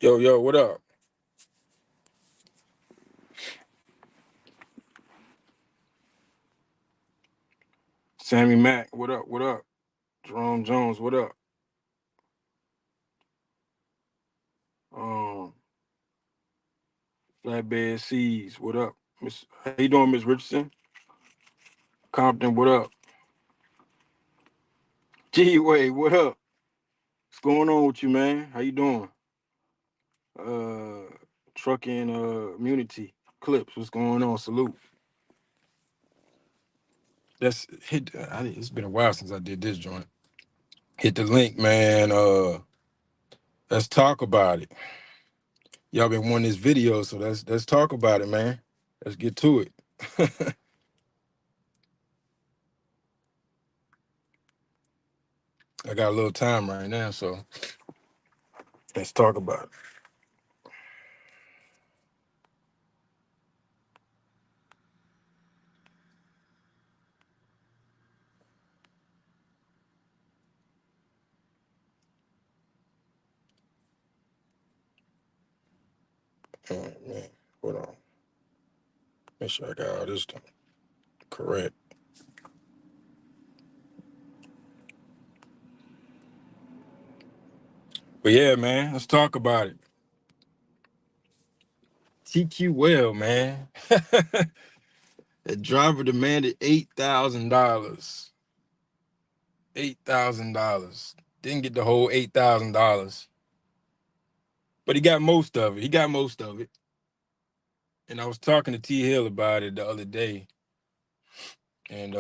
Yo, what up? Sammy Mack, what up? What up? Jerome Jones, what up? Um, Flatbed Seas, what up? Miss, how you doing, Miss Richardson? Compton, what up? G Way, what up? What's going on with you, man? How you doing? Uh, Trucking Immunity Clips, what's going on? Salute. That's hit. It's been a while since I did this joint. Hit the link, man. Let's talk about it. Y'all been wanting this video, so let's talk about it, man. Let's get to it. I got a little time right now, so let's talk about it. All right, man. Hold on. Make sure I got all this done correct. But yeah, man, let's talk about it. TQL, man. The driver demanded $8,000. $8,000. Didn't get the whole $8,000, but he got most of it. He got most of it. And I was talking to T Hill about it the other day, and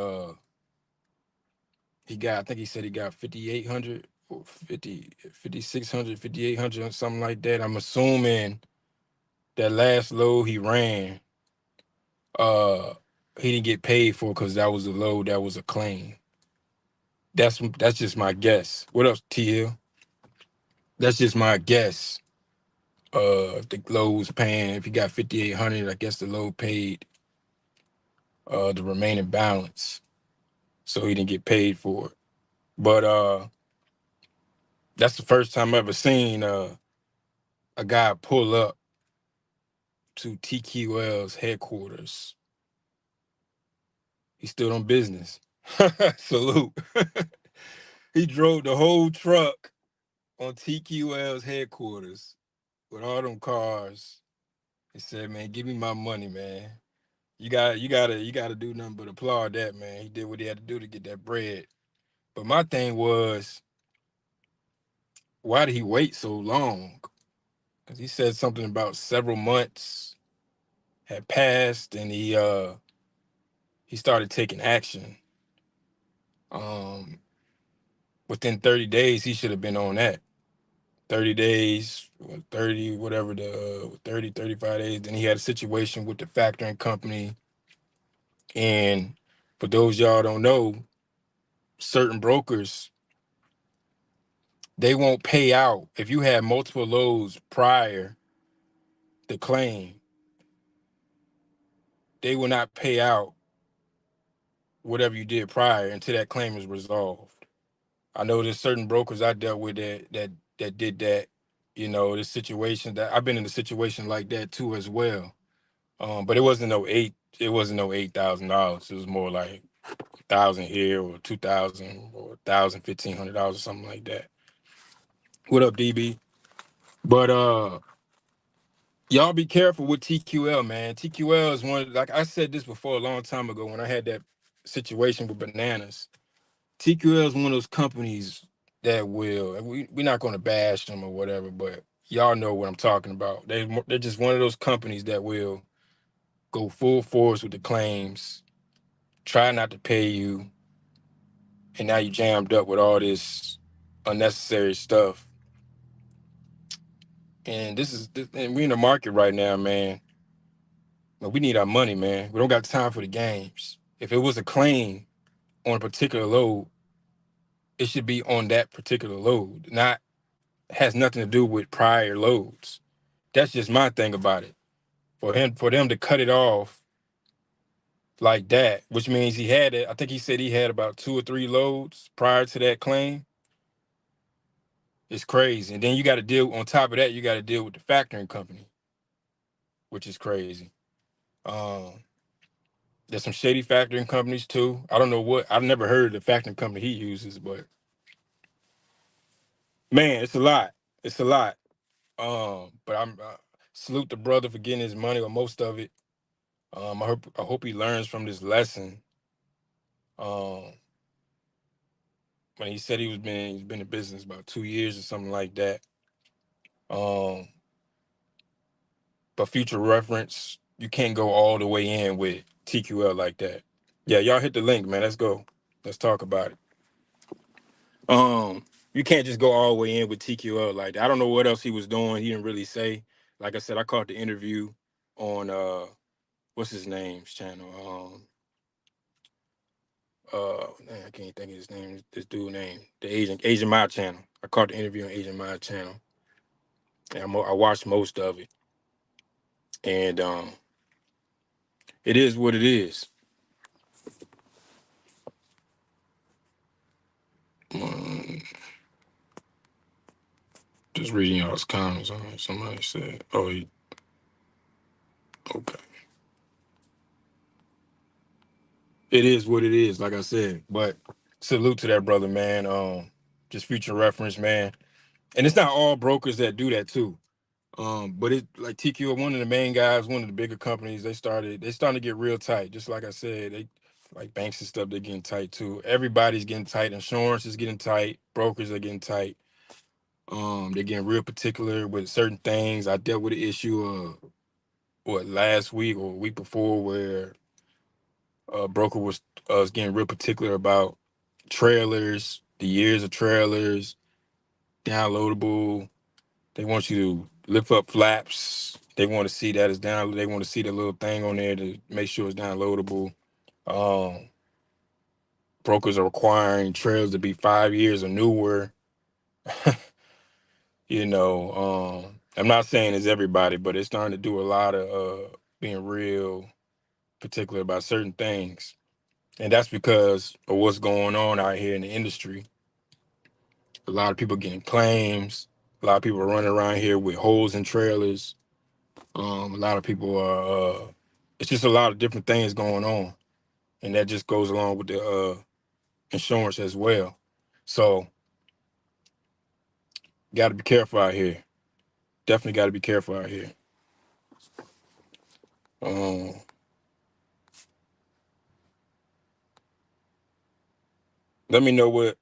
I think he said he got 5,800 or 5,600, 5,800 or something like that. I'm assuming that last load he ran, uh, he didn't get paid for because that was a load that was a claim. That's just my guess. What else, T Hill? That's just my guess. If the load was paying, if he got 5,800, I guess the load paid the remaining balance, so he didn't get paid for it. But that's the first time I ever seen a guy pull up to TQL's headquarters. He stood on business. Salute. He drove the whole truck on TQL's headquarters with all them cars. He said, "Man, give me my money, man. You gotta do nothing but applaud that, man. He did what he had to do to get that bread." But my thing was, why did he wait so long? Because he said something about several months had passed, and he started taking action. Um, Within 30 days, he should have been on that. 30 days, 30, whatever, the 30, 35 days. Then he had a situation with the factoring company. And for those y'all don't know, certain brokers, they won't pay out. If you had multiple loads prior to claim, they will not pay out whatever you did prior until that claim is resolved. I know there's certain brokers I dealt with that did that. You know, the situation that I've been in a situation like that too as well. But it wasn't no $8,000. It was more like 1,000 here or 2,000 or 1,000, $1,500 or something like that. What up, DB? But y'all be careful with TQL, man. TQL is like I said this before a long time ago when I had that situation with bananas. TQL is one of those companies that we're not going to bash them or whatever, but y'all know what I'm talking about. They're just one of those companies that will go full force with the claims, try not to pay you, and now you jammed up with all this unnecessary stuff. And and we in the market right now, man. But we need our money, man. We don't got time for the games. If it was a claim on a particular load, it should be on that particular load, not has nothing to do with prior loads. That's just my thing about it. For them to cut it off like that, which means he had it. I think he said he had about 2 or 3 loads prior to that claim. It's crazy. And then you got to deal, on top of that, you got to deal with the factoring company, which is crazy. Um, there's some shady factoring companies too. I don't know what, I've never heard of the factoring company he uses, but man, it's a lot. It's a lot. But I'm salute the brother for getting his money or most of it. I hope he learns from this lesson. Um, when he said he's been in business about 2 years or something like that. Um, but future reference, you can't go all the way in with TQL like that. Yeah, y'all hit the link, man. Let's go. Let's talk about it. You can't just go all the way in with TQL like that. I don't know what else he was doing. He didn't really say. Like I said, I caught the interview on what's his name's channel. Man, I can't think of his name. This dude name, the Asian My channel. I caught the interview on Asian My channel, and I watched most of it. And it is what it is. Um, just reading y'all's comments on it. Somebody said, "Oh, okay." It is what it is. Like I said, but salute to that brother, man. Just future reference, man. And it's not all brokers that do that too. But it like TQ, one of the main guys, one of the bigger companies, they starting to get real tight. Just like I said, they like banks and stuff, they're getting tight too. Everybody's getting tight. Insurance is getting tight. Brokers are getting tight. They're getting real particular with certain things. I dealt with an issue last week or a week before where a broker was getting real particular about trailers, the years of trailers, downloadable. They want you to lift up flaps. They want to see that it's down. They want to see the little thing on there to make sure it's downloadable. Um, Brokers are requiring trailers to be 5 years or newer. I'm not saying it's everybody, but it's starting to do a lot of being real particular about certain things. And that's because of what's going on out here in the industry. A lot of people getting claims. A lot of people are running around here with holes in trailers. A lot of people are. It's just a lot of different things going on, and that just goes along with the insurance as well. So, got to be careful out here. Definitely got to be careful out here. Um, Let me know what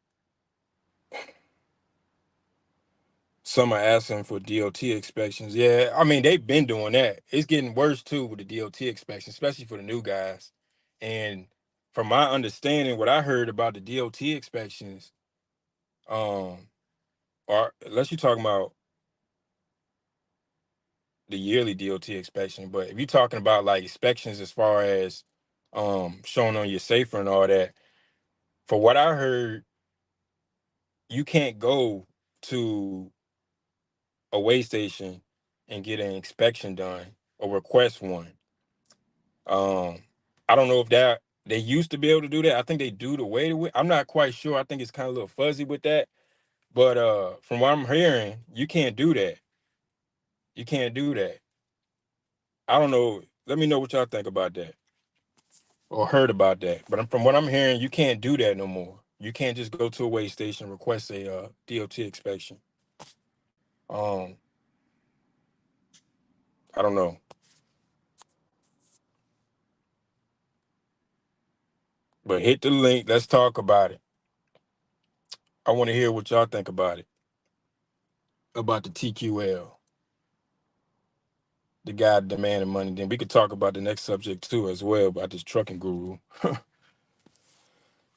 some are asking for DOT inspections. Yeah, I mean they've been doing that. It's getting worse too with the DOT inspections, especially for the new guys. And from my understanding, what I heard about the DOT inspections, um, are unless you're talking about the yearly DOT inspection, but if you're talking about like inspections as far as showing on your safer and all that, for what I heard, you can't go to a weigh station and get an inspection done or request one. Um, I don't know if that they used to be able to do that. I think they do the way to it. I'm not quite sure. I think it's kind of a little fuzzy with that. But from what I'm hearing, you can't do that. You can't do that. I don't know. Let me know what y'all think about that or heard about that. But from what I'm hearing, you can't do that no more. You can't just go to a weigh station and request a DOT inspection. Um, I don't know. But hit the link. Let's talk about it. I want to hear what y'all think about the TQL, the guy demanding money. Then we could talk about the next subject too, as well, about this trucking guru.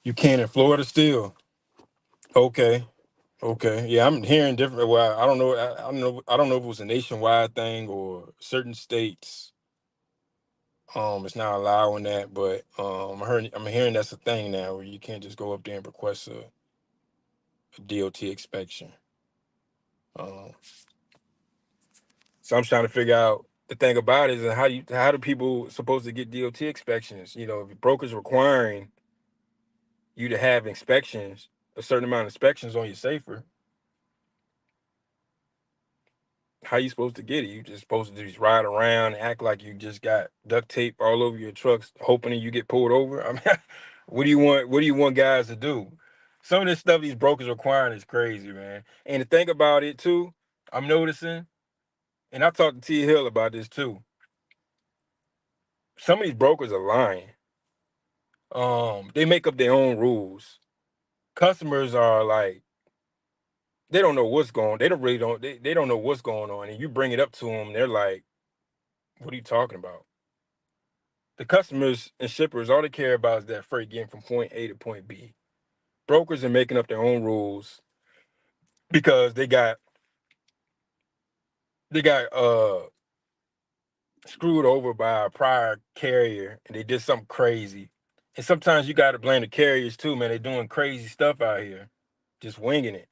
You can in Florida still. Okay. Okay. Yeah, I'm hearing different. Well, I don't know. I don't know. I don't know if it was a nationwide thing or certain states. It's not allowing that, but I'm hearing that's a thing now where you can't just go up there and request a DOT inspection. Um, so I'm trying to figure out the thing about it is how do people supposed to get DOT inspections? If brokers requiring you to have inspections, a certain amount of inspections on your safer, how you supposed to get it? You just supposed to just ride around and act like you just got duct tape all over your trucks, hoping that you get pulled over. I mean, what do you want? What do you want guys to do? Some of this stuff these brokers requiring is crazy, man. And to think about it too, I'm noticing, and I talked to T Hill about this too. Some of these brokers are lying. They make up their own rules. Customers are like, they don't know what's going. They don't really don't. They don't know what's going on, and you bring it up to them, they're like, "What are you talking about?" The customers and shippers, all they care about is that freight getting from point A to point B. Brokers are making up their own rules because they got screwed over by a prior carrier and they did something crazy. And sometimes you got to blame the carriers too, man. They're doing crazy stuff out here, just winging it,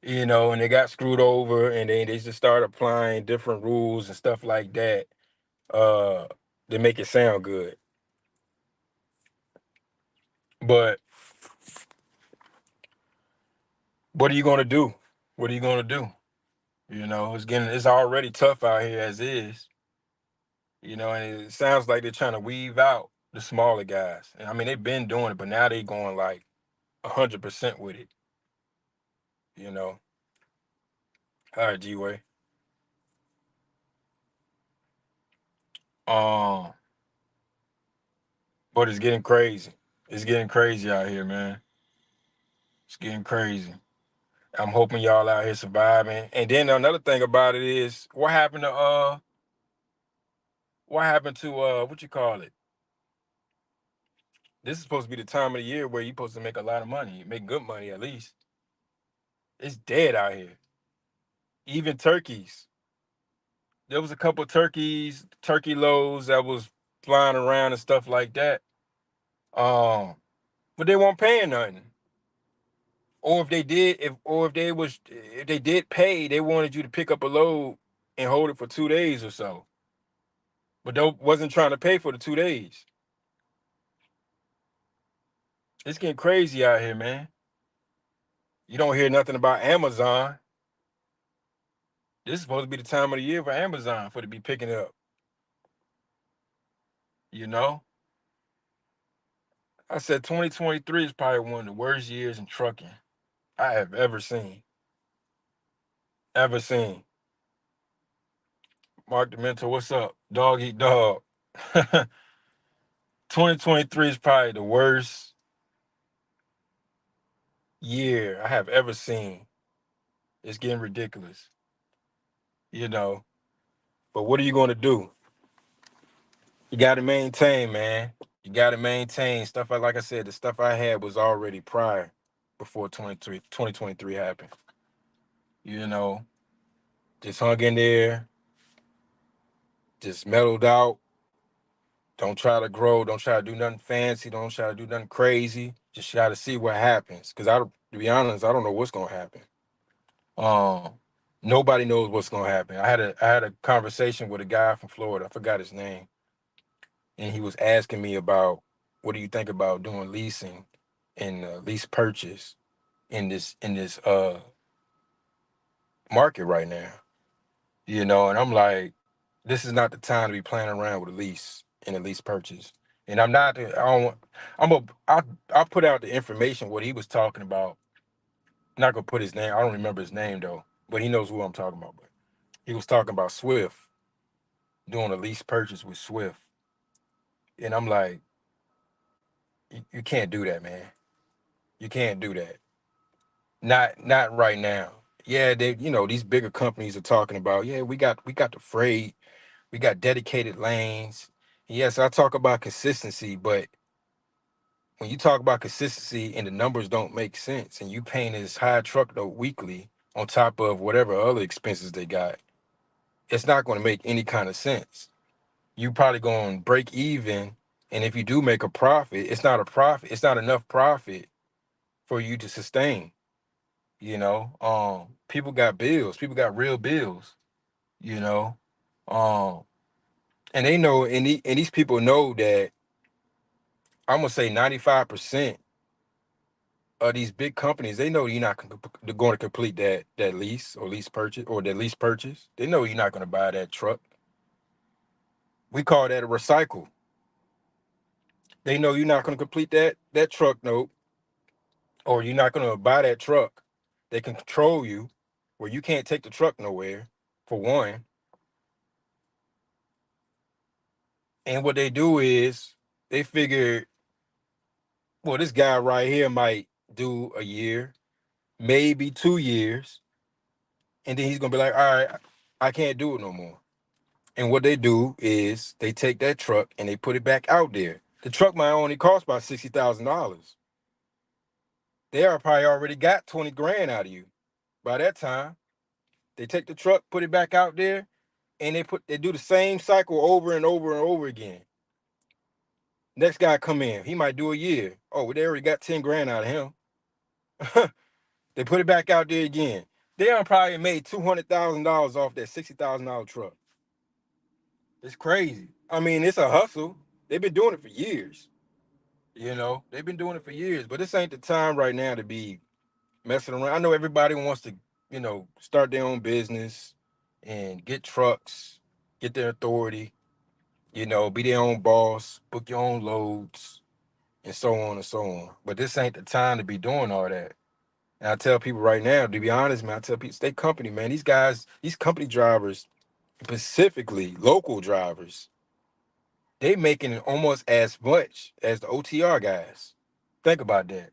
and they got screwed over and they just start applying different rules and stuff like that. Uh, they make it sound good, but what are you gonna do? What are you gonna do? It's already tough out here as is. And it sounds like they're trying to weave out the smaller guys. And I mean, they've been doing it, but now they going like 100% with it. You know. All right, G-Way. Um, but it's getting crazy. It's getting crazy out here, man. It's getting crazy. I'm hoping y'all out here surviving. And then another thing about it is, what happened to what you call it? This is supposed to be the time of the year where you're supposed to make a lot of money, make good money at least. It's dead out here. Even turkeys. There was a couple turkey loads that was flying around and stuff like that. Um, but they weren't paying nothing. Or if they did pay, they wanted you to pick up a load and hold it for 2 days or so. But they wasn't trying to pay for the 2 days. It's getting crazy out here, man. You don't hear nothing about Amazon. This is supposed to be the time of the year for Amazon for it to be picking up. You know? I said 2023 is probably one of the worst years in trucking I have ever seen. Ever seen. Mark Demento, what's up? Dog eat dog. 2023 is probably the worst year I have ever seen. It's getting ridiculous. You know. But what are you going to do? You got to maintain, man. You got to maintain stuff. Like I said, the stuff I had was already prior before 2023 happened. You know, just hung in there, just mellowed out. Don't try to grow. Don't try to do nothing fancy. Don't try to do nothing crazy. Just try to see what happens. Because to be honest, I don't know what's gonna happen. Um, Nobody knows what's gonna happen. I had a conversation with a guy from Florida. I forgot his name, and he was asking me about what do you think about doing leasing and lease purchase in this market right now. And I'm like, this is not the time to be playing around with a lease and a lease purchase. And I'm not. I don't. I'll put out the information what he was talking about. I'm not gonna put his name. I don't remember his name though, but he knows who I'm talking about. But he was talking about Swift doing a lease purchase with Swift, and I'm like, you can't do that, man. You can't do that. Not right now. Yeah, these bigger companies are talking about. Yeah, we got the freight. We got dedicated lanes. Yes, I talk about consistency, but when you talk about consistency and the numbers don't make sense, and you paying this high truck note weekly on top of whatever other expenses they got, it's not going to make any kind of sense. You probably going to break even, and if you do make a profit, it's not a profit. It's not enough profit for you to sustain. People got bills. People got real bills. You know, um, and they know, and these people know that I'm gonna say 95% these big companies, they know you're not going to complete that lease or lease purchase or that lease purchase. They know you're not going to buy that truck. We call that a recycle. They know you're not going to complete that truck note, or you're not going to buy that truck. They can control you where you can't take the truck nowhere, for one. And what they do is they figure, well, this guy right here might do a year, maybe 2 years, and then he's gonna be like, all right, I can't do it no more. And what they do is they take that truck and they put it back out there. The truck might only cost about $60,000. They are probably already got 20 grand out of you. By that time, they take the truck, put it back out there, and they do the same cycle over and over and over again. Next guy come in, he might do a year. Oh, they already got 10 grand out of him. They put it back out there again. They done probably made $200,000 off that $60,000 truck. It's crazy. I mean, it's a hustle. They've been doing it for years. They've been doing it for years, but this ain't the time right now to be messing around. I know everybody wants to, start their own business and get trucks, get their authority, be their own boss, book your own loads, and so on and so on. But this ain't the time to be doing all that. And I tell people right now, to be honest, man, I tell people, stay company, man. These guys, these company drivers, specifically local drivers, they making almost as much as the OTR guys. Think about that.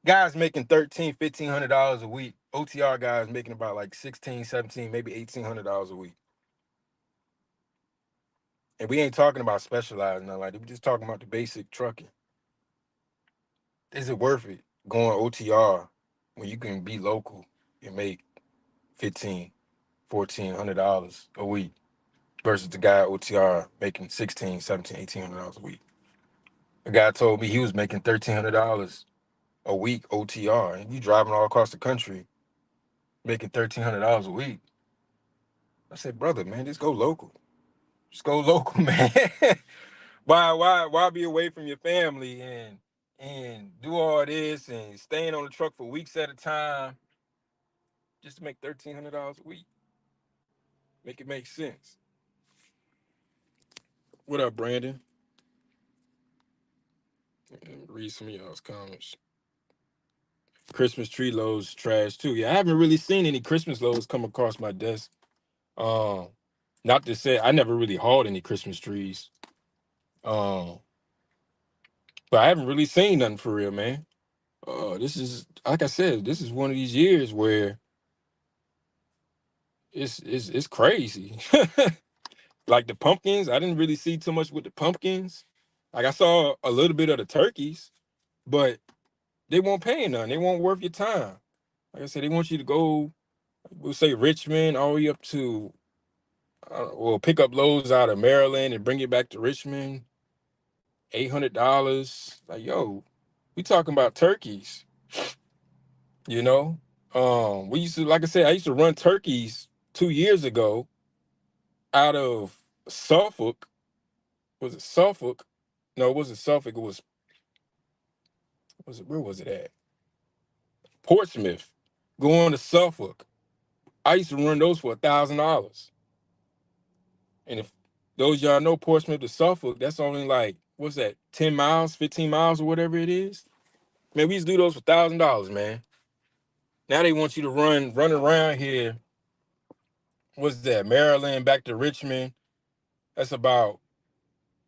Guys making $1,300-$1,500 a week. OTR guys making about like 16, 17, maybe $1,800 a week. And we ain't talking about specialized, nothing like that. We just talking about the basic trucking. Is it worth it going OTR when you can be local and make $1,400-$1,400 a week versus the guy at OTR making $1,600, $1,700, $1,800 a week? A guy told me he was making $1,300 a week OTR, and you driving all across the country making $1,300 a week. I said, brother, man, just go local. Just go local, man. Why be away from your family and do all this and staying on the truck for weeks at a time just to make $1,300 a week? Make it make sense. What up, Brandon? Read some of y'all's comments. Christmas tree loads trash too. Yeah, I haven't really seen any Christmas loads come across my desk. Um, Not to say I never really hauled any Christmas trees. Um, but I haven't really seen nothing for real, man. This is, like I said, this is one of these years where it's crazy. Like the pumpkins, I didn't really see too much with the pumpkins. Like I saw a little bit of the turkeys, but they won't pay none. They won't worth your time. Like I said, they want you to go, we'll say Richmond, all the way up to, well, pick up loads out of Maryland and bring it back to Richmond. $800. Like, yo, we talking about turkeys, you know? We used to, like I said, I used to run turkeys 2 years ago out of Suffolk. Was it Suffolk? No, it wasn't Suffolk. Where was it at? Portsmouth. Going to Suffolk. I used to run those for $1,000. And if those y'all know Portsmouth to Suffolk, that's only like, what's that, 10 miles, 15 miles, or whatever it is? Man, we used to do those for $1,000, man. Now they want you to run around here. What's that? Maryland back to Richmond. That's about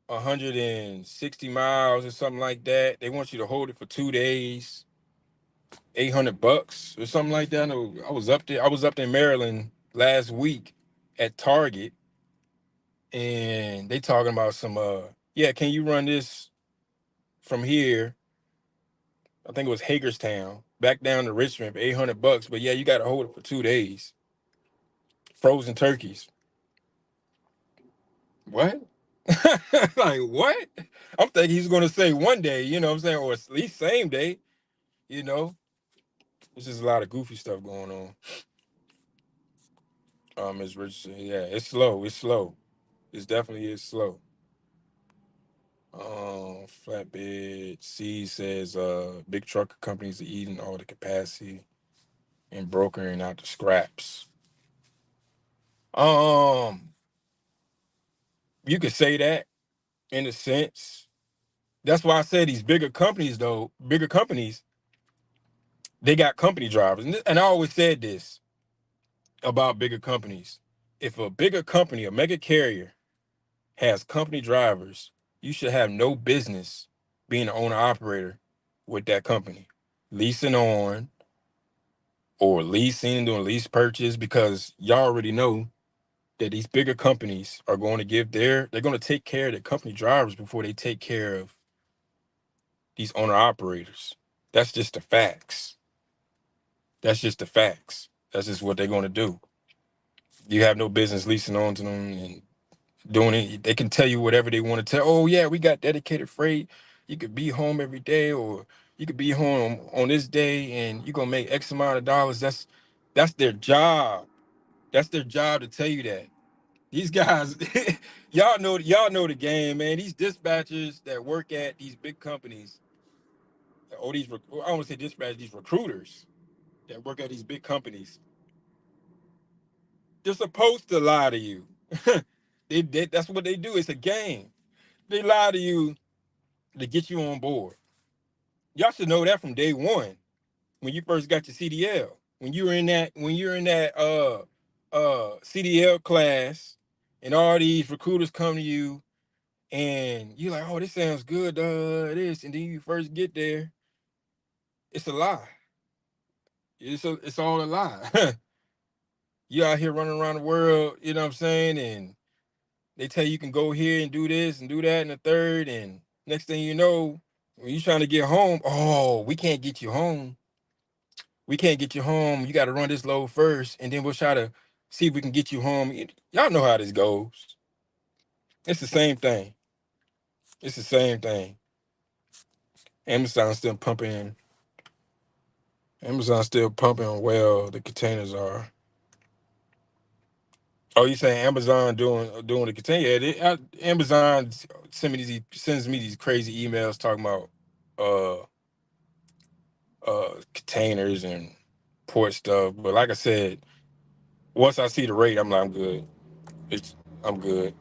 160 miles or something like that. They want you to hold it for 2 days, $800 or something like that. I was up there. I was up in Maryland last week at Target, and they talking about some. Yeah, can you run this from here? I think it was Hagerstown back down to Richmond for $800. But yeah, you got to hold it for 2 days. Frozen turkeys. What? Like what? I'm thinking he's gonna say one day, you know what I'm saying, or at least same day, you know. There's just a lot of goofy stuff going on. Ms. Richardson, yeah, it's slow. It's slow. It's definitely is slow. Flatbed C says big truck companies are eating all the capacity and brokering out the scraps. Um, you could say that in a sense. That's why I said these bigger companies, though, bigger companies, they got company drivers. And I always said this about bigger companies. If a bigger company, a mega carrier, has company drivers, you should have no business being an owner operator with that company. Leasing on or leasing, doing lease purchase, because y'all already know that these bigger companies are going to they're going to take care of the company drivers before they take care of these owner operators. That's just the facts. That's just the facts. That's just what they're going to do. You have no business leasing on to them and doing it. They can tell you whatever they want to tell. Oh yeah, we got dedicated freight. You could be home every day, or you could be home on this day, and you're gonna make X amount of dollars. That's their job. That's their job to tell you that. These guys, y'all know the game, man. These dispatchers that work at these big companies, or I don't want to say dispatchers, these recruiters that work at these big companies, they're supposed to lie to you. That's what they do. It's a game. They lie to you to get you on board. Y'all should know that from day one when you first got your CDL. When you're in that CDL class and all these recruiters come to you and you're like, oh, this sounds good, this, and then you first get there, it's a lie. It's all a lie. You out here running around the world, you know what I'm saying? And they tell you can go here and do this and do that and the third, and next thing you know, when you're trying to get home, oh, we can't get you home. We can't get you home. You got to run this load first, and then we'll try to see if we can get you home. Y'all know how this goes. It's the same thing. It's the same thing. Amazon's still pumping. Amazon's still pumping. Well, the containers are. Oh, you saying Amazon doing the container? Yeah, Amazon sends me these crazy emails talking about uh containers and port stuff. But like I said, once I see the rate, I'm like, I'm good. I'm good.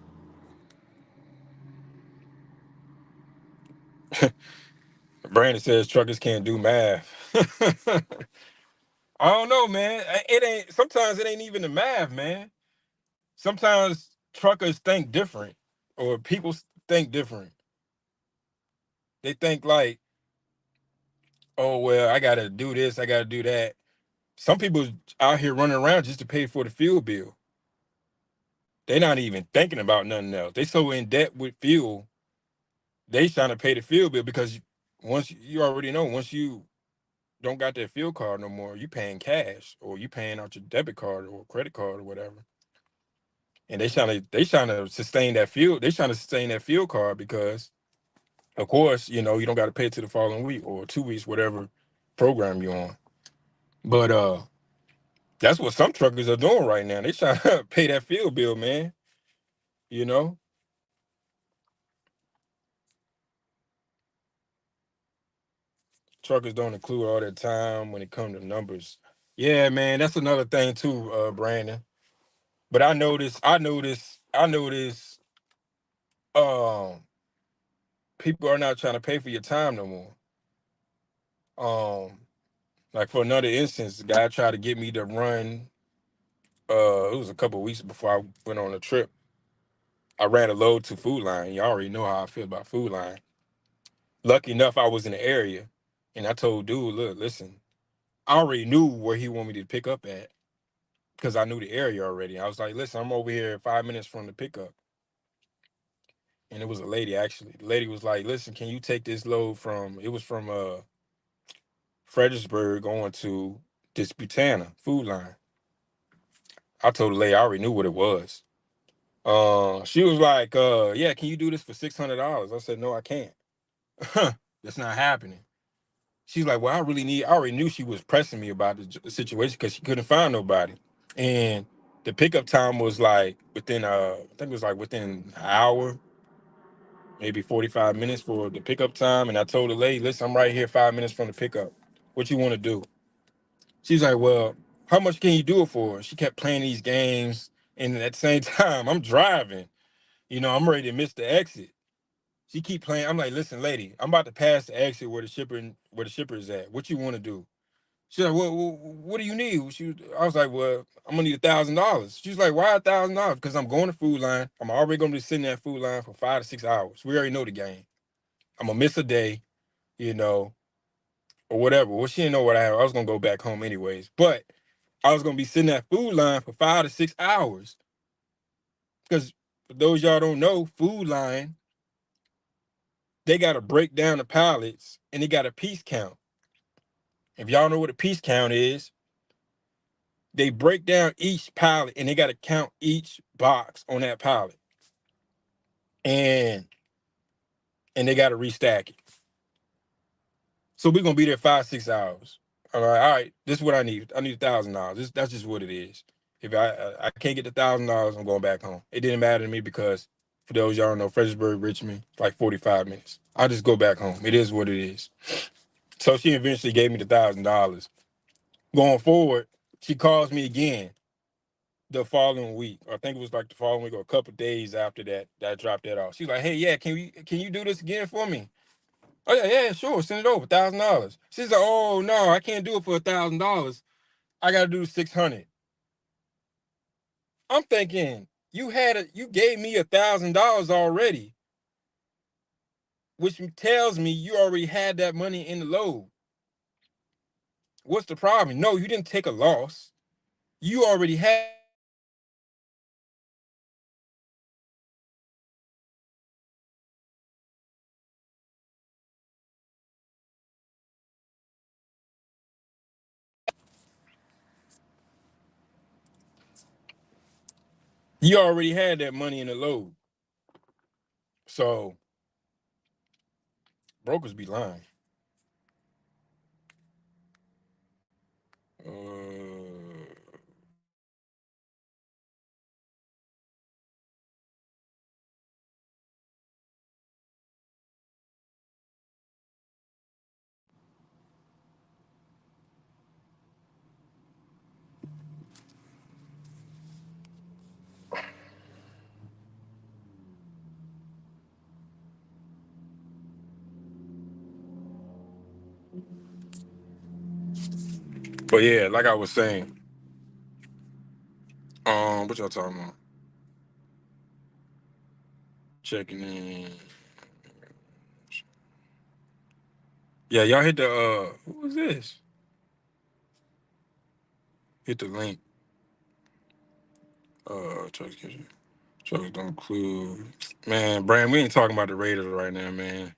Brandon says truckers can't do math. I don't know, man. It ain't. Sometimes it ain't even the math, man. Sometimes truckers think different, or people think different. They think like, oh well, I gotta do this, I gotta do that. Some people out here running around just to pay for the fuel bill. They're not even thinking about nothing else. They so in debt with fuel, they trying to pay the fuel bill because once you already know, once you don't got that fuel card no more, you paying cash or you paying out your debit card or credit card or whatever. And they trying to sustain that fuel. They trying to sustain that fuel card because, of course, you don't got to pay it to the following week or 2 weeks, whatever program you're on. But that's what some truckers are doing right now. They trying to pay that fuel bill, man. You know, truckers don't include all their time when it comes to numbers. Yeah, man, that's another thing too, Brandon. But I notice, um, people are not trying to pay for your time no more. Um, like for another instance, the guy tried to get me to run. It was a couple of weeks before I went on a trip. I ran a load to Food Line. You already know how I feel about Food Line. Lucky enough, I was in the area, and I told dude, "Look, listen, I already knew where he wanted me to pick up at because I knew the area already. I was like, listen, I'm over here 5 minutes from the pickup." And it was a lady actually. The lady was like, "Listen, can you take this load from?" It was from Fredericksburg going to Disputana Food Line. I told the lady I already knew what it was. She was like, yeah, can you do this for $600? I said, no, I can't. That's not happening. She's like, well, I already knew she was pressing me about the situation because she couldn't find nobody. And the pickup time was like within, I think it was like within an hour. maybe 45 minutes for the pickup time. And I told the lady, listen, I'm right here 5 minutes from the pickup. What you want to do? She's like, well, how much can you do it for? She kept playing these games. And at the same time, I'm driving. I'm ready to miss the exit. She keep playing. I'm like, listen, lady, I'm about to pass the exit where the shipper is at. What you want to do? She's like, well, what do you need? I was like, well, I'm gonna need $1,000. She's like, why $1,000? Because I'm going to Food Line. I'm already gonna be sitting at Food Line for 5 to 6 hours. We already know the game. I'm gonna miss a day, you know, or whatever. Well, she didn't know what I was gonna go back home anyways. But I was gonna be sitting at Food Line for 5 to 6 hours. Because for those y'all don't know, Food Line, they gotta break down the pallets and they got a piece count. If y'all know what a piece count is, they break down each pallet and they got to count each box on that pallet, and they got to restack it. So we're gonna be there 5 6 hours. All right. This is what I need. I need $1,000. That's just what it is. If I can't get the $1,000, I'm going back home. It didn't matter to me because for those y'all know, Fredericksburg, Richmond, like 45 minutes. I just go back home. It is what it is. So she eventually gave me the $1,000. Going forward, she calls me again the following week. I think it was like the following week or a couple of days after that I dropped that off. She's like, hey, yeah, can you do this again for me? Oh yeah, sure, send it over, $1,000. She's like, oh no, I can't do it for $1,000. I gotta do 600. I'm thinking you gave me $1,000 already, which tells me you already had that money in the load. What's the problem? No, you didn't take a loss. You already had. You already had that money in the load. So brokers be lying. But yeah, like I was saying, what y'all talking about? Checking in. Yeah, y'all hit the what was this? Hit the link. Trucks kitchen. Trucks don't include. Man, Brand, we ain't talking about the Raiders right now, man.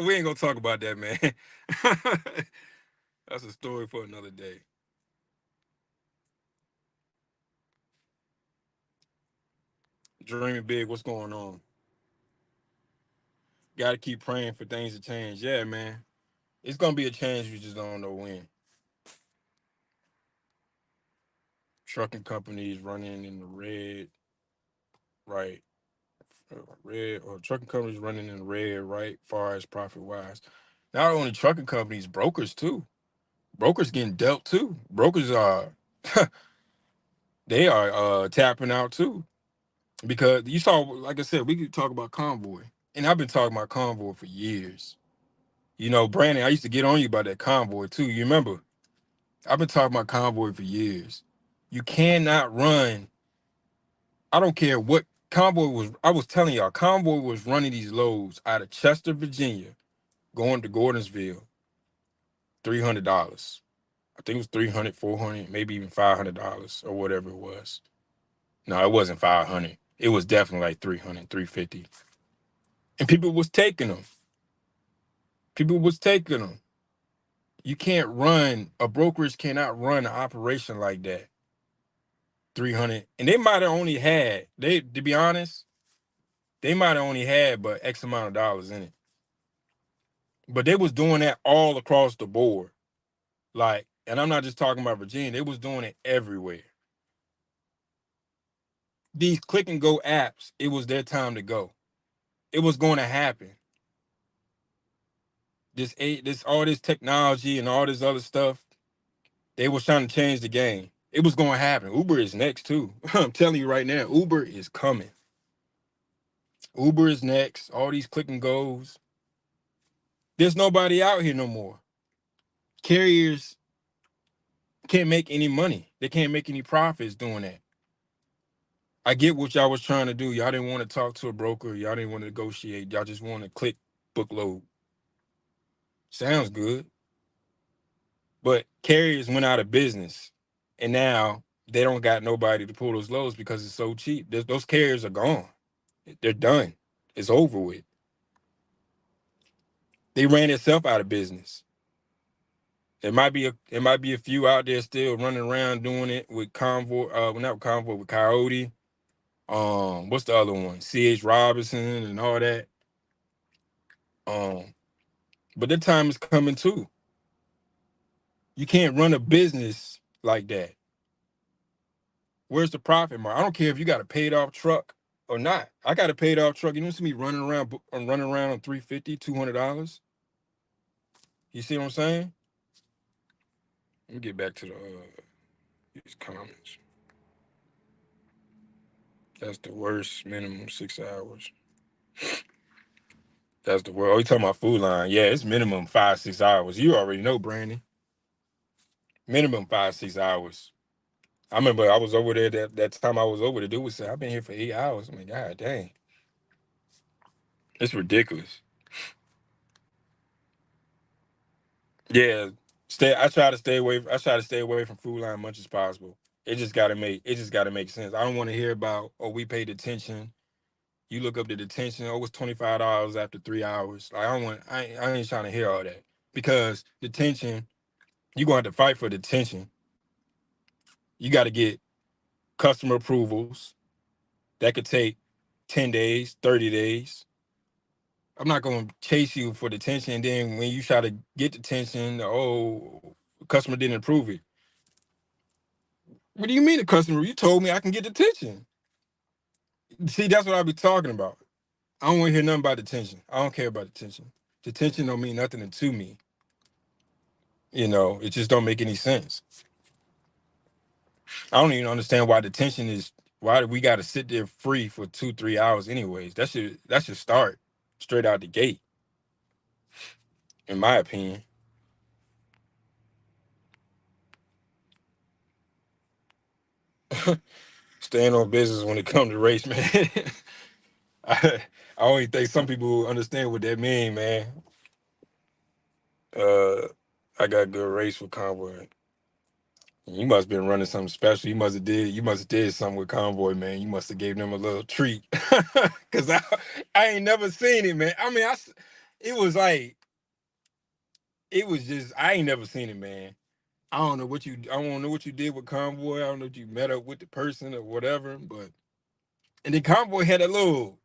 We ain't gonna talk about that, man. That's a story for another day. Dreaming big, what's going on? Gotta keep praying for things to change. Yeah, man. It's gonna be a change, we just don't know when. Trucking companies running in the red, right? Red, or trucking companies running in the red, right? Far as profit wise. Not only trucking companies, brokers too. Brokers getting dealt too. Brokers are they are tapping out too. Because you saw, like I said, we could talk about Convoy. And I've been talking about Convoy for years. Brandon, I used to get on you about that Convoy too. You remember? I've been talking about Convoy for years. You cannot run. I don't care what Convoy was. I was telling y'all, Convoy was running these loads out of Chester, Virginia, going to Gordonsville, $300. I think it was 300, 400, maybe even $500 or whatever it was. No, it wasn't 500. It was definitely like 300, 350. And people was taking them. People was taking them. You can't run, a brokerage cannot run an operation like that. 300. And they might have only had, to be honest, they might have only had but X amount of dollars in it. But they was doing that all across the board. Like, and I'm not just talking about Virginia, they was doing it everywhere. These click and go apps, it was their time to go. It was going to happen. All this technology and all this other stuff, they was trying to change the game. It was going to happen. Uber is next too. I'm telling you right now, Uber is coming. Uber is next. All these click and goes. There's nobody out here no more. Carriers can't make any money. They can't make any profits doing that. I get what y'all was trying to do. Y'all didn't want to talk to a broker. Y'all didn't want to negotiate. Y'all just want to click book load. Sounds good. But carriers went out of business. And now they don't got nobody to pull those loads because it's so cheap. Those carriers are gone. They're done. It's over with. They ran itself out of business. It might be a few out there still running around doing it with Convoy, not with Convoy, with Coyote. What's the other one? C.H. Robinson and all that. But the time is coming too. You can't run a business like that. Where's the profit mark? I don't care if you got a paid off truck or not. I got a paid off truck. You don't see me running around on $350, $200. You see what I'm saying? Let me get back to these comments. That's the worst, minimum 6 hours. That's the worst. Oh, you talking about Food Line? Yeah, it's minimum 5-6 hours. You already know, Brandon. Minimum 5-6 hours. I remember I was over there that time I was over. The dude said, "I've been here for 8 hours." I'm like, God dang, it's ridiculous. Yeah, I try to stay away. I try to stay away from Food Line as much as possible. It just gotta make sense. I don't want to hear about, oh, we pay detention. You look up the detention. Oh, it's $25 after 3 hours. Like, I don't want. I ain't trying to hear all that, because detention, you gonna have to fight for detention. You got to get customer approvals. That could take 10 days, 30 days. I'm not going to chase you for detention. And then when you try to get detention, oh, customer didn't approve it. What do you mean the customer? You told me I can get detention. See, that's what I be talking about. I don't want to hear nothing about detention. I don't care about detention. Detention don't mean nothing to me. It just don't make any sense. I don't even understand why detention is, why do we got to sit there free for 2-3 hours anyways? That should start straight out the gate, in my opinion. Staying on business when it comes to race, man. I, I only think some people understand what that mean, man. Uh, I got good race with Convoy. You must have been running something special. You must have did something with Convoy, man. You must have gave them a little treat. Cause I ain't never seen it, man. I mean, it was like, it was just, I ain't never seen it, man. I don't know what you did with Convoy. I don't know if you met up with the person or whatever, but, and then Convoy had a little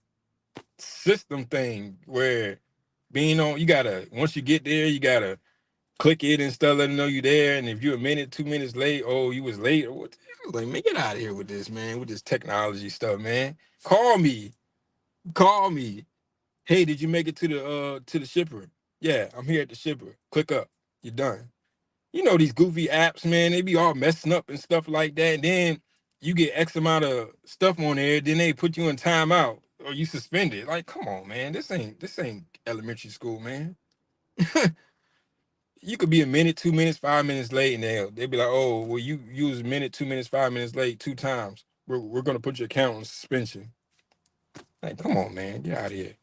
system thing where you gotta, once you get there, you gotta click it and stuff, let them know you there. And if you're a minute, 2 minutes late, oh, you was late or what the hell? Like, man, get out of here with this, man, with this technology stuff, man. Call me. Call me. Hey, did you make it to the shipper? Yeah, I'm here at the shipper. Click up. You're done. These goofy apps, man, they be all messing up and stuff like that. And then you get X amount of stuff on there, then they put you in timeout or you suspended. Like, come on, man. This ain't elementary school, man. You could be a minute, 2 minutes, 5 minutes late, and they'll be like, "Oh, well, you was a minute, 2 minutes, 5 minutes late 2 times. We're gonna put your account on suspension." Like, come on, man, get out of here.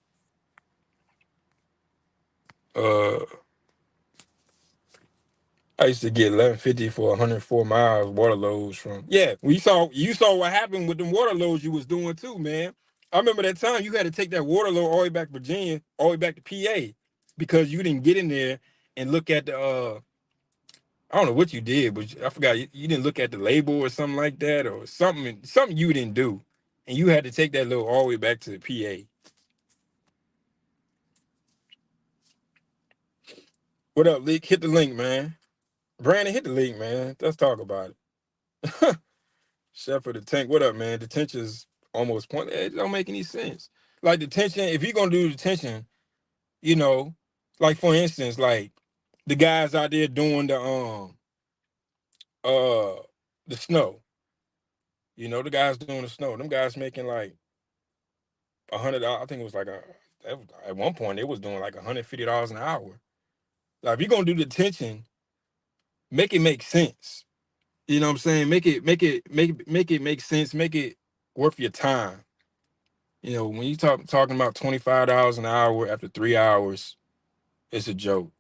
Uh, I used to get 11.50 for 104 miles water loads from. Yeah, well, you saw what happened with them water loads you was doing too, man. I remember that time you had to take that water load all the way back to Virginia, all the way back to PA, because you didn't get in there and look at the I don't know what you did, but I forgot, you didn't look at the label or something like that, or something you didn't do, and you had to take that load all the way back to the PA. What up, Leak? Hit the link, man. Brandon, hit the link, man. Let's talk about it. Chef of the Tank. What up, man? Detention's almost pointless. It don't make any sense. Like detention, if you're gonna do detention, you know, like for instance, like the guys out there doing uh the snow, the guys doing the snow, them guys making like $100. I think it was like at one point it was doing like $150 an hour. Like if you're gonna do detention, make it make sense. You know what I'm saying? Make it make sense. Make it worth your time. When you talking about $25 an hour after 3 hours, it's a joke.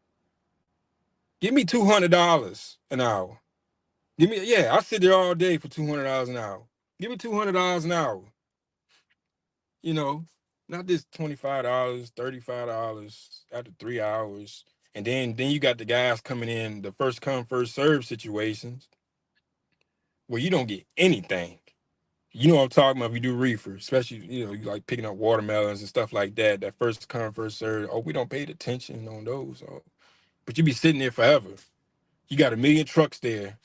Give me $200 an hour. I sit there all day for $200 an hour. Give me $200 an hour. Not this $25, $35 after 3 hours. And then you got the guys coming in the first come, first serve situations where you don't get anything. You know what I'm talking about if you do reefer, especially, you like picking up watermelons and stuff like that. That first come, first serve. Oh, we don't pay attention on those. Oh. But you be sitting there forever. You got a million trucks there,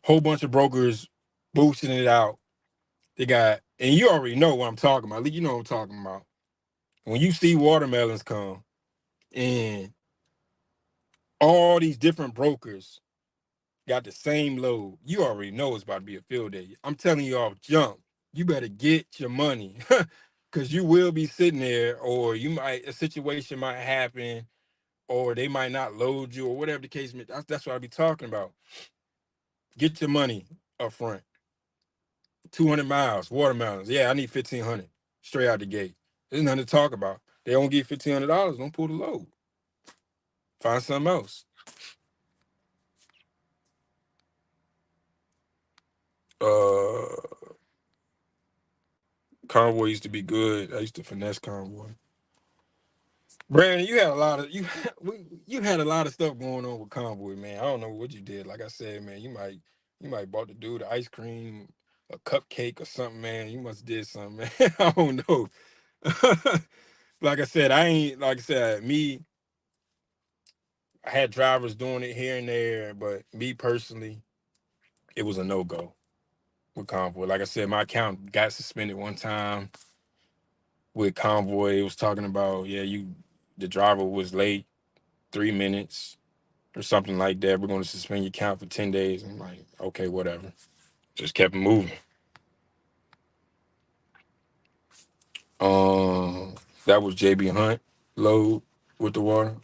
whole bunch of brokers boosting it out. And you already know what I'm talking about. You know what I'm talking about. When you see watermelons come and all these different brokers got the same load, you already know it's about to be a field day. I'm telling you off jump, you better get your money because you will be sitting there, or a situation might happen, or they might not load you, or whatever the case may be. That's what I be talking about. Get your money up front. 200 miles, watermelons. Yeah, I need 1,500 straight out the gate. There's nothing to talk about. They don't get $1,500. Don't pull the load. Find something else. Convoy used to be good. I used to finesse Convoy. Brandon, you had a lot of stuff going on with Convoy, man. I don't know what you did. Like I said, man, you might bought the dude the ice cream, a cupcake or something, man. You must did something, man. I don't know. Like I said, me, I had drivers doing it here and there, but me personally, it was a no-go with Convoy. Like I said, my account got suspended one time with Convoy. It was talking about, the driver was late 3 minutes or something like that. We're going to suspend your account for 10 days. I'm like, okay, whatever. Just kept moving. That was JB Hunt load with the water.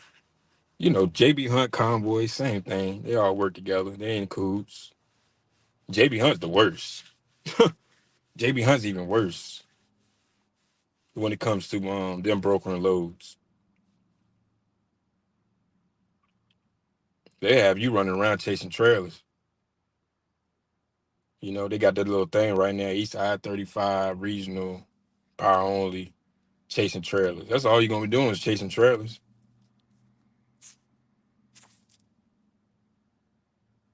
JB Hunt, Convoy, same thing. They all work together. They ain't coots. JB Hunt's the worst. JB Hunt's even worse when it comes to them brokering loads. They have you running around chasing trailers. They got that little thing right now, East I-35 regional, power only, chasing trailers. That's all you're gonna be doing is chasing trailers.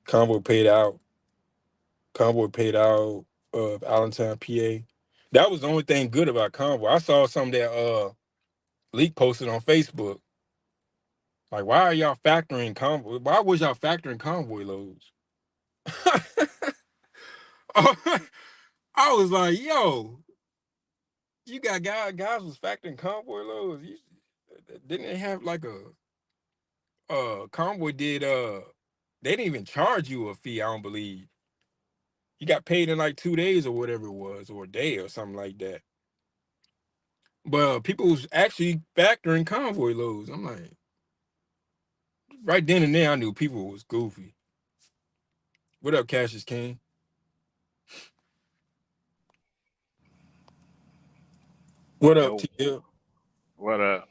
Convoy paid out of Allentown, PA. That was the only thing good about Convoy. I saw some that Leak posted on Facebook. Like, why are y'all factoring Convoy? Why was y'all factoring Convoy loads? I was like, yo, you got guys was factoring Convoy loads. Didn't they have like Convoy did they didn't even charge you a fee, I don't believe. You got paid in like 2 days or whatever it was, or a day or something like that. But people was actually factoring Convoy loads. I'm like, right then and there, I knew people was goofy. What up, Cassius King? What up, TL? What up?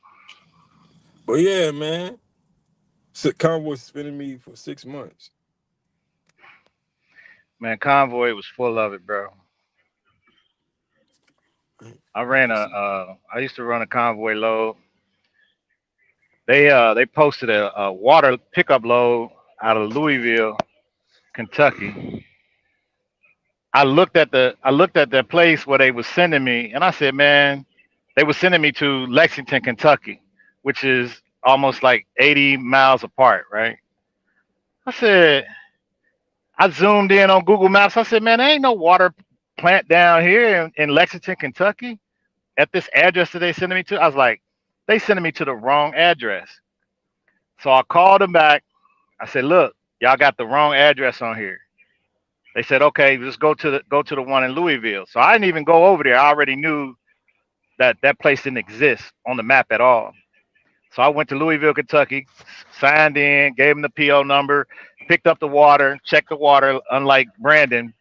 But yeah, man. So Convoy suspended me for 6 months. Man, Convoy was full of it, bro. I used to run a convoy load. They posted a water pickup load out of Louisville, Kentucky. I looked at the place where they was sending me, and I said, man, they were sending me to Lexington, Kentucky, which is almost like 80 miles apart, right? I said, I zoomed in on Google Maps. I said, man, there ain't no water plant down here in Lexington, Kentucky, at this address that they sending me to. I was like, they sending me to the wrong address. So I called them back. I said, look, y'all got the wrong address on here. They said, okay, just go to the one in Louisville. So I didn't even go over there. I already knew that that place didn't exist on the map at all. So I went to Louisville, Kentucky, signed in, gave him the PO number, picked up the water, checked the water. Unlike Brandon,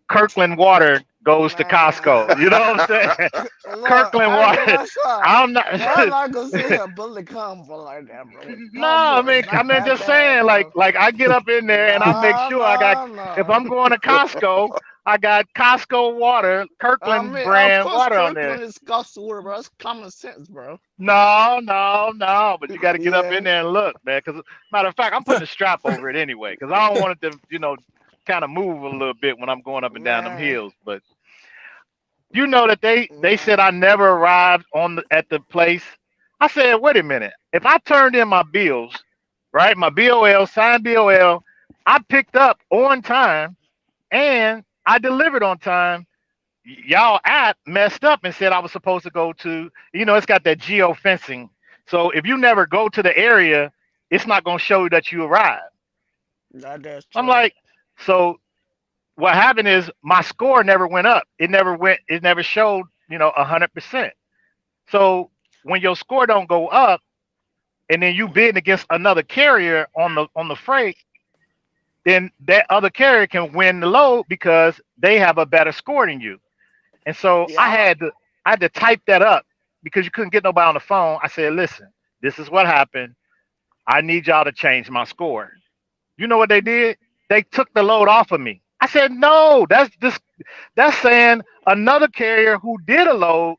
Kirkland water goes to Costco. You know Man, what I'm saying? look, Kirkland I ain't water. gonna lie. I'm not. I'm not gonna sit here bully combo like that, bro. No, I Combo is mean, I not mean, that just bad, saying, like, bro. like I get up in there and I make No, sure I got. no, If no. I'm going to Costco, I got Costco water, I Kirkland mean, of brand course, water on there. Kirkland is Scottswood, bro. It's common sense, bro. No, no, no. But you got to get up in Yeah, there and look, man. Because matter of fact, I'm putting a strap over it anyway. Because I don't want it to, kind of move a little bit when I'm going up and down them man, hills. But you know that they said I man. never arrived at the place. I said, wait a minute. If I turned in my bills, right, my BOL, signed BOL, I picked up on time and I delivered on time. Y'all app messed up and said I was supposed to go to, it's got that geo fencing. So if you never go to the area, it's not gonna show you that you arrived. That's I'm true. like, so what happened is my score never went up. It never showed, 100%. So when your score don't go up and then you bid against another carrier on the freight, then that other carrier can win the load because they have a better score than you. And so Yeah, I had to type that up because you couldn't get nobody on the phone. I said, listen, this is what happened. I need y'all to change my score. You know what they did? They took the load off of me. I said, no, that's saying another carrier who did a load.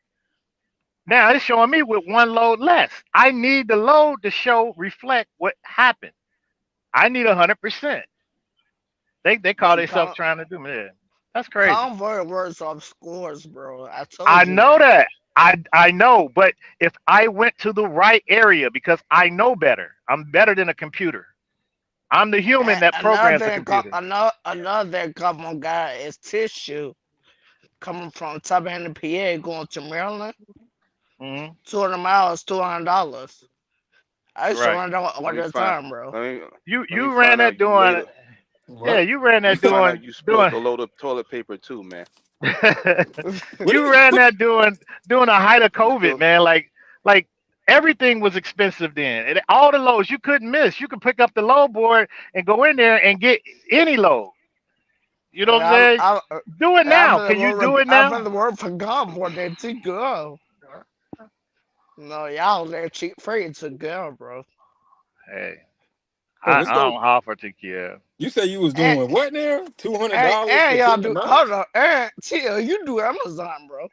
Now it's showing me with one load less. I need the load to show reflect what happened. I need 100%. They call man, themselves trying to do me. Yeah. That's crazy. convert works off scores, bro. I I told you know that. that. I know, but if I went to the right area because I know better, I'm better than a computer. I'm the human And that programs the computer. another thing, come on, guy is tissue coming from top end of PA going to Maryland. Hmm. 200 miles, $200. I used to Right. run that all Let me the find. time, bro. Let me You let me you ran find that out you doing. later. Yeah, What? you ran Let me that find out doing you spilled doing. a load of toilet paper too, man. What You is ran what? that doing a height of You COVID, spilled. man. Like everything was expensive then. And all the loads you couldn't miss. You could pick up the load board and go in there and get any load. You know what I'm I, saying? I, Do it I'd now. rather Can you work, do it I'd now? rather work for God more than TQL. No, y'all there cheap freight to go, bro. Hey, Wait, I, what's I up? don't offer TQL. You say you was And, doing what now? $200 and for y'all 200 do, hold miles? on, and chill, you do Amazon, bro.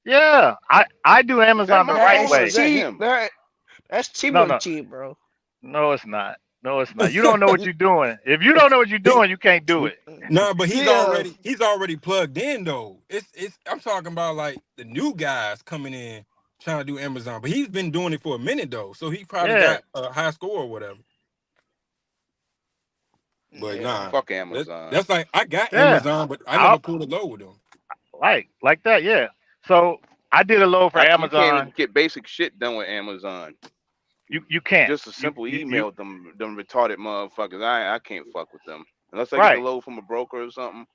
Yeah, I do Is that Amazon the my right That's phone or is way. that cheap. him? That's No, cheaper no, cheap, bro. no, it's not. No, it's not. You don't know what you're doing. If you don't know what you're He doing, you can't do it. Nah, but he's Chill. already plugged in though. It's I'm talking about like the new guys coming in trying to do Amazon, but he's been doing it for a minute though, so he probably Yeah, got a high score or whatever. But Yeah. nah, Fuck Amazon. that's like I got yeah. Amazon, but I I never pulled a load with them. like that. Yeah. So I did a load for You can't even Amazon. get basic shit done with Amazon. You can't. Just a You simple you you email them retarded motherfuckers. I can't fuck with them unless I get the right. load from a broker or something.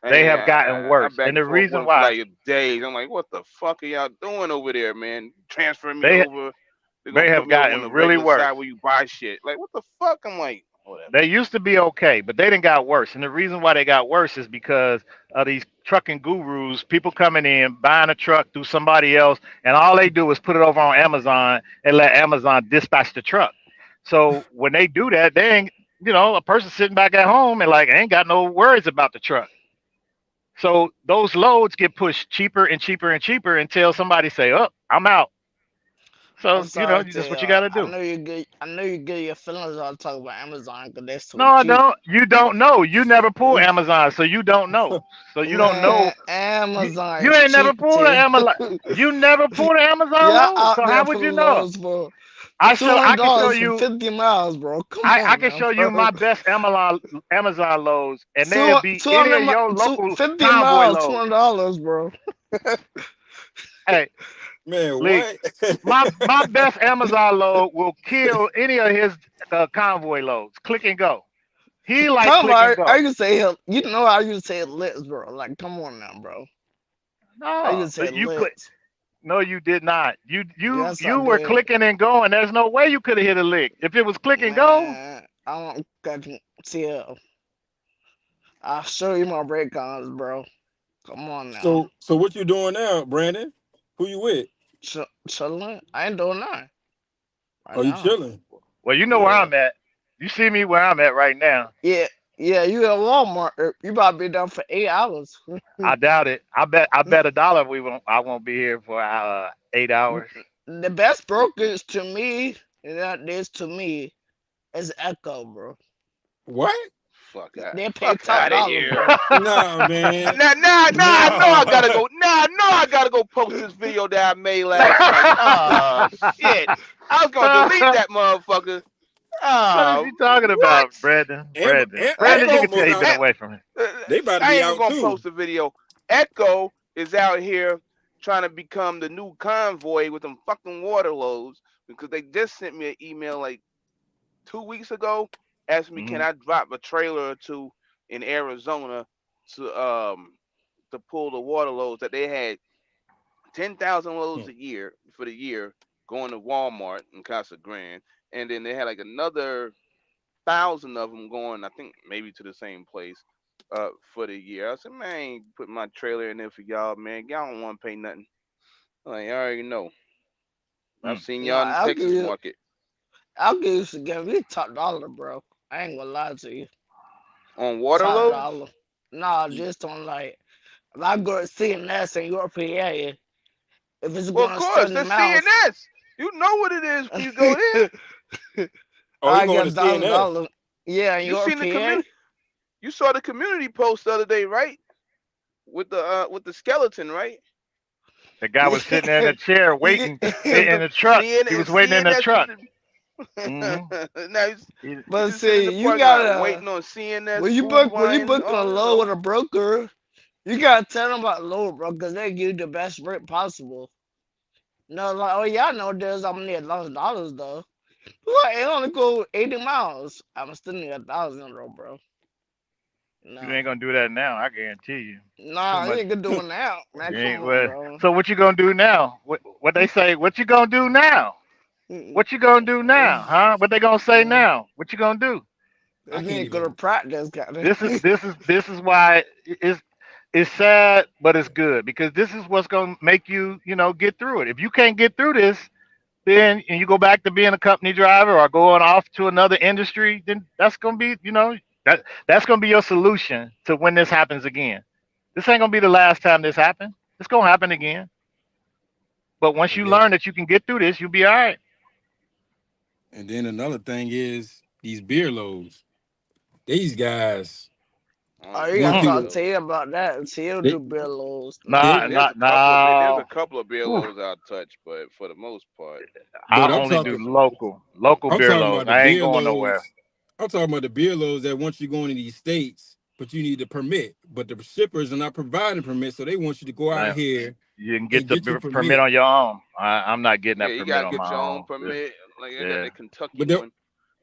They Hey, have gotten I worse, back and and the forth reason with them for why like days. I'm like, what the fuck are y'all doing over there, man? Transferring me they over. They're gonna they put have me over on the gotten really regular worse. side where you buy shit. Like, what the fuck? I'm like, whatever. They used to be okay, but they didn't got worse. And the reason why they got worse is because of these trucking gurus, people coming in, buying a truck through somebody else, and all they do is put it over on Amazon and let Amazon dispatch the truck. So when they do that, they ain't, a person sitting back at home and like ain't got no worries about the truck. So those loads get pushed cheaper and cheaper and cheaper until somebody say, "Oh, I'm out." I'm So sorry to that's what you y'all. got to do. I know you get your feelings all talk about Amazon because that's No, too I cheap. don't. You don't know. You never pull Amazon, so you don't know. So you don't know. Man, Amazon You is ain't never cheap pulled an too. Amazon. You never pulled an Amazon Yeah, load. out So how there would for the you know? lows, bro. I can show $200 for you 50 miles, bro. Come I on can now, show you bro. my best Amazon loads, and they'll beat any of your local 50 convoy miles, loads. $200, bro. Hey, Man, Lee, what? my best Amazon load will kill any of his convoy loads. Click and go. He like Come click and on, I go. can say hell. You know I used to say lips, bro. Like, come on now, bro. I No, used to say you click. lips. No, you did not. Yes, I You were did. clicking and going. There's no way you could have hit a lick. If it was click and go, Man, I don't got TL. I'll show you my break-ons, bro. Come on now. So what you doing now, Brandon? Who you with? Chilling. I ain't doing nothing right Are you now. chilling? well, you know where Yeah. I'm at. You see me where I'm at right now. Yeah. Yeah, you at Walmart. You about to be done for 8 hours. I doubt it. I bet $1 I won't be here for 8 hours. The best brokerage to me, that is to me, is Echo, bro. What? They pay Fuck top out of dollar, here. bro. Nah, man. Now, I know I gotta No. go. Now, I know I gotta go post this video that I made last night. Oh shit! I was gonna delete that motherfucker. What is Oh, you talking what? about, Brandon? I Brandon, ain't you Echo can gonna. tell almost you've been out. away from it. They about to I be ain't even out gonna too. post the video. Echo is out here trying to become the new convoy with them fucking water loads because they just sent me an email like 2 weeks ago asking me can Mhm. I drop a trailer or two in Arizona to pull the water loads that they had 10,000 loads Hmm. a year for the year going to Walmart in Casa Grande, and then they had like another 1,000 of them going, I think maybe to the same place for the year. I said, man, I ain't putting my trailer in there for y'all, man. Y'all don't want to pay nothing. Like, I already know. I've Mm. seen No, y'all in the Texas market I'll give you some give me top dollar, bro. I ain't gonna lie to you. on water Top loads. dollar. Nah, just on like if I go to CNS in your PA, if it's Well, of going course, 70 that's miles, CNS. You know what it is when you go there. Oh, he I going get to CNS. $1,000. Yeah, in You your seen the PA. community? You saw the community post the other day, right? With the skeleton, right? The guy was sitting there in a chair waiting in the truck. He was waiting in the CNS truck. put hmm it. Now He, he's But just sitting in the see, you parking lot gotta waiting on CNS when you food book when you wine. book a All you load with know. a broker, you gotta tell them about the load, bro, because they give you the best rate possible. No, like, oh yeah, I know there's I'm gonna need $1,000 though. What? It only go 80 miles. I'm still need 1,000 bro. you No, ain't gonna do that now. I guarantee you. Too nah, you much. ain't gonna do it now, man. You Come ain't. on, Well, bro. so what you gonna do now? What they say? What you gonna do now? What you gonna do now? Huh? What they gonna say now? What you gonna do? I This can't nigga go to even. practice, got it. This is why it's sad, but it's good because this is what's gonna make you get through it. If you can't get through this, then and you go back to being a company driver or going off to another industry, then that's gonna be that's gonna be your solution to when this happens again. This ain't gonna be the last time this happens. It's gonna happen again. But once And you then learn that you can get through this, you'll be all right. and then another thing is these beer loads. These guys I don't Oh, do you want gotta no you talk to. to bills. you about that. He'll They do billows. they. Nah, And there's not a couple of there's a no. couple of beer Oof. loads I'll touch, but for the most part, I But I'm only do talking. local I'm beer talking loads. about the I ain't beer going nowhere. loads. I'm talking about the beer loads that once you go into these states, but you need a permit. But the shippers are not providing permits, so they want you to go out Man, here you can get and the get your permit permit. on your own. I'm not getting yeah, that you permit gotta on get my your own own. permit. Like I got Yeah, the Kentucky But they one,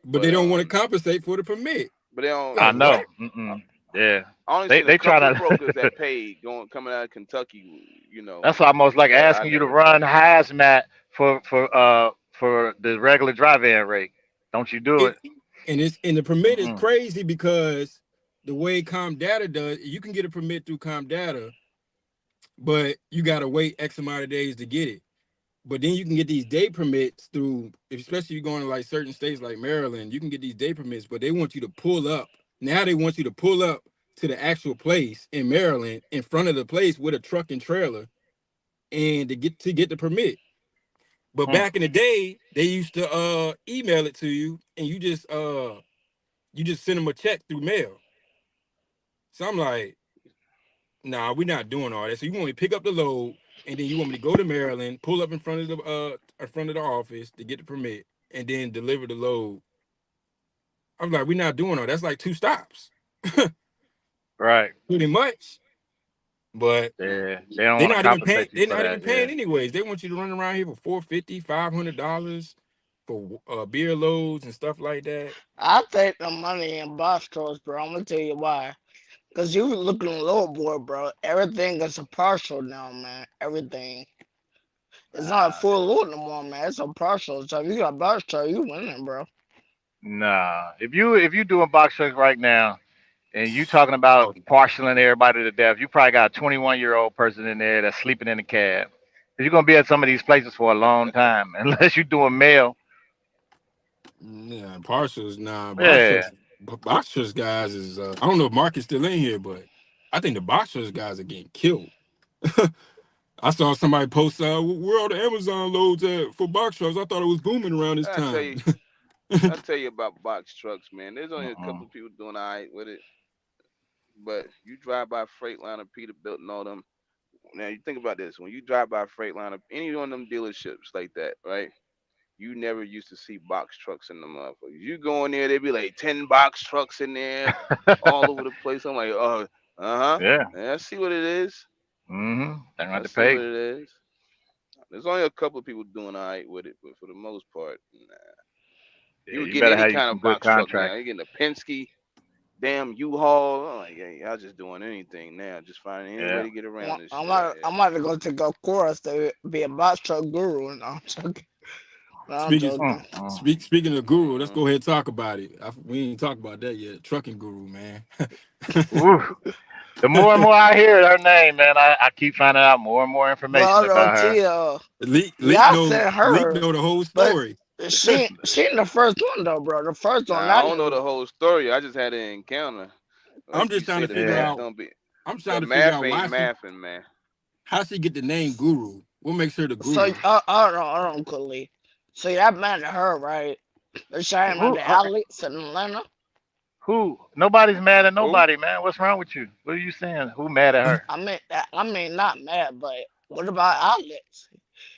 but they but don't want to compensate for the permit. they don't. I Like what? know. Yeah, I only they seen a they couple of trying brokers to. that paid going coming out of Kentucky, That's almost like but I asking you to never run touched it. hazmat for the regular drive-in rate. Don't you do It it? and the permit is Mm-mm. crazy because the way ComData does, you can get a permit through ComData, but you gotta wait X amount of days to get it. But then you can get these day permits through, especially if you're going to like certain states like Maryland, you can get these day permits, but they want you to pull up. Now they want you to pull up to the actual place in Maryland in front of the place with a truck and trailer and to get the permit. But Hmm. back in the day, they used to email it to you and you just send them a check through mail. So I'm like, nah, we're not doing all that. So you want me to pick up the load and then you want me to go to Maryland, pull up in front of the office to get the permit and then deliver the load. I was like, we're not doing all that's like 2 stops, Right. pretty much. But Mm. Yeah. They don't they're want to not even paying. compensate you They're for not even that. paying Yeah. anyways. They want you to run around here for $450, $500 for beer loads and stuff like that. I take the money in box stores, bro. I'm gonna tell you why. Cause you looking low board, bro. Everything is a partial now, man. Everything. It's not a Nah. full load no more, man. It's a partial. So if you got box store, you winning, bro. Nah. If you doing box trucks right now and you talking about partialing everybody to death, you probably got a 21-year-old person in there that's sleeping in the cab. 'Cause you're gonna be at some of these places for a long time unless you're doing mail. Yeah, partials. Nah, Yeah. box trucks guys is. I don't know if Mark is still in here, but I think the box trucks guys are getting killed. I saw somebody post, where all the Amazon loads at for box trucks. I thought it was booming around this I tell time. you, I tell you about box trucks, man. There's only a Uh-uh. couple of people doing all right with it, but you drive by Freightliner, Peterbilt, and all them. Now you think about this: when you drive by Freightliner, any one of them dealerships like that, right? You never used to see box trucks in the motherfuckers. You go in there, they be like 10 box trucks in there, all over the place. I'm like, huh. Yeah. Yeah, I see what it is. Mm-hmm. They don't have I to see what pay. it is. There's only a couple of people doing all right with it, but for the most part, nah. Yeah, You would you get better any have you kind some of good box truck now. contracts. You're getting a Penske, damn U-Haul. I'm like, hey, y'all just doing anything now, just finding any way Yeah. to get around this I'm shit out not. here. I'm about to go take a course to be a box truck guru. No, I'm joking. No, I'm speaking joking. speaking of guru, let's Mm-hmm. go ahead and talk about it. We ain't talked about that yet. Trucking guru, man. Ooh. The more and more I hear her name, man, I keep finding out more and more But information I don't about tell her. you, Leak yeah, I know sent Leak her, know the whole but story. she ain't the first one though, bro. The first one Now I I don't know knew. the whole story. I just had an encounter. I'm Like just you trying to said, the figure Yeah. math out. don't be I'm the trying to figure math out ain't why she mathing, man. how she get the name guru. What makes her the So guru? I don't Cooley. So that man to her, right? But she ain't at Who? the outlets in Atlanta. Who? Nobody's mad at Who? nobody, man. What's wrong with you? What are you saying? Who mad at her? I mean, not mad, but what about outlets?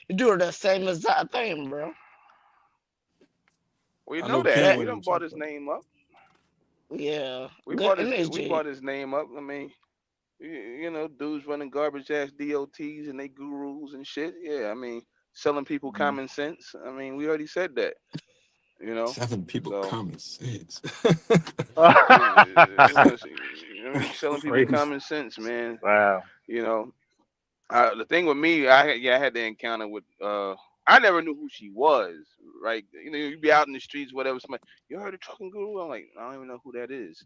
You do the same exact thing, bro. We I know know that. That We Cam done and bought talk his about it. name up. yeah, We good bought his we energy. bought his name up. I mean, you know, dudes running garbage ass DOTs and they gurus and shit. Yeah, I mean, selling people Mhm. common sense. I mean, we already said that. You know, Selling people so common sense. I mean, selling people Crazy. common sense, man. Wow. You know, the thing with me, I had the encounter with I never knew who she was, right? You know, you be out in the streets, whatever. Somebody, you heard of trucking guru? I'm like, I don't even know who that is.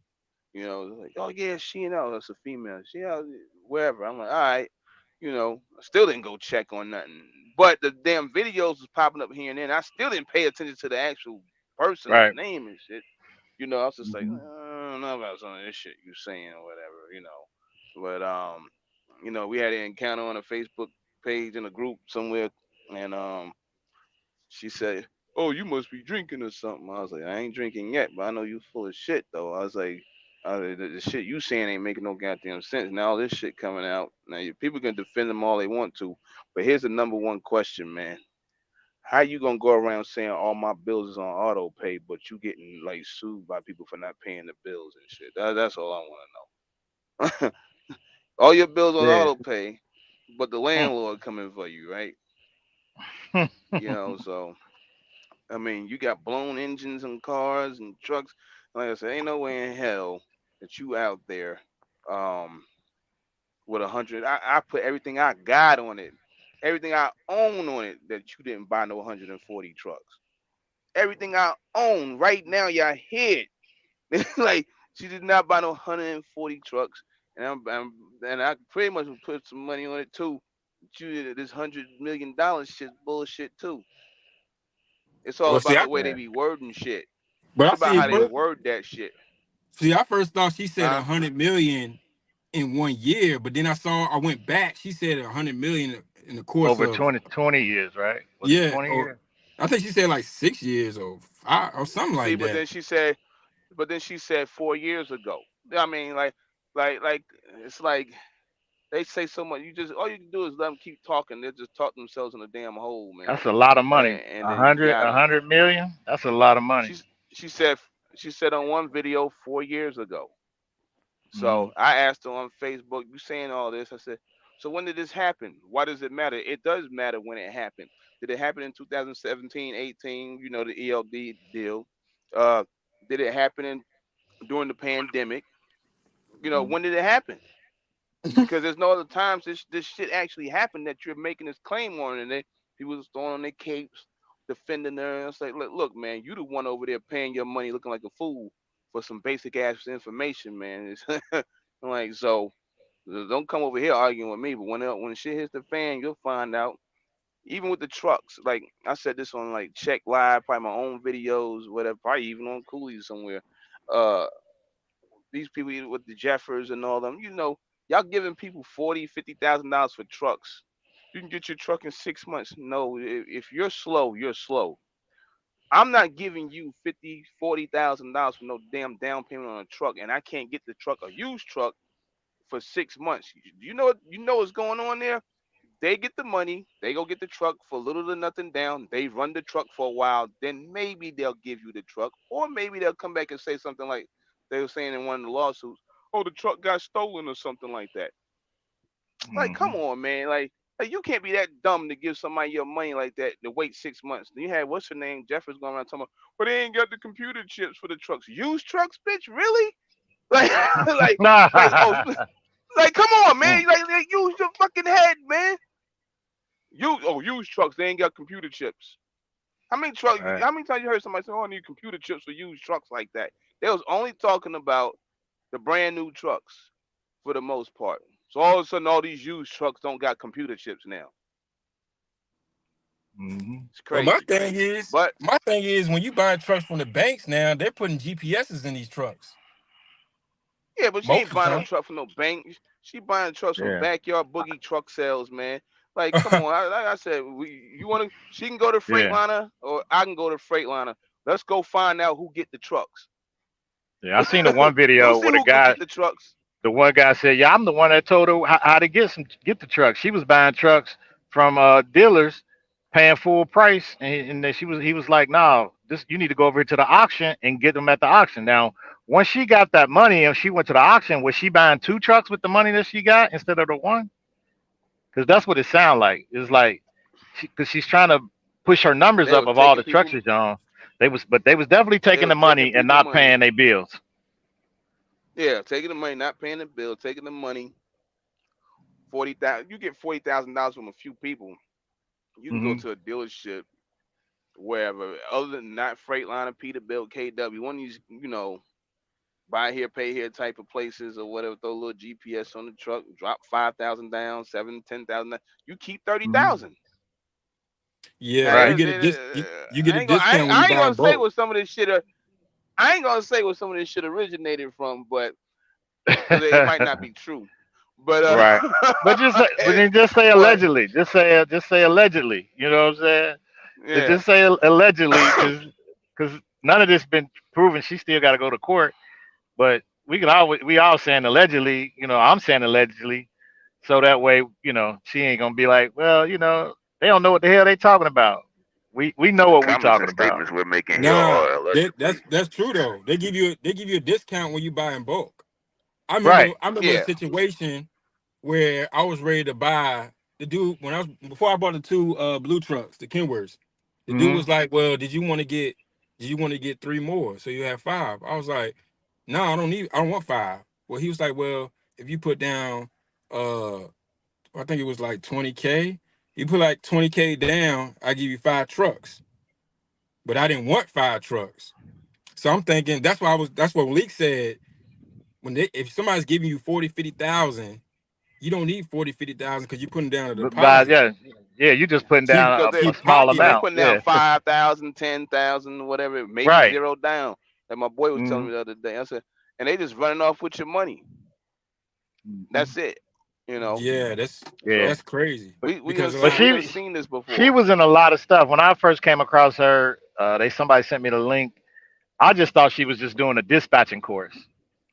You know, they're like, oh yeah, she and out. That's a female. She out wherever. I'm like, all right. You know, I still didn't go check on nothing. But the damn videos was popping up here and there. And I still didn't pay attention to the actual person's Right. name and shit. You know, I was just like, Hmm. I don't know about some of this shit you saying or whatever. You know, but you know, we had an encounter on a Facebook page in a group somewhere, and she said, "Oh, you must be drinking or something." I was like, "I ain't drinking yet, but I know you full of shit though." I was like, the shit you saying ain't making no goddamn sense. Now all this shit coming out. Now people can defend them all they want to, but here's the number one question, man. How you gonna go around saying all my bills is on auto pay, but you getting like sued by people for not paying the bills and shit? That's all I want to know. All your bills on Yeah. auto pay, but the landlord coming for you, right? You know, so I mean, you got blown engines and cars and trucks. Like I said, ain't no way in hell that you out there um with 100. I put everything I got on it, everything I own on it. That you didn't buy no 140 trucks. Everything I own right now, y'all hear it. Like she did not buy no 140 trucks, and and I pretty much would put some money on it too. You this $100 million shit bullshit too. It's all Well, see, about I the way they Yeah. be wording shit. but It's I about see how it they first. word that shit, See, I first thought she said huh? 100 million in 1 year, but then I went back. She said 100 million in the course Over of 20 years, right? Was it yeah, 20 or years? I think she said like 6 years or five or something See, like that. but then she said 4 years ago. I mean, like, it's like They say so much. You just all you can do is let them keep talking. They'll just talk themselves in a damn hole, man. That's a lot of money. And A then you hundred, got a them. hundred million. That's a lot of money. She's she said she said on one video 4 years ago. Hmm. So I asked her on Facebook, you saying all this? I said, so when did this happen? Why does it matter? It does matter when it happened. Did it happen in 2017, 18? You know, the ELD deal. Uh, did it happen during the pandemic? You know, when did it happen? Because there's no other times this shit actually happened that you're making this claim on, and people was throwing on their capes, defending her. And it's like, look, man, you the one over there paying your money, looking like a fool for some basic ass information, man. It's I'm like, so don't come over here arguing with me. But when shit hits the fan, you'll find out. Even with the trucks, like I said this on like Check Live, probably my own videos, whatever, probably even on Cooley somewhere. Uh, these people with the Jeffers and all them, y'all giving people 40, $50,000 for trucks. You can get your truck in 6 months. No, if you're slow, you're slow. I'm not giving you 50, $40,000 for no damn down payment on a truck, and I can't get the truck, a used truck, for 6 months. You know what's going on there? They get the money, they go get the truck for little to nothing down. They run the truck for a while, then maybe they'll give you the truck, or maybe they'll come back and say something like they were saying in one of the lawsuits. Oh, the truck got stolen or something like that. Like, come Hmm. on, man. Like you can't be that dumb to give somebody your money like that to wait 6 months. Then you had what's her name? Jeffers going around talking about, well, they ain't got the computer chips for the trucks. Used trucks, bitch, really? Like, like, oh, like, come on, man. Like use your fucking head, man. Used trucks, they ain't got computer chips. Right. How many times you heard somebody say, "Oh, I need computer chips for used trucks like that"? They was only talking about the brand new trucks for the most part. So all of a sudden, all these used trucks don't got computer chips now. Hmm. It's Well, my crazy. thing is, But my thing is, when you buy trucks from the banks now, they're putting GPSs in these trucks. yeah, but she Most ain't of the buying no time. truck from no bank. She buying trucks from Yeah. backyard boogie truck sales, man. Like, come on. Like I said, you want to? She can go to Yeah. Freightliner, or I can go to Freightliner. Let's go find out who get the trucks. Yeah. I seen the one We'll video see where the who go guy, get the trucks. the one guy said, "Yeah, I'm the one that told her how to get the truck. She was buying trucks from dealers, paying full price, and then he was like, no, this you need to go over here to the auction and get them at the auction." Now, once she got that money and she went to the auction, was she buying two trucks with the money that she got instead of the one? Because that's what it sounded like. It's like, because she's trying to push her numbers They up was of all taking the trucks people. she's on. They was definitely They taking was the taking money and people not money. paying their bills. Yeah, taking the money, not paying the bill, taking the money. 40,000. You get $40,000 from a few people. You can go Hmm. to a dealership wherever, other than not Freightliner, Peterbilt, KW, one of these, buy here, pay here type of places or whatever. Throw a little GPS on the truck, drop 5,000 down, 7, 10,000. You keep thirty Hmm. thousand. Now, Yeah, you Right. get a you get a discount when you I ain't buy in gonna say bulk. what some of this shit. I ain't gonna say where some of this shit originated from, but because it might not be true. But Right. But then just say but allegedly. Just say allegedly. You know what I'm saying? yeah, Just say allegedly, because none of this been proven. She still got to go to court. But we all saying allegedly. You know, I'm saying allegedly, so that way, she ain't gonna be like, well, they don't know what the hell they talking about. We know The what we comments and talking about. statements we're making here Nah, are allegedly. that's true though. They give you a discount when you buy in bulk. Right. I remember a yeah. situation where I was ready to buy the dude when I was before I bought the two blue trucks, the Kenworths. The dude Hmm. was like, "Well, did you want to get three more so you have five?" I was like, "No, I don't want five." Well, he was like, "Well, if you put down I think it was like 20K, you put like 20K down, I give you five trucks." But I didn't want five trucks. So I'm thinking that's what Leak said. If somebody's giving you 40, 50,000, you don't need 40, 50,000 because you're putting down a But deposit. yeah, yeah, you just putting Keep down Because a keep small pocketing they it. amount. putting down Yeah. 5,000, 10,000, whatever, maybe Right. zero down. Like my boy was telling Hmm. me the other day. I said, and they just running off with your money. Hmm. That's it. You know. Yeah, Yeah. So that's crazy. we done Because But seen we like done seen this she before. was in a lot of stuff. When I first came across her, somebody sent me the link. I just thought she was just doing a dispatching course.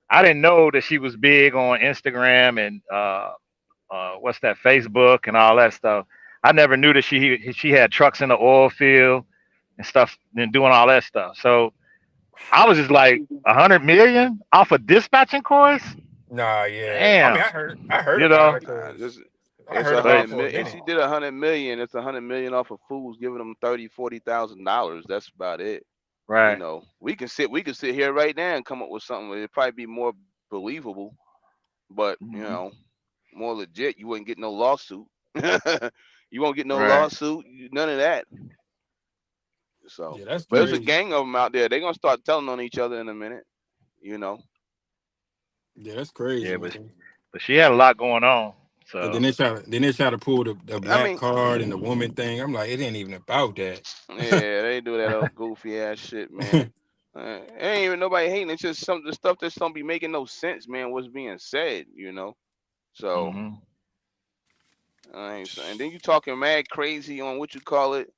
I didn't know that she was big on Instagram and what's that, Facebook and all that stuff. I never knew that she had trucks in the oil field and stuff and doing all that stuff. So I was just like 100 million off a dispatching course. Nah, yeah. I mean, Damn, I heard you about know. it because Just I it's heard a about But it hundred for a million. If minute. she did 100 million, it's 100 million off of fools giving them 30, $40,000. That's about it. right. We can sit here right now and come up with something. It'd probably be more believable, but Hmm. more legit. You wouldn't get no lawsuit. You won't get no Right. lawsuit. None of that. So, Yeah, that's but there's a crazy. gang of them out there. They're gonna start telling on each other in a minute. You know. Yeah, that's crazy, Yeah, man. but she had a lot going on. And So then they try to pull the I black mean, card and the woman thing. I'm like, it ain't even about that. yeah, they do that old goofy ass shit, man. Ain't even nobody hating. It's just some the stuff that don't be making no sense, man. What's being said, you know. So hmm I ain't saying. Then you talking mad crazy on what you call it,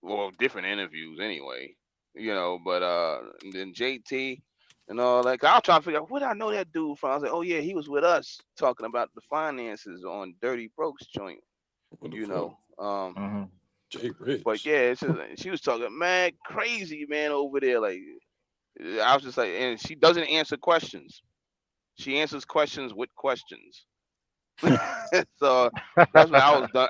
well, different interviews anyway, But and then JT and all that. 'Cause I was trying to figure out where I know that dude from. I was like, oh yeah, he was with us talking about the finances on Dirty Broke's joint, What the you fuck? know. hmm But, Jay but Rich. yeah, she was talking mad crazy, man, over there. Like I was just like, and she doesn't answer questions. She answers questions with questions. So that's why I was done.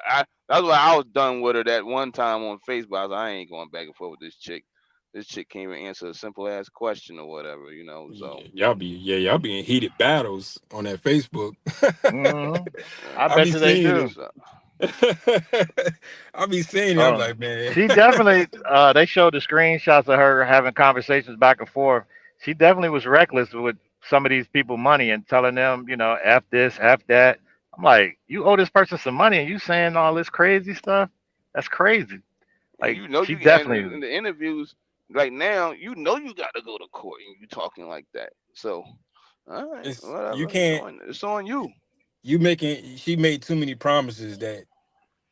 That's why I was done with her that one time on Facebook. I was like, I ain't going back and forth with this chick. This chick can't even answer a simple ass question or whatever. So Y'all be in heated battles on that Facebook. hmm I I bet be you they seeing do. it. so I be seeing it. I'm Oh, like, man. she definitely. They showed the screenshots of her having conversations back and forth. She definitely was reckless with some of these people money and telling them, f this, f that. I'm like, you owe this person some money and you saying all this crazy stuff. That's crazy. and Like you know she you get and definitely. in the interviews right now, you got to go to court and you talking like that. So all right, It's you whatever. can't It's on you. you making she made too many promises that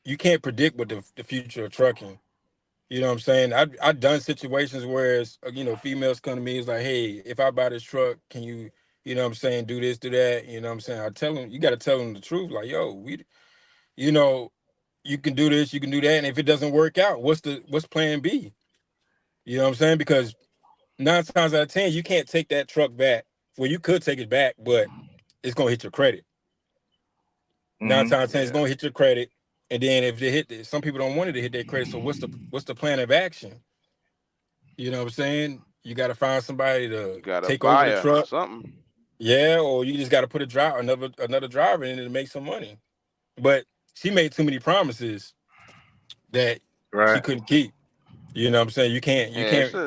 you can't predict what the future of trucking. You know what I'm saying? I've done situations where it's, females come to me, it's like, hey, if I buy this truck, can you, what I'm saying, do this, do that. You know what I'm saying? I tell them, you got to tell them the truth. Like, yo, you know, you can do this, you can do that, and if it doesn't work out, what's plan B? You know what I'm saying? Because 9 times out of 10, you can't take that truck back. Well, you could take it back, but it's gonna hit your credit. Nine hmm times out of 10, it's Yeah, gonna hit your credit. And then if they hit some people don't want it to hit their credit. So what's the plan of action? You know what I'm saying? You got to find somebody you to got a take over the buyer or truck. something. Yeah, or you just got to put a driver, another driver in it to make some money. But she made too many promises that she Right. couldn't keep. You know what I'm saying? You Yeah, can't.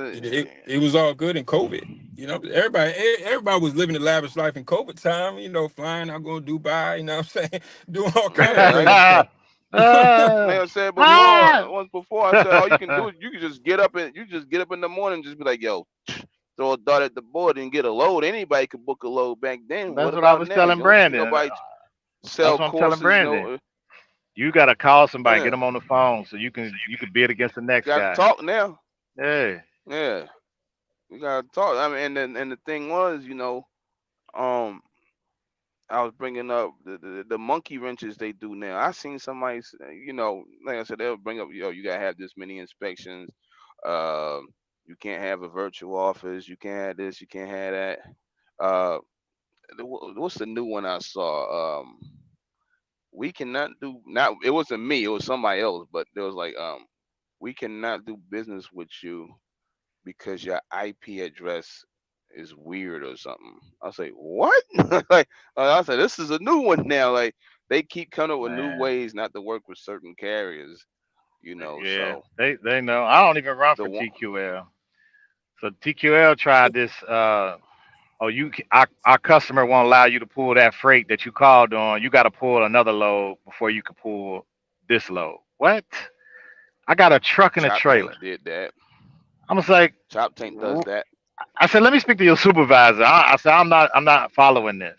It was all good in COVID. Everybody was living the lavish life in COVID time. Flying out, going to Dubai. You know what I'm saying? Doing all kind of yeah. crazy stuff. Like Ah, I said before, ah. once before, I said all you can do is you just get up in the morning and just be like, yo, throw a dart at the board and get a load. Anybody could book a load back then. What That's what I about was now? You telling don't see Brandon. nobody That's sell what I'm telling courses. Brandon. You gotta call somebody, get Yeah, them on the phone, so you can bid against the next got to guy. talk now. Hey. Yeah, you got to talk. I mean, and the thing was, um, I was bringing up the monkey wrenches they do now. I seen somebody, like I said, they'll bring up, you gotta have this many inspections. Um, you can't have a virtual office. You can't have this. You can't have that. Uh, what's the new one I saw? We cannot do not. It wasn't me. It was somebody else. But there was like, we cannot do business with you because your IP address is weird or something. I was like, what? Like, I said, this is a new one now. Like, they keep coming up with new Man. ways not to work with certain carriers. Yeah. So They know. I don't even run the for one TQL. So TQL tried this oh, our customer won't allow you to pull that freight that you called on. You got to pull another load before you can pull this load. What? I got a truck and a Chop trailer. Tank did that. I was like, Chop Tank does that. I said, let me speak to your supervisor. I said, I'm not following this.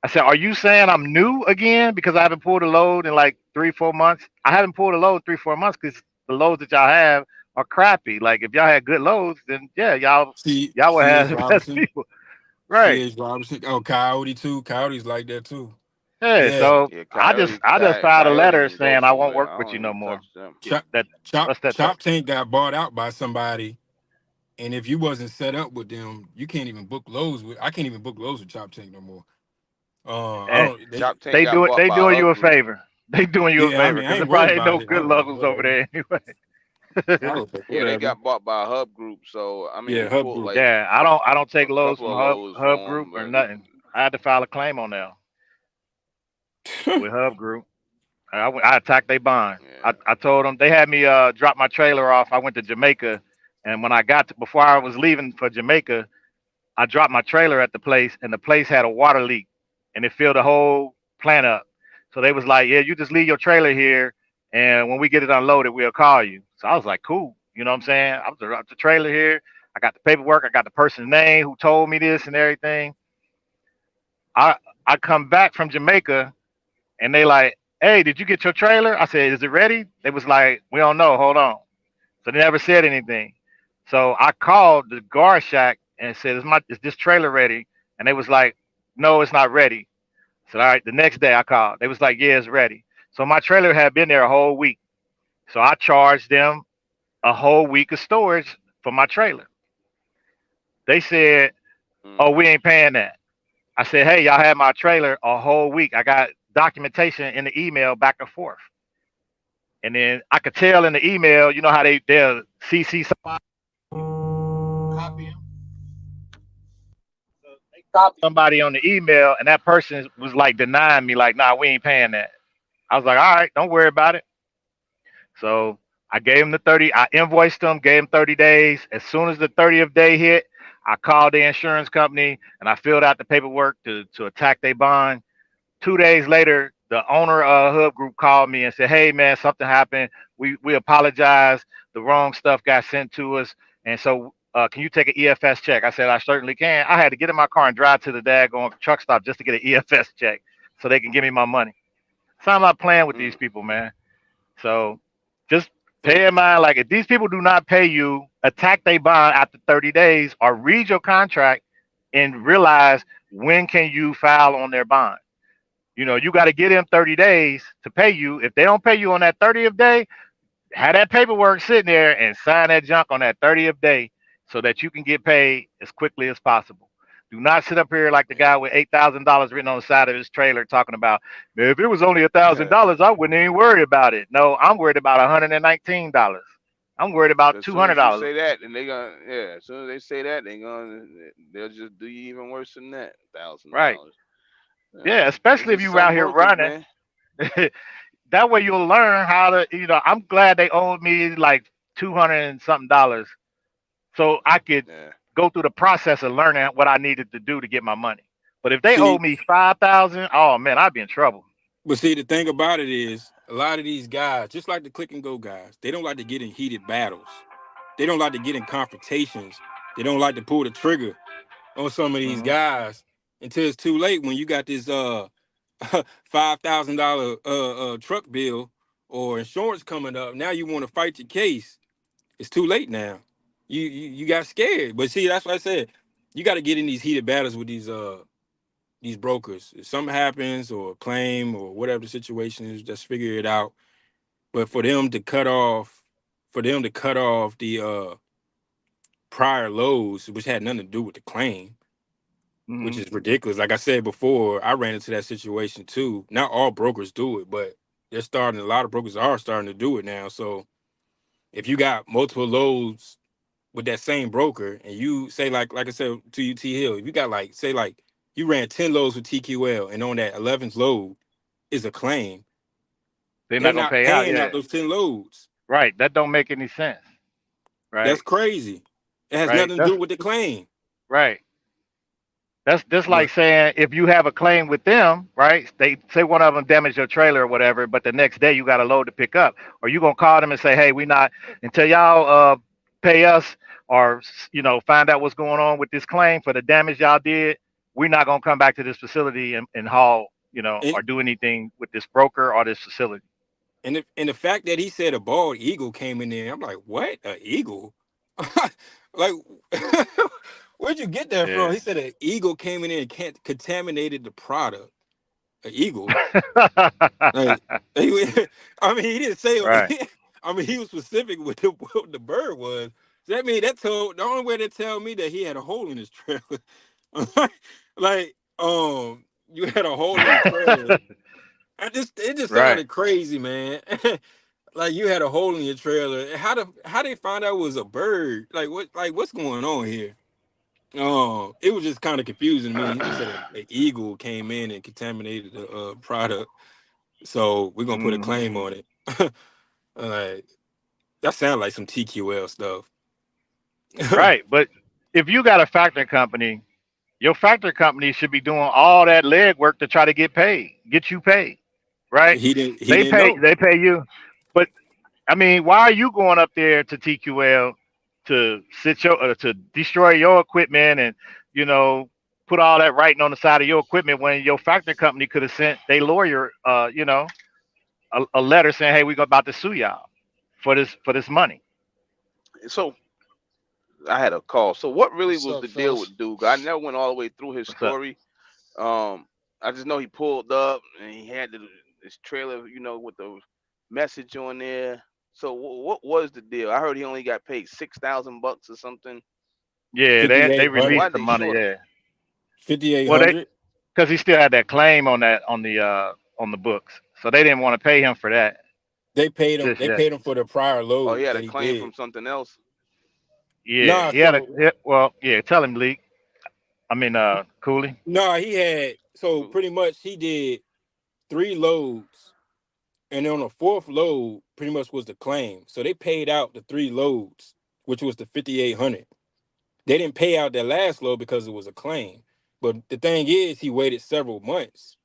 I said, are you saying I'm new again because I haven't pulled a load in like 3, 4 months? I haven't pulled a load 3, 4 months because the loads that y'all have are crappy. Like if y'all had good loads, then yeah, y'all would C.H. have the best Robinson. people. Right. C.H. Robinson. Oh, Coyote too. Coyote's like that too. Yeah, Yeah. so Yeah, I just filed a Coyote letter didn't go saying I won't somewhere. work I with don't you no even more. touch them. Chop That Chop what's that? Chop Tank got bought out by somebody, and if you wasn't set up with them, you can't even book loads with. I can't even book loads with Chop Tank no more. I Eh, don't. Chop Tank got bought they by a doing you hub a group. favor. They doing you a Yeah, I favor mean, I because there ain't worried probably ain't no about it. good I'm like, logos over whatever. there I anyway. was like, Yeah, they whatever. got bought by a hub group. So I mean, Yeah, we Hub pulled Group. like Yeah, I don't take a loads couple from of loads Hub for Group them, or but nothing. I had to file a claim on them with Hub Group. I attacked their bond. yeah. I told them they had me drop my trailer off. I went to Jamaica, and when I got to, before I was leaving for Jamaica, I dropped my trailer at the place, and the place had a water leak, and it filled the whole plant up. So they was like, "Yeah, you just leave your trailer here, and when we get it unloaded, we'll call you." So I was like, "Cool," you know what I'm saying? I was dropped the trailer here. I got the paperwork. I got the person's name who told me this and everything. I I come back from Jamaica, and they like, "Hey, did you get your trailer?" I said, "Is it ready?" They was like, "We don't know. Hold on." So they never said anything. So I called the guard shack and said, is this trailer ready?" And they was like, "No, it's not ready." So all right, the next day I called. They was like, "Yeah, it's ready." So my trailer had been there a whole week. So I charged them a whole week of storage for my trailer. They said, "Oh, we Mm. ain't paying that." I said, "Hey, y'all had my trailer a whole week. I got documentation in the email back and forth." And then I could tell in the email, you know how they'll CC somebody, copy 'em. So they copied somebody on the email, and that person was like denying me, like, "Nah, we ain't paying that." I was like, "All right, don't worry about it." So I gave him the 30. I invoiced him, gave him 30 days. As soon as the 30th day hit, I called the insurance company and I filled out the paperwork to attack their bond. 2 days later, the owner of Hub Group called me and said, "Hey man, something happened. We apologize. The wrong stuff got sent to us, and so can you take an EFS check?" I said, "I certainly can." I had to get in my car and drive to the daggone truck stop just to get an EFS check so they can give me my money. So I'm not playing with these Mm. people, man. So just So, pay in mind, like if these people do not pay you, attack their bond after 30 days or read your contract and realize when can you file on their bond. You know, you got to get them 30 days to pay you. If they don't pay you on that 30th day, have that paperwork sitting there and sign that junk on that 30th day so that you can get paid as quickly as possible. Do not sit up here like the guy with $8,000 written on the side of his trailer talking about, "Man, if it was only Yeah. $1,000, I wouldn't even worry about it." No, I'm worried about $119. I'm worried about As soon as you $200. say that, and they gonna yeah. As soon as they say that, they'll just do you even worse than that. thousand Right. dollars. Yeah, It's especially if just you out some here brokers, running. man. That way you'll learn how to, I'm glad they owed me like 200 and something dollars so I could Yeah. go through the process of learning what I needed to do to get my money. But if they owe see, me 5,000, oh man, I'd be in trouble. but see, the thing about it is, a lot of these guys, just like the click and go guys, they don't like to get in heated battles. They don't like to get in confrontations. They don't like to pull the trigger on some of these Hmm. guys until it's too late when you got this $5,000 truck bill or insurance coming up. Now you want to fight your case. It's too late now. You got scared. But see, that's what I said. You got to get in these heated battles with these brokers. If something happens or a claim or whatever the situation is, just figure it out. But for them to cut off the prior lows, which had nothing to do with the claim, which Hmm. is ridiculous. Like I said before, I ran into that situation too. Not all brokers do it, but they're starting. A lot of brokers are starting to do it now. So if you got multiple loads with that same broker, and you say like I said to you, T Hill, if you got like say like you ran 10 loads with TQL, and on that 11th load is a claim, They're they're not gonna not pay out. paying out Yeah, those 10 loads. right. That don't make any sense. That's Right, crazy. It has right. nothing to That's do with the claim. right. That's just like But saying if you have a claim with them, right? They say one of them damaged your trailer or whatever, but the next day you got a load to pick up, or you gonna call them and say, "Hey, we not until y'all pay us or find out what's going on with this claim for the damage y'all did. We're not gonna come back to this facility and haul, and or do anything with this broker or this facility." and the fact that he said a bald eagle came in there, I'm like, what? An eagle? Like, where'd you get that from? Yeah. He said an eagle came in there and contaminated the product. an eagle. Like, he, I mean, he didn't say. Right. I mean, he was specific with what the bird was. So that mean that told the only way they tell me that he had a hole in his trailer. Like, you had a hole in the trailer. It just Right. sounded crazy, man. Like you had a hole in your trailer. How they find out it was a bird? Like what's going on here? It was just kind of confusing to me. He just said an eagle came in and contaminated the product, so we're gonna put a Hmm. claim on it. Like that sounds like some TQL stuff. Right. But if you got a factoring company, your factoring company should be doing all that legwork to try to get you paid. Right? He didn't know. They pay you. But I mean, why are you going up there to TQL to to destroy your equipment and you know put all that writing on the side of your equipment when your factoring company could have sent their lawyer, a letter saying, "Hey, we're about to sue y'all for this money." So I had a call. So what really What's was up, the deal fellas? with Duke? I never went all the way through his What's up? story. Um, I just know he pulled up and he had this trailer, with the message on there. So what was the deal? I heard he only got paid $6,000 or something. Yeah, they Why released 5,800. did the they money. short him? Yeah, fifty eight well, they hundred. because he still had that claim on the books, so they didn't want to pay him for that They paid him. just They yet. paid him for the prior Oh, he loads had that a he claim did. from something else. Yeah, Nah, he had so well, yeah. Tell him, Leak. I mean, Cooley. nah, he had so Cool. pretty much he did 3 loads, and on the fourth load, pretty much was the claim. So they paid out the 3 loads, which was the 5,800. They didn't pay out that last load because it was a claim. But the thing is, he waited several months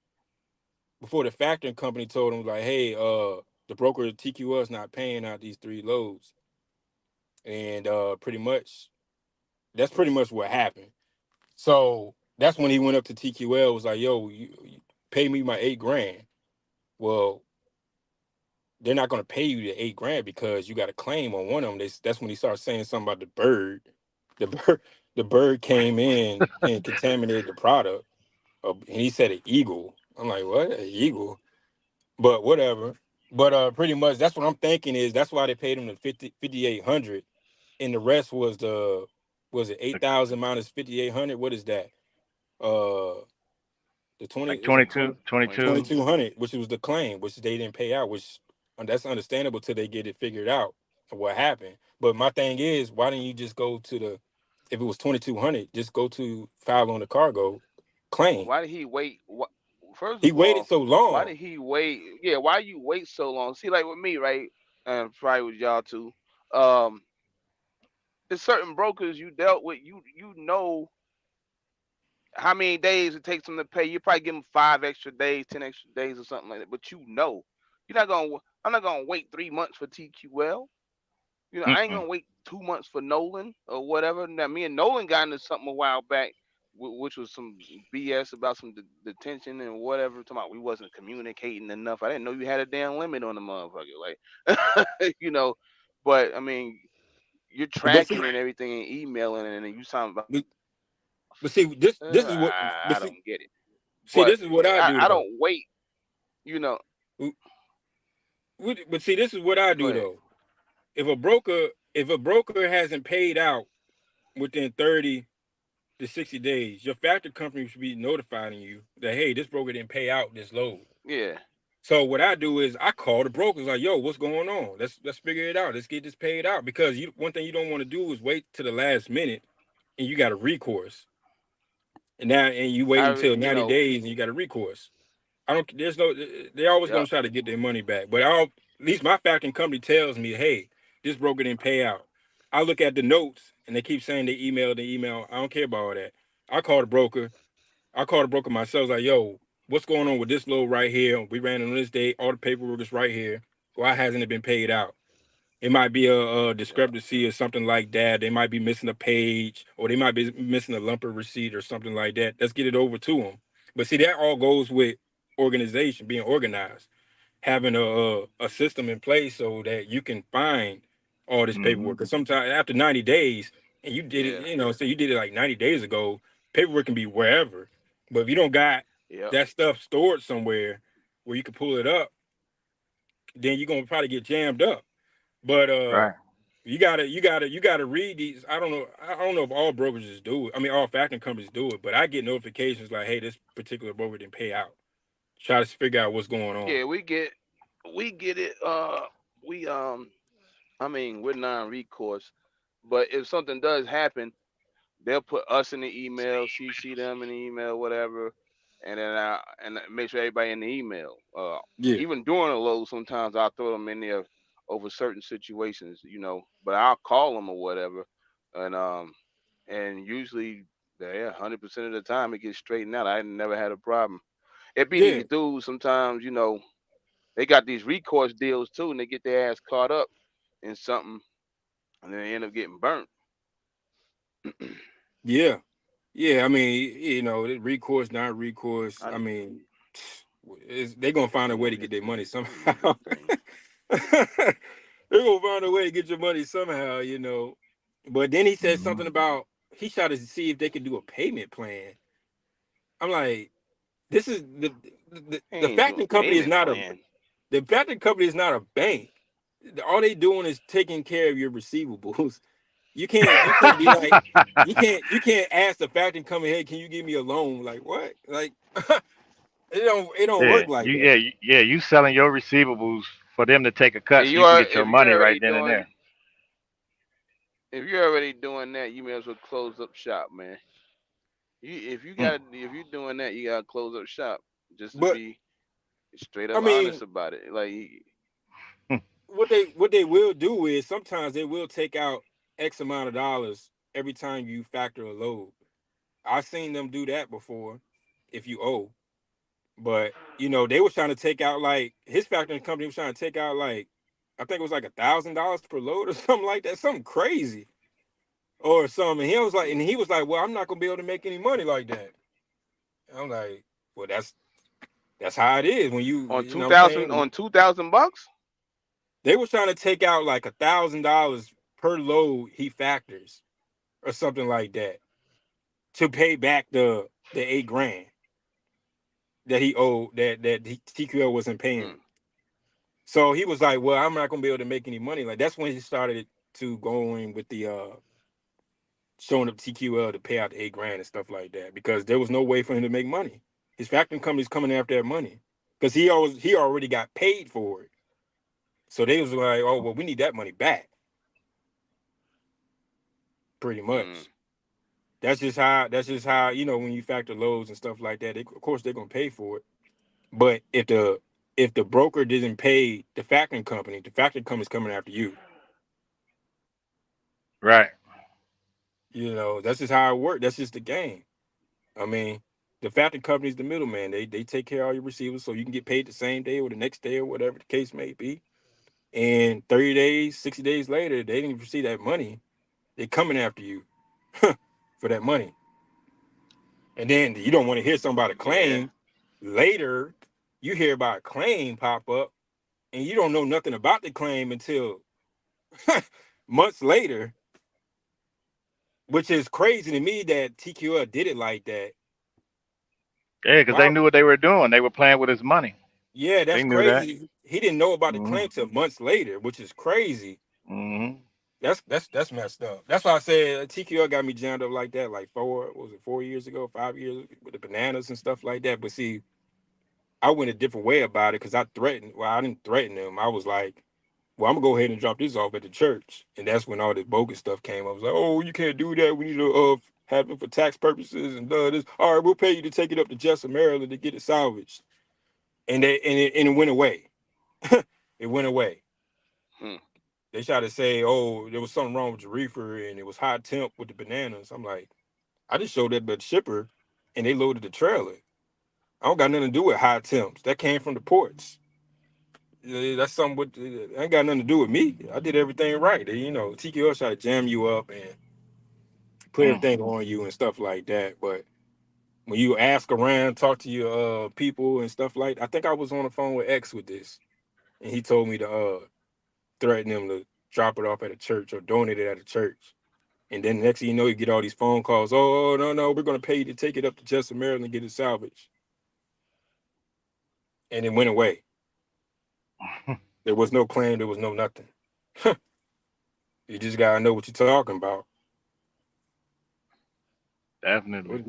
before the factoring company told him like, "Hey, the broker TQL is not paying out these 3 loads," and pretty much that's pretty much what happened. So that's when he went up to TQL. Was like, "Yo, you pay me my 8 grand." Well, they're not going to pay you the 8 grand because you got a claim on one of them. That's when he started saying something about the bird. The bird, the bird came in and contaminated the product. And he said an eagle. I'm like, what? An eagle? But whatever. But pretty much that's what I'm thinking is that's why they paid him the 5,800, and the rest was it The, 8,000 minus 5,800? What is that? Uh, the 20 like is it 20, 22. 22. 2,200, which was the claim, which they didn't pay out, which that's understandable till they get it figured out what happened. But my thing is, why didn't you just go to the if it was 2,200, just go to file on the cargo claim. Why did he wait? First He of waited all, so why long. did he wait? Yeah, why you wait so long? See, like with me, right? And probably with y'all too. Um, there's certain brokers you dealt with. You know how many days it takes them to pay. You probably give them 5 extra days, 10 extra days, or something like that. But you're not gonna. I'm not gonna wait 3 months for TQL. I ain't Mm-mm. gonna wait 2 months for Nolan or whatever. Now, me and Nolan got into something a while back, which was some BS about some detention and whatever. Talking about we wasn't communicating enough. I didn't know you had a damn limit on the motherfucker. Like, But I mean, you're But see, tracking and everything and emailing, and then you talking about. but, but see, this is what. I But see, don't get it. see, But this is what I do I though. don't wait. You know. But see, this is what I Go do ahead. though. If a broker hasn't paid out within 30 to 60 days, your factor company should be notifying you that hey, this broker didn't pay out this load. Yeah. So what I do is I call the brokers like, yo, what's going on? Let's figure it out. Let's get this paid out because one thing you don't want to do is wait to the last minute and you got a recourse. And you wait I. until 90 days and you got a recourse. I don't. There's no. They always gonna Yep. try to get their money back. But at least my factoring company tells me, hey, this broker didn't pay out. I look at the notes and they keep saying they emailed. They email. I don't care about all that. I call the broker. I called the broker myself. Like, yo, what's going on with this load right here? We ran on this date. All the paperwork is right here. Why hasn't it been paid out? It might be a Yeah. discrepancy or something like that. They might be missing a page, or they might be missing a lumper receipt or something like that. Let's get it over to them. But see, that all goes with organization, being organized, having a system in place so that you can find all this Hmm. paperwork. Because sometimes after 90 days, and you did it, Yeah. so you did it like 90 days ago, paperwork can be wherever. But if you don't got Yep. that stuff stored somewhere where you can pull it up, then you're gonna probably get jammed up. But Right. you gotta read these. I don't know if all brokerages do it. I mean, all factoring companies do it, but I get notifications like, hey, this particular broker didn't pay out. Try to figure out what's going on. Yeah, we get it. We I mean, we're non-recourse, but if something does happen, they'll put us in the email, CC them in the email, whatever, and then and make sure everybody in the email. Yeah, Even during a load, sometimes I'll throw them in there over certain situations, but I'll call them or whatever, and usually, yeah, 100% of the time it gets straightened out. I never had a problem. It be yeah, these dudes sometimes, they got these recourse deals too, and they get their ass caught up in something, and then they end up getting burnt. yeah, yeah. I mean, recourse, not recourse. I I need, mean, they're gonna let find a me way run to get this their thing. money Let me run this somehow. thing. They're gonna find a way to get your money somehow. But then he said Hmm. something about he tried to see if they could do a payment plan. I'm like, this is He the ain't doing factoring company is payment not a plan. the factoring company is not a bank. All they doing is taking care of your receivables. You can't be like you can't ask the factoring company, hey, can you give me a loan? Like what? Like it don't Yeah, work like you that. yeah yeah you selling your receivables for them to take a cut And so you can get your if you're money right already then and doing there. if you're already doing that, you may as well close up shop, man. Mm. If you're doing that, you gotta close up shop just to But be straight I up honest mean, about it. Like, what they will do is sometimes they will take out X amount of dollars every time you factor a load. I've seen them do that before if you owe. But they was trying to take out like his factoring company was trying to take out like I think it was like $1,000 per load or something like that, something crazy or something. And he was like, well, I'm not gonna be able to make any money like that. And I'm like, well, that's how it is when on you know two what I'm thousand saying. on $2,000. They were trying to take out like $1,000 per load he factors or something like that to pay back the 8 grand that he owed that TQL wasn't paying. Hmm. So he was like, "Well, I'm not gonna be able to make any money." Like that's when he started to going with the showing up TQL to pay out the 8 grand and stuff like that because there was no way for him to make money. His factoring company's coming after that money because he already got paid for it. So they was like, "Oh, well, we need that money back." Pretty Hmm. much. That's just how when you factor loads and stuff like that. Of course, they're gonna pay for it. But if the broker didn't pay the factoring company's coming after you. Right. That's just how it works. That's just the game. I mean, the factoring company's the middleman. They take care of all your receivers so you can get paid the same day or the next day or whatever the case may be. And 30 days, 60 days later, they didn't receive that money. They're coming after you for that money. And then you don't want to hear somebody Yeah. claim later. You hear about a claim pop up, and you don't know nothing about the claim until months later, which is crazy to me that TQL did it like that. Yeah, because they Why? knew what they were doing. They were playing with his money. Yeah, They that's knew that. crazy. He didn't know about the Hmm. claim till months later, which is crazy. Hmm. That's messed up. That's why I said TQL got me jammed up like that, like what was it 4 years ago, 5 years with the bananas and stuff like that. But see, I went a different way about it because I threatened. Well, I didn't threaten them. I was like, well, I'm gonna go ahead and drop this off at the church, and that's when all this bogus stuff came. I was like, oh, you can't do that. We need to have it for tax purposes and this. All right, we'll pay you to take it up to Jessup, Maryland to get it salvaged, and it went away. It went away. Hmm. They tried to say, oh, there was something wrong with the reefer and it was high temp with the bananas. I'm like, I just showed that the shipper, and they loaded the trailer. I don't got nothing to do with high temps. That came from the ports. That's something with ain't got nothing to do with me. I did everything right. TQL try to jam you up and put Mm. everything on you and stuff like that. But when you ask around, talk to your people and stuff like, I think I was on the phone with X with this, and he told me to threaten him to drop it off at a church or donate it at a church. And then next thing you know, you get all these phone calls. Oh, no, no, we're gonna pay you to take it up to Jessup, Maryland and get it salvaged. and it went away. There was no claim. There was no nothing. You just gotta know what you're talking about. Definitely.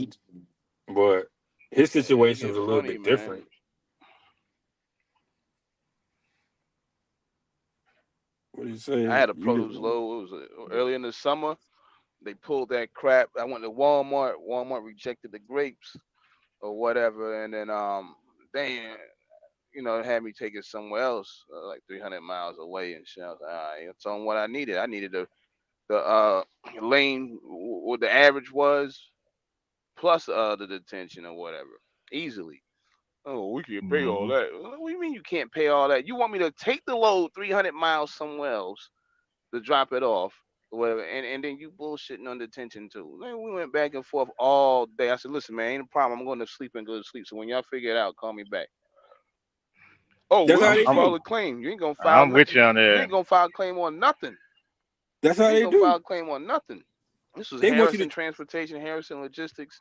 But his Yeah, it situation get was a little funny, bit man. different. What do you I say? had a produce load. It was early in the summer. They pulled that crap. I went to Walmart. Walmart rejected the grapes or whatever, and then they had me take it somewhere else, like 300 miles away and shit. I was like, all right, I told them what I needed. I needed the lane what the average was plus the detention or whatever easily. Oh, we can't pay all Mm-hmm. that. What do you mean you can't pay all that? You want me to take the load 300 miles somewhere else to drop it off or whatever, and then you bullshitting on detention too. Man, we went back and forth all day. I said, listen, man, ain't a problem. I'm going to sleep and go to sleep. So when y'all figure it out, call me back. Oh, That's we'll how I'm they just I'm file do. a claim. You ain't gonna file I'm with nothing. you on You that. ain't gonna file a claim on nothing. That's how You ain't they gonna file do. a claim on nothing. This was They want you to. Harrison Transportation, Harrison Logistics.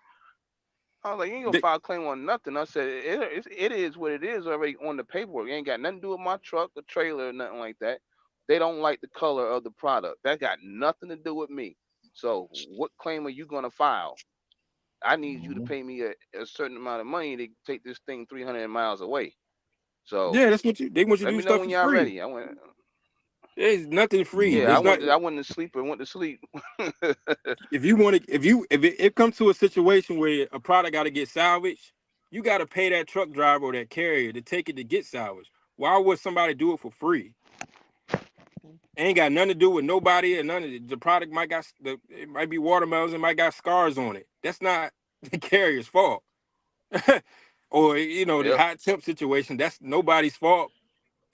I was like, you ain't gonna They, file a claim on nothing. I said, it is what it is already on the paperwork. It ain't got nothing to do with my truck or trailer or nothing like that. They don't like the color of the product. That got nothing to do with me. So what claim are you gonna file? I need you to Mhm. pay me a certain amount of money to take this thing 300 miles away. So yeah, that's what you. They want you to let do me know stuff when for y'all free. ready. I went. There's nothing free. Yeah, Mhm. There's not. I went to sleep and went to sleep. If you want to, if it comes to a situation where a product got to get salvaged, you got to pay that truck driver or that carrier to take it to get salvaged. Why would somebody do it for free? Ain't got nothing to do with nobody, and none of the product might it might be watermelons, it might got scars on it. That's not the carrier's fault. Or the Yep. hot temp situation, that's nobody's fault,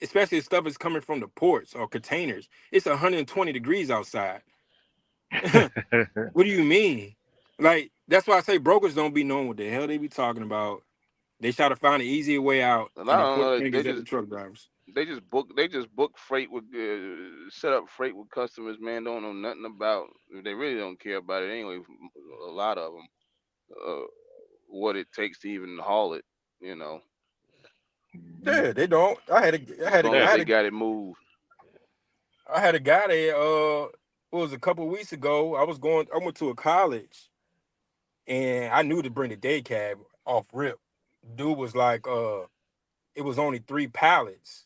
especially if stuff is coming from the ports or containers. It's 120 degrees outside. What do you mean? Like, that's why I say brokers don't be knowing what the hell they be talking about. They try to find an easier way out, And and I they don't point know. fingers at the truck drivers. They just book freight with set up freight with customers. Man, don't know nothing about. They really don't care about it anyway. A lot of them, uh, what it takes to even haul it. You know, Yeah, they don't. as long as Yeah. they got it moved. I had a guy there. It was a couple of weeks ago. I went to a college, and I knew to bring the day cab off rip. Dude was like, it was only 3 pallets.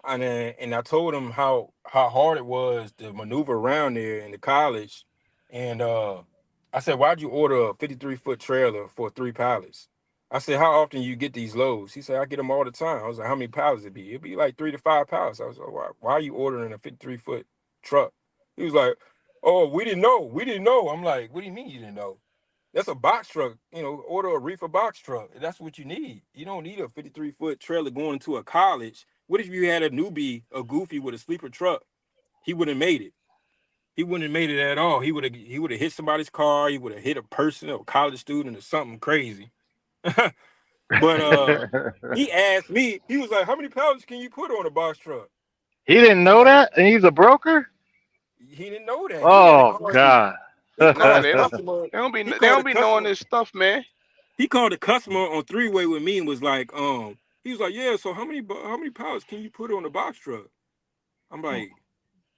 And I told him how hard it was to maneuver around there in the college, and I said, "Why'd you order a 53-foot trailer for 3 pallets?" I said, "How often you get these loads?" He said, "I get them all the time." I was like, "How many pallets it be?" It'd be like 3 to 5 pallets. I was like, "Why are you ordering a 53-foot truck?" He was like, "Oh, we didn't know. We didn't know." I'm like, "What do you mean you didn't know? That's a box truck. Order a reefer box truck. That's what you need. You don't need a 53-foot trailer going into a college. What if you had a newbie, a goofy with a sleeper truck? He wouldn't have made it. He wouldn't have made it at all. He would have hit somebody's car. He would have hit a person or a college student or something crazy. But he asked me. He was like, "How many pounds can you put on a box truck?" He didn't I was know like, that, and he's a broker. he didn't know that. He had a Oh car. God. He called Nah, the customer. He they called don't the be knowing customer. this stuff, man. He called the customer on three-way with me and was like, he was like, "Yeah, so how many pounds can you put on a box truck?" I'm like,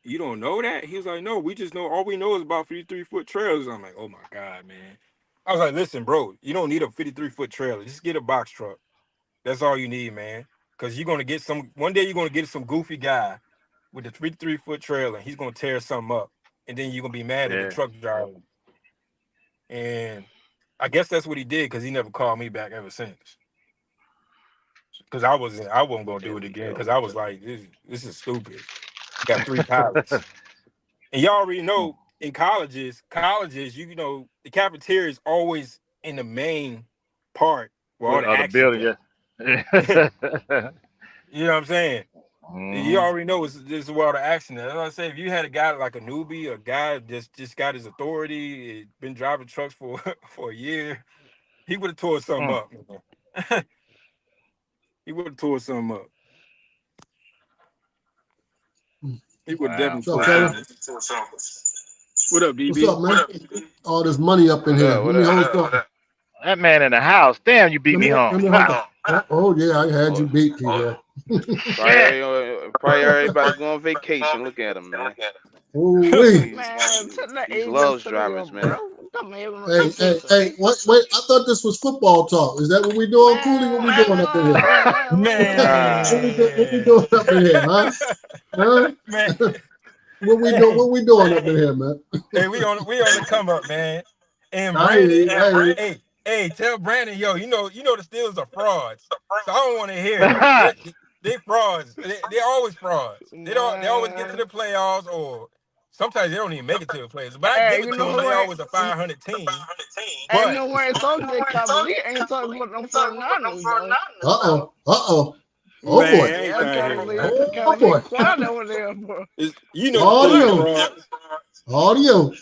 "You don't know that?" He was like, "No, we just know, all we know is about 53-foot trailers." I'm like, "Oh my God, man." I was like, "Listen, bro, you don't need a 53-foot trailer. Just get a box truck. That's all you need, man. Because one day you're gonna get some goofy guy with a 53-foot trailer. He's gonna tear something up. And then you're gonna be mad at the Yeah. truck driver. And I guess that's what he did, because he never called me back ever since. Because I wasn't gonna There do it we again, go. because I was like, this is stupid. You got 3 pallets. And y'all already know, in colleges, the cafeteria is always in the main part where all What the other action's building? at. Yeah. You know what I'm saying? You Mhm. already know this is where all the action is. As I say, if you had a guy like a newbie, a guy just got his authority, been driving trucks for for a year, he would have tore something Mm. up. He would have tore something up. He would Wow. definitely What's up, tore fella? something up. What up, What's DB? up, man? All this money up in What here. up? Let What me up? hold some. That man in the house. Damn, you beat Let me me home. let me hold Wow. some. Oh yeah, I had you beat, TJ. Probably everybody go on vacation. Look at him, man. Ooh wee. Man, turn that These Eagles loves to drivers, the man. bro. Come here on Hey, vacation. wait! I thought this was football talk. Is that what we doing, Cooley? What we doing up in here? What we Man. doing up in here, huh? Huh? Man. What we do? What we doing up in here, man? Hey, we on the come up, man. And I hear you. Brandon, hey, tell Brandon, yo, you know the Steelers are frauds. So I don't want to hear it. They frauds. They always frauds. They always get to the playoffs, or sometimes they don't even make it to the playoffs. But I Hey, give it you to know them. They who ain't? always a 500 team. Ain't But no way talking to Cavalier. Ain't talking about them 49ers, though. Oh boy. man, I ain't Yeah, trying to hear Cavalier, that. Oh Cavalier boy. quiet over there, bro. You know the Steelers are Audio. frauds. Audio.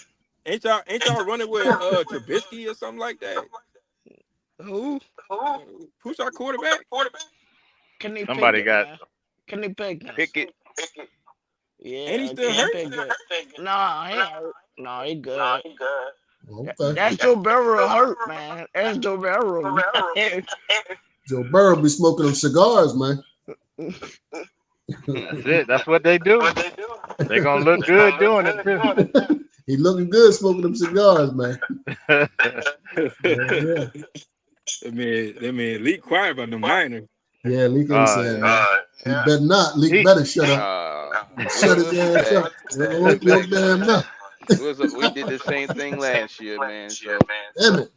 Ain't y'all running with Trubisky or something like that? Who? Who's our quarterback? Kenny Somebody Pickett, got man. Kenny Pickett. Pickett. Ain't he Yeah, still Kenny hurt? Pickett. Nah, he ain't hurt. Nah, he good. Okay. That's Joe Burrow hurt, man. That's Joe Burrow, man. Joe Burrow be smoking them cigars, man. that's it. That's what they do. They gonna look good doing it too. He looking good smoking them cigars, man. Yeah. That man Lee quiet about the minor. Yeah, Leak ain't saying that. He Yeah. better not. Leak better shut up. Shut his ass up. Open your damn mouth. We did the same thing last year, man. So Damn it.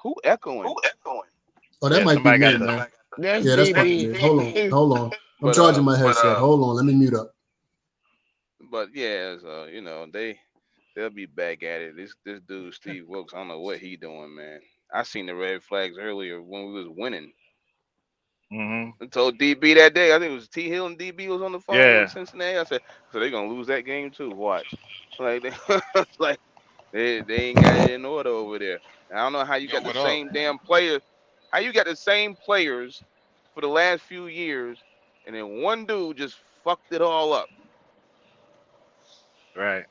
who echoing? Oh, that Yeah, might be somebody got me, the. man. That's Yeah, that's probably DB. me. Hold on. I'm But charging my headset. Hold on. Let me mute up. but yeah, so they'll be back at it. This dude Steve Wilkes, I don't know what he doing, man. I seen the red flags earlier when we was winning. I told DB that day. I think it was T Hill and DB was on the phone Yeah. with Cincinnati. I said, so they're gonna lose that game too. Watch, like like they ain't got it in order over there. And I don't know how you got the same damn players. How you got the same players for the last few years, and then one dude just fucked it all up. Right.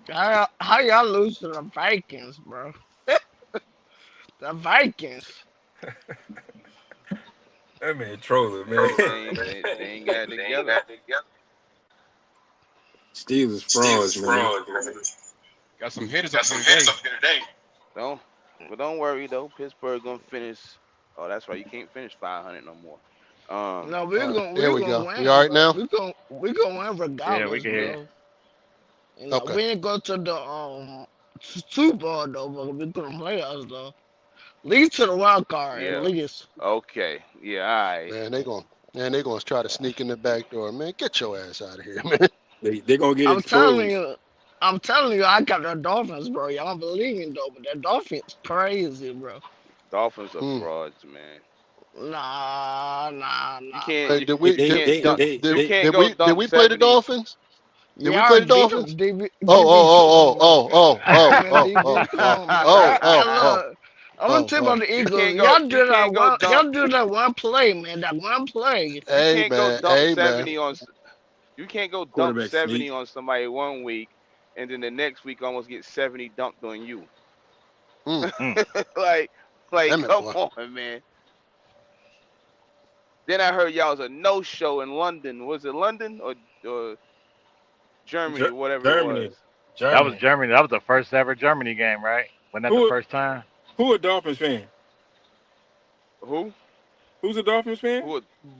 How y'all lose to the Vikings, bro? The Vikings. That man trolling, man. They ain't got it together. Steelers frauds, man. Got some hitters up here today. Don't worry though. Pittsburgh gonna finish. Oh, that's right. You can't finish 500 no more. No, we're gonna There we go. win. We all right now? We're gonna win Yeah, we regardless, can hear. bro. You know, Okay. we didn't go to the Super Bowl though, but we couldn't play us though. Lead to the wild card at Yeah. least. Okay. Yeah. All right. Man, they gonna try to sneak in the back door. Man, get your ass out of here, man. They gonna get I'm telling exposed. you, I got the Dolphins, bro. Y'all don't believe me though, but the Dolphins crazy, bro. Dolphins are frauds, man. Nah. You can't. Hey, You, did you we can't dump. You can't go did dump we play the 70. Dolphins? Did we play the Dolphins? DB, Oh. come, man. Look, I'm gonna tell you about the You Eagles. can't go. You can't go dump. Y'all do that one play, man. That one play. You can't go dump Hey, 70 on. You can't go dump Quarterback 70 sneak. on somebody one week, and then the next week almost get 70 dumped on you. like, come on, man. Then I heard y'all was a no-show in London. Was it London or Germany, whatever it Germany. was? That was Germany. That was the first ever Germany game, right? Wasn't that the first time? Who a Dolphins fan? Who? Who's a Dolphins fan?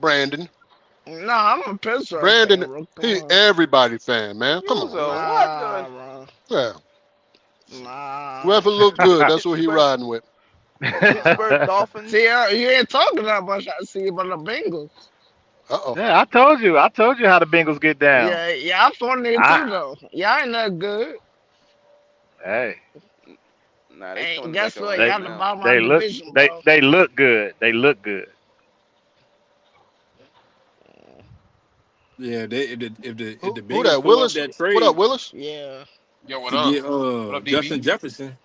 Brandon. Nah, I'm a Pittsburgh Brandon, fan, bro. he everybody fan, man. Come on. Nah, Yeah. nah. Whoever look good, that's what he riding with. Pittsburgh Dolphins. See, you ain't talking that much. I see about the Bengals. Yeah, I told you how the Bengals get down. Yeah, I'm funny too though. Y'all ain't that good. Hey. Nah, they coming Guess back what? right Y'all the now. bottom of my division, bro. They look good. They look good. Yeah, if the Who Bengals that? pull off Willis? that trade What up, Willis? Yeah. Yo, what to up? get What up, DB? Justin Jefferson.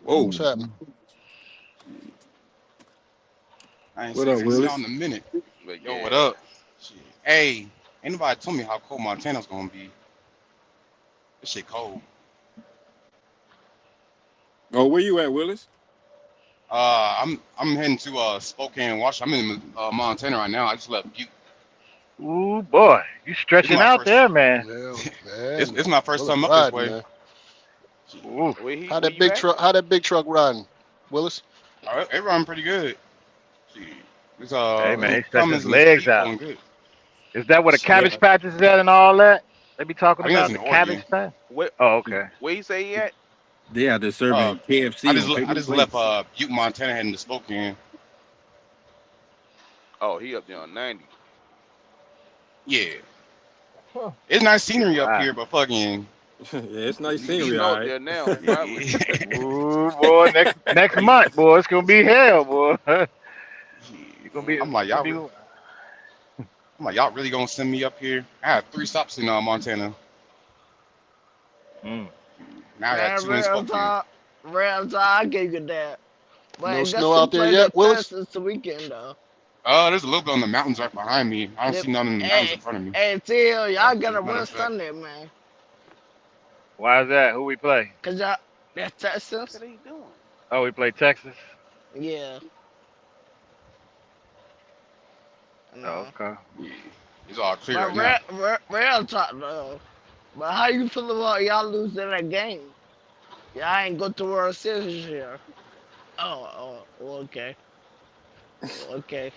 Whoa. What's happening? I ain't What seen up, y'all Willis? in a minute. But Yo, yeah. what up? Shit. Hey, ain't nobody told me how cold Montana's gonna be. This shit cold. Oh, where you at, Willis? I'm heading to Spokane, Washington. I'm in Montana right now. I just left Butte. Ooh, boy. You It's stretching my out first. there, man. Yeah, It's man. my first Willis time up this riding, way. man. Ooh. How Where that you big at? truck? How that big truck riding, Willis? It run pretty good. See, it's Hey, man, he's stretching his Cummins and it's legs Pete out. going good. Is that where the Yeah. cabbage patches is at and all that? They be talking I think that's about in the cabbage Oregon. patch? Where Oh, okay. where you say he at? They out there Uh, serving KFC on I paper just left plates. Butte, Montana, heading to Spokane. Oh, he up there on 90. Yeah, Huh. it's nice scenery up Wow. here, but fucking. Yeah, it's nice You scenery, eating all out right. there now, probably. Ooh, boy, next month, boy, it's gonna be hell, boy. It's gonna be, I'm it's like gonna y'all. be. I'm like y'all really gonna send me up here? I had 3 stops in Montana. Mm. Now I got Man, 2 in Spokane. real talk, I give you that. No But guess snow who out there played yet, the Willis? Texans the weekend though? There's a little bit on the mountains right behind me. I don't The, see none in the mountains in hey, front of me. hey, Till, y'all gotta Matter win of fact, Sunday, man. Why is that? Who we play? Cause y'all, that's What Texans. are they doing? Oh, we play Texas. Yeah, Oh, no. okay. yeah, it's all clear But right now. real talk though. But how you feel about y'all losing that game? Y'all ain't go to World Series this year. Okay, okay.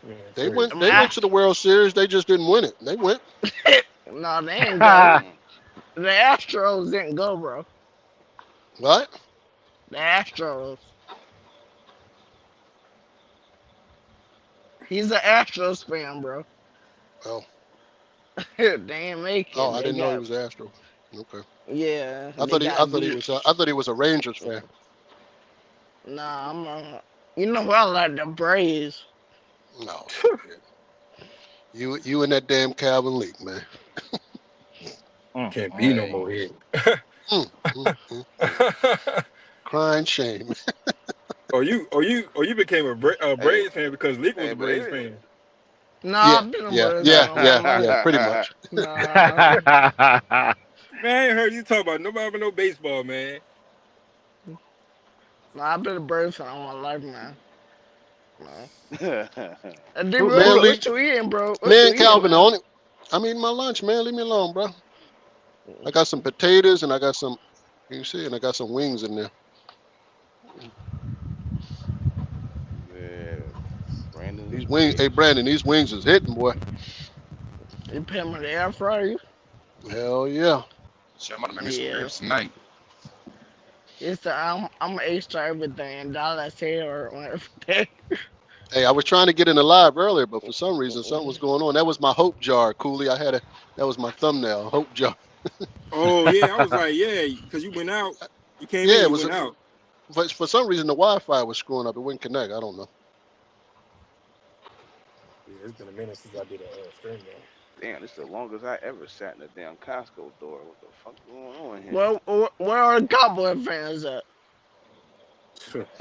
Man, They crazy. went. I'm They went to the World Series. They just didn't win it. They went. no, they ain't go. Mm. The Astros didn't go, bro. What? The Astros. He's an Astros fan, bro. Oh, They ain't make oh, it. I They didn't know he got was Astro. Okay. yeah. I They thought he. I got thought he beat. was. I thought he was a Rangers fan. Nah, I'm a. You know what? I like the Braves. No, shit. You and that damn Calvin Leak, man. Can't be no Hey. more here. Mm, mm, mm, mm. Crying shame. You became a Hey, Braves fan because Leak was hey, a but Braves fan. Nah, Yeah, I've been a yeah, Braves yeah, fan, yeah, man. yeah. Pretty much. Nah, Man, I ain't heard you talk about nobody but no baseball, man. nah, I've been a Braves fan all my life, man. Nah. And D, who, what, Man, who, what Leak. you eating, bro? What you Man, eating, Calvin, man? on it. I'm eating my lunch, man. Leave me alone, bro. I got some potatoes and I got some. You see, and I got some wings in there. yeah, Brandon's These wings. Hey, potatoes. Brandon, these wings is hitting, boy. You pay me the air fryer? Hell yeah. Shit, I'm about to make me some Yeah. ribs tonight. It's the I'm extra everything. Dollar sale on everything. Hey, I was trying to get in the live earlier, but for some reason something was going on. That was my hope jar, Cooley. That was my thumbnail, hope jar. Oh yeah, I was like, yeah, because you went out. You came in, Yeah, it you was. went out. For some reason the Wi-Fi was screwing up. It wouldn't connect. I don't know. Yeah, it's been a minute since I did a stream though. Damn, this is the longest I ever sat in a damn Costco door. What the fuck going on here? Where are the Cowboy fans at?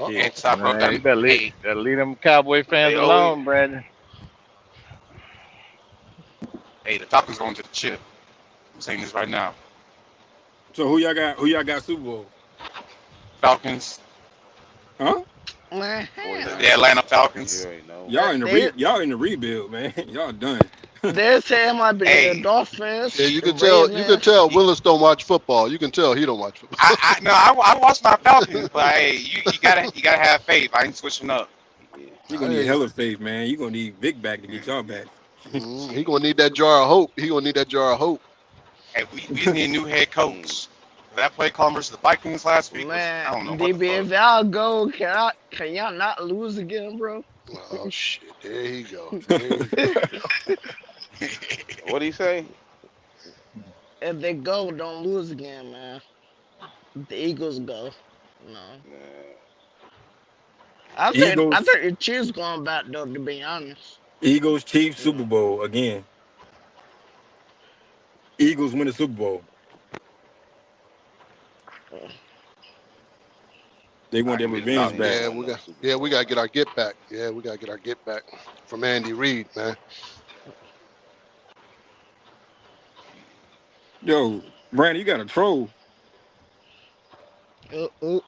Hey, Uh-oh. top up. man, you better Hey, leave them Cowboy fans Hey, oh, alone, Brandon. hey, the Falcons going to the chip. I'm saying this right now. So who y'all got? Who y'all got Super Bowl? Falcons, Huh? Man, the Atlanta you Falcons. already know. Y'all in the rebuild, man. Y'all done. they say it might be the Hey, Dolphins, Yeah, you the can tell. You can Ravens. tell Willis don't watch football. You can tell he don't watch football. I watch my Falcons, but hey, you gotta have faith. I ain't switching up. Yeah. You I gonna hear need you. hella faith, man. You gonna need Vic back to get y'all back. He gonna need that jar of hope. He gonna need that jar of hope. Hey, we just need a new head Mm. coach. That play call versus the Vikings last week was Man, I don't know what the DB, if fuck. y'all go, can y'all not lose again, bro? Oh shit! There he go. There he go. What do you say? If they go, don't lose again, man. The Eagles go. No. Nah. I Eagles, think the Chiefs going back though, to be honest. Eagles, Chiefs, Super Bowl again. Eagles win the Super Bowl. They want I their give me the revenge They ain't back. Falcons. gonna Yeah, win no Super we Bowl, gotta get man. our get back. Yeah, we gotta get our get back from Andy Reid, man. Yo, Brandon, you got a troll.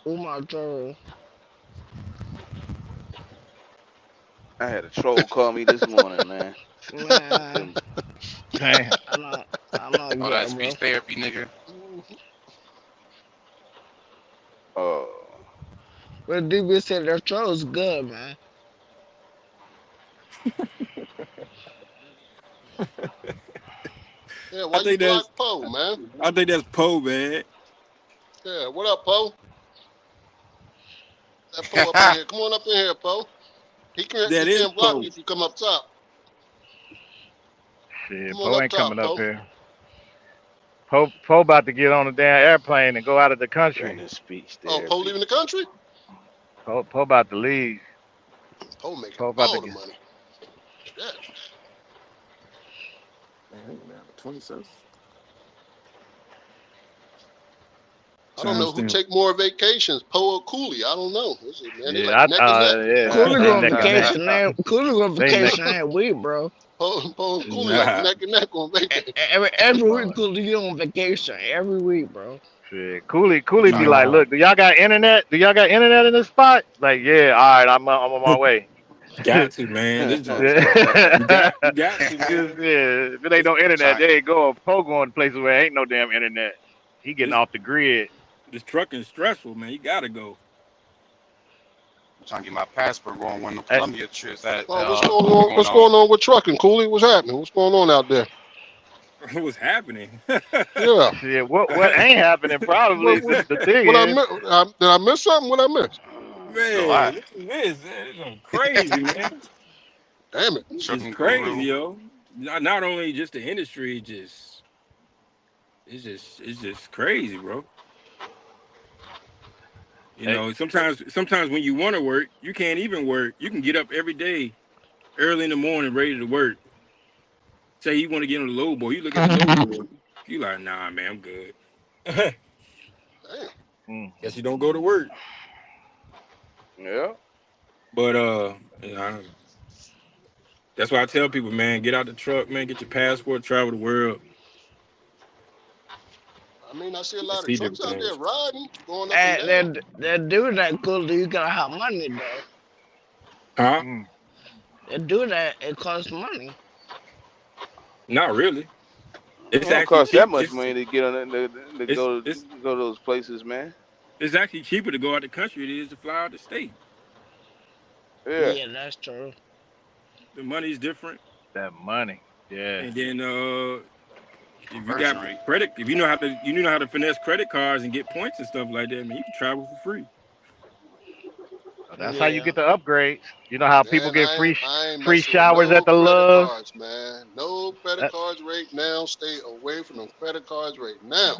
Oh my God. I had a troll call me this morning, man. Man, Damn. I'm not All that good, bro. speech therapy, nigga. Uh, But DB said their troll's good, man. Yeah, I why you think that's block Poe, man? Poe, man. Yeah, what up, Poe? That Poe up in here. Come on up in here, Poe. He That can't is block Poe. you if you come up top. Shit, Come on Poe up ain't top, coming up Poe. here. Poe about to get on a damn airplane and go out of the during country. this speech Oh, Poe therapy. leaving the country? Poe about to leave. Poe making Poe about to all the get. money. Shit. Man, 27. I don't know who take more vacations, Poe or Cooley. I don't know. Man, they Yeah, like neck and neck. yeah. Cooley They going neck and neck. vacation, man. Cooley going They neck. vacation every week, bro. Poe and Cooley like neck and neck on vacation. Every week, Cooley you on vacation every week, bro. Shit, Cooley Trying be to like, go. look, do y'all got internet? Do y'all got internet in this spot? Like, yeah, all right, I'm on my way. Got to, man. This joint. Yeah. You got to, Yeah, man. if it ain't no internet, Trying- they ain't going. Poe going to places where ain't no damn internet. He getting This- off the grid. This trucking's stressful, man. You gotta go. I'm trying to get my passport going when the Hey. Columbia trips. That Oh, what's going on? What's going on with trucking, Cooley? What's happening? What's going on out there? What's happening? Yeah. Shit, what ain't happening? Probably the thing What I is. miss? Did I miss something? What I miss? Man, look at this. It's crazy, man. Damn it. It's Trucking crazy, guru. yo. Not only just the industry, it's just crazy, bro. You Hey. know, sometimes when you want to work, you can't even work. You can get up every day, early in the morning, ready to work. Say you want to get on the low boy, you look at the low boy, you like, nah, man, I'm good. Damn. Guess you don't go to work. Yeah. But that's why I tell people, man, get out the truck, man, get your passport, travel the world. I mean, I see a lot of See trucks out different there things. riding, going up and down. And that dude that Cooley, you gotta have money though. Huh? That do that, it costs money. Not really. It It's don't actually cost cheap. that much money to get on to go to It's those places, man. it's actually cheaper to go out the country than it is to fly out the state. Yeah. Yeah, that's true. The money's different, That money. Yeah. and then if you Conversion got rate. credit, if you know how to finesse credit cards and get points and stuff like that, man, you can travel for free. That's how you get the upgrades. You know how people Man, get I free ain't free messing with showers no at the credit Loves. cards, man. No credit That- cards right now. Stay away from them credit cards right now.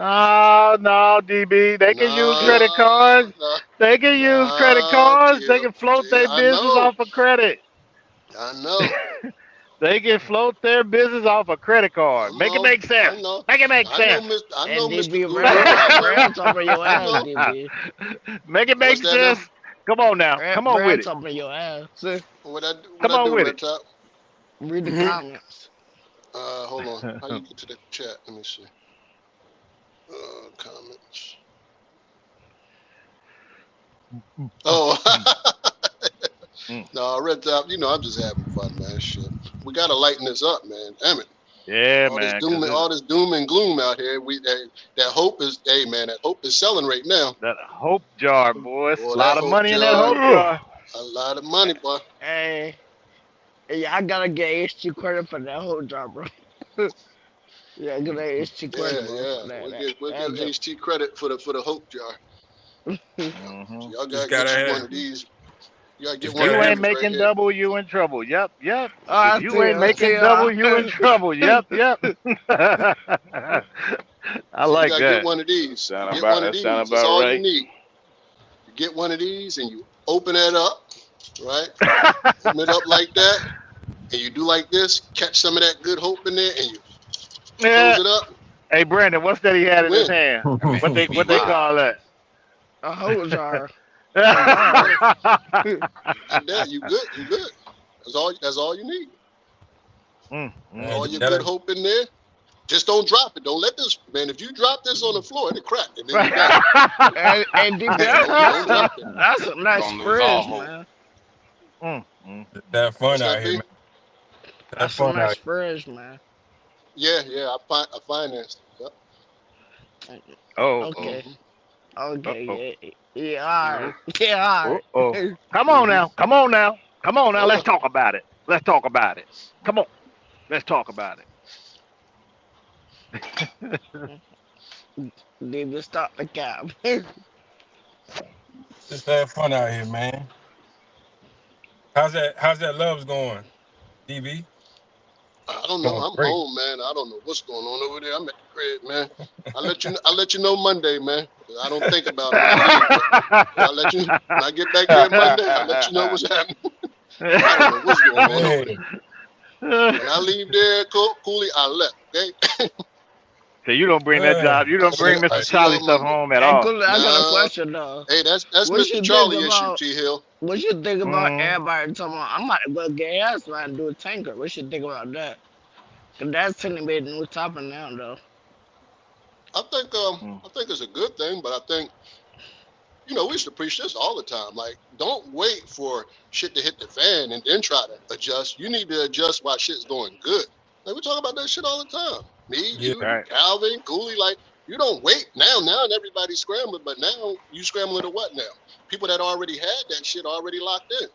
No, DB. They can use credit cards. They can use credit cards. They can float their I business know. off of credit. I know. They can float their business off a credit card. I Make it know. make I sense. know. Make it make I know, sense. I know, And Mr. DB Guru. Brad top of your I ass, know. DB. Make it make What's that sense. Come on now. Come on with it. top of your ass. See, What I do? Come What I on do, with Red it. Top? read the Mhm. comments. Hold on. How you get to the chat? Let me see. Comments. Oh. No, Red Top, you know, I'm just having fun, man. Shit. We gotta lighten this up, man. Damn it. Yeah, all man. this doom and gloom out here. That hope is, hey man, that hope is selling right now. That hope jar, boys. Boy, A lot that of hope money in that jar. hope jar. A lot of money, boy. Hey, I gotta get HT credit for that whole job, bro. Yeah, get that HT credit, bro. We'll get HT credit for the hope jar. Mm-hmm. So y'all Just gotta gotta get you have- one of these. You gotta get Just one You of gotta ain't these making right here. double, you in trouble. Yep. I If you see ain't ya, making see ya. double, you in trouble. Yep. I So like you gotta that. get one of these. Sound Get about- one of that these. sound That's about all right. you need. You get one of these and you open it up, right? Open it up like that, and you do like this. Catch some of that good hope in there, and you Yeah. close it up. Hey, Brandon, what's that he had in his Win. hand? Man, What they be call that? A whole jar. And there, you good. You good. That's all you need. All your good hope in there. Just don't drop it. Don't let this, man. If you drop this on the floor, it'll crack, and then you're done. And DB, Don't drop it. that's some nice Don't lose all spreads, hope. man. That fun What's out that here, be? man. That That's fun some out experience, man. Yeah, I financed it. Yep. Oh, Okay. Mhm. Okay. uh-oh. Yeah. All Mhm. right. Yeah. All Uh-oh. right. Come on Mhm. now. Come on now. Come on now. Oh Let's yeah. talk about it. Let's talk about it. Come on. Let's talk about it. Did you stop the cab? Just that fun out here, man. How's that loves going, DB? I don't know. Going I'm great. home, man. I don't know what's going on over there. I'm at the crib, man. I'll let you know Monday, man. I don't think about it when I leave, but I'll let you when I get back there Monday. I'll let you know what's happening. I don't know what's going on over there. Man, When I leave there, Cooley, I left. Okay. So you don't bring that job. You don't bring I'll Mr. see you Charlie on stuff Monday. home at Hey, all. Cooley, I got a Nah. question though. Hey, that's What Mr. you think Charlie issue, about? T Hill. What you think about Mm. everybody talking about? I might go get gas man and do a tanker. What you think about that? Cause that's tending to be a new topic now, though. I think it's a good thing, but I think we used to preach this all the time. Like, don't wait for shit to hit the fan and then try to adjust. You need to adjust while shit's going good. Like, we talk about that shit all the time. Me, yeah, you, Right. Calvin, Cooley. Like, you don't wait now. Now everybody's scrambling, but now you scrambling to what now? People that already had that shit already locked in.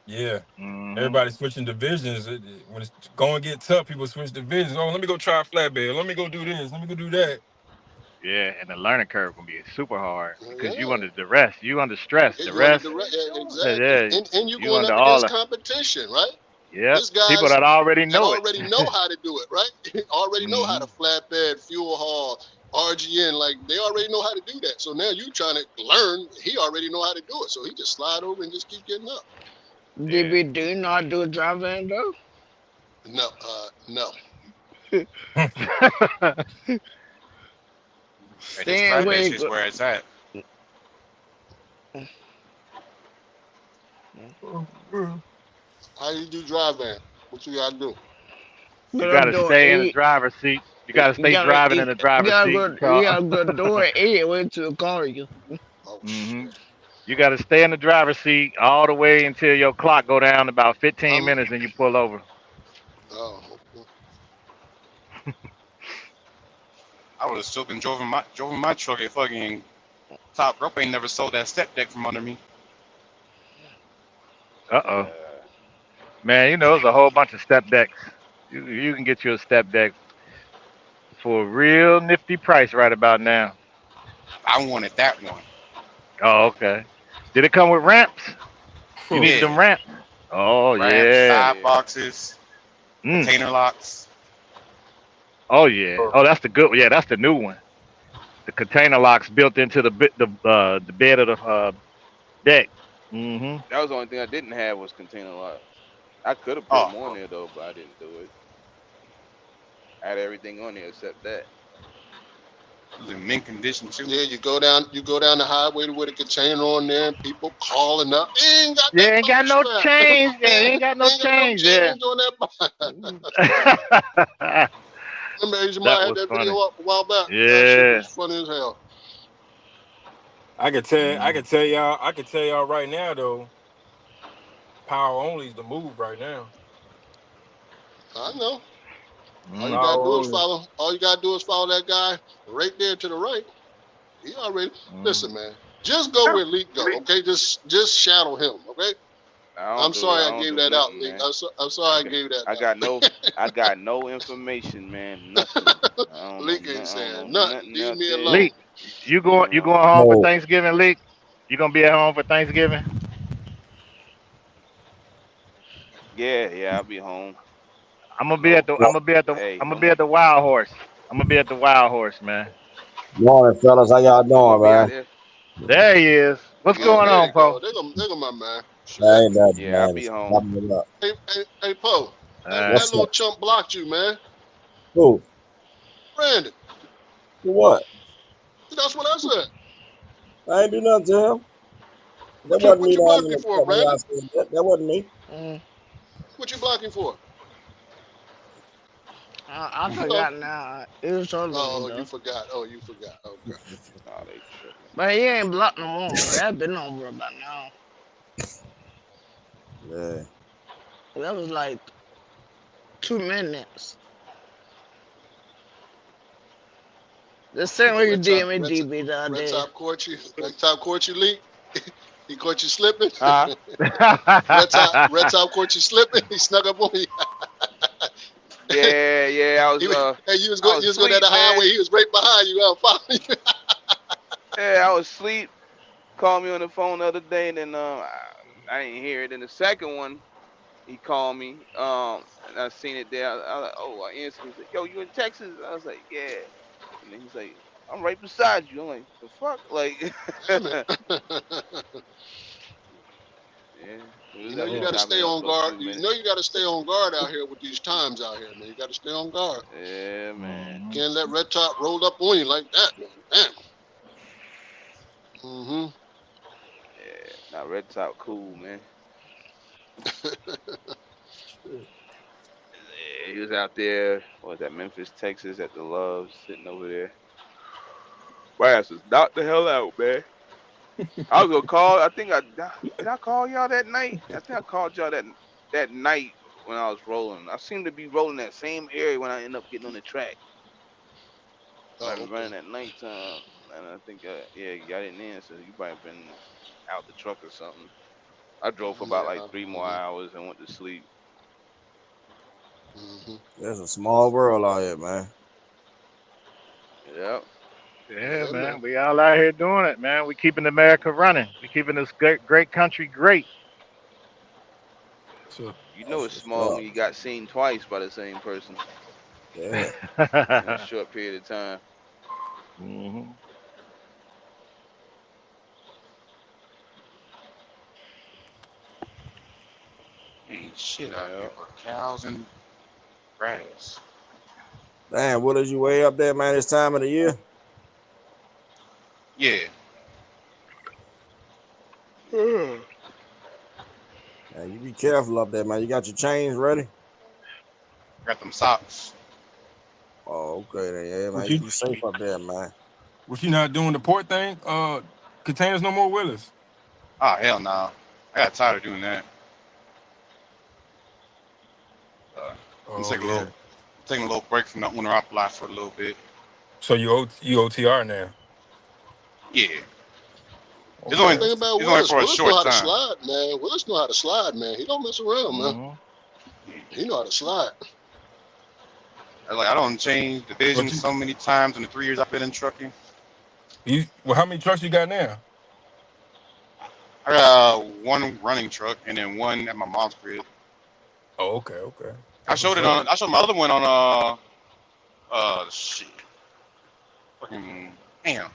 yeah. Mm-hmm. Everybody switching divisions. When it's going to get tough, people switch divisions. Oh, let me go try a flatbed. Let me go do this. Let me go do that. Yeah, and the learning curve gonna be super hard because you Yeah. under the rest, you under stress. The You under rest, direct, yeah, yeah, exactly. yeah, And you you going under up all against the, competition, right? yep, This people guys that already that know it. already know how to do it, right? Already know how Hmm. to flatbed, fuel haul, RGN, like they already know how to do that. So now you trying to learn, he already know how to do it. So he just slide over and just keep getting up. Yeah. DB, do you know how to do a driving though? No. Hey, this Stand flatbed where you shit's go. where it's at. How you do drive van? What you gotta do? You Gonna gotta do stay in the eight. driver's seat. You gotta You stay gotta driving in eat. the driver's seat. You gotta go do it eight way to a car. You. Oh Hmm. shit. You gotta stay in the driver's seat all the way until your clock go down about 15 I'm minutes and you pull over. oh okay. I would have still been driving my truck at fucking top rope ain't never sold that step deck from under me. Uh-oh. Man, you know, there's a whole bunch of step decks. You can get you a step deck for a real nifty price right about now. I wanted that one. Oh, okay. Did it come with ramps? You needed Yeah. them ramps? Oh, Ramps, yeah. side boxes, Mm. container locks. Oh, yeah. Oh, that's the good one. Yeah, that's the new one. The container locks built into the bed of the deck. Mm-hmm. That was the only thing I didn't have was container locks. I could have put them on Oh, there though, but I didn't do it. I had everything on there except that. it was in mint condition too. Yeah, you go down the highway with a container on there and people calling up. They ain't got Yeah, that ain't got box no strap. change. Yeah, ain't got no Ain't got no change. Yeah. change on that box. That Remember Asia Maya had was that funny. video up a while back. That shit Yeah. was funny as hell. I could Mm. tell y'all right now though, power only is the move right now. I know. All you Mm. gotta do Power is only. follow that guy right there to the right. He already Mm. listen, man. Just go where Leak go, okay? Just shadow him, okay? I I'm don't do sorry I I don't gave do that out, nothing, Leak. man. I'm sorry I got gave that I got no I got no information, man. Nothing. I out. don't know. Leak ain't I don't saying know nothing. nothing Leave out me there. alone. Leak, you You going know. home for No, Thanksgiving, Leak? You gonna be at home for Thanksgiving? Yeah, I'll be home. I'm gonna be No, at the I'm gonna be at the hey, I'm no gonna be more. at the Wild Horse. I'm gonna be at the Wild Horse, man. morning, fellas. How y'all You gonna doing, be out man? there? There he is. What's Yeah, going there on, you go. Poe? There go my man. That Shit. ain't nothing, Yeah, I'll man. be It's home. popping it up. Hey, Poe. That What's Uh, little up? chump blocked you, man. Who? Brandon. For what? That's what I said. I ain't do nothing to him. That wasn't What me you down blocked in him the for, front when Brandon? y'all said that. That wasn't me. What you blocking for? I Hello? forgot now. It was so long Oh, you though. forgot. Oh, you forgot. Okay. Oh, they tripping. But he ain't blocked no more. That been over about now. Yeah. That was like 2 minutes. The same way you did me, DB, the other Red day. Top caught you. Red Top caught you, Lee. He caught you slipping. Huh? Red Top caught you slipping. He snuck up on you. Yeah. I was You was going down the highway. He was right behind you. Following you. Yeah, I was asleep. Called me on the phone the other day, and then I didn't hear it. And the second one, he called me. And I seen it there. I was like, oh, I answered. He's like, yo, you in Texas? I was like, yeah. And then he's like, I'm right beside you. I'm like, the fuck? Like, yeah. You know you got to stay on guard. You know you got to stay on guard out here with these times out here, man. You got to stay on guard. Yeah, man. You can't let Red Top roll up on you like that, man. Damn. Mm-hmm. Yeah, now Red Top cool, man. Yeah, he was out there, what was that, Memphis, Texas, at the Loves, sitting over there. My ass was knocked the hell out, man. I was gonna call. Did I call y'all that night? I think I called y'all that night when I was rolling. I seem to be rolling that same area when I end up getting on the track. I was running at nighttime, and I think y'all didn't answer. You probably been out the truck or something. I drove for about like 3 more hours and went to sleep. Mm-hmm. There's a small world out here, man. Yep. Yeah, man. We all out here doing it, man. We keeping America running. We keeping this great country great. So you know it's small when you got seen twice by the same person. Yeah. In a short period of time. Mm-hmm. Ain't shit out here but cows and grass. Damn, what did you way up there, man, this time of the year? Yeah. Yeah, you be careful up there, man. You got your chains ready? Got them socks. Oh, okay then. Yeah, man. You be safe up there, man. Was you not doing the port thing? Containers no more Willis. Oh, hell no. I got tired of doing that. I'm taking a little break from the owner op life for a little bit. So you OTR now? Yeah. It's only for a short time. Slide, man. Willis know how to slide, man. He don't mess around, man. He know how to slide. I don't change division so many times in the 3 years I've been in trucking. How many trucks you got now? I got one running truck and then one at my mom's crib. Oh, okay. I showed my other one on shit. Fucking damn.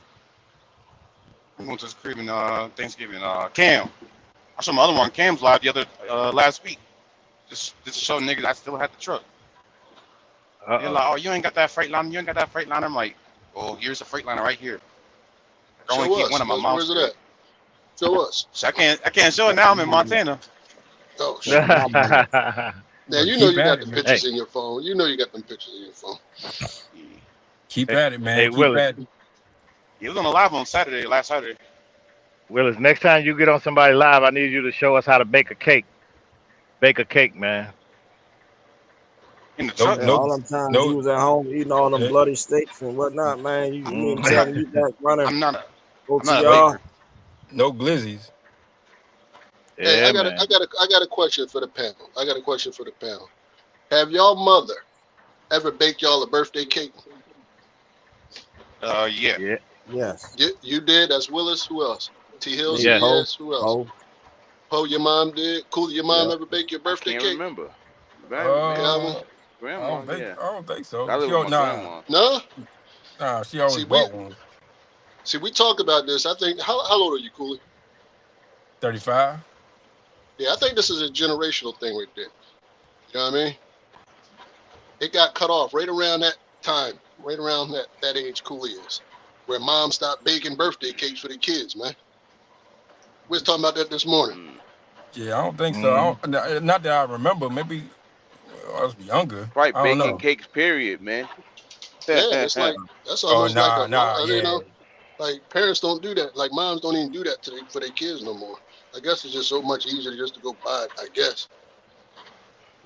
We went to his crib in Thanksgiving. Cam. I showed my other one Cam's live the other last week. Just to show niggas I still had the truck. They're like, oh, you ain't got that freight line. You ain't got that freight line. I'm like, well, here's a freight liner right here. I only keep one of my mom's. Where's it at? Show us. So I can't show it now. I'm in Montana. Oh shit. Now you know you got the pictures in your phone. You know you got them pictures in your phone. Keep at it, man. Hey, Willis. He was on the live on last Saturday. Willis, next time you get on somebody live, I need you to show us how to bake a cake. Bake a cake, man. In the truck. All them times you was at home eating all them bloody steaks and whatnot, man. You mean telling you back running? I'm not OTR. No glizzies. Hey, I got a question for the panel. Have y'all mother ever baked y'all a birthday cake? Yeah. Yes. You did? That's Willis. Who else? T Hills? Yeah. Yes. Who else? Oh, your mom did? Cooley, your mom ever bake your birthday cake? I can't remember. Grandma, I don't think so. I live with my grandma. No? Nah, she always bought one. See, we talk about this. I think, how old are you, Cooley? 35. Yeah, I think this is a generational thing right there. You know what I mean? It got cut off right around that time, right around that age Cooley is, where mom stopped baking birthday cakes for the kids, man. We was talking about that this morning. Yeah, I don't think so. Not that I remember. Maybe I was younger. Right, baking cakes, period, man. Yeah, it's like, that's almost you know, like parents don't do that. Like moms don't even do that for their kids no more. I guess it's just so much easier just to go buy it, I guess.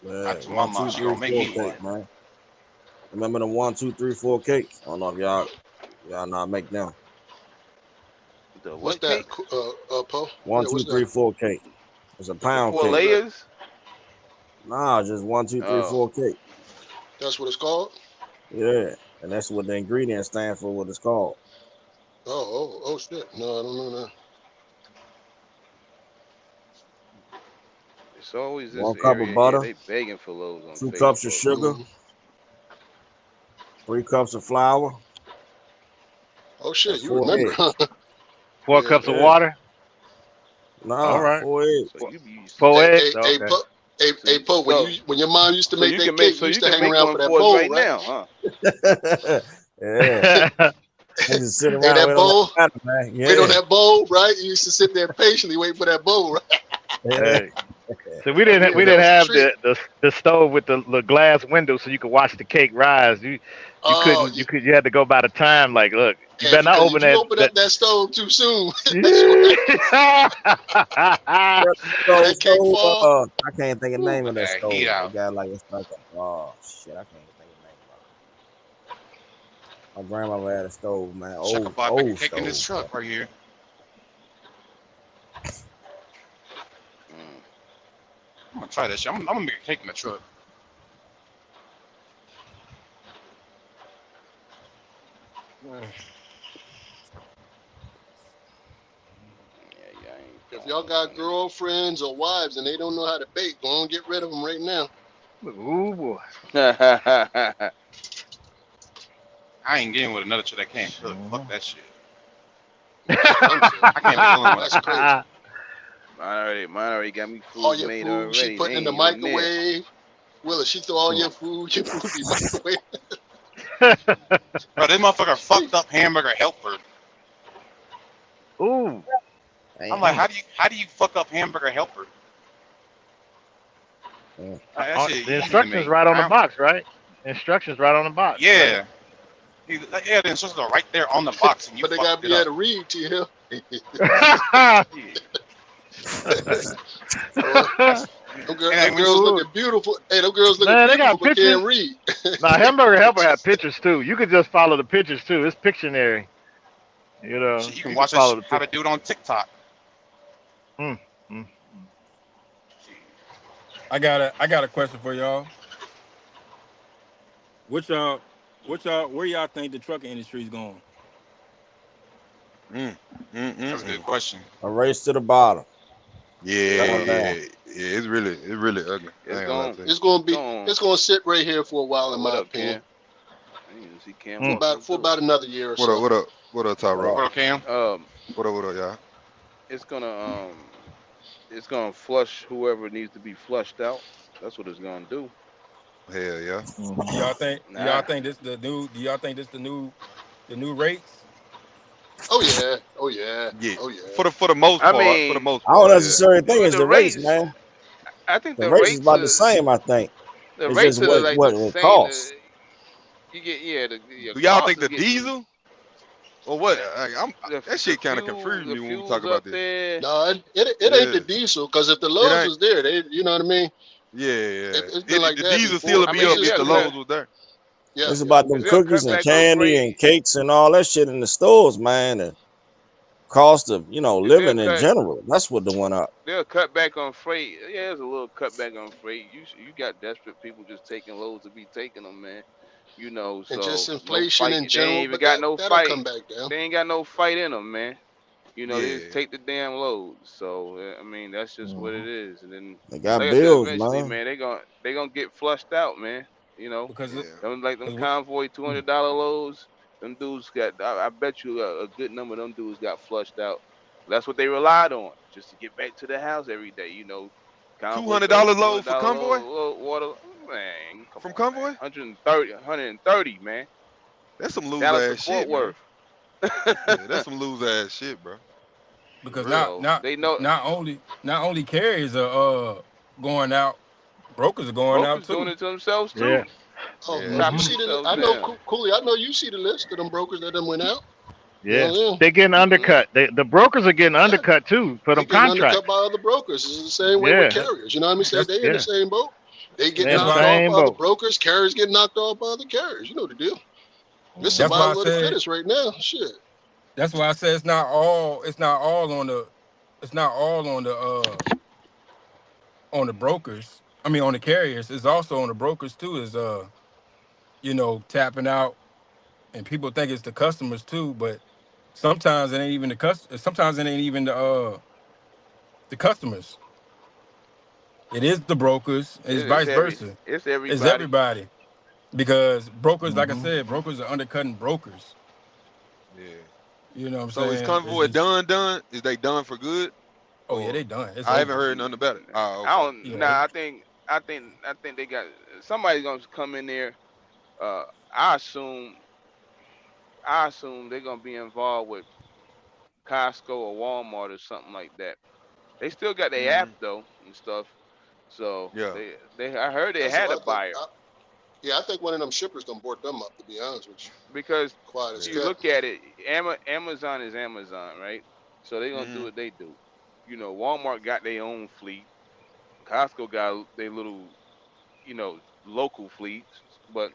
Man, Not to my 1, mom. 2, She 3, gonna 4 make me one. cake, man. Remember the 1, 2, 3, 4 cakes? I don't know if y'all not make them. The What's what that, cake? Poe? 1, Yeah, 2, what's 3, that? 4 cake. It's a The pound 4 cake. layers? Nah, just 1, 2, 3, Oh. 4 cake. That's what it's called? Yeah, and that's what the ingredients stand for. What it's called. Oh, shit. No, I don't know that. It's always this 1 cup of area here. butter, They begging for lows on 2 Facebook. cups of sugar, 3 cups of flour, Oh, shit. and You 4 remember, eggs. huh? 4 Yeah. cups of Yeah. water. Nah, All right. 4 eggs. So you be 4 eggs. Hey, Okay. Poe. Hey, Poe. When your mom used to so make you that can make cake, you used to can hang make around one for that for us bowl, right right? now, huh? Yeah. We just sit Hey, around that wait on bowl. that batter, man. Wait on Yeah. that bowl, right? You used to sit there patiently waiting for that bowl, right? Yeah. Hey. So we Oh, didn't yeah, that was a have treat. the stove with the glass window so you could watch the cake rise. You Oh, couldn't you had to go by the time. Like, look, you hey, better not because open if you that. open up that stove too soon, that's where So, that cake fall. I can't think of the name Put of that that heat stove. They out. got like it's like a shit. I can't even think of the name of it. My grandmother had a stove, man. Check a bag of Old cake in this stove. truck right here. I'm gonna try that shit. I'm gonna make a cake in the truck. If y'all got girlfriends or wives and they don't know how to bake, go on and get rid of them right now. Ooh boy. I ain't getting with another chick that can't cook. Fuck that shit. I can't be the only one. That's crazy. Mine already got me food All your made food she already. putting in the microwave. Willa, she throw all your food be microwave. Bro, this motherfucker fucked up hamburger helper. Ooh. I'm like, how do you fuck up hamburger helper? That shit The easy to instructions make. right on the box, right? Instructions right on the box. Yeah. Yeah, the instructions are right there on the box, and you But they fucked gotta it be up. able to read to you. Them girls looking beautiful. Hey, them girls looking Man, they beautiful got but pictures. can't read. Now, Hamburger Helper had pictures too. You could just follow the pictures too. It's Pictionary. You know, Shit, you can you watch follow the how to pictures. do it on TikTok. I got a question for y'all. Where y'all think the trucking industry is going? That's a good question. A race to the bottom. Yeah. It's really ugly. It's gonna sit right here for a while, in my opinion. I didn't even see Cam. For about another year or so. What up, Tyrone? What up, Cam? What up, y'all? It's gonna flush whoever needs to be flushed out. That's what it's gonna do. Hell yeah. Do y'all think this the new? Do y'all think this the new rates? Oh yeah. For the most part. I don't necessarily think it's the race, rates, man. I think The the race is rates about are the same. I think the it's rates just are like what the it same. costs. You get Do y'all think the diesel or what? That shit kind of fuel- confused me the when we fuel's talk about up this. there. No, it ain't the diesel, because if the lows was there, you know what I mean? Yeah. It's been like the that diesel before. still be up if the lows was there. Yeah, It's about them cookies and candy and cakes and all that shit in the stores, man. The cost of living in general. That's what the one up. They'll cut back on freight. Yeah, there's a little cutback on freight. You got desperate people just taking loads to be taking them, man. You know, so and just no inflation fight. in They general, ain't even but got no that'll fight. come back down. They ain't got no fight in them, man. You know, they just Yeah. take the damn loads. So I mean, that's just what it is. And then They got like bills, I said, eventually, man. they gonna get flushed out, man. You know, Because them convoy $200 loads. Them dudes got. I bet you a good number of them dudes got flushed out. That's what they relied on just to get back to the house every day. You know, convoy $200 load for convoy? water, man. Come From on, convoy? man. 130, man. That's some loose Dallas to ass Fort shit, man. Worth. Yeah, that's some loose ass shit, bro. Because they know not only carriers are going out, brokers are going out too. doing it to themselves too. Yeah. Oh, Chopping you see the? themselves I know, down. Cooley. I know you see the list of them brokers that done went out. Yeah. Yeah. They're getting undercut. The brokers are getting undercut too for They them getting contracts. undercut by other brokers. It's the same way with carriers. You know what I mean? Say they in the same boat. They get They in the knocked why. off same by other boat. brokers. Carriers get knocked off by other carriers. You know the deal. It's That's why I survival of the said. fittest right now. Shit. That's why I said it's not all. It's not all on the. It's not all on the brokers. I mean, on the carriers. It's also on the brokers too. Is tapping out, and people think it's the customers too, but sometimes it ain't even the Sometimes it ain't even the customers. It is the brokers. It's vice versa. It's It's everybody. everybody because brokers, like I Mm-hmm. said, brokers are undercutting brokers. Yeah. You know what I'm So is saying? It's Convoy just, done? Is they done for good? oh yeah, Or they done. It's I haven't over. heard nothing about it. Oh, I okay. don't. Yeah, Nah, I think they got somebody's gonna come in there. Uh, I assume. I assume they're gonna be involved with Costco or Walmart or something like that. They still got their app Mm-hmm. though and stuff. So Yeah. they I heard they That's had a what I think. buyer Yeah, I think one of them shippers done bought them up. To be honest with you, because quiet as Yeah. you kept. look at it, Amazon is Amazon, right? So they're gonna do Mm-hmm. what they do. Walmart got their own fleet. Costco got their little, local fleets, but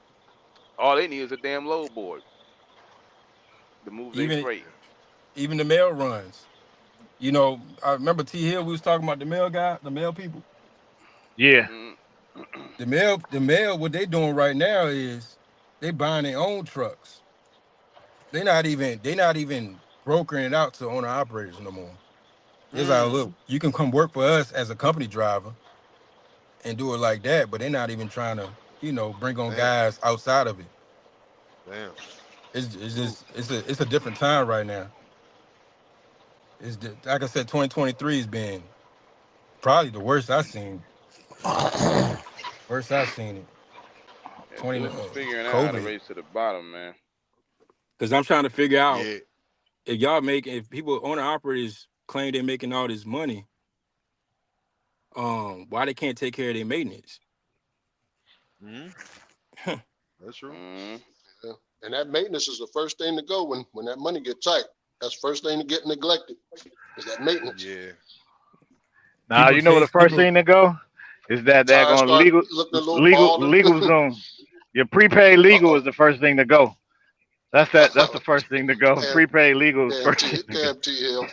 all they need is a damn load board to move their even freight. even the mail runs. I remember T Hill. We was talking about the mail guy, the mail people. Yeah. Mm. The mail. What they doing right now is they buying their own trucks. They not even brokering it out to owner operators no more. It's like, Mm. look, you can come work for us as a company driver and do it like that, but they're not even trying to, bring on Damn. guys outside of it. Damn. It's Ooh. just it's a different time right now. Like I said, 2023 has been probably the worst I've seen. Worst I've seen it. Yeah, 20 dudes is figuring out how to COVID. race to the bottom, man. Because I'm trying to figure out Yeah. if people owner operators claim they're making all this money, why they can't take care of their maintenance? Mm-hmm. That's true. Mm. Yeah. And that maintenance is the first thing to go when that money get tight. That's the first thing to get neglected is that maintenance. Yeah. Now People you know what the chase first people. thing to go is that they're Tires going start legal, looking a little legal, bald. legal's going. Your prepaid legal Uh-oh. is the first thing to go. That's the first thing to go. damn, Prepaid legal is first thing to go. damn T Hill.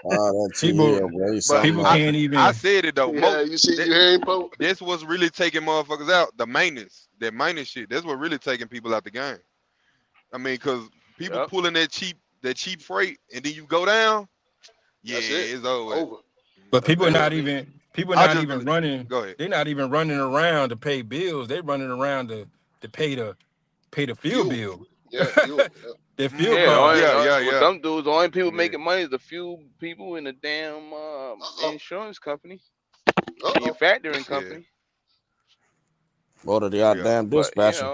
That T People Hill, boy, he's But something people else. can't I even. said it though. Yeah, you see, That, you hearing Pope? that's what's really taking motherfuckers out. The maintenance, that maintenance shit. That's what really taking people out the game. I mean, cause people Yep. pulling that cheap freight, and then you go down. Yeah, That's it. it's over. Over. But That's people it. not Over. even people I not just even really running. go ahead. They're not even running around to pay bills. They running around to pay the fuel Fuel. bill. Yeah, fuel. Yeah. Their fuel Yeah, Mm-hmm. card. Yeah, yeah, with yeah, them dudes, the only people yeah. making money is the few people in the damn Uh-oh. insurance company and your Uh-oh. factoring Yeah, company. Go to the yeah. goddamn But dispatcher.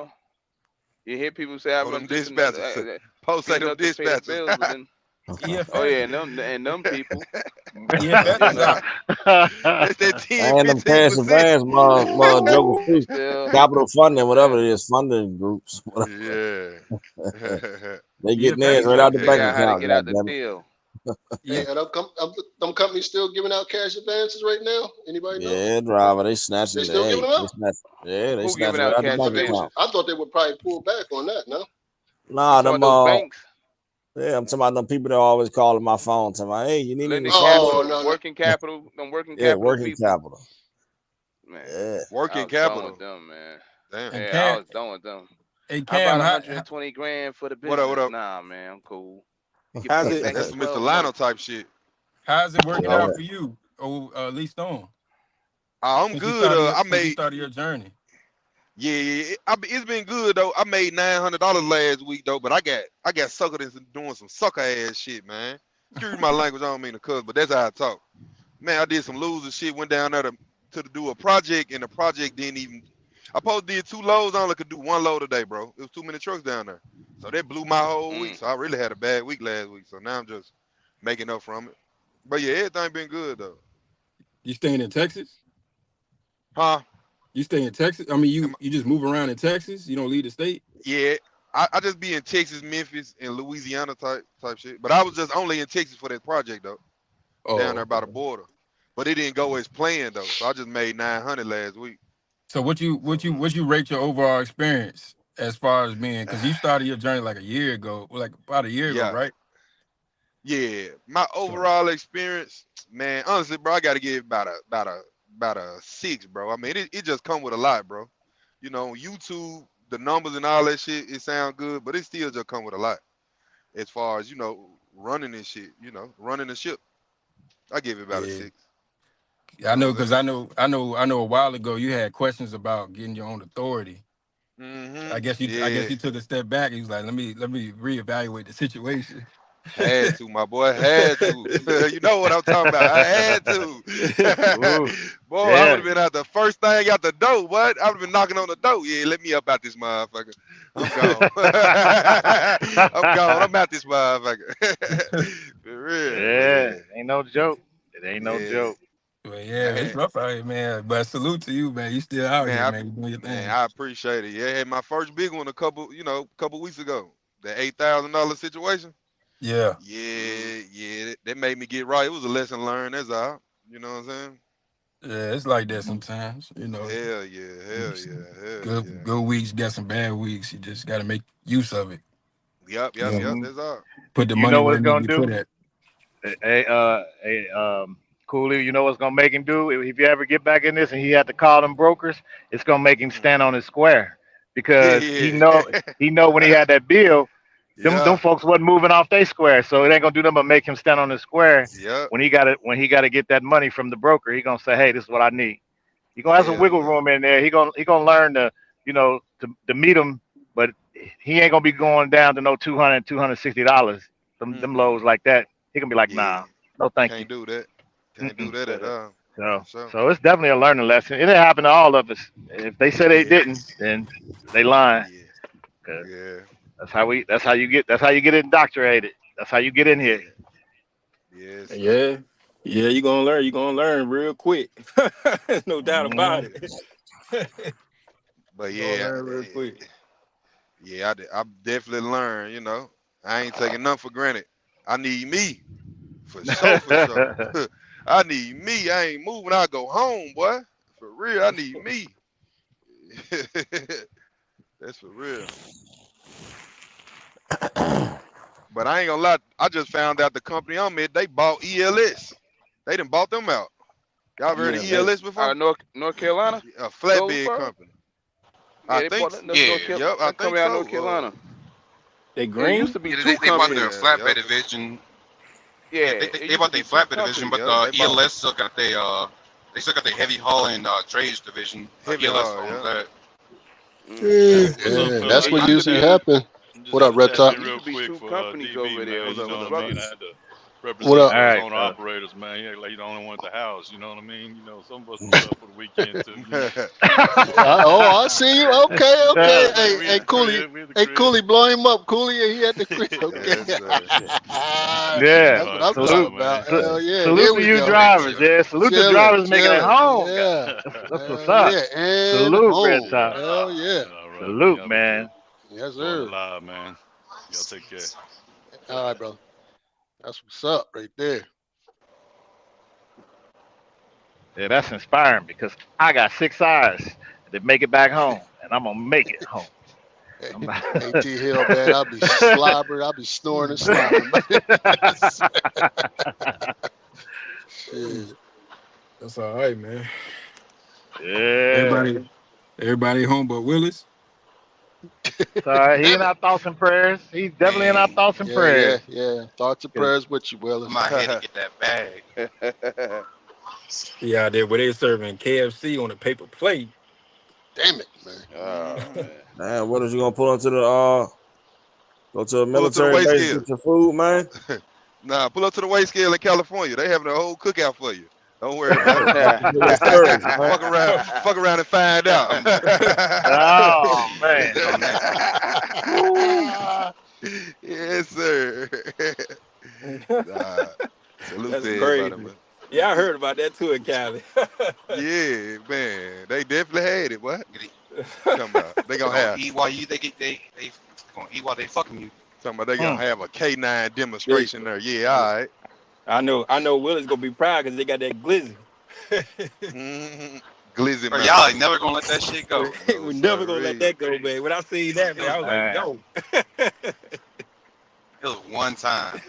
you hear people say I Oh, run them just enough, dispatchers. Post say just them enough to pay the dispatchers. bills, but then oh yeah, EFS. and them people, EFS you is know, out. That's that 10, And them cash 15%. advance, mother joker free. still, Capital funding, yeah, whatever it is, funding groups. Yeah. They getting EFS theirs is right trying out out to the there. figure bank out how to account, get out the goddamn it. deal. Yeah. Hey, them companies still giving out cash advances right now? Anybody know? Yeah, driver, they They snatching the still giving egg. them They out? snatch, yeah, they Who giving snatching right out out the I cash bank thought they would. account. advances? I thought they would probably pull back on that. No. You Nah, talking about them those banks? yeah, I'm talking about them people that always calling my phone, telling me, hey, you need any Linear funding? Oh Capital, no, no. Working Capital, them Working Yeah, Capital working people. capital. Man, Yeah. I Working was done with capital. them, man. Damn. And Yeah, I Cam, was done with them. hey How about Cam, how 120 grand for the What up? What business? up? Nah, man, I'm cool. You get how's paid it back in That's some Mr. 12 Lionel months. type shit. how's it working Yeah. out for you? Or Lease on I'm good. I since you made started your journey. yeah. It's been good though. I made $900 last week though, but I got suckered into doing some sucker ass shit, man. Excuse my language. I don't mean to cuss, but that's how I talk. Man, I did some loser shit. Went down there to do a project, and the project didn't even. I supposed did 2 loads. I only could do 1 load a day, bro. It was too many trucks down there, so that blew my whole week. Mm. So I really had a bad week last week. So now I'm just making up from it. But yeah, everything been good though. You staying in Texas? Huh? You stay in Texas? I mean, Am you just move around in Texas. You don't leave the state. Yeah, I just be in Texas, Memphis, and Louisiana type shit. But I was just only in Texas for that project though, down Oh, there by okay. the border. But it didn't go as planned though, so I just made 900 last week. So what you rate your overall experience as far as being, because you started your journey like a year ago, like about a year ago, Yeah, right? yeah. My So overall experience, man, honestly, bro, I gotta give about a 6, bro. I mean, it just come with a lot, bro. You know, YouTube, the numbers and all that shit, it sound good, but it still just come with a lot as far as, running this shit, running the ship. I give it about a yeah, 6. You I know know, what because I'm I know a while ago you had questions about getting your own authority. saying? I guess Yeah. you took a step back. He was like, let me reevaluate the situation. Had to, my boy, had to. You know what I'm talking about. I had to. Ooh, Boy, I would yeah. have been out the first thing out the door. What? I would have been knocking on the door. Yeah, let me up out this motherfucker. I'm gone. I'm gone. I'm out this motherfucker. For real. But Yeah, yeah. ain't no joke. It ain't no Yeah. joke. But yeah, it's Man. rough out here, man. But salute to you, man. You still out Man, here, man. You doing your thing. I appreciate it. Yeah, I had my first big one a couple weeks ago. The $8,000 situation. Yeah. Yeah, that made me get right. It was a lesson learned. That's all. You know what I'm saying? Yeah, it's like that sometimes. Hell yeah, hell yeah, hell yeah. Good weeks, got some bad weeks. You just got to make use of it. Yep. You know, Mhm. That's all. put the You money know where what it it's need to gonna be put do? at. Cooley, you know what's gonna make him do? If you ever get back in this and he had to call them brokers, it's gonna make him Mm. stand on his square because Yeah. he know when he had that bill, them Yeah. folks wasn't moving off their square, so it ain't gonna do nothing but make him stand on his square. Yep. When he gotta get that money from the broker, he gonna say, hey, this is what I need. He gonna have some Hell wiggle yeah. room in there. He gonna learn to meet him, but he ain't gonna be going down to no $260. Them Mm-mm. lows like that. He gonna be like, Yeah. nah, no thank you. Can't do that. Can't do Mm-mm. that at all. For So sure. so it's definitely a learning lesson. It happened to all of us. If they say they Yeah. didn't, then they lying. Yeah. 'Cause Yeah. that's how you get indoctrinated. That's how you get in Yeah. here. Yes, sir. Yeah. Yeah, you gonna learn. You gonna learn real quick. No doubt about Mhm. it. But You gonna yeah, learn real quick. yeah, I definitely learned, I ain't taking nothing for granted. I need me. For sure, for sure. I need me. I ain't moving. I go home, boy. For real, I need me. That's for real. But I ain't gonna lie. I just found out the company I'm at, they bought ELS. They done bought them out. Y'all ever heard of ELS ELS. before? North Carolina, A flatbed Goldsboro. company. I Yeah, they think. bought Yeah, Yep, I that think company out of North so. Carolina. They It used green? to be yeah. two They bought their companies. flatbed Yep. division. Yeah, Yeah, it they used to bought be their two flatbed division, companies. but Yep. They bought ELS still got they still got their heavy hauling trades division. heavy ELS haul. owns Yep. that. Yeah, What's up, Yeah. yeah, fella? that's I It what just used usually to tapped. be. happen. I'm just What up, trying to tap Reptile? in It used real to be quick two for companies DB, over there. It man. was You a know what I mean? I trucks. had to What represent up? for his All owner right. operators, man. He act like you the only one at the house. You know what I mean? You know, some of us was up for the weekend too. You know, Oh, I see you. Okay, okay. yeah, Hey, we hey, at the Cooley. crib. We at the Hey, crib. Cooley, blow him up. Cooley, he at the crib. Okay. Yes, sir. Shit, Yeah. That's what I'm bicycle, Salute. talking about. man. Sa- Hell yeah. salute There to we you go. drivers. Yeah. Salute to Chilling, drivers making it chilling. home. Yeah. That's what's Hell up. yeah. And Salute, Red home. Top. Hell yeah. All right, man. Salute, Y'all be good. man. Yes, Enjoying the sir. live, man. Y'all take care. All right, bro. That's what's up right there. Yeah, that's inspiring because I got 6 eyes that make it back home, and I'm gonna make it home. Hey, I'm hey, T Hill, man, I'll be slobbering. I'll be snoring and slobbering. Shit. That's all right, man. Yeah. Everybody home but Willis. So he Damn in it. our thoughts and prayers. He's definitely in our Man, thoughts and Yeah, yeah, prayers. yeah. Thoughts and 'Cause prayers with you, I'm Willis. out here to get that bag. Yeah, out there where they serving KFC on a paper plate. Damn it, man. Oh Mhm. man. Man, what is you gonna pull onto the go to a Pull up to the military weigh base scale. get your food, man? Nah, pull up to the weigh scale in California. They having a whole cookout for you. Don't worry about it. Your service, man. Fuck around and find out. oh man. Woo. Yes, sir. Nah, salute That's to everybody, crazy. man. Yeah, I heard about that too in Cali. Yeah, man. They definitely had it. What? Talking about they They gonna gonna have eat while they gonna eat while they fucking you. talking about they gonna Mm. have a K9 They- demonstration there. Yeah, all right. I know Willis gonna be proud because they got that glizzy. Mhm. Glizzy Bro, mouth. y'all ain't never gonna let that shit go. We're never gonna let that go, man. When I seen that, man, I was like, yo. It was one time.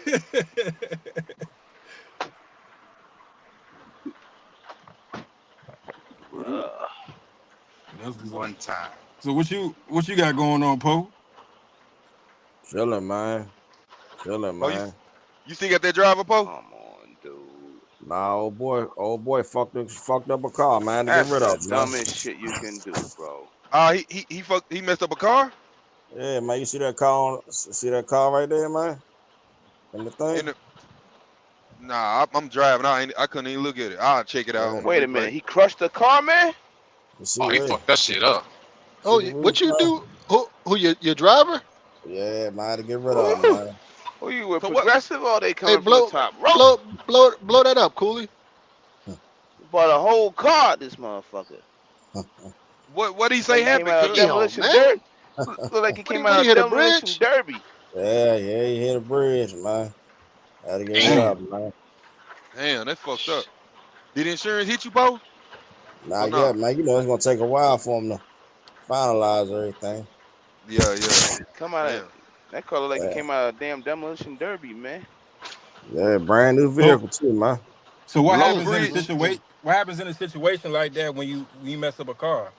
One time. So what you got going on, Poe? Chilling, man. Chilling, Oh, man. you still got that driver, Poe? Come on, dude. Nah, old boy fucked up a car, man, to That's get rid of. the dumbest shit you can do, bro. He messed up a car? Yeah, man. You see that car right there, man? In the thing? Nah, I'm driving. I couldn't even look at it. I'll check it out on the Wait a replay. minute, he crushed the car, man? Oh, he fucked that shit up. Oh, what you do? Who your driver? Yeah, man, to get rid of him, man. Who you with, Progressive or they coming Hey, blow from the top rope? blow that up, Cooley. Bought a whole car, this motherfucker. What did he say happened? Demolition derby. Look like he came out of demolition derby. Yeah, he hit a bridge, man. Had to get rid of him, man. Damn, that's fucked up. Did insurance hit you, Poe? Not yet, man. You know it's gonna take a while for him to finalize everything. Yeah. Come out of that car look like he came out of damn demolition derby, man. Yeah, brand new vehicle too, man. So what happens in a situation? What happens in a situation like that when you mess up a car?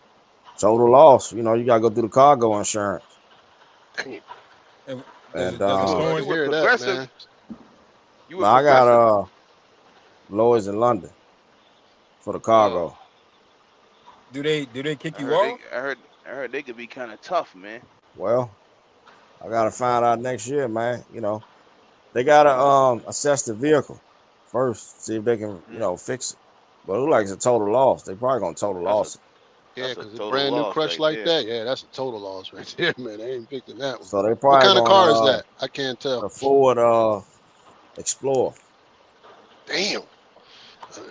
Total loss. You know, you gotta go through the cargo insurance. And You hear that, man? I got Lloyd's in London for the cargo. Do they kick you off? I heard they could be kind of tough, man. Well, I gotta find out next year, man. You know, they gotta assess the vehicle first, see if they can, fix it. But it looks like it's a total loss. They probably gonna total loss it. Yeah, because a brand new crush like that, yeah, that's a total loss right there, man. They ain't picking that one. So they probably what kind of car is gonna, that? I can't tell. A Ford Explorer. Damn.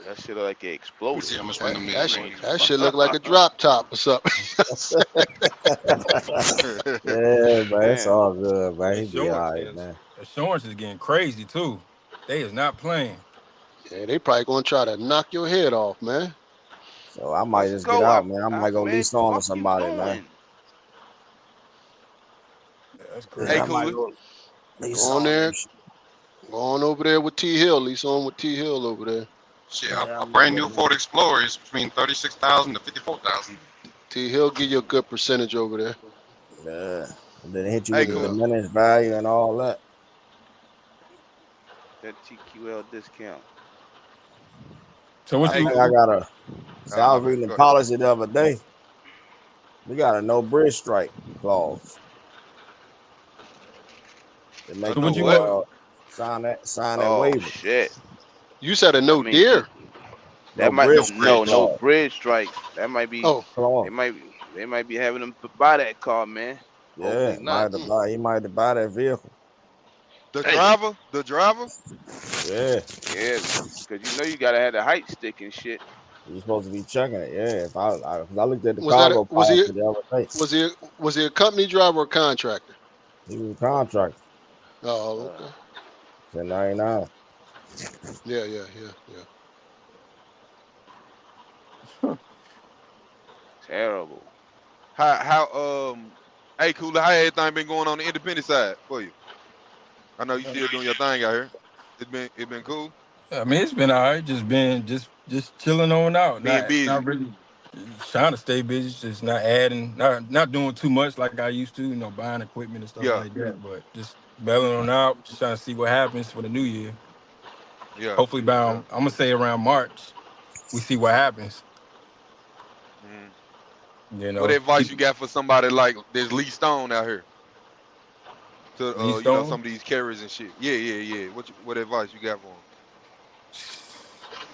That shit look like it exploded. That shit look like a drop top or something. Yeah, man, it's all good, man. He be all right, man. Insurance is getting crazy too. They is not playing. Yeah, they probably gonna try to knock your head off, man. So I might just get out, man. I might go lease on to somebody, man. That's crazy. Hey, Cooley. Go on there. Go on over there with T Hill. Lease on with T Hill over there. Shit, a brand new Ford Explorer is between $36,000 to $54,000. T Hill give you a good percentage over there. Yeah. And then hit you with the diminished value and all that. That TQL discount. So what you? I was reading the policy the other day. We got a no bridge strike clause. They make you sign that waiver. Shit. You said a no deer. That might no bridge strike. That might be. They might be having them buy that car, man. Yeah, he might have to buy that vehicle. The driver. Yeah. Yeah, because you gotta have the height stick and shit. You're supposed to be checking it. Yeah. If I looked at the cargo policy the other day. Was he a company driver or contractor? He was a contractor. Oh, okay. 1099. Yeah. Terrible. Hey, Cooley, how everything been going on the independent side for you? I know you still doing your thing out here. It been cool. I mean, it's been all right. Just chilling on out. Being busy. Not really trying to stay busy. Just not adding, not doing too much like I used to. Buying equipment and stuff like that. But just bailing on out. Just trying to see what happens for the new year. Yeah. Hopefully, I'm gonna say around March, we see what happens. Mm-hmm. What advice you got for somebody like there's Lee Stone out here? To some of these carriers and shit. Yeah. What advice you got for them?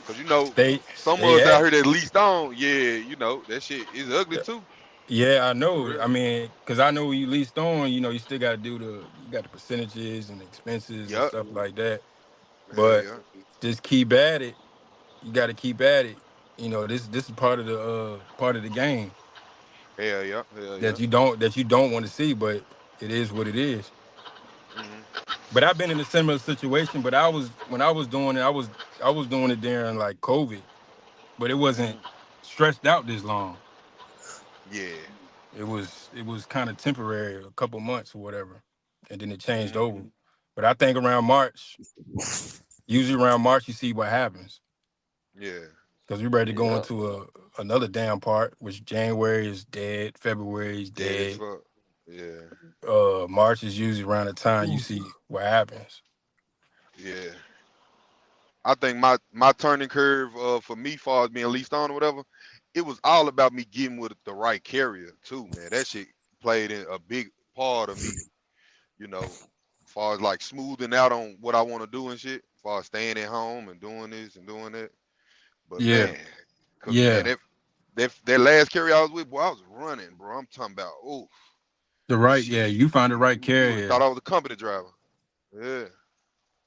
Because some of us out here that Lee Stone, that shit is ugly too. Yeah, I know. I mean, because I know when you lease on, you still got to do you got the percentages and expenses and stuff like that. But just keep at it. You got to keep at it. This is part of the game. Yeah. That you don't want to see, but it is what it is. Mm-hmm. But I've been in a similar situation. But when I was doing it, I was doing it during like COVID, but it wasn't stretched out this long. Yeah. It was kind of temporary, a couple months or whatever, and then it changed over. Mm-hmm. But I think around March, usually around March, you see what happens Yeah. because we're ready to go Yeah. into another down part, which January is dead, February is Dead as dead. fuck. Yeah. March is usually around the time you see what happens. Yeah. I think my turning curve for me, far as being leased on or whatever, it was all about me getting with the right carrier too, man. That shit played in a big part of me, you know, far as like smoothing out on what I want to do and shit, far as staying at home and doing this and doing that. But Yeah, man, cause man, yeah, that last carrier I was with, boy, I was running, bro. I'm talking about, oh yeah, shit. you find the right You would have thought carrier. I was a company driver. Yeah,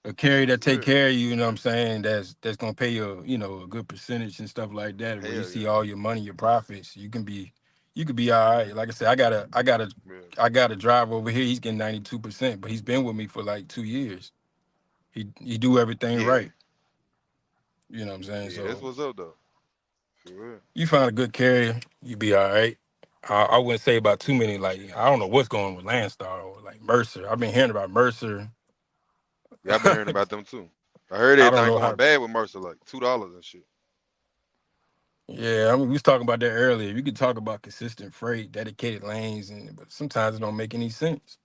A carrier that for take real. care of you, you know what I'm saying, that's gonna pay you, a good percentage and stuff like that, where you Hell see yeah. all your money, your profits, you can be all right. Like I said, Yeah. I got a driver over here, he's getting 92%, but he's been with me for like 2 years. He do everything Yeah. right. You know what I'm saying? Yeah, that's So what's up though. For real. you find a good carrier, you be all right. I wouldn't say about too many, like I don't know what's going on with Landstar or like Mercer. I've been hearing about Mercer. Yeah, I've been hearing about them too. I heard I don't everything know going how. bad with Mercer, like $2 and shit. Yeah, I mean, we was talking about that earlier. You could talk about consistent freight, dedicated lanes, but sometimes it don't make any sense.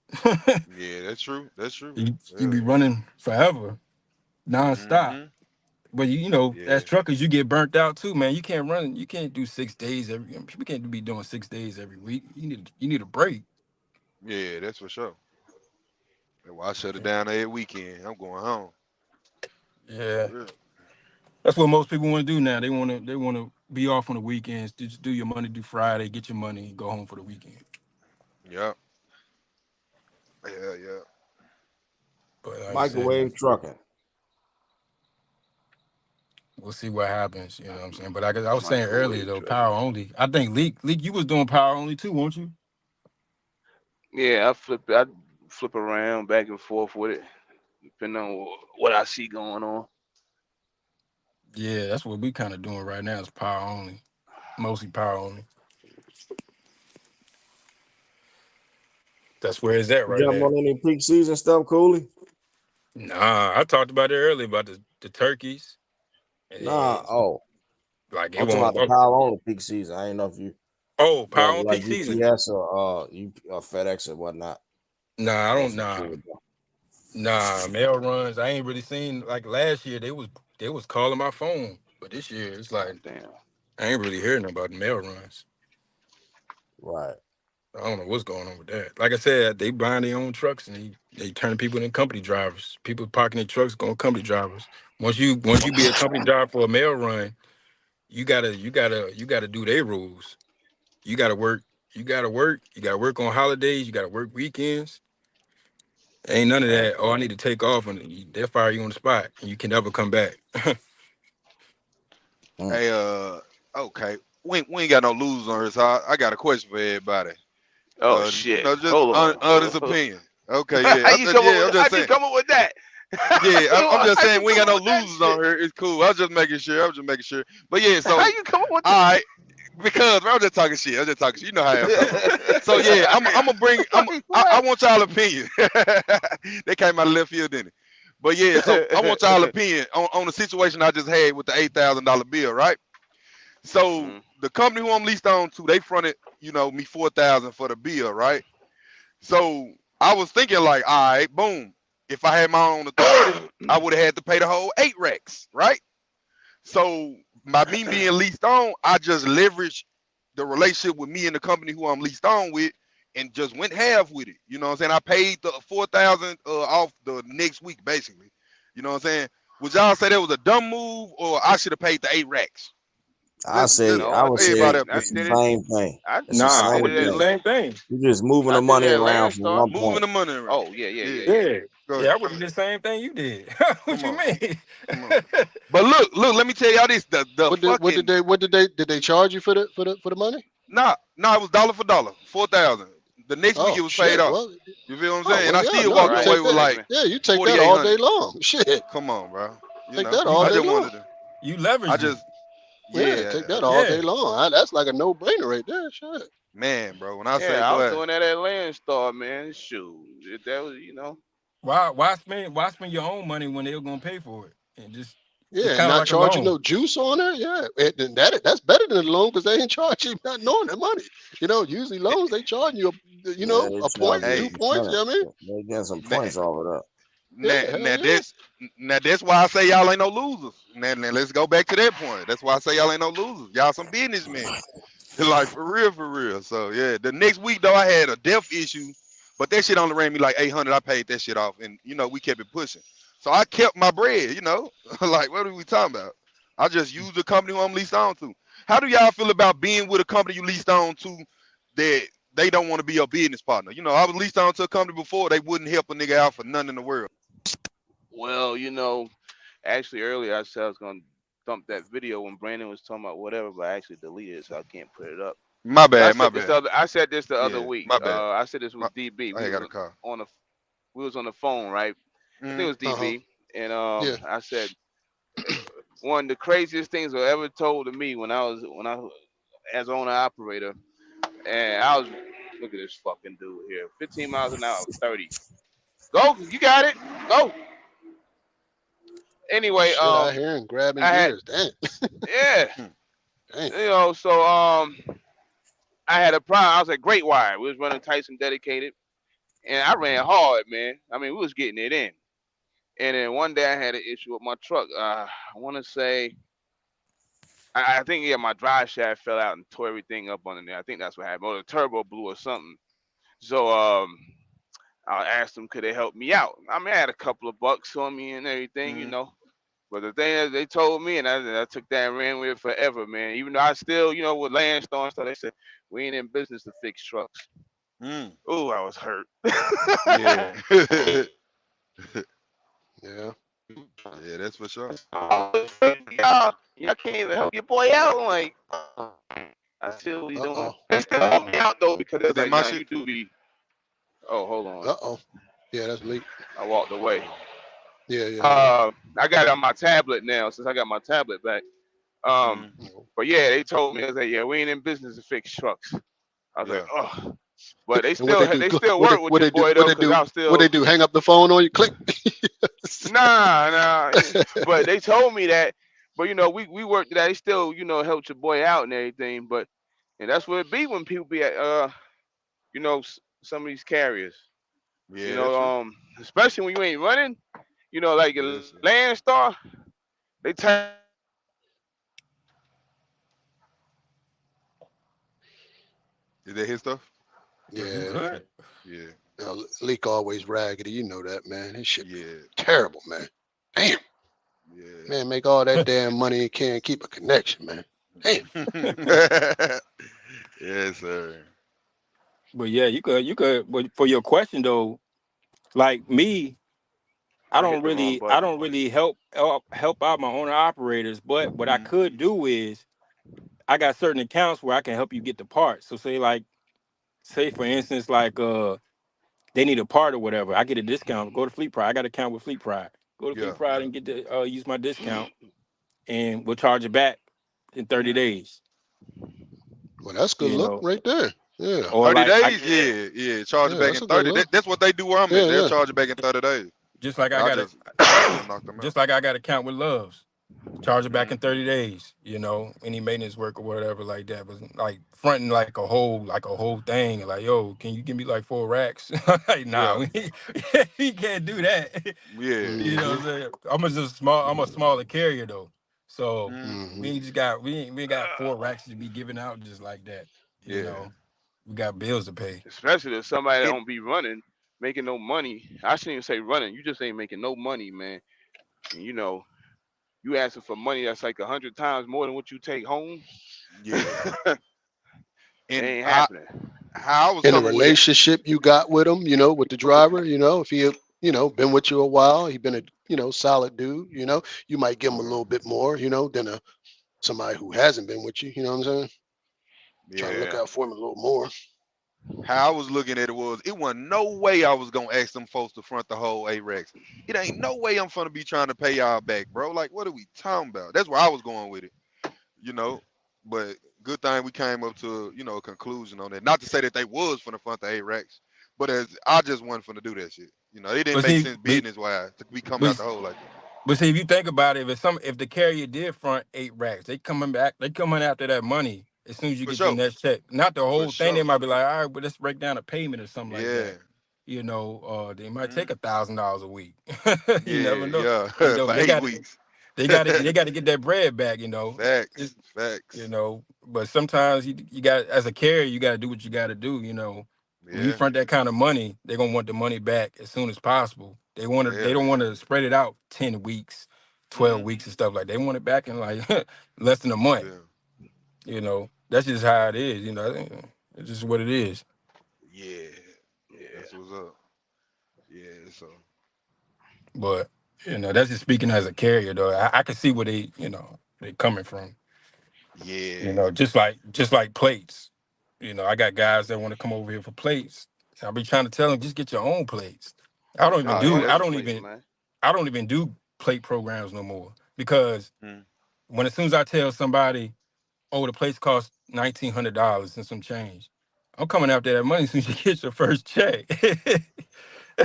Yeah, that's true. That's true. You Yeah. be running forever, nonstop. Mm-hmm. But Yeah. as truckers, you get burnt out too, man. You can't do 6 days every. People can't be doing 6 days every week. You need a break. Yeah, that's for sure. That's why I shut it down every weekend. I'm going home. For Yeah, real. that's what most people want to do now. They want to be off on the weekends. Just do your money, do Friday, get your money, and go home for the weekend. Yep. Yeah, yeah. But like I said, Microwave trucking. we'll see what happens. You know what I'm saying? But I was saying earlier Microwave though, trucking. power only. I think Leak, you was doing power only too, weren't you? Yeah, I flip around back and forth with it, depending on what I see going on. Yeah, that's what we kind of doing right now is power only, mostly power only. That's where it's at You right jump now. on any peak season stuff, Cooley? Nah, I talked about it earlier about the turkeys, and Nah. then Oh, like it I'm talking about won't. the power only peak season. I ain't know if you Power jump on like peak season. UPS or FedEx or whatnot. Nah, I Or don't. if you cool with Mail runs. I ain't really seen like last year. They was calling my phone, but this year it's Oh like damn. I ain't really hearing about the mail runs. right. I don't know what's going on with that. Like I said, they buying their own trucks and they turn people into company drivers. People parking their trucks going company drivers. Once you be a company driver for a mail run, you gotta do their rules. You gotta work. You gotta work. You gotta work on holidays. You gotta work weekends. Ain't none of God that. Oh, I damn. need to take off and they'll fire you on the spot and you can never come back. Mm. Hey, okay. We ain't got no losers on here, so I got a question for everybody. Oh shit. Just Hold honest on. opinion. Okay, How yeah. you come up I'm with? just How'd you saying. come up with that? Yeah, I'm just How'd saying you we ain't come got up no with that losers shit? on here. It's cool. I was just making sure. But yeah, How so you come up with all right, because bro, I'm just talking shit. I'm just talking shit. You know how I am, Papa. that? So yeah, I'm gonna bring. Like I what? want y'all opinion. They came out of left field, didn't it? But yeah, so I want y'all opinion on the situation I just had with the $8,000 bill, right? So Mhm. the company who I'm leased on to, they fronted, me 4,000 for the bill, right? So I was thinking like, all right, boom. If I had my own authority, I would have had to pay the whole 8 racks, right? So by me being leased on, I just leveraged the relationship with me and the company who I'm leased on with, and just went half with it. You know what I'm saying? I paid the 4,000 off the next week, basically. You know what I'm saying? Would y'all say that was a dumb move, or I should have paid the 8 racks? I say No, I I would think say Everybody I it's opinion. the did it. same thing. I It's the Nah, I I same did would do it. the thing. same thing. You're just moving I the did money that around last from star. one Moving point. the money around. Oh yeah, yeah, Yeah. yeah, yeah. Yeah. Go Yeah, ahead. I would do the same thing you did. What Come you on. mean? Come on. But look, let me tell y'all this. The fucking Did they charge you for the money? nah, it was dollar for dollar, 4,000. The next week Oh it was paid shit. off. Well, You feel what I'm oh saying? And well, I yeah, still no, walked you Right, away take with that. like exactly. Yeah, you take that all 4,800. day long. Shit, Come on, bro. take that all I day just long. wanted to. You I leveraged it. just Yeah, Yeah, take that all day Yeah. long. That's like a no-brainer right there. Shit. man, bro. When I say, Yeah, I was boy, doing that at Landstar, man. Shoot, that was, Why spend your own money when they're gonna pay for it? And just it's Yeah, and kind of not like a charge you loan. no juice on it. Yeah, and that's better than a loan because they ain't charging you not knowing the money. Usually loans they charge you, Yeah, they a charge point, you a hey, 2 points. You know what I mean? percentage. They getting some man, points off of that. now, Yeah, hell now yeah. this, now that's why I say y'all ain't no losers. Now let's go back to that point. That's why I say y'all ain't no losers. Y'all some businessmen. Like for real, for real. So yeah, the next week though I had a death issue, but that shit only ran me like 800. I paid that shit off, and we kept it pushing. So I kept my bread. Like what are we talking about? I just used the company who I'm leased on to. How do y'all feel about being with a company you leased on to that they don't want to be your business partner? I was leased on to a company before they wouldn't help a nigga out for nothing in the world. well, actually earlier I said I was gonna dump that video when Brandon was talking about whatever, but I actually deleted it, so I can't put it up. My So I bad, my said this bad. the other I said this the other Yeah, week. my bad. I said this My, with DB. I We ain't got was a car. on the we was on the phone, right? I think it Mm, was Uh-huh. DB, and Yeah. I said one of the craziest things I ever told to me when I as owner operator, and I was look at this fucking dude here, 15 miles an hour, 30. Go, you got it. Go. Anyway, Shit out here and grabbing I had gears. Damn. yeah, mm, Damn. so I had a problem. I was at Great Wire. We was running Tyson dedicated, and I ran hard, man. I mean, we was getting it in. And then one day I had an issue with my truck. I want to say, I think yeah, my drive shaft fell out and tore everything up on there. I think that's what happened. Or the turbo blew or something. So I asked them could they help me out. I mean, I had a couple of bucks on me and everything, mm. But the thing that they told me, and I took that and ran with it forever, man. Even though I still, with Landstar and stuff, they said we ain't in business to fix trucks. Mm. Ooh, I was hurt. Yeah. Yeah. Yeah, that's for sure. Y'all can't even help your boy out. I'm like, I see what he's doing. Uh-oh. They still help me out though because But it's then like, my nah, shit. you do be. Oh, hold on. Uh-oh. Yeah, that's leak. I walked away. Yeah, yeah. I got it on my tablet now since I got my tablet back. Mm, But yeah, they told me, I was like, yeah, we ain't in business to fix trucks. I was like, yeah. oh, but they And what still they do? they still What they work with what your they do? boy What though, they cause do? I'm What they still do? Hang up the phone on you? Click. nah. But they told me that. But we worked that. They still helped your boy out and everything. But and that's what it be when people be at some of these carriers. Yeah, that's true. Especially when you ain't running. Like a Yes, sir. Landstar, they tell Is that his stuff? Oh, you Yeah. good? Yeah. Leak always raggedy. You know that, man. His shit be Yeah. terrible, man. Damn. Yeah. Man, make all that damn money and can't keep a connection, man. Damn. Yes, sir. But yeah, you could. But for your question though, like me, I I don't hit the wrong really, I button. don't really help out my owner operators. But what I Mm, could do is, I got certain accounts where I can help you get the parts. So say for instance, like they need a part or whatever, I get a discount. Go to Fleet Pride. I got an account with Fleet Pride. Go to Fleet yeah. Pride and get the use my discount, and we'll charge it back in 30 days. Well, that's good You look know, right there. Yeah. or 30 like I days? Yeah, yeah. Charge it Yeah, back that's in a good 30. look. That's what they do where I'm at. Yeah, They'll yeah. charge it back in 30 days. just like I I got a just knocked them out. just like I got an account with Loves. Charge it back Mm, in 30 days, any maintenance work or whatever like that. But like fronting like a whole thing, like, yo, can you give me like 4 racks? Like, nah, yeah. we can't do that. Yeah. You know what Mm-hmm. I'm saying? I'm a smaller carrier though. So Mm, Mm-hmm. we ain't got 4 racks to be giving out just like that. You yeah. know, we got bills to pay. Especially if somebody that It don't be running, making no money. I shouldn't even say running. You just ain't making no money, man. And you asking for money that's like 100 times more than what you take home. yeah. It And ain't happening. how I was In the coming with it. relationship you got with him, with the driver, if he, been with you a while, he been a, solid dude, you might give him a little bit more, than somebody who hasn't been with you. You know what I'm saying? Try to look Yeah. out for him a little more. How I was looking at it was, it wasn't no way I was gonna ask them folks to front the whole A-Rex. It ain't no way I'm gonna be trying to pay y'all back, bro. Like, what are we talking about? That's where I was going with it. you know. But good thing we came up to, a conclusion on that. Not to say that they was finna front the A-Racks, but as I just wasn't finna do that shit. It didn't But make see, sense business wise to be coming out but, the hole like that. but see, if you think about it, if the carrier did front 8 racks, they coming after that money as soon as you For get your sure. next check. Not the For whole thing. They sure. might be like, all right, but let's break down a payment or something like Yeah. that. They might Hmm. take $1,000 a week. You never Yeah, know. yeah. For They 8 weeks. got to get that bread back. Facts. It's, Facts. but sometimes you got, as a carrier, you got to do what you got to do. When you Yeah. front that kind of money, they're gonna want the money back as soon as possible. They Hell don't want yeah. to spread it out 10 weeks, 12 Hmm. weeks and stuff like that. They want it back in like less than a month. Yeah. That's just how it is, it's just what it is. Yeah. Yeah. That's what's up. Yeah. So. But that's just speaking as a carrier though. I can see where they coming from. Yeah. Just like plates. I got guys that want to come over here for plates. I'll be trying to tell them just get your own plates. I don't even Nah, do get I the don't plates, even man. I don't even do plate programs no more because Hmm. as soon as I tell somebody, oh, the plates cost $1,900 and some change, I'm coming after that money as soon as you get your first check.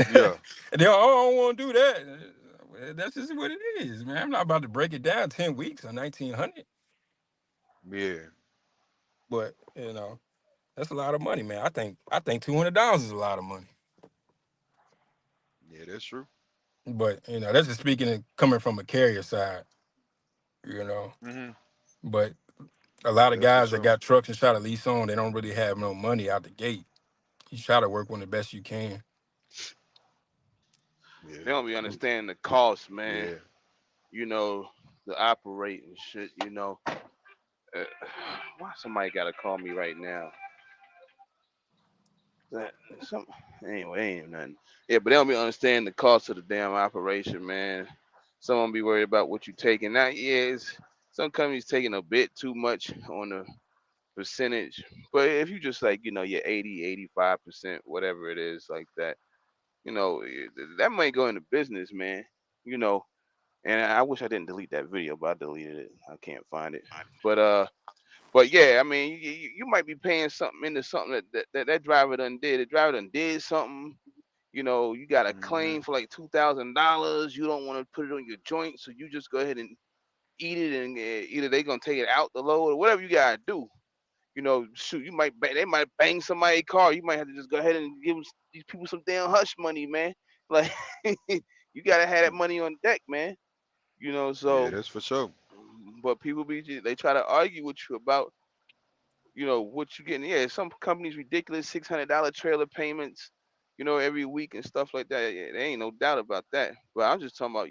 Yeah. And they, oh, I don't want to do that. Well, that's just what it is, man. I'm not about to break it down 10 weeks on 1,900, Yeah. but that's a lot of money, man. I think $200 is a lot of money. Yeah. That's true. But that's just speaking of coming from a carrier side, you know. Hmm. But a lot of That's for guys that sure. got trucks and try to lease on, they don't really have no money out the gate. You try to work on the best you can. Yeah. They don't be understanding the cost, man. Yeah. You know, the operate and shit. Why somebody gotta call me right now? That some anyway, ain't nothing. Yeah, but they don't be understanding the cost of the damn operation, man. Some of them be worried about what you taking. Now, yeah, some companies taking a bit too much on the percentage. But if you just like, your 80, 85%, whatever it is, like that, that might go into business, man. You know, and I wish I didn't delete that video, but I deleted it. I can't find it. But yeah, I mean, you might be paying something into something that driver done did. The driver done did something. You got a Hmm. claim for like $2,000. You don't want to put it on your joint, so you just go ahead and eat it, and either they gonna take it out the load or whatever you gotta do. Shoot, they might bang somebody's car. You might have to just go ahead and give these people some damn hush money, man. Like you gotta have that money on deck, man. Yeah. So That's for sure. but they try to argue with you about what you getting. Yeah, some companies ridiculous $600 trailer payments, every week and stuff like that. Yeah, there ain't no doubt about that. But I'm just talking about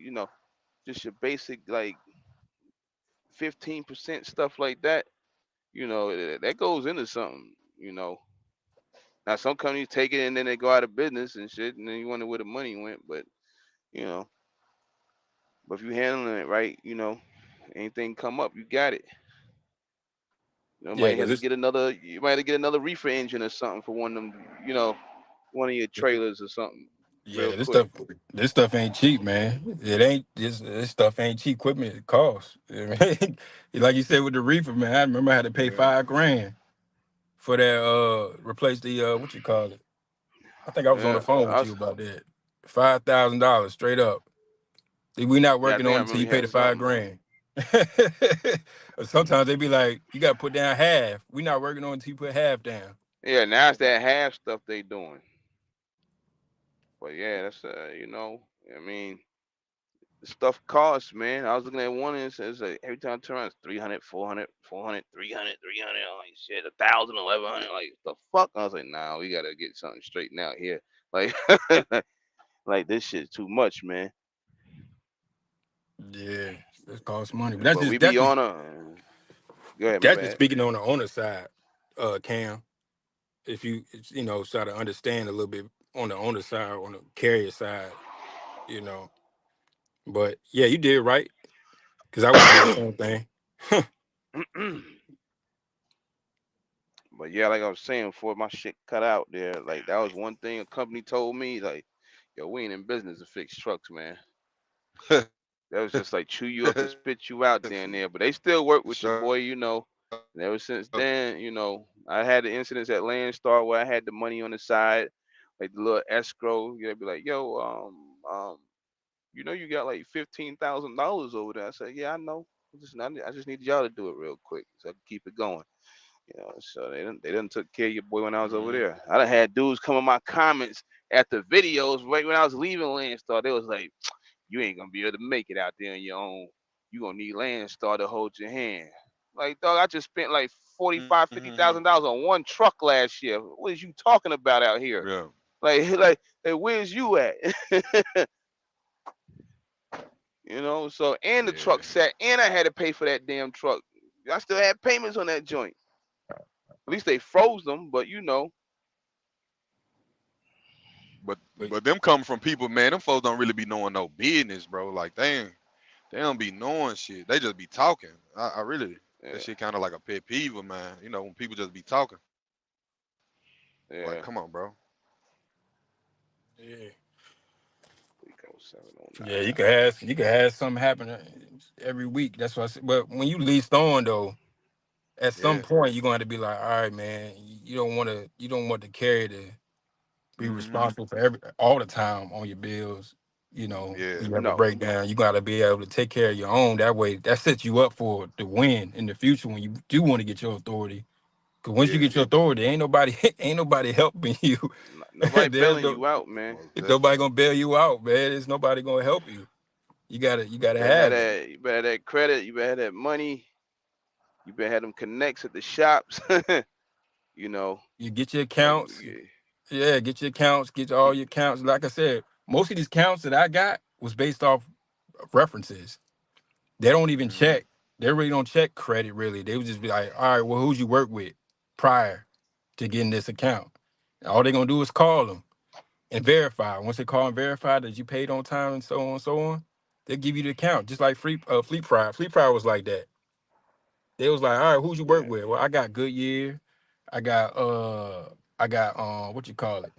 just your basic like 15% stuff like that. That goes into something. Now some companies take it and then they go out of business and shit, and then you wonder where the money went. You know, but if you handling it right, anything come up, you got it. Yeah, Might have because to get another. You might have to get another reefer engine or something for one of them. One of your trailers or something, real yeah, this quick. stuff this stuff ain't cheap, man. It ain't this stuff ain't cheap equipment. It costs. I mean, like you said with the reefer, man. I remember I had to pay Yeah. $5,000 for that. Replace the what you call it. I think I was on the Yeah, phone with you about that. $5,000 straight up. See, we not yeah. I working think I on it until remember you you pay had the five something. grand. Sometimes they be like, you got to put down half. We not working on it until you put half down. Yeah, now it's that half stuff they doing. But yeah, that's I mean, the stuff costs, man. I was looking at one and it says like every time I turn around it's 300, 400, 400, 300, 300. I'm like shit, 1,000, 1,100. Like the fuck. I was like, nah, we gotta get something straightened out here. Like, like this shit's too much, man. Yeah, it costs money. But But we be on a. Go ahead, my that's just bad. speaking on the owner side, Cam. If you try to understand a little bit on the owner side, on the carrier side, you know. But yeah, you did right because I would have did the same thing. But yeah, like I was saying before, my shit cut out there. Like that was one thing a company told me. Like, yo, we ain't in business to fix trucks, man. That was just like chew you up and spit you out there and there. But they still work with you, Sure. boy. And ever since then, I had the incidents at Landstar where I had the money on the side, like the little escrow. They'd be like, "Yo, you got like $15,000 over there." I said, "Yeah, I know. I just need y'all to do it real quick so I can keep it going." So they done took care of your boy when I was over Mm-hmm. there. I done had dudes come in my comments at the videos right when I was leaving Landstar. They was like, "You ain't gonna be able to make it out there on your own. You gonna need Landstar to hold your hand." Like, dog, I just spent like 45, fifty Mm-hmm. thousand dollars on one truck last year. What is you talking about out here? Yeah. Like, where's you at? So and the Yeah. truck sat, and I had to pay for that damn truck. I still had payments on that joint. At least they froze them, but But But but them coming from people, man. Them folks don't really be knowing no business, bro. Like they don't be knowing shit. They just be talking. I really that yeah, shit kind of like a pet peeve of mine. When people just be talking. Like, yeah. come on, bro. yeah, 30709. yeah, you could have something happen every week. That's what I said. But when you leased on though, at some Yeah. point you're going to be like, all right, man, you don't want to carry the be Mm-hmm. responsible for all the time on your bills. Yeah. When you have a No, breakdown, you got to be able to take care of your own. That way, that sets you up for the win in the future when you do want to get your authority. Because once you Yeah. get your authority, ain't nobody helping you. nobody There's bailing no you out, man. Most Ain't definitely. nobody gonna bail you out, man. There's nobody gonna help you. You gotta have it. You better have that credit. You better have that money. You better have them connects at the shops. you know, You get your like accounts. Yeah, get your accounts. Get all your accounts. Like I said, most of these counts that I got was based off references. They don't even Mm-hmm. check. They really don't check credit. Really, they would just be like, all right, well, who'd you work with prior to getting this account? All they're gonna do is call them and verify. Once they call and verify that you paid on time and so on and so on, they'll give you the account. Just like Fleet Pride. Fleet Pride was like that. They was like, all right, who'd you work yeah. with? Well, I got Goodyear. I got what you call it?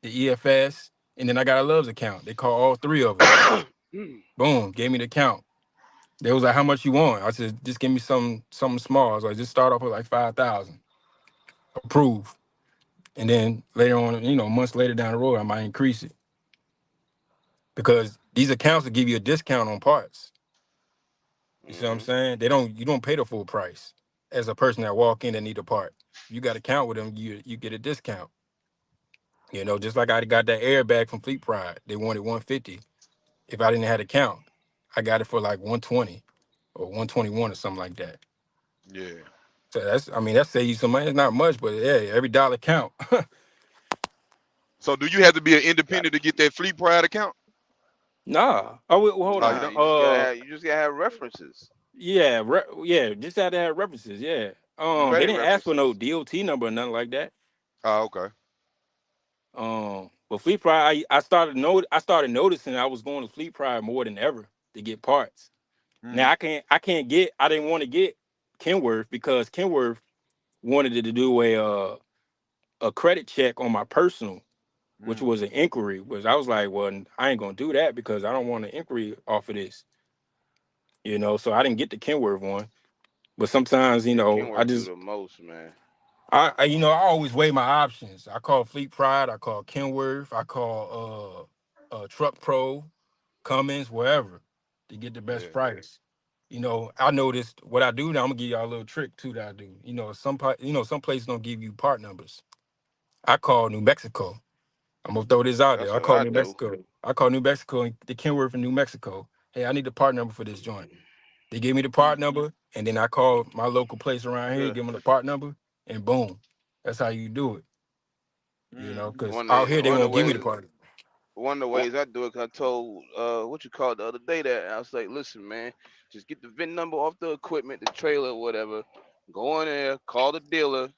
The EFS, and then I got a Loves account. They call all three of them. Boom, gave me the account. They was like, how much you want? I said, just give me something small. I was like, just start off with like 5,000. Approve. And then later on, months later down the road, I might increase it. Because these accounts will give you a discount on parts. You see what I'm hmm saying? You don't pay the full price as a person that walk in and need a part. You got to count with them, you get a discount. Just like I got that airbag from Fleet Pride. They wanted 150. If I didn't have a count, I got it for like 120 or 121 or something like that. Yeah. So that saves you some money. It's not much, but yeah, every dollar count. So do you have to be an Got independent to get that Fleet Pride account? Nah. Oh, well, hold Oh, you on. Nah, don't? you just gotta have references, Yeah, yeah, just had to have references. Yeah. They credit didn't ask for no references. DOT number or nothing like that. Oh, okay. But Fleet Pride, I started noticing I was going to Fleet Pride more than ever to get parts. Mm-hmm. Now I didn't want to get Kenworth because Kenworth wanted to do a credit check on my personal, which Mm-hmm. was an inquiry. Was I was like, well, I ain't gonna do that because I don't want an inquiry off of this. So I didn't get the Kenworth one. But sometimes, Yeah, I Kenworth do just the most, man. I always weigh my options. I call Fleet Pride, I call Kenworth, I call Truck Pro, Cummins, wherever to get the best Yeah. price. I noticed what I do now. I'm gonna give y'all a little trick too that I do. Some places don't give you part numbers. I call New Mexico. I'm gonna throw this out there. That's I what call I New do. Mexico. I call New Mexico and the Kenworth in New Mexico. Hey, I need the part number for this joint. They give me the part number, and then I call my local place around here, The give them the part number, and boom. That's how you do it. Mm-hmm. Because out here they one of the won't give me the ways part. I do it, 'cause I told what you call it the other day that I was like, listen, man, just get the VIN number off the equipment, the trailer, whatever. Go in there, call the dealer,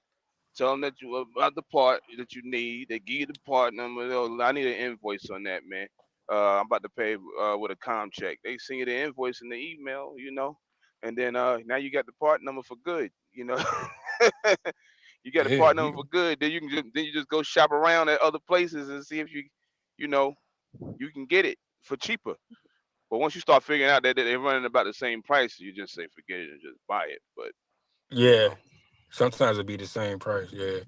tell them that you about the part that you need. They give you the part number. I need an invoice on that, man. I'm about to pay with a com check. They send you the invoice in the email, and then now you got the part number for good. You got a Yeah, part number for good. Then you just go shop around at other places and see if you know you can get it for cheaper. But once you start figuring out that they're running about the same price, you just say forget it and just buy it. But you Yeah, know, sometimes it'll be the same price. Yeah,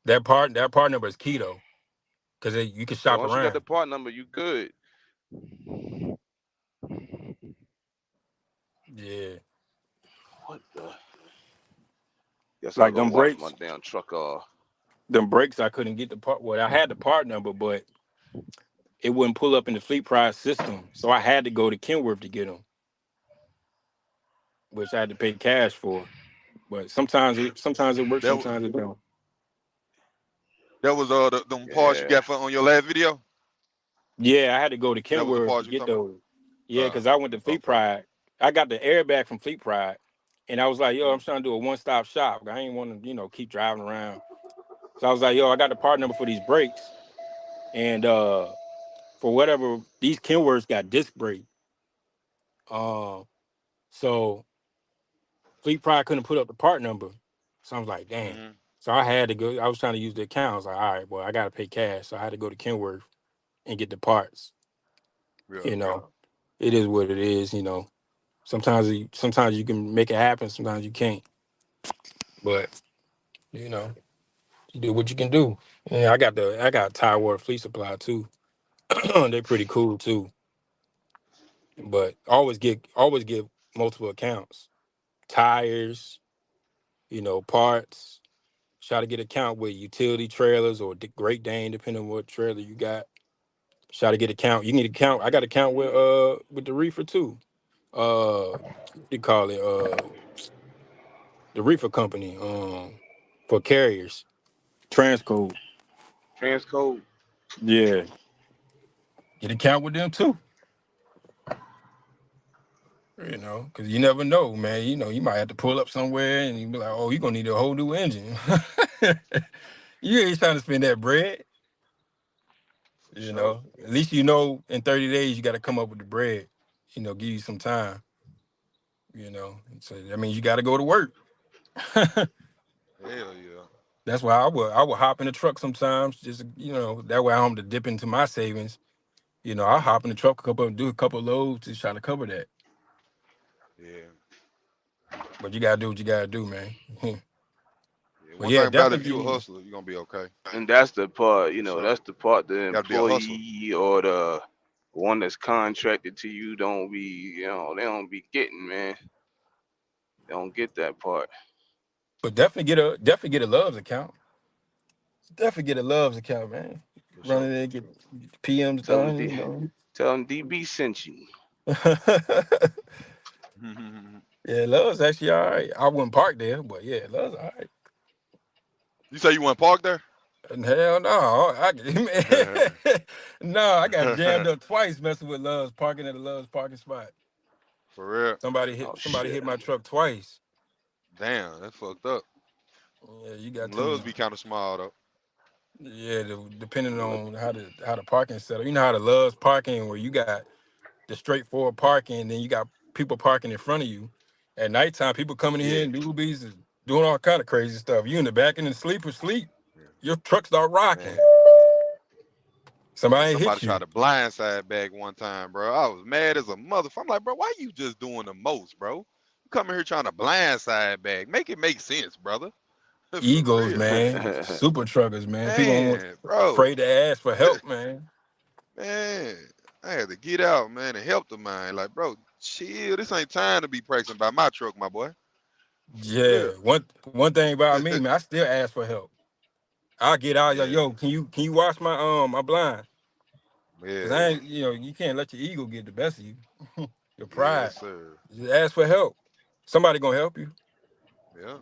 that part number is key though, because you can yeah, shop once you got the around. part number, you good. Yeah, What the? Guess I'll like go them wash my brakes, damn truck off. them brakes. I couldn't get the part. Well, I had the part number, but it wouldn't pull up in the Fleet Price system, so I had to go to Kenworth to get them, which I had to pay cash for. But sometimes it works, That was sometimes it don't. them parts you Yeah. got for on your last video. Yeah, I had to go to That was the Kenworth to parts you get talking those. Yeah, about. because I went to Fleet Okay. Pride. I got the airbag from Fleet Pride, and I was like, "Yo, I'm Mm. trying to do a one-stop shop. I ain't want to, keep driving around." So I was like, "Yo, I got the part number for these brakes, and for whatever these Kenworths got disc brake. So Fleet Pride couldn't put up the part number, so I was like, damn. Mm-hmm. So I had to go. I was trying to use the account. I was like, all right, well, I got to pay cash, so I had to go to Kenworth and get the parts. Yeah. You know, it is what it is. Sometimes you can make it happen. Sometimes you can't. But you know, you do what you can do. Yeah, I got Tidewater Fleet Supply too. They're pretty cool too. But always get multiple accounts. Tires, parts. Try to get account with utility trailers or Great Dane, depending on what trailer you got. Try to get account. You need account. I got account with the reefer too. What do you call it? The reefer company. For carriers. Transcode. Transcode. Yeah. Get account with them too. Because you never know, man. You might have to pull up somewhere and you be like, oh, you're gonna need a whole new engine. You ain't trying to spend that bread. For sure. At least in 30 days you got to come up with the bread. Give you some time. So that means you got to go to work. Hell yeah. That's why I would hop in the truck sometimes. Just that way I'm to dip into my savings. I'll hop in the truck do a couple of loads to try to cover that. Yeah. But you gotta do what you gotta do, man. Yeah. But One yeah, thing about it, if definitely. you a hustler, you're gonna be okay. And that's the part, For sure. that's the part the Gotta be a hustler. employee or the one that's contracted to you don't be, they don't be getting, man. They don't get that part. But definitely get a Loves account. Definitely get a Loves account, man. For Run sure. in there, For get sure. PMs Tell them, done. tell them DB sent you. Yeah, Love's actually all right. I wouldn't park there, but yeah, Love's all right. You say you went park there? And hell no, no, I got jammed up twice messing with Love's parking at a Love's parking spot. For real. Oh Somebody shit. hit my truck twice. Damn, that's fucked up. Yeah, you Them got loves to. be kind of small though. Yeah, depending Look, on how the parking set up. You know how the Love's parking where you got the straightforward parking, and then you got people parking in front of you. At nighttime, people coming in here Yeah. and newbies is doing all kind of crazy stuff. You in the back and sleep. Yeah. Your truck start rocking. Man. Man, Somebody somebody hit you. tried to blindside bag one time, bro. I was mad as a motherfucker. I'm like, bro, why you just doing the most, bro? You coming here trying to blindside bag. Make it make sense, brother. For Egos, real. man. Super truckers, man. People Man, bro. afraid to ask for help, man. Man, I had to get out, man, and help the man. Like, bro, chill. This ain't time to be practicing by my truck, my boy. For Yeah. real. One thing about me, man, I still ask for help. I get out, like, Yeah. yo, can you wash my blind? Cause Yeah. I ain't, you can't let your ego get the best of you. Your pride. Yes, sir. Just ask for help. Somebody gonna help you. Yeah.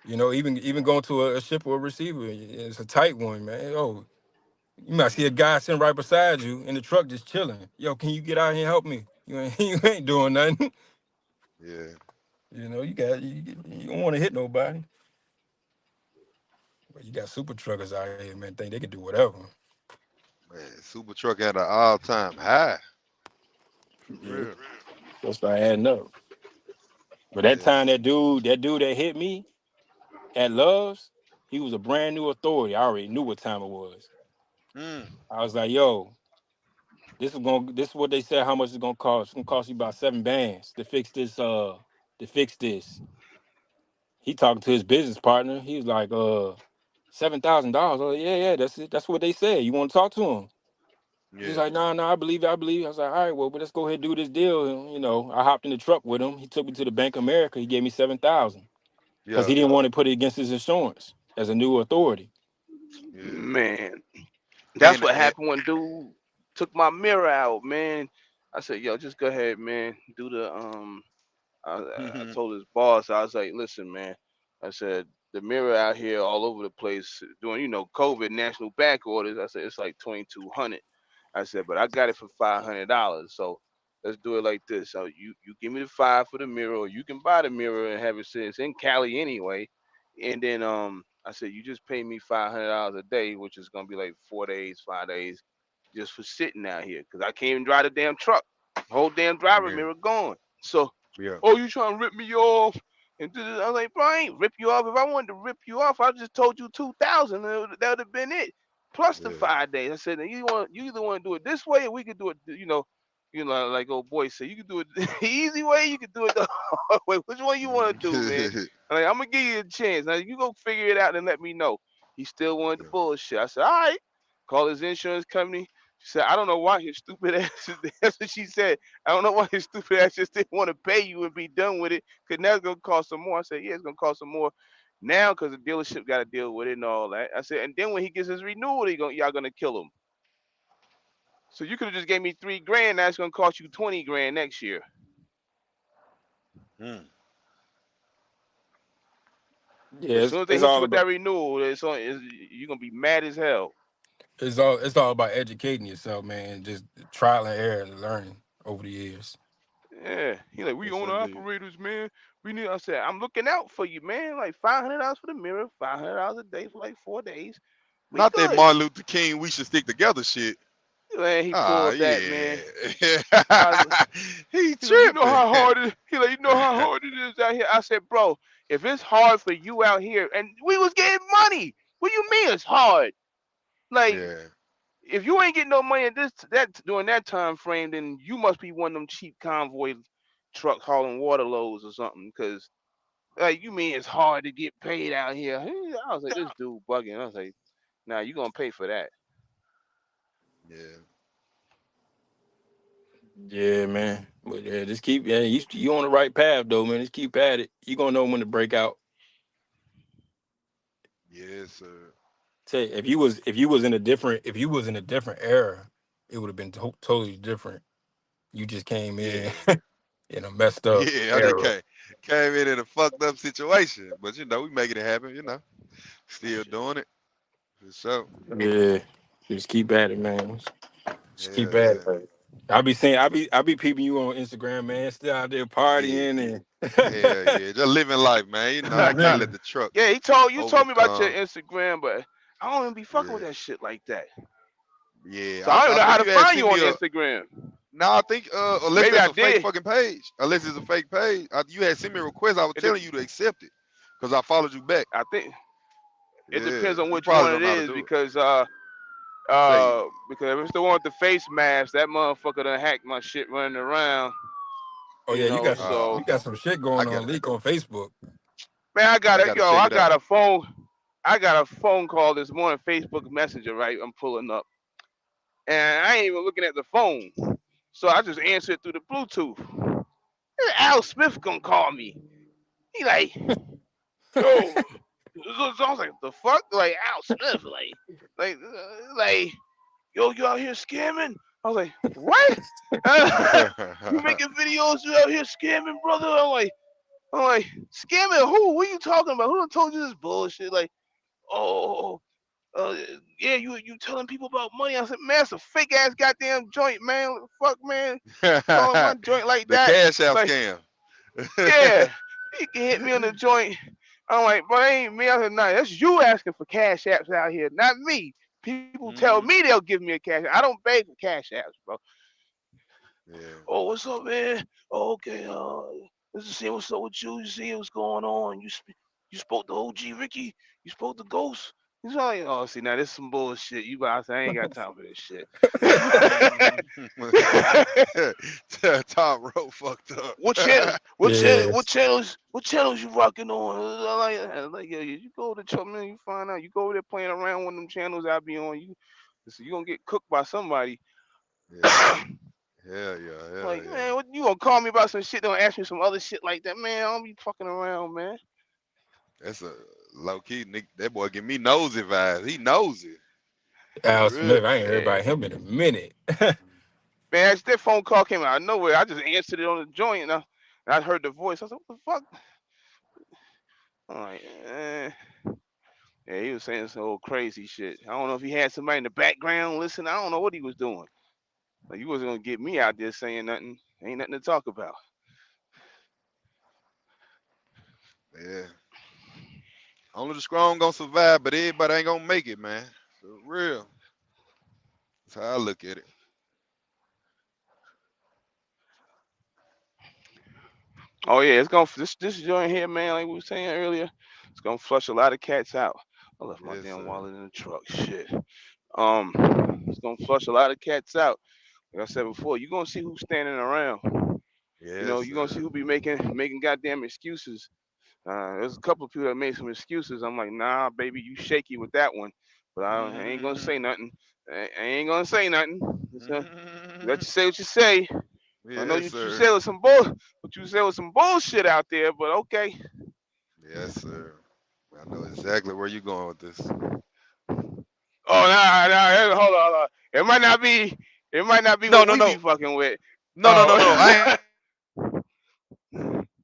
Even going to a ship or a receiver, it's a tight one, man. Oh, you might see a guy sitting right beside you in the truck just chilling. Yo, can you get out here and help me? You ain't you ain't doing nothing. Yeah. You don't want to hit nobody. But you got super truckers out here, man. Think they can do whatever. Man, super truck at an all-time high. For Yeah, real. they'll start adding up. But that time Yes. that dude that hit me at Love's, he was a brand new authority. I already knew what time it was. Mm. I was like, yo, This is what they said. How much it's gonna cost? It's gonna cost you about 7 bands to fix this. To fix this. He talking to his business partner. He was like, $7,000. Oh yeah, yeah. That's it. That's what they said. You want to talk to him? He's Yeah. like, nah, nah. I believe it. I believe it. I was like, all right, well, but let's go ahead and do this deal. And, I hopped in the truck with him. He took me to the Bank of America. He gave me 7,000 because Yeah. he didn't want to put it against his insurance as a new authority. Yeah. Man, that's And, what happened when dude took my mirror out, man. I said, yo, just go ahead, man. Do the I and told his boss, I was like, listen, man. I said the mirror out here all over the place doing, COVID national back orders. I said it's like 2,200. I said, but I got it for $500. So let's do it like this. So you give me the five for the mirror, or you can buy the mirror and have it sit. It's in Cali anyway. And then I said you just pay me $500 a day, which is gonna be like 4 days, 5 days, just for sitting out here, cause I can't even drive the damn truck. Whole damn driver yeah. mirror gone. So, Yeah. oh, you trying to rip me off? And I was like, bro, I ain't rip you off. If I wanted to rip you off, I just told you 2,000. That would have been it, plus the Yeah. 5 days. I said, you either want to do it this way, or we could do it, like old boy said, you can do it the easy way, you can do it the hard way. Which one you want to do, man? I'm like, I'm gonna give you a chance. Now you go figure it out and let me know. He still wanted the Yeah. bullshit. I said, all right. Call his insurance company. She said, I don't know why his stupid ass. That's what she said. I don't know why his stupid ass just didn't want to pay you and be done with it. Cause now it's gonna cost some more. I said, yeah, it's gonna cost some more now because the dealership got to deal with it and all that. I said, and then when he gets his renewal, y'all gonna kill him. So you could have just gave me $3,000. Now it's gonna cost you $20,000 next year. Mm. Yeah, But as soon as they it's hit you all with that about renewal, you're gonna be mad as hell. it's all about educating yourself, man. Just trial and error and learning over the years. Yeah, he like, we Yes, owner indeed. operators, man. We need. I said, I'm looking out for you, man. Like $500 for the mirror, $500 a day for like 4 days. We Not that good. Martin Luther King, we should stick together shit. Man, he Ah, pulled that, man. yeah. I was, He he like, you know tripping. how hard it. He like, you know how hard it is out here. I said, bro, if it's hard for you out here, and we was getting money. What do you mean it's hard? Like, Yeah. if you ain't getting no money at that during that time frame, then you must be one of them cheap convoy trucks hauling water loads or something. Cause like, you mean it's hard to get paid out here? I was like, this dude bugging. I was like, nah, you gonna pay for that. Yeah. Yeah, man. But yeah, just keep you on the right path though, man. Just keep at it. You gonna know when to break out. Yes, sir. Say if you was in a different era, it would have been totally different. You just came in Yeah. in a messed up Yeah, I just era. came in a fucked up situation. But we making it happen. Still Shit. doing it. For sure. Yeah, just keep at it, man. Just keep Hell at yeah. it. Man. I be saying, I be peeping you on Instagram, man. Still out there Yeah. partying Hell and yeah. Just living life, man. I just can't let living. the truck Yeah, you told me about your overcome. Instagram, but I don't even be fucking with Yeah. that shit like that. Yeah. So I don't even I know how think to you had find sent you on me a Instagram. no, I think unless Maybe that's I a fake did. fucking page. Unless it's a fake page. You had sent me a request. I was It, telling you to accept it. Because I followed you back. I think it Yeah. depends on You which probably one don't it know how to is do it. Say because if it's the one with the face mask, that motherfucker done hacked my shit running around. Oh yeah, So you got some shit I going on gotta leak on Facebook. man, I gotta check I it out. got a phone. I got a phone call this morning, Facebook Messenger, right? I'm pulling up, and I ain't even looking at the phone, so I just answered through the Bluetooth. Al Smith gonna call me. He like, yo. So I was like, the fuck? Like Al Smith, like, yo, you out here scamming? I was like, what? You making videos? You out here scamming, brother? I'm like, scamming who? What are you talking about? Who done told you this bullshit? Like, oh, uh, yeah, you telling people about money? I said, man, it's a fake ass goddamn joint, man. What the fuck, man? Calling my joint like The that? cash out Like, scam. yeah, he can hit me on the joint. I'm like, but ain't me. I said, nah, that's you asking for cash apps out here, not me. People tell Hmm. me they'll give me a cash app. I don't beg for cash apps, bro. Yeah. Oh, what's up, man? Oh, okay, let's just see what's up with you. You see what's going on. You spoke to OG Ricky. You spoke to Ghost. He's like, oh, see, now this some bullshit. You about to say, I ain't got time for this shit. Top rope fucked up. What channel? Yeah. What channels you rocking on? Like, yeah, you go to the man, you find out. You go over there playing around with them channels I be on. You gonna get cooked by somebody. Yeah. Hell Like, yeah. man, what you gonna call me about some shit? Don't ask me some other shit like that, man. I don't be fucking around, man. That's a low key nigga. That boy give me nosy vibes. He nosy. Al For real. Smith, I ain't heard Yeah, about him in a minute. man. That phone call came out of nowhere. I just answered it on the joint, and I heard the voice. I said, what the fuck? I'm like, yeah, he was saying some old crazy shit. I don't know if he had somebody in the background listening. I don't know what he was doing. Like, you wasn't gonna get me out there saying nothing. Ain't nothing to talk about. Yeah. Only the strong gonna survive, but everybody ain't gonna make it, man. For real. That's how I look at it. Oh yeah, it's gonna this joint here, man. Like we were saying earlier, it's gonna flush a lot of cats out. I left my Yes, damn sir. wallet in the truck. Shit. Um, it's gonna flush a lot of cats out. Like I said before, you're gonna see who's standing around. Yes, You're gonna see sir. who be making goddamn excuses. There's a couple of people that made some excuses. I'm like, nah, baby, you shaky with that one. But I ain't gonna say nothing. I ain't gonna say nothing. Let you say what you say. I know Yes, you sir. said was some bull, what you said was some bullshit out there, but okay. Yes, sir. I know exactly where you're going with this. Oh no, hold on. It might not be No, what no, we be no. fucking with. No, no, no, no. Oh,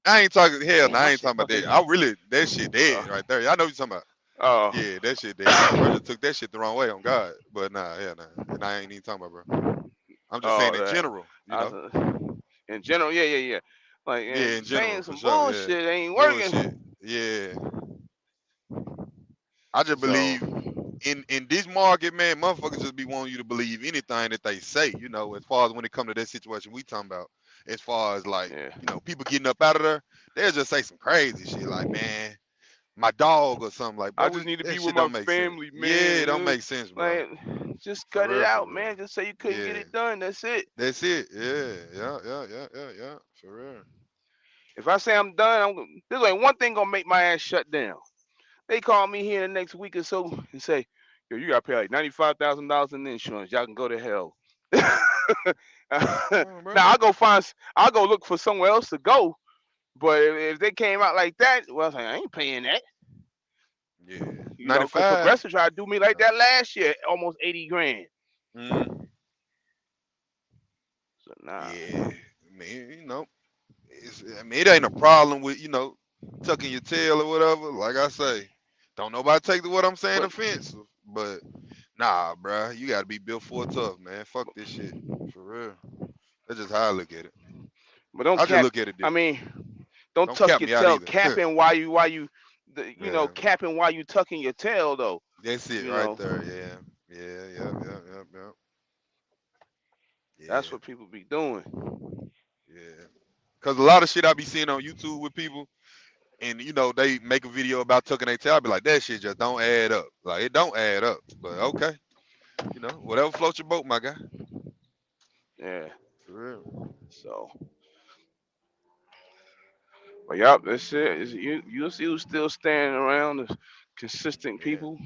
I ain't talking hell no, damn, I my ain't shit talking about fucking. that. I really that shit dead Uh, right there. I know what you're talking about. oh, Yeah, that shit dead. Bro just took that shit the wrong way on God. But nah, yeah, nah. And I ain't even talking about bro. I'm just saying oh, in that. general, you I know. was, in general, yeah. Like, Yeah, in general, saying for some sure. Yeah. bullshit ain't Bullshit. working. Yeah. I just So, believe in this market, man, motherfuckers just be wanting you to believe anything that they say, as far as when it come to that situation we talking about, as far as like, yeah, people getting up out of there, they'll just say some crazy shit like, man, my dog or something like, I bro, just need to be that with shit my don't make sense. family, Yeah, it don't man. make sense, bro. Like, just For cut it real, for out, real. man. Just say you couldn't get Yeah. it done. That's it. That's it. Yeah. For real. If I say I'm done, there's only one thing gonna make my ass shut down. They call me here in the next week or so and say, "Yo, you gotta pay like $95,000 in insurance. Y'all can go to hell." Come on, bro. Now I'll go look for somewhere else to go. But if they came out like that, well, I was like, I ain't paying that. Yeah. Because 95. Progressive tried to do me like that last year, almost 80 grand. Mm-hmm. So nah. Yeah. Man, it ain't a problem with, tucking your tail or whatever. Like I say, don't nobody take what I'm saying But offensive. But nah, bruh, you gotta be built for it tough, man. Fuck this shit. For real. That's just how I look at it. don't I just cap. look at it I different. mean, don't Don't tuck cap your me out tail. either. Yeah. Capping while you tucking your tail though. That's it You right know, there. Yeah. Yeah. that's Yeah. what people be doing. Yeah. Cause a lot of shit I be seeing on YouTube with people, and they make a video about tucking their tail. I be like, that shit just don't add up. Like it don't add up. But okay, whatever floats your boat, my guy. Yeah. For real. So, but yep, that's it. You'll see who's still standing around. The consistent Yeah. people.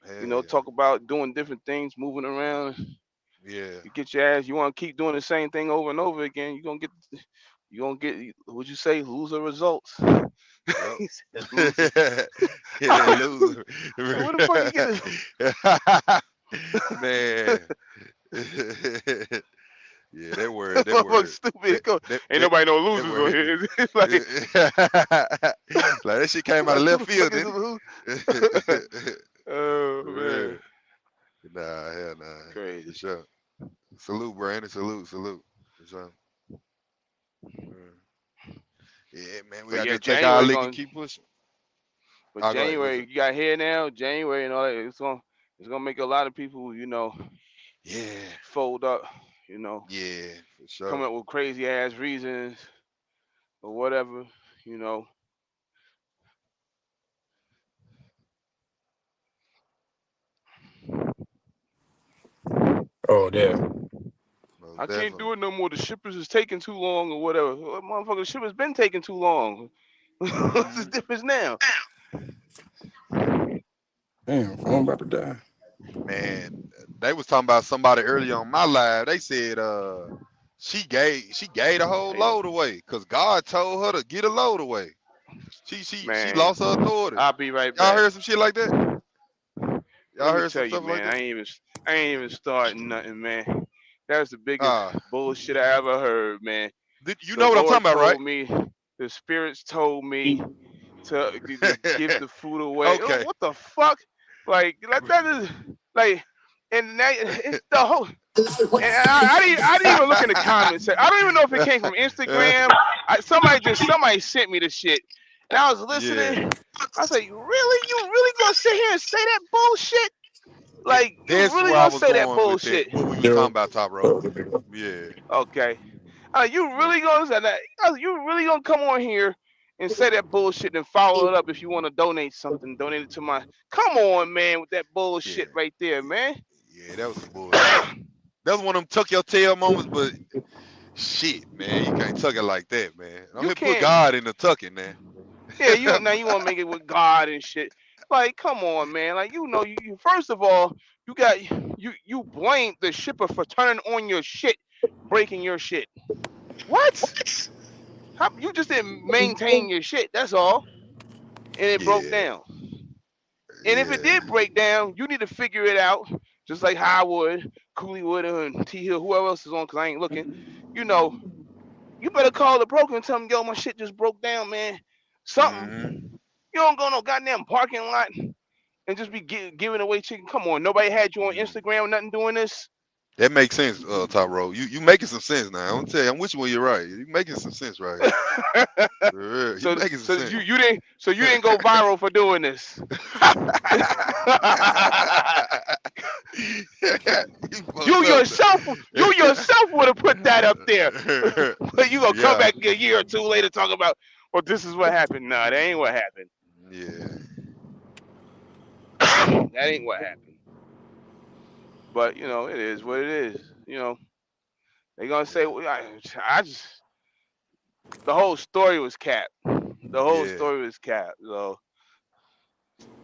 Hell yeah. Talk about doing different things, moving around. Yeah. You get your ass. You want to keep doing the same thing over and over again. You gonna get. Would you say loser results? Yep. He said loser. Yeah, that loser. Where the fuck you get this? Man. Yeah, that word, that Motherfucker word, stupid. Ain't that nobody no that losers on word. here. It's like, Like that shit came out of who left the fuck field, is a didn't loser? it? Oh For man, real. Nah, hell nah. For crazy. sure. Salute, Brandon. Salute. For sure. Yeah, man, we But gotta yeah, just take our January lick and going. keep pushing. But Oh, go ahead. What's January, up? you got here now. January and all that. It's gonna make a lot of people, Yeah, fold up. yeah, for Coming sure. up with crazy ass reasons or whatever. You know. Oh, yeah. Most I can't definitely. do it no more. The shippers is taking too long or whatever. Well, motherfucker, the shippers been taking too long. What's the difference now? Damn, phone about to die. Man, they was talking about somebody earlier on my live. They said she gave the whole Hey, load away because God told her to get a load away. She man, lost her authority. I'll be right Y'all back. heard some shit like that? Y'all Let me heard some tell you, stuff like man, that? I ain't even starting nothing, man. That's the biggest Uh, bullshit I ever heard, man. you The know what I'm Lord talking about, right? told me, the spirits told me to give the food away. Oh, Okay. what the fuck? Like that is like, and that, it's the whole. And I didn't even look in the comments. I don't even know if it came from Instagram. Somebody sent me the shit, and I was Yeah. listening. I was like, really? You really gonna sit here and say that bullshit? Yeah. Like, you That's really where I gonna was say that going with that. bullshit? What we was Yeah. talking about, Top Rope. Yeah. Okay. You Most, really gonna say that? You really gonna come on here and say that bullshit and follow it up if you want to donate something? Donate it to my. Come on, man, with that yeah. bullshit right there, man. Yeah, that was some bullshit. That was one of them tuck your tail moments, but shit, man, you can't tuck it like that, man. I'm You here put can't. God in the tucking, man. Yeah, you want to make it with God and shit. Like, come on, man. Like, you first of all, you blame the shipper for turning on your shit, breaking your shit. What? How you just didn't maintain your shit? That's all, and it broke Yeah, down. And if it yeah. did break down, you need to figure it out, just like how I would, Cooley would, and T Hill, whoever else is on, cause I ain't looking. You know, you better call the broker and tell them, yo, my shit just broke down, man. Something. Hmm. You don't go no goddamn parking lot and just be giving away chicken. Come on, nobody had you on Hmm. Instagram, nothing doing this. That makes sense, Top Row. You making some sense now. I'm gonna tell you, I'm with you when you're right. You making some sense right here. For real. You so making some so sense. you didn't go viral for doing this. You fucked up. You yourself would have put that up there. But you gonna come Yeah. back a year or two later talk about, well, this is what happened. Nah, that ain't what happened. Yeah. That ain't what happened. But it is what it is. They gonna say, well, I just the whole story was capped. The whole Yeah. story was capped. So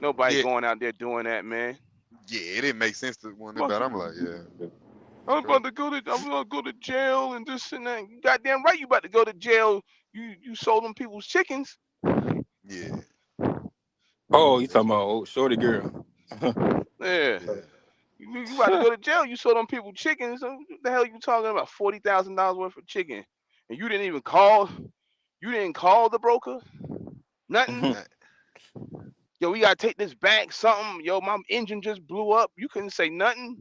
nobody Yeah. going out there doing that, man. Yeah. It didn't make sense to one about. I'm like, yeah. I'm Straight. about to I'm gonna go to jail and this and that. You goddamn right you about to go to jail. You sold them people's chickens. Yeah. Oh, you talking about old shorty girl? Yeah. Yeah. You about to go to jail. You sold them people chickens. What the hell you talking about? $40,000 worth of chicken. And you didn't even call. You didn't call the broker? Nothing. Uh, Yo, we gotta take this back. Something. Yo, my engine just blew up. You couldn't say nothing.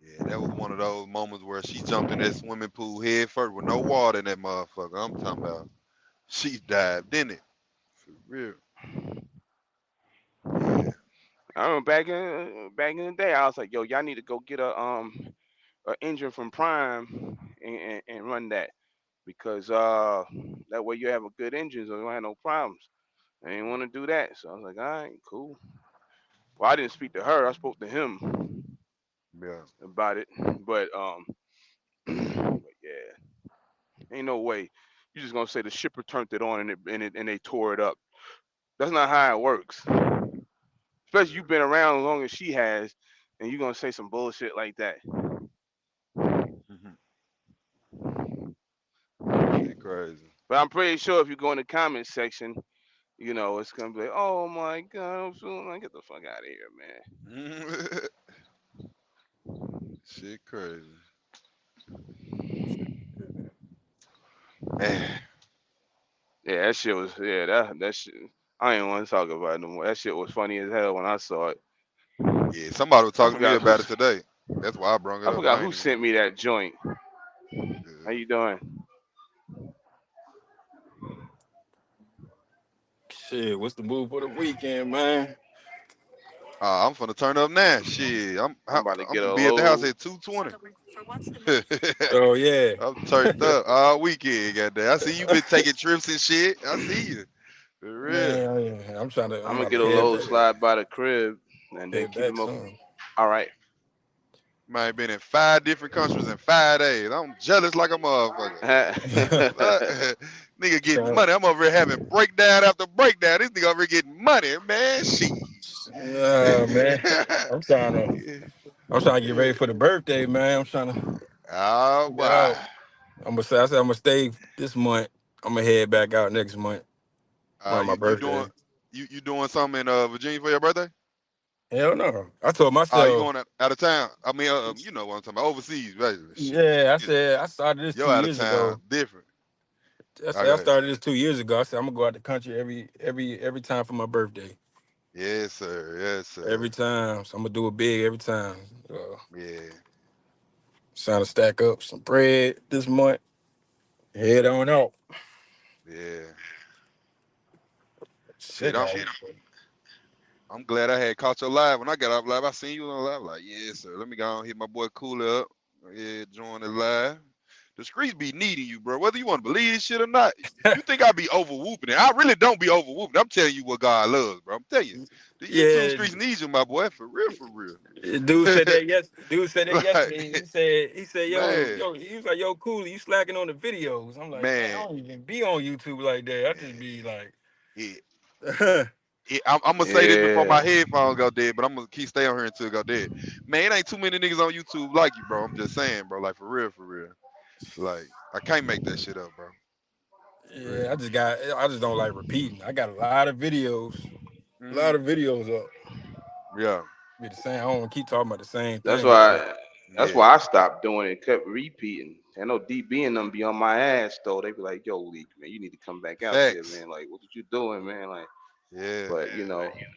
Yeah, that was one of those moments where she jumped in that swimming pool head first with no water in that motherfucker. I'm talking about she dived in it. For real. Yeah. I remember back in the day, I was like, yo, y'all need to go get a engine from Prime and run that because that way you have a good engine so you don't have no problems. I didn't want to do that, so I was like, all right, cool. Well, I didn't speak to her. I spoke to him Yeah. about it, but but yeah, ain't no way. You just gonna say the shipper turned it on and they tore it up. That's not how it works. Especially you've been around as long as she has, and you're gonna say some bullshit like that. Mhm. Shit crazy. But I'm pretty sure if you go in the comment section, it's gonna be like, oh my god, I'm feeling like get the fuck out of here, man. Shit crazy. Man. Yeah, that shit was that shit. I ain't want to talk about it no more. That shit was funny as hell when I saw it. Yeah, somebody was I talking to me forgot about it today. That's why I brought it up. I who ain't even. sent me that joint. How Yeah. you doing? Shit, what's the move for the weekend, man? I'm finna turn up now. Shit, I'm about to I'm get a gonna be at the house load. at 2:20. Oh yeah. I'm turned up all weekend, goddamn. I see you been taking trips and shit. I see you. For real. Man, yeah, I'm I'm gonna about get to a head load back, Yeah. slide by the crib and then head keep back him up. soon. All right. Man, been in 5 different countries in 5 days. I'm jealous like a motherfucker. Nigga getting money. I'm over here having breakdown after breakdown. This nigga over here getting money, man. Shit. Man, I'm trying to get ready for the birthday, man. I'm trying to Oh get boy. out. I said I'm gonna stay this month. I'm gonna head back out next month around my You doing birthday. you doing something in Virginia for your birthday? Hell no. I told Oh, you myself, going out of town? I mean, you know what I'm talking about, overseas, basically. Shit. yeah, I said I started this You're 2 out of years town, ago. different. I I said I got you. started this 2 years ago. I said I'm gonna go out the country every time for my birthday. Yes, sir. Yes, Every sir. time. So I'm gonna do it big every time. Yeah. Trying to stack up some bread this month. Head on out. Yeah. Shit, Shit. I'm glad I had caught your live. When I got off live, I seen you on live. Like, yes, sir. Let me go and hit my boy Cooley up. Yeah, join the live. The streets be needing you, bro. Whether you want to believe this shit or not, you think I be over whooping it. I really don't be over whooping. I'm telling you what God loves, bro. I'm telling you. The YouTube Yeah. streets need you, my boy. For real, for real. Dude said that yesterday. Like, He said, man, he was like, yo, Cooley, you slacking on the videos. I'm like, man, I man. don't even be on YouTube like that. I just be like, Yeah. I'm gonna say this before my headphones go dead, but I'm gonna keep staying here until it go dead. Man, it ain't too many niggas on YouTube like you, bro. I'm just saying, bro. Like for real, for real. Like I can't make that shit up, bro. yeah, Real. I just don't like repeating. I got a lot of videos, Hmm. up. Yeah. Be the same. I don't want to keep talking about the same That's thing. why. That's Yeah. why I stopped doing it. Kept repeating. I know DB and them be on my ass though. They be like, "Yo, Leak, man, you need to come back out there, Facts. man. Like, what you doing, man? Like." Yeah. But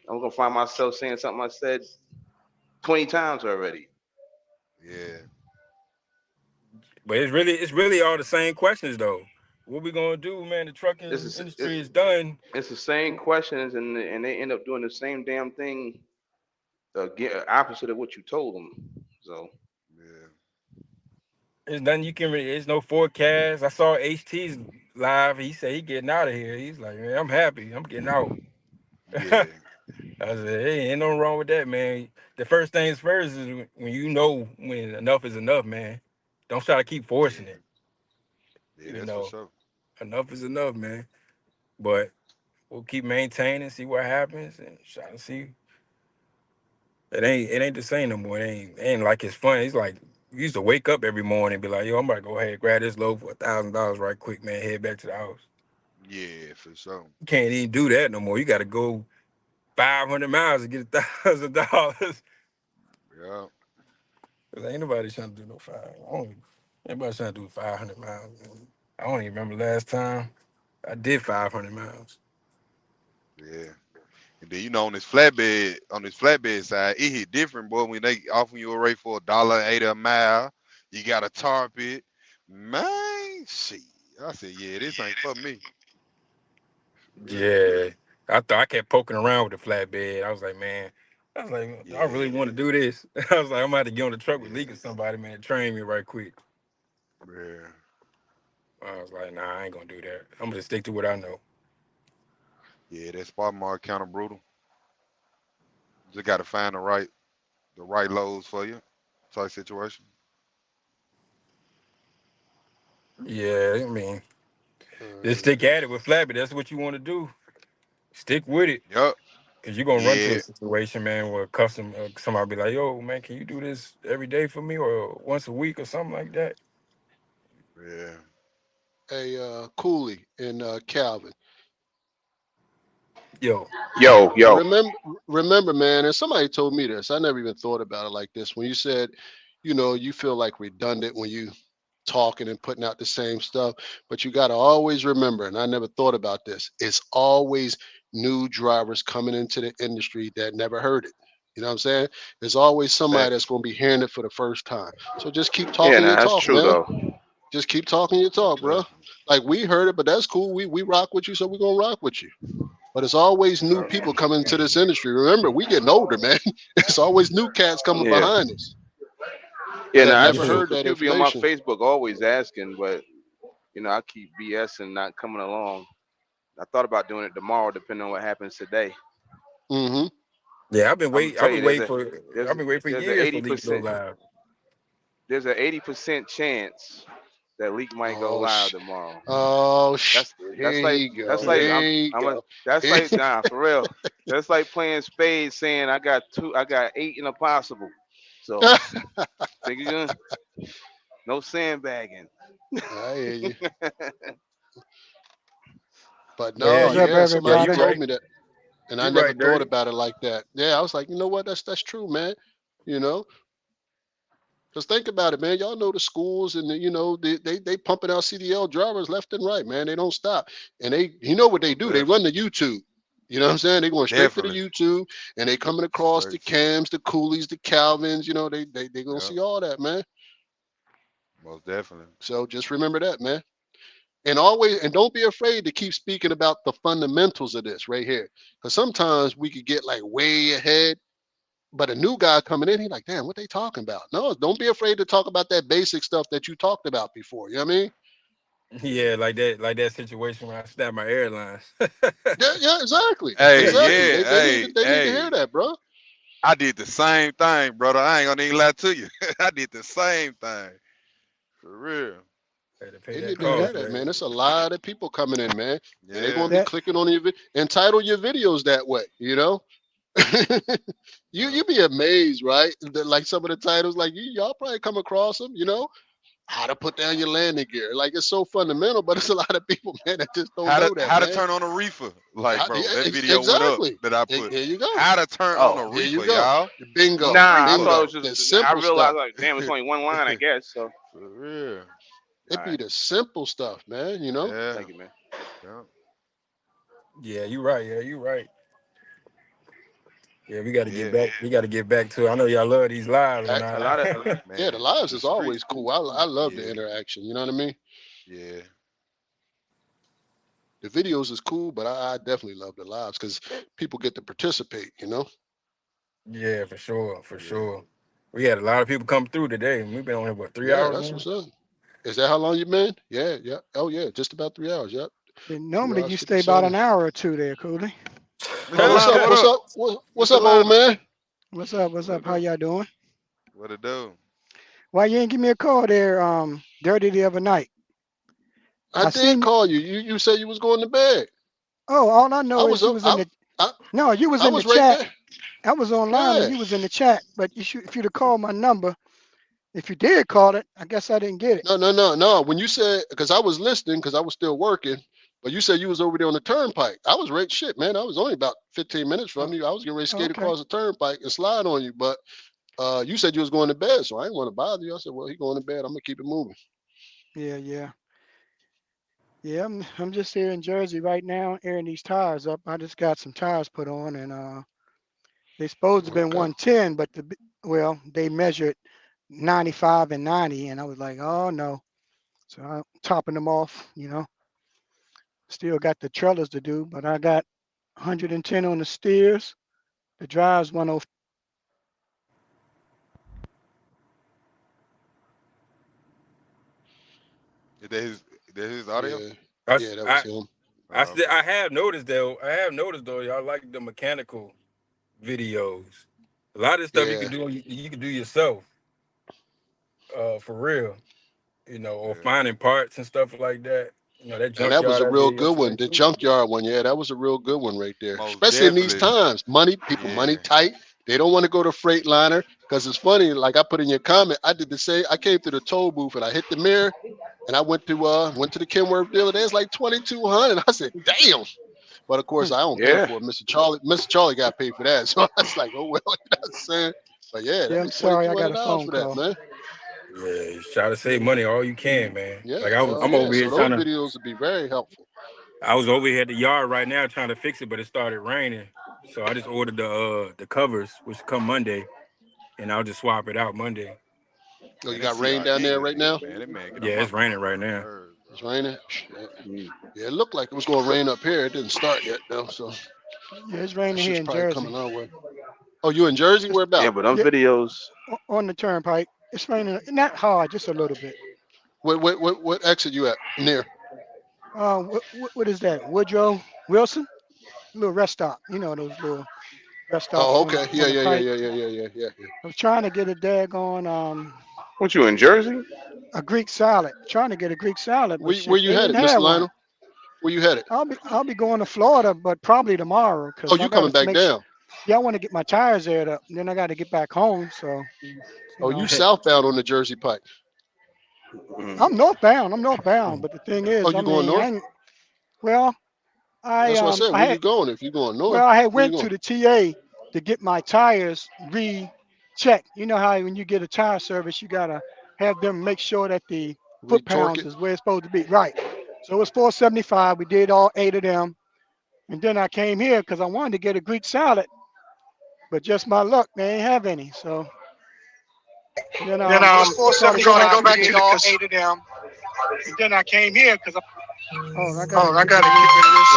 I'm gonna find myself saying something I said 20 times already. Yeah. But it's really all the same questions though. What we gonna do, man? The trucking industry is done. It's the same questions, and they end up doing the same damn thing, opposite of what you told them. So Yeah. There's nothing you can really. There's no forecast. I saw HT's live. He said he getting out of here. He's like, man, I'm happy. I'm getting out. I Yeah. said, hey, ain't nothing wrong with that, man. The first things first is when you know when enough is enough, man. Don't try to keep Yeah. forcing it. Yeah, You that's for know, sure. enough is enough, man. But we'll keep maintaining, see what happens, and try to see. It ain't the same no more. It ain't like it's fun. It's like you used to wake up every morning and be like, yo, I'm about to go ahead grab this loaf for $1,000 right quick, man. Head back to the house. Yeah, for sure. You can't even do that no more. You got to go 500 miles to get $1,000. Yeah. Cause ain't nobody trying to do no five. Anybody trying to do 500 miles. Man. I don't even remember last time I did 500 miles. Yeah. And then on this flatbed side, it hit different, boy. When they offer you a rate for $1.80 a mile, you gotta tarp it. Man, shit. I said, yeah, this ain't for me. For real, for real. Yeah, I thought I kept poking around with the flatbed. I was like, I really Yeah, want to do this. I was like, I'm gonna have to get on the truck with Leak or yeah, somebody, man, train me right quick. yeah. I was like, nah, I ain't gonna do that. I'm gonna stick to what I know. Yeah, that spot mark kind of brutal. Just gotta find the right loads for you, type situation. Yeah, I mean, just stick Yeah. at it with flatbed. That's what you want to do. Stick with it. Yup. Cause you're gonna run to a Yeah, situation, man, where somebody be like, "Yo, man, can you do this every day for me, or once a week, or something like that?" yeah. Hey, Cooley and Calvin. Yo, yo, Remember, remember, man. And somebody told me this. I never even thought about it like this. When you said, you feel like redundant when you talking and putting out the same stuff, but you got to always remember. And I never thought about this. It's always new drivers coming into the industry that never heard it. You know what I'm saying? There's always somebody that's Facts. going to be hearing it for the first time. So just keep yeah, talking nah, your that's talk, true man. though. Just keep talking your Most talk, bro. definitely. Like we heard it, but that's cool. We rock with you, so we're gonna rock with you. But it's always new people coming into this industry. Remember, we getting older, man. It's always new cats coming Yeah, behind us yeah, that nah, that's never yeah, true. heard Cause that people be on my information. Facebook always asking, but I keep BS and not coming along. I thought about doing it tomorrow, depending on what happens today. Mm-hmm. yeah. I'm gonna I've tell been you, waiting for there's I've been waiting for there's an years for eighty Leak to go percent live. there's an 80% chance that Leak might go Oh live tomorrow. oh That's here like you go. Here you go. that's like nah for real. That's like playing spades saying I got 8 in a possible. So think you gonna no sandbagging. I hear you. But But yeah, no, What's up, yeah, yeah, somebody you everybody? told right. me that, and I You never right, thought Dirty. about it like that. Yeah, I was like, you know what? That's true, man. You know, because think about it, man. Y'all know the schools and they pumping out CDL drivers left and right, man. They don't stop, and you know what they Most do? They run definitely. the YouTube. You know what I'm saying? They going straight to the Definitely. YouTube, and they coming across the Straight to it. Cams, the Coolies, the Calvins. You know, they gonna Yep. see all that, man. Most definitely. So just remember that, man. And don't be afraid to keep speaking about the fundamentals of this right here, because sometimes we could get like way ahead, but a new guy coming in, he's like, damn, what they talking about? No, don't be afraid to talk about that basic stuff that you talked about before. You know what I mean? Yeah, like that situation when I snapped my airlines. Yeah, yeah, exactly, Hey, exactly. yeah, They need to hear that, bro. I did the same thing, brother. I ain't gonna even lie to you. I did the same thing. For real. Had to pay They that need to Yeah, hear that cost, that, man. man. It's a lot of people coming in, man, and they're gonna Yeah. be that clicking on your entitle your videos that way. You know, Yep. you be amazed, right? Like some of the titles, like y'all probably come across them. You know, how to put down your landing gear. Like it's so fundamental, but it's a lot of people, man, that just don't know that, How to man. turn on a reefer. Like, bro, Yeah, that video went up exactly. that I put. Here you go. How to turn on a Oh Here you reefer, go. y'all. Bingo. A nah, I thought it reefer. was Bingo. just The I simple realized stuff. like damn it's only one line I guess so. For real. All It be right, the simple stuff, man. You know. Yeah. thank you, man. Yeah. Yeah, you right. Yeah, you right. Yeah, we got to get Yeah. back. We got to get back to. I know y'all love these lives when A lot of Yeah, the Man, lives the is streets. always cool. I love the Yeah. interaction. You know what I mean? Yeah. The videos is cool, but I definitely love the lives because people get to participate. You know? yeah, for sure, for Yeah. sure. We had a lot of people come through today. We've been on here what 3 hours Yeah, that's now. what's up. Is that how long you been? Yeah, yeah. Oh yeah, just about 3 hours. Yep. and Two normally hours you fifty stay about seven. an hour or two there, Cooley. Oh, Mr. what's Lana, up? what What's up? up? What's Mr. up, old Lana. man? What's up? What's What up? it How do? y'all doing? What it do? Why you ain't give me a call there, Dirty, the other night? I I did seen. call you. You said you was going to bed. Oh, all I I know was is you up. was in the. I, No, you was I in the was right chat. there. I was online and Yeah. you was in the chat. But you should, if you'd have called my number, if you did call it, I guess I didn't get it. No. When you said, because I was listening, because I was still working, but you said you was over there on the turnpike. I was right shit, man. I was only about 15 minutes Oh, from you. I was getting ready to skate okay. across the turnpike and slide on you, but you said you was going to bed, so I didn't want to bother you. I said, well, he going to bed. I'm gonna keep it moving. Yeah, yeah. Yeah, I'm just here in Jersey right now, airing these tires up. I just got some tires put on, and they supposed to have been Okay. 110, but well, they measured 95 and 90, and I was like, oh no. So I'm topping them off. Still got the trellis to do, but I got 110 on the steers. The drives 105. Is that his audio? Yeah. I, Yeah, s- that was I, him. Okay. I have noticed though. I have noticed though. Y'all like the mechanical videos. A lot of stuff you Yeah. can do. You can do yourself. For real. Or Yeah. finding parts and stuff like that. That And that was junkyard a I did real good one. yesterday. The junkyard one, yeah, that was a real good one right there. Most Especially in these definitely. times. Money Yeah. tight. They don't want to go to Freightliner because it's funny. Like I put in your comment, I did the same. I came to the toll booth and I hit the mirror and I went to the Kenworth dealer. There's like 2,200. I said, damn. But of course, I don't pay Yeah. for it. Mr. Charlie got paid for that. So I was like, oh well, you know what I'm saying? But yeah, that Yeah, I'm was twenty sorry, two I got hundred a dollars phone for that, call. man. Yeah, you try to save money all you can, man. Yeah, Like hell I'm yeah. over here So those trying to. videos would be very helpful. I was over here at the yard right now trying to fix it, but it started raining, so I just ordered the covers, which come Monday, and I'll just swap it out Monday. Oh, Man, you this got rain CR down there King, right now? man, that man get on Yeah, my it's raining fucking right now. nerves, bro. It's raining. Shit. Mm. Yeah, it looked like it was going to rain up here. It didn't start yet, though. So Yeah, it's that raining here shit's in probably Jersey. coming our way. Oh, you in Jersey? It's Where Yeah, about? but them yeah, videos. on the turnpike. It's raining, not hard, just a little bit. What exit you at? Near? What is that? Woodrow Wilson? Little rest stop. You know those little rest stops Oh, on the okay. Yeah, on the yeah, yeah, pike. yeah, yeah, yeah, yeah, yeah. I was trying to get a daggone What you in Jersey? A Greek salad. Trying to get a Greek salad, but Where shit, you they headed, didn't Mr. have one. Lionel? Where you headed? I'll be going to Florida, but probably tomorrow Oh, because I you coming gotta back make sure. down? Yeah, I want to get my tires aired up, and then I got to get back home. So, Oh, you know, southbound on the Jersey Pike. I'm northbound. But the thing Oh, is, I you going mean, I north? ain't, well, That's what I said. I Where had you going? If you going north, well, I had where you went to going? the TA to get my tires rechecked. You know how when you get a tire service, you gotta have them make sure that the foot Retorque pounds it. is where it's supposed to be. Right. So it was 475. We did all 8 of them, and then I came here because I wanted to get a Greek salad, but just my luck, they ain't have any. So then Then it was I'm trying to 475. go We back did to the all casino. 8 of them, and then I came here because oh, I gotta Oh, I get rid gotta of get rid of this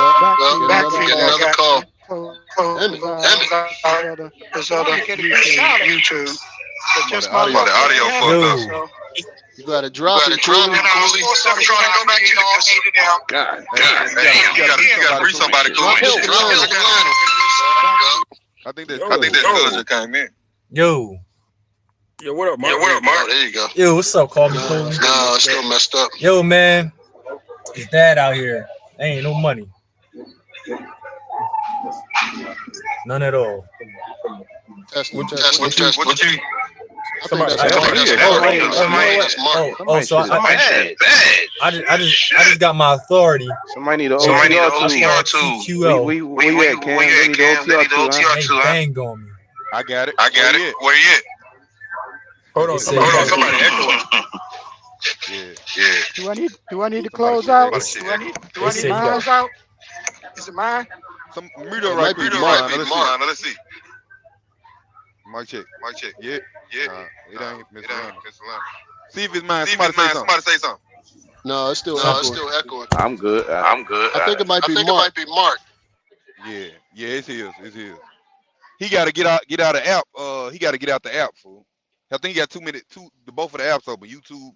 Get back another feed. back feed I I call. got got. close Damn it. This I other wanted to get a Greek salad, YouTube. but Somebody just my audio luck, they fucked ain't up. have any. Yo, So You got to drop it, Then Cooley. I'm trying to go back to the casino. God Hey, damn. you gotta bring somebody Drop Cooley. Mr. Lionel. I think yo, that cousin came in. yo, Yo, what up, Yeah, Mark? what up, Mark? Oh, there you go. yo, what's up? Call me Nah, Cooley. it's still messed up. Yo, man, it's dad out here. Ain't no money, none at all. Testing, What you, testing. what you, What you? I think somebody that's bad? Mark. Yeah, Oh, somebody, you know somebody, what? That's Mark. So somebody shit bad. I just got my authority. Somebody need an Somebody need an OTR too. OTR too. We TQL. where you at, Cam? Where you We at, need Cam? the They need the OTR too, huh? OTR They too, huh? bang on me. I got it. I got it. Where you at? Hold Let's on, get it. somebody Hold on, got somebody echoing. Yeah. Yeah. do I need to Somebody close shit out? echoing. Do I need They to said you Mine? close out? Is it mine? Some mute up It right might be quick, Mr. Mark. Lionel. Let's see. Let's see. Mic check. Mic check. Yeah. Yeah. Nah, it ain't It Mr. ain't Lionel. Mr. Lamb. See if it's mine. See if Somebody it's say mine. something. Somebody say something. No, it's still No, it's echoing. still echoing. I'm good. I'm good. I think it might I be think it Mark. might be Mark. Yeah. Yeah, it's his. It's his. He gotta get out the app. He gotta get out the app, fool. I think he got both of the apps open, YouTube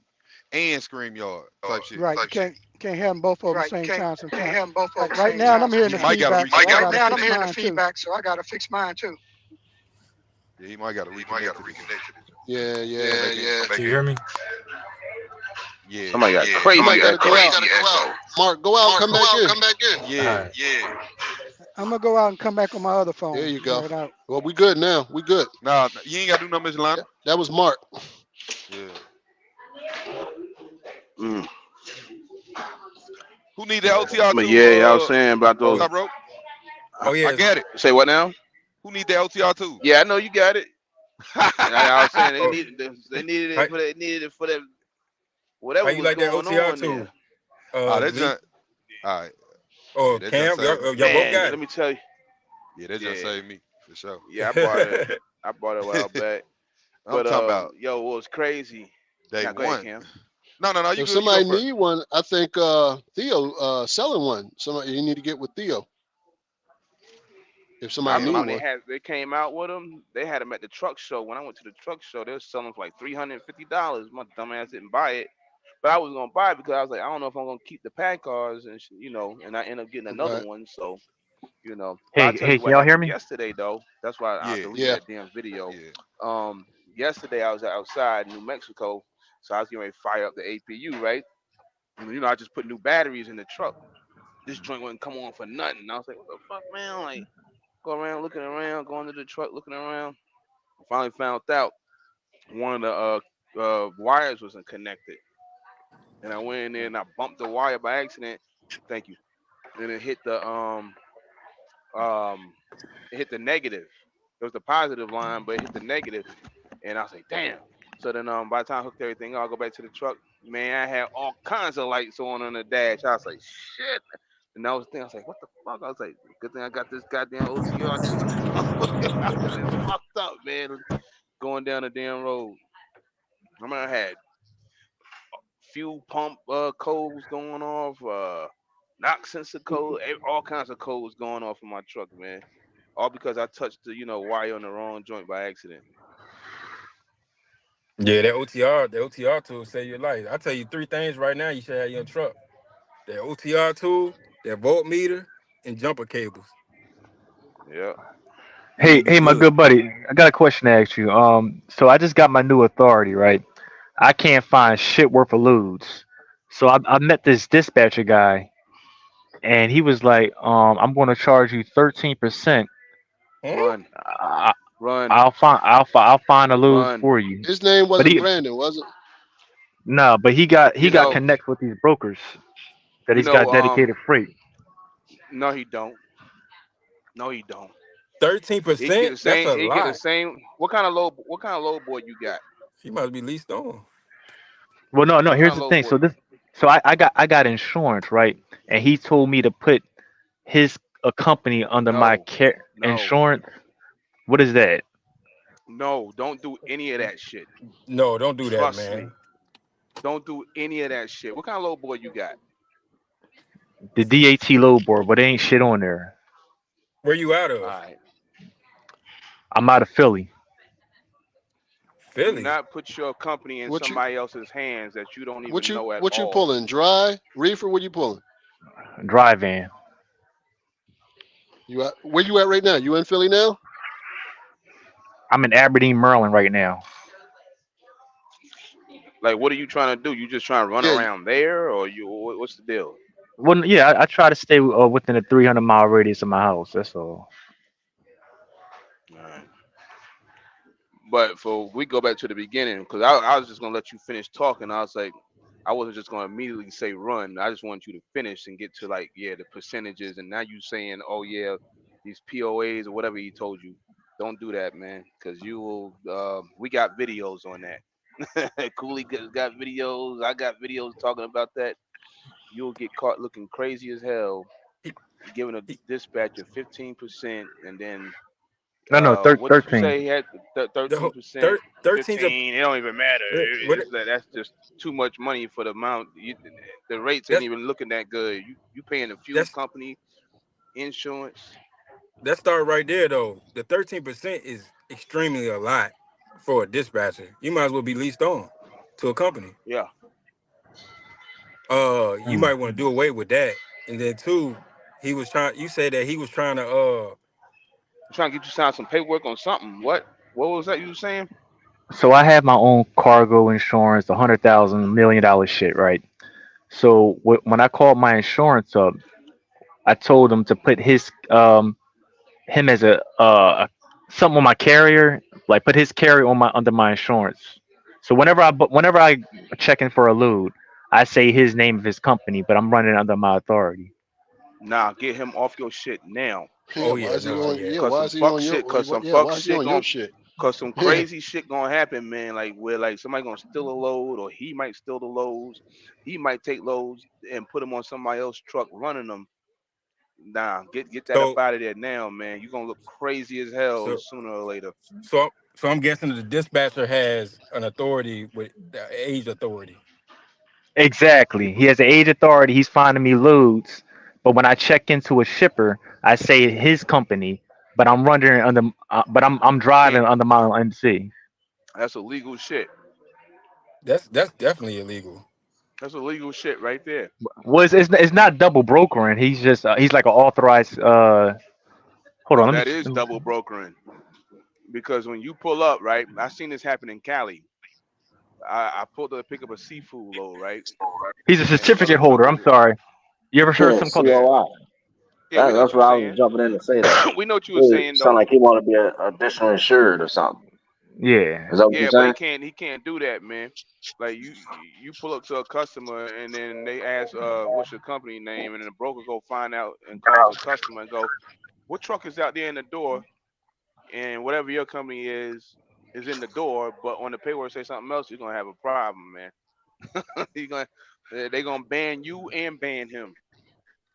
and StreamYard type shit. Right, you Type shit. can't have them both over the Right. same Can't time can't sometimes. have them both over Like the right same now, time. I'm hearing He the might gotta feedback, so Right I now, gotta I'm fix hearing the mine too. feedback, so I gotta fix mine too. Yeah, he might gotta He might reconnect gotta to this. reconnect to this. Yeah, Yeah, yeah. Can you hear me? Yeah. Somebody got Yeah. crazy You might gotta echo. go out. Crazy echo. Mark, go out and Mark, come go back out. in. Come back in. Yeah. All right. Yeah. I'm gonna go out and come back on my other phone. There you go. Right out. Well, we good now. We good. Nah, you ain't gotta do nothing, Mr. Lionel. That was Mark. Yeah. Mm. Who need that OTR But too? yeah, I was saying about Oh, those. Top rope? oh yeah, I got it. Say what now? Who need that OTR too? Yeah, I know you got it. I was saying oh, they needed how, it for that how whatever you was like that going OTR on too? there. That's Lee just all right. or Yeah, that just Cam? saved me. Y'all both Man, got let me tell you. Yeah, that just Yeah, saved me for sure. yeah, I bought it. it. I bought it a while back. I'm But talking about yo, what was crazy? day Now go ahead, one. Cam. No, you If good. You go somebody first. need one, I think Theo selling one. Somebody you need to get with Theo. If I somebody need remember one. they came out with them. They had them at the truck show. When I went to the truck show, they were selling for like $350. My dumb ass didn't buy it, but I was gonna buy it because I was like, I don't know if I'm gonna keep the pad cars and and I end up getting another Right. one. So but I'll tell you Can what y'all hear happened me? yesterday though. That's why I Yeah, deleted Yeah. that damn video. yeah. Yesterday I was outside in New Mexico, so I was getting ready to fire up the APU, right? And I just put new batteries in the truck. This joint wouldn't come on for nothing. I was like, what the fuck, man? Like, go around looking around, going to the truck, looking around. I finally found out one of the wires wasn't connected. And I went in there and I bumped the wire by accident. Thank you. And it hit the negative. It was the positive line, but it hit the negative. And I was like, damn. So then by the time I hooked everything up, I'll go back to the truck. Man, I had all kinds of lights on the dash. I was like, shit. And that was the thing. I was like, what the fuck? I was like, good thing I got this goddamn OTR too. I would have been fucked up, man, going down the damn road. I mean, I had fuel pump codes going off, knock sensor code, all kinds of codes going off in my truck, man. All because I touched the wire on the wrong joint by accident. Yeah, the OTR tool save your life. I tell you 3 things right now you should have in your truck: that OTR tool, that voltmeter, and jumper cables. Yeah. And you'll be Hey, my good. good buddy. I got a question to ask you. So I just got my new authority, right? I can't find shit worth of loads. So I met this dispatcher guy, and he was like, I'm going to charge you 13%. Run, I, run, I'll find a load run. for you. His name But wasn't he Brandon, was it? no, but he got know, connects with these brokers that you he's know. got dedicated freight. No, he don't. No, he don't. He get 13%? the That's same. a He get the lot. same. What kind of low? What kind of low boy you got? He must be leased on. Well, no, no. What kind Here's of the low thing. boy? So I got insurance, right? And he told me to put his a company under my No, no, insurance. What is that? no. Don't do any of that shit. No, don't do that, Trust me. man. Don't do any of that shit. What kind of low boy you got? The DAT load board, but there ain't shit on there. Where you out All of? right. I'm out of Philly. Do Philly. not put your company in What you somebody else's hands that you don't even know at what you all. pulling? Dry reefer? What you pulling? Drive in. Where you at right now? You in Philly now? I'm in Aberdeen, Maryland right now. Like, what are you trying to do? You just trying to run Yeah. around there, or what's the deal? Well, yeah, I try to stay within a 300-mile radius of my house. That's all. All right. But for we go back to the beginning, because I was just gonna let you finish talking. I was like, I wasn't just gonna immediately say run. I just want you to finish and get to like, yeah, the percentages. And now you saying, oh yeah, these POAs or whatever he told you. Don't do that, man, because you will. We got videos on that. Cooley got videos. I got videos talking about that. You'll get caught looking crazy as hell, He, giving a he, dispatcher 15%, and then No, no, what did you 13. say? He had the 13%, 13's a 15. It don't even matter. what That's just too much money for the amount. The rates ain't that's even looking that good. You paying the fuel that's company, insurance. that start right there though. The 13% is extremely a lot for a dispatcher. You might as well be leased on to a company. Yeah, You might want to do away with that. And then two, he was trying. You said that he was trying to. I'm trying to get you sign some paperwork on something. What was that you were saying? So I have my own cargo insurance, $100,000 million shit, right? So when I called my insurance up, I told them to put him as something on my carrier, like put his carrier on my under my insurance. So whenever I check in for a load, I say his name of his company, but I'm running under my authority. Nah, get him off your shit now. Yeah. Oh Why yeah, is he no, on? yeah. Yeah. Cause Why some is he fuck on your? shit. Cause some Yeah. fuck Why is he shit on your going. shit? Cause some Yeah. crazy shit gonna happen, man. Like where like somebody gonna steal a load, or he might steal the loads. He might take loads and put them on somebody else's truck, running them. Nah, get that up So out of there now, man. You gonna look crazy as hell so sooner or later. so I'm guessing that the dispatcher has an authority with the age authority. Exactly. He has an age authority. He's finding me loads, but when I check into a shipper, I say his company, but I'm running under, but I'm driving Can't. under my own MC. That's illegal shit. That's definitely illegal. That's illegal shit right there. Well, it's not double brokering. He's just he's like an authorized. Hold on, No, let me. that is double brokering. Because when you pull up, right? I seen this happen in Cali. I pulled up to pick up a seafood load, right? He's a And some certificate holder. truckers, I'm sorry. You ever heard of Yeah, something called? yeah, COI. yeah, we know what That's you were what I was saying. jumping in to say that. We know what you were It saying sound though. like he want to be an additional insured or something. Yeah. Is that what you're Yeah, but he saying? can't do that, man. Like you pull up to a customer and then they ask what's your company name, and then the broker go find out and calls the customer and go, what truck is out there in the door, and whatever your company is in the door, but on the paperwork say something else, you're gonna have a problem, man. you gonna they gonna ban you and ban him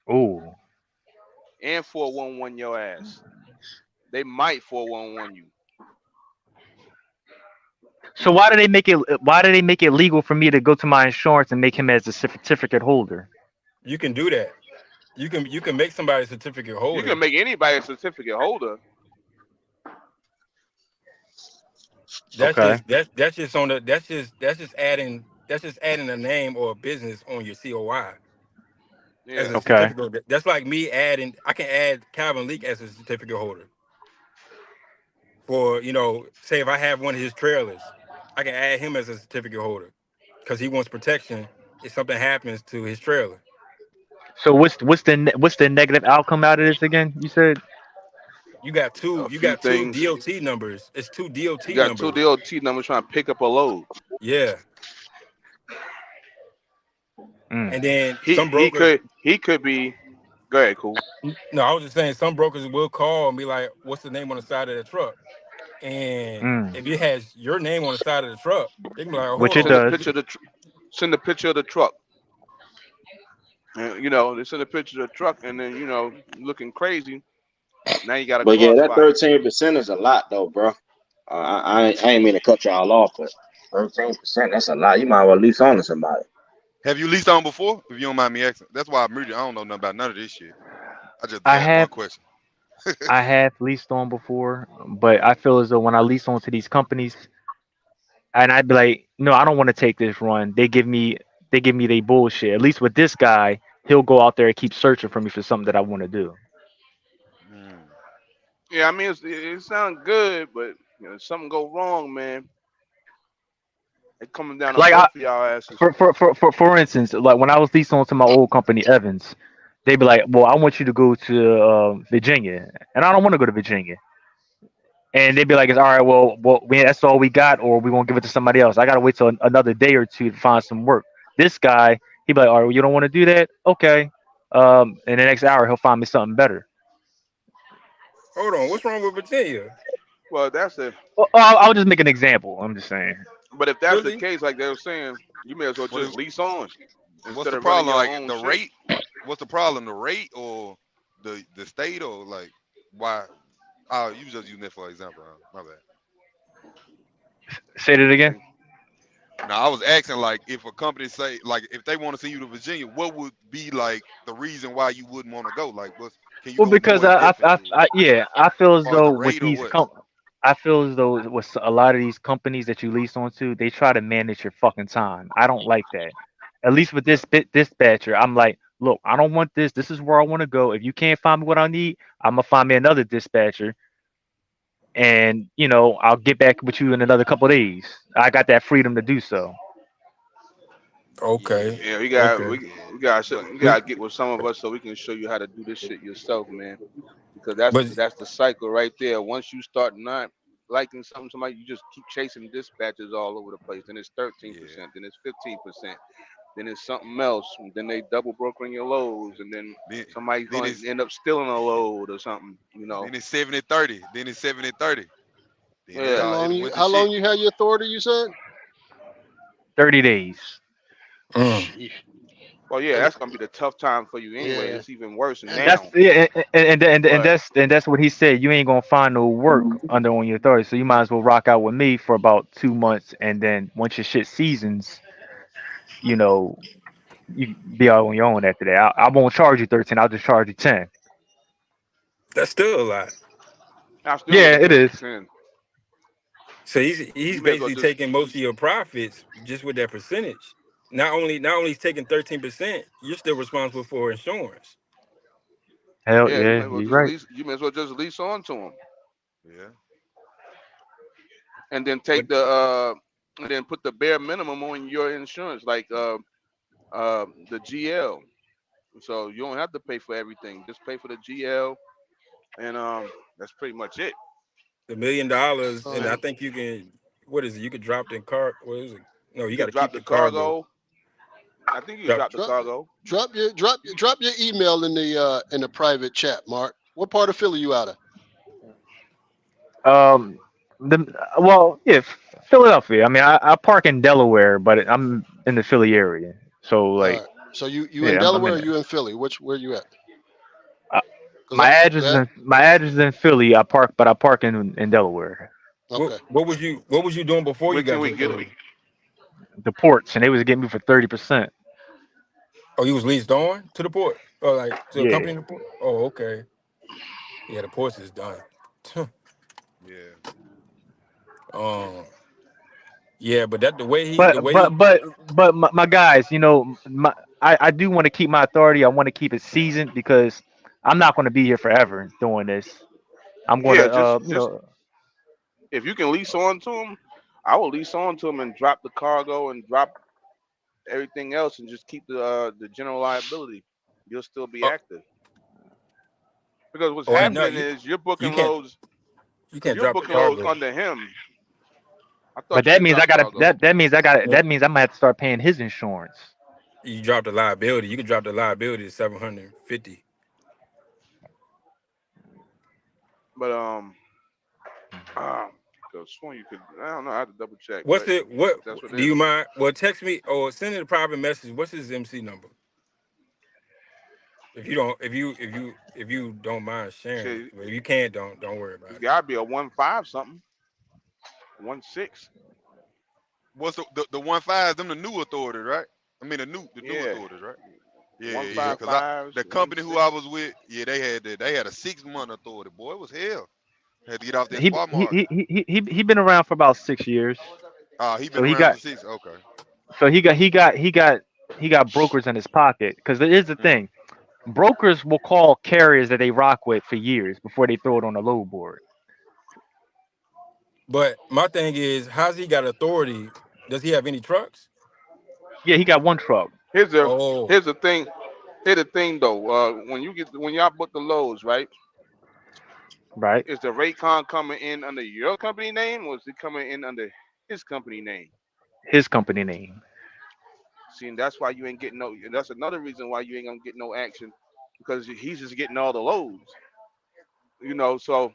Oh. and 411 your ass. They might 411 you. So why do they make it? Why do they make it legal for me to go to my insurance and make him as a certificate holder? You can do that. You can make somebody a certificate You can holder. make anybody a certificate holder. That's Okay. just that's just on the that's just adding a name or a business on your COI as Yeah. a Okay. certificate holder. That's like me adding. I can add Calvin Leak as a certificate holder for say if I have one of his trailers, I can add him as a certificate holder because he wants protection if something happens to his trailer. So what's the negative outcome out of this again? You said. You got two. A You few got two things. DOT numbers. It's two You DOT got two numbers. DOT numbers trying to pick up a load. Yeah, Mm. and then He some he brokers. could he could be. Go ahead, cool. No, I was just saying some brokers will call and be like, "What's the name on the side of the truck?" And Mm. if it has your name on the side of the truck, they can be like, oh, Which "Hold it Send a on, does. picture of the send a picture of the truck. And, they send a picture of the truck, and then looking crazy. Now you got a But yeah, car that spot. 13% is a lot though, bro. I ain't mean to cut y'all off, but 13%, that's a lot. You might well lease on to somebody. Have you leased on before? If you don't mind me asking. That's why I muted. I don't know nothing about none of this shit. I just I asked one have question. I have leased on before, but I feel as though when I lease on to these companies, and I'd be like, no, I don't want to take this run. They give me they bullshit. At least with this guy, he'll go out there and keep searching for me for something that I want to do. Mm. Yeah, I mean it sounds good, but if something go wrong, man, it coming down on Like both of y'all asses. for instance, like when I was leasing on to my old company Evans, they'd be like, well, I want you to go to Virginia, and I don't want to go to Virginia. And they'd be like, "It's all right. That's all we got, or we won't give it to somebody else. I gotta wait till another day or two to find some work." This guy, he'd be like, "All right, well, you don't want to do that? Okay. In the next hour, he'll find me something better." hold on, what's wrong with Virginia? Well, that's the. Well, I'll just make an example. I'm just saying. But if that's the Really? case, like they were saying, you may as well What just is, lease on what's instead the of running problem? your Like own the shit. rate? What's the problem? The rate or the state or like why? Oh, you just using that for example. My bad. Say that again. Okay. Now I was asking like if a company say like if they want to send you to Virginia, what would be like the reason why you wouldn't want to go? Like, what can you Well, go because more in depth into it? yeah, I feel As as far as though the with rate or these what? I feel as though with a lot of these companies that you lease onto, they try to manage your fucking time. I don't like that. At least with this dispatcher, I'm like, look, I don't want this. This is where I want to go. If you can't find me what I need, I'm gonna find me another dispatcher, and I'll get back with you in another couple of days. I got that freedom to do so. Okay, Yeah, Yeah, we got okay. we yeah. we got But we We, gotta get with some of us so we can show you how to do this shit yourself, man. Because that's but that's the cycle right there. Once you start not liking something, somebody you just keep chasing dispatches all over the place. Then it's yeah, 13%, then it's 15%, then it's something else. And then they double brokering your loads, and then then somebody's then going it's to end up stealing a load or something. You know? then it's 70/30. Then it's 70/30. Then Yeah. it went to How shit. long you had your authority? You said 30 days. mm, Sheesh. Well, yeah, And that's gonna be the tough time for you anyway. yeah, It's even worse and That's now. yeah, and But that's what he said. You ain't gonna find no work under on your authority, so you might as well rock out with me for about 2 months, and then once your shit seasons, you know, you be out on your own after that. I won't charge you 13. I'll just charge you 10. that's still a lot. I still Yeah, wouldn't it charge is. you 10. So he's You may as well basically just taking most of your profits just with that percentage. Not only he's taking 13%, you're still responsible for insurance. Hell yeah. You yeah, may as well you're just right. lease. You may as well just lease on to them, Yeah. and then But take and then put the bare minimum on your insurance, like the GL. So you don't have to pay for everything. Just pay for the GL, and that's pretty much it. $1 million, and I um, think you can. What is it? You could drop the car. What is it? No, you You got could to drop keep the the cargo. cargo. I think you could Drop. drop the drop cargo. drop your email in the private chat, Mark. What part of Philly you out of? Um, the yeah, Philadelphia. I mean, I park in Delaware, but I'm in the Philly area, so All like, right. So you in yeah, I'm Delaware in or there. you in Philly? Where you at? Uh, Cause my address is that in Philly. I park in Delaware. What okay. what was you doing before Where you can got we your get them? authority? The ports, and they was getting me for 30%. Oh, you was leased on to the port, or like to a Yeah, company in the port? Oh, okay. Yeah, the ports is done. Yeah. um, yeah, but that the but way but he but but my guys, I do want to keep my authority. I want to keep it seasoned because I'm not going to be here forever doing this. I'm going Yeah, to just if you can lease on to them, I will lease on to him and drop the cargo and drop everything else and just keep the general liability. You'll still be Oh, active because what's oh, no, happening is you're you booking can't loads. you can't You're drop the booking loads cargo. under him. I But thought you that could means I drop gotta cargo. that means I'm gonna have to start paying his insurance. You drop the liability. You can drop the liability to 750. But could have sworn you could. I don't know. I have to double check, What's but it? What that's what do it is. you mind? Well, text me or send it a private message. What's his MC number? If you don't mind sharing it. Shit, But if you can't, don't worry about it's it. got to be a 1.5 something, 1.6. What's the 1.5? Them the new authorities, right? I mean the new Yeah, authorities, right? Yeah. Cause 1.55s, the company who 1.6. I was with, yeah, they had a 6 month authority. Boy, it was hell. Had to get off that He spot he market. he he been around for about 6 years. He So been he around got for 6. Okay. he got brokers in his pocket. Because here's the Mm. thing, brokers will call carriers that they rock with for years before they throw it on the load board. But my thing is, how's he got authority? Does he have any trucks? Yeah, he got one truck. Here's the Oh, here's the thing. Here's the thing though. When y'all book the loads, right? Right. Is the Raycon coming in under your company name or is it coming in under his company name? His company name. See, and that's why you ain't getting no. That's another reason why you ain't gonna get no action because he's just getting all the loads. So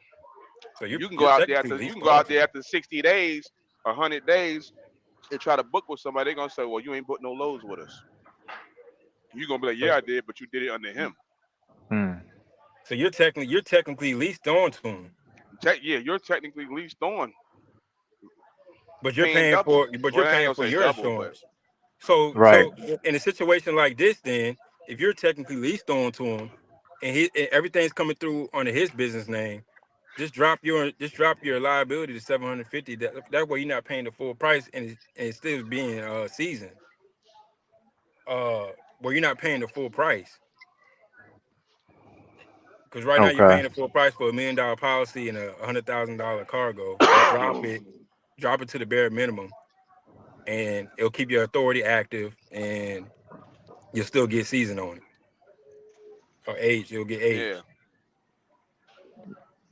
so you can go you're out there technically after you can leased go on out to there him. after 60 days, 100 days, and try to book with somebody. They're gonna say, "Well, you ain't booked no loads with us." You're gonna be like, "Yeah, So, I did, but you did it under him." Hmm. so you're technically leased on to him, Yeah, you're technically leased on, but you're paying paying double. for Well, I ain't gonna say your double, but insurance. So Right. in a situation like this, then if you're technically leased on to him, and everything's coming through under his business name, just drop your liability to 750. That way you're not paying the full price, and it's still being seasoned. Uh, where you're not paying the full price, because right now you're Okay. paying the full price for $1 million policy and a $100,000 cargo. Just drop it to the bare minimum, and it'll keep your authority active, and you'll still get seasoned on it. Or age, you'll get yeah, age.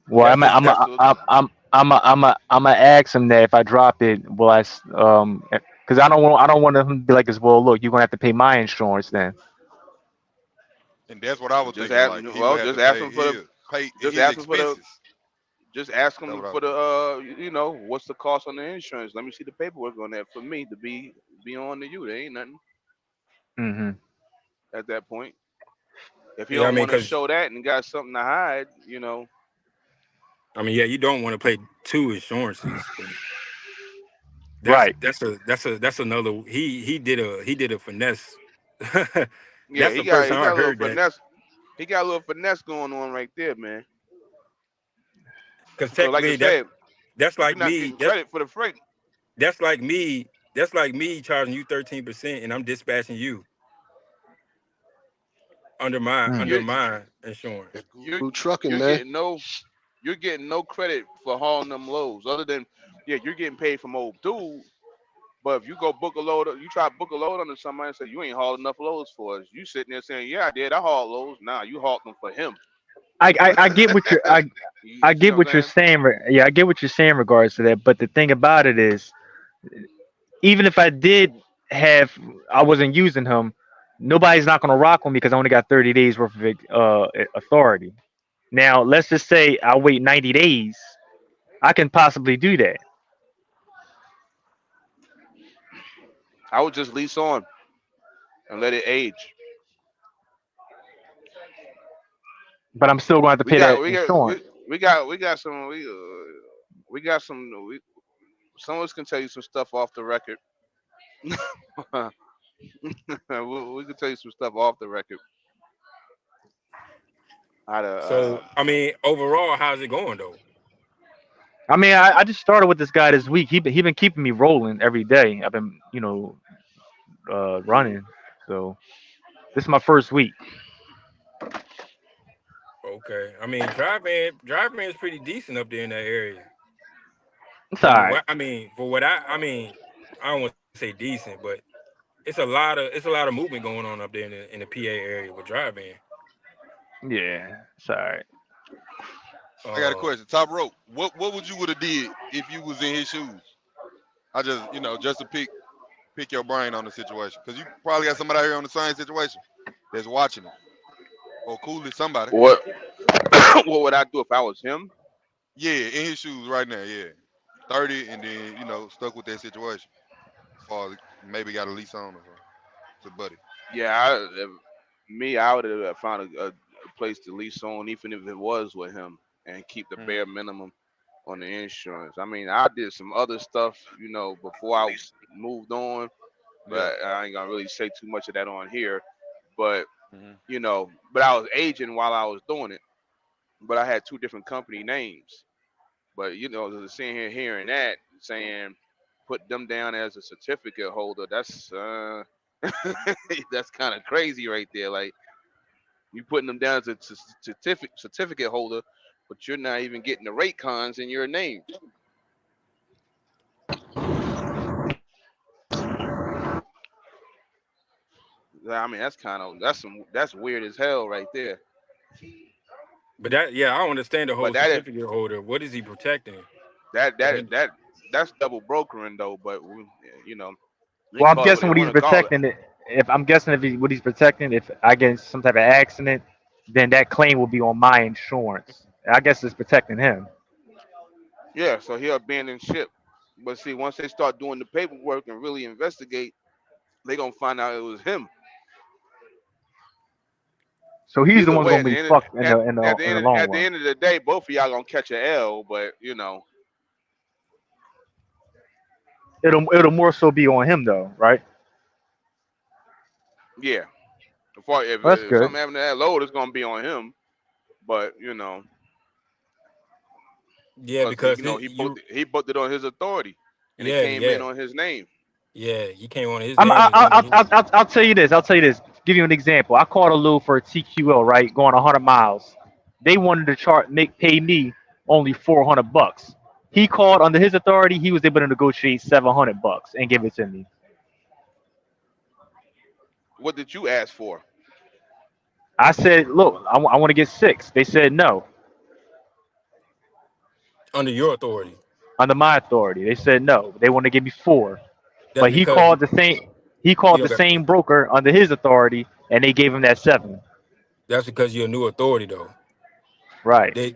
Well, That's just that. absolutely. I'm gonna ask him that if I drop it, will because I don't want him to be like this. Well, look, you're gonna have to pay my insurance then. And that's what I was Just thinking. ask, Like he would well, have to just ask pay him for the, just his ask him for the, expenses. just ask That's him what I for was the, thinking. what's the cost on the insurance? Let me see the paperwork on that for me to be on to you. There ain't nothing Hmm. at that point. If you Yeah, I don't mean, want to because show that and got something to hide, yeah, you don't want to pay two insurances, but Right. that's another. He did a finesse. yeah, That's the first he time I got a little heard that. finesse. He got a little finesse going on right there, man. Because Because like I technically, said, that's you're like not me. getting credit for the freight. That's like me. That's like me charging you 13%, and I'm dispatching you under my Mm. under You're my insurance. That you're Guru trucking, you're man. getting no credit for hauling them loads. Other than you're getting paid from old dude. But if you go book a load, you try to book a load under somebody and say you ain't hauled enough loads for us. You sitting there saying, yeah, I did. I hauled loads. Nah, you hauled them for him. I get what you're I You see get what I'm what you're saying? saying. Yeah, I get what you're saying in regards to that. But the thing about it is, even if I did have, I wasn't using him, nobody's not gonna rock with me because I only got 30 days worth of authority. Now, let's just say I wait 90 days. I can possibly do that, I would just lease on and let it age. but I'm still going to have to We pay got that we got insurance. we got some we got some some of us can tell you some stuff off the record. We can tell you some stuff off the record. How to So I mean, overall, how's it going though? I mean, I just started with this guy this week. He been keeping me rolling every day. I've been running. So this is my first week. Okay, I mean, driving is pretty decent up there in that area. It's all from right. what for what I don't want to say decent, but it's a lot of movement going on up there in the PA area with drive-in. Yeah, it's all right. I got a Uh, question. Top rope. What would you would have did if you was in his shoes? I just just to pick your brain on the situation, because you probably got somebody out here on the same situation that's watching it, or Cooley, somebody. What what would I do if I was him? Yeah, in his shoes right now. Yeah, 30, and then stuck with that situation. As far as maybe got a lease on or something. It's a buddy. Yeah, I would have found a place to lease on, even if it was with him, and keep the Mm-hmm. bare minimum on the insurance. I mean, I did some other stuff, before I moved on, Yeah. but I ain't gonna really say too much of that on here. But Mm-hmm. but I was aging while I was doing it. But I had two different company names. But just sitting here hearing that, saying put them down as a certificate holder, that's that's kind of crazy right there. Like you putting them down as a certificate holder, but you're not even getting the rate cons in your name. I mean, that's weird as hell right there. but I don't understand the But whole certificate holder. What is he protecting? that I that mean, that that's double brokering though. But they Well, can I'm call it what guessing they what he's want to call it. protecting it. If I'm guessing what he's protecting, if I get in some type of accident, then that claim will be on my insurance. I guess it's protecting him. Yeah, so he'll abandon ship. But see, once they start doing the paperwork and really investigate, they gonna find out it was him. So he's the Either one way, going at to the be end fucked in the in the in the long at the run. end of the day, both of y'all gonna catch an L. But It'll more so be on him though, right? yeah, if, Well, that's if good. something happened to that load, it's gonna be on him. But yeah, because because he booked it on his authority, and it yeah, came in yeah, on his name. yeah, he came on his I'm, name I, and I, then I'll tell you this. I'll tell you this. Give you an example. I called a load for a TQL, right, going 100 miles. They wanted to pay me only $400. He called under his authority. He was able to negotiate $700 and give it to me. What did you ask for? I said, look, I want to get six. They said no. under your authority. Under my authority, they said no. They want to give me four. That's But he because called the same. He you called don't the got. same broker under his authority, and they gave him that seven. That's because you're a new authority though. Right. They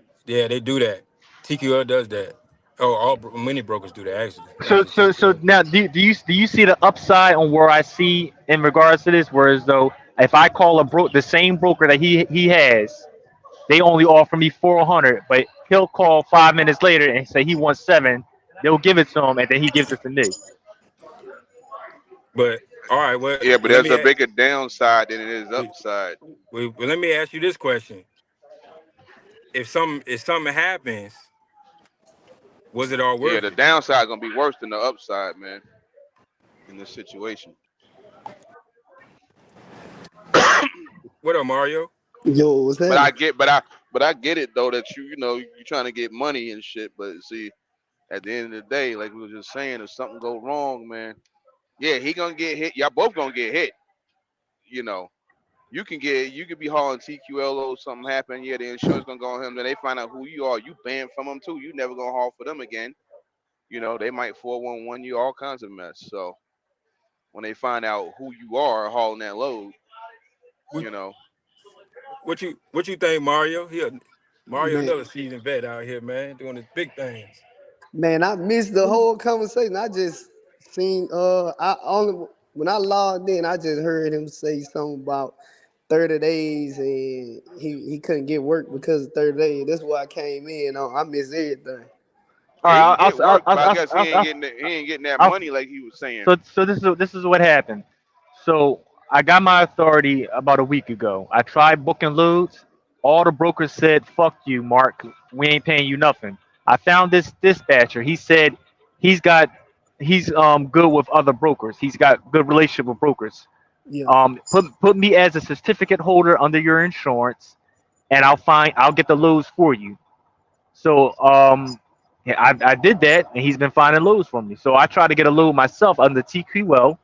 do that. TQL does that. Oh, many brokers do that actually, not So just so so TQL. now do you see the upside on where I see in regards to this? Whereas though if I call the same broker that he has, they only offer me 400, but he'll call 5 minutes later and say he wants seven. They'll give it to him, and then he gives it to me. But all right, well Yeah, but let there's me a bigger downside than it is wait, upside. let me ask you this question: if something happens, was it all Yeah, worth the it? downside gonna be worse than the upside, man, in this situation. What up, Mario? Yo, what's But happening? I get it though that you're trying to get money and shit. But see, at the end of the day, like we were just saying, if something go wrong, man, yeah, he gonna get hit. Y'all both gonna get hit. You know, you could be hauling TQL or something happen. Yeah, the insurance gonna go on him. Then they find out who you are. You banned from them too. You never gonna haul for them again. They might 411 you, all kinds of mess. So when they find out who you are hauling that load, What, you know, what you think, Mario? Mario, Man, another seasoned vet out here, man, doing his big things. man, I missed the whole conversation. I just seen I only when I logged in, I just heard him say something about 30 days and he couldn't get work because of 30 days. That's why I came in on. I missed everything. All yeah, he right, can get work, but I guess I'll, he ain't getting that I'll, money like he was saying. so this is what happened. So I got my authority about a week ago. I tried booking loads. All the brokers said, "Fuck you, Mark. We ain't paying you nothing." I found this dispatcher. He said he's got he's good with other brokers. He's got good relationship with brokers. Yeah. Put me as a certificate holder under your insurance, and I'll get the loads for you. So Yeah, I did that, and he's been finding loads for me. So I tried to get a load myself under TQL.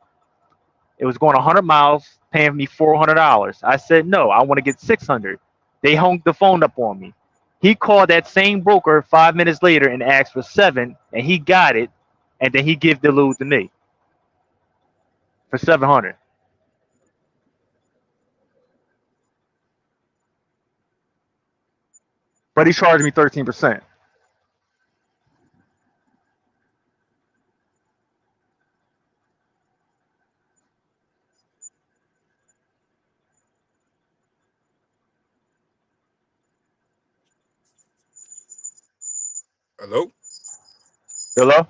It was going 100 miles, paying me $400. I said no, I want to get 600. They hung the phone up on me. He called that same broker 5 minutes later and asked for seven, and he got it, and then he gave the load to me for 700. But he charged me 13%. Hello? Hello?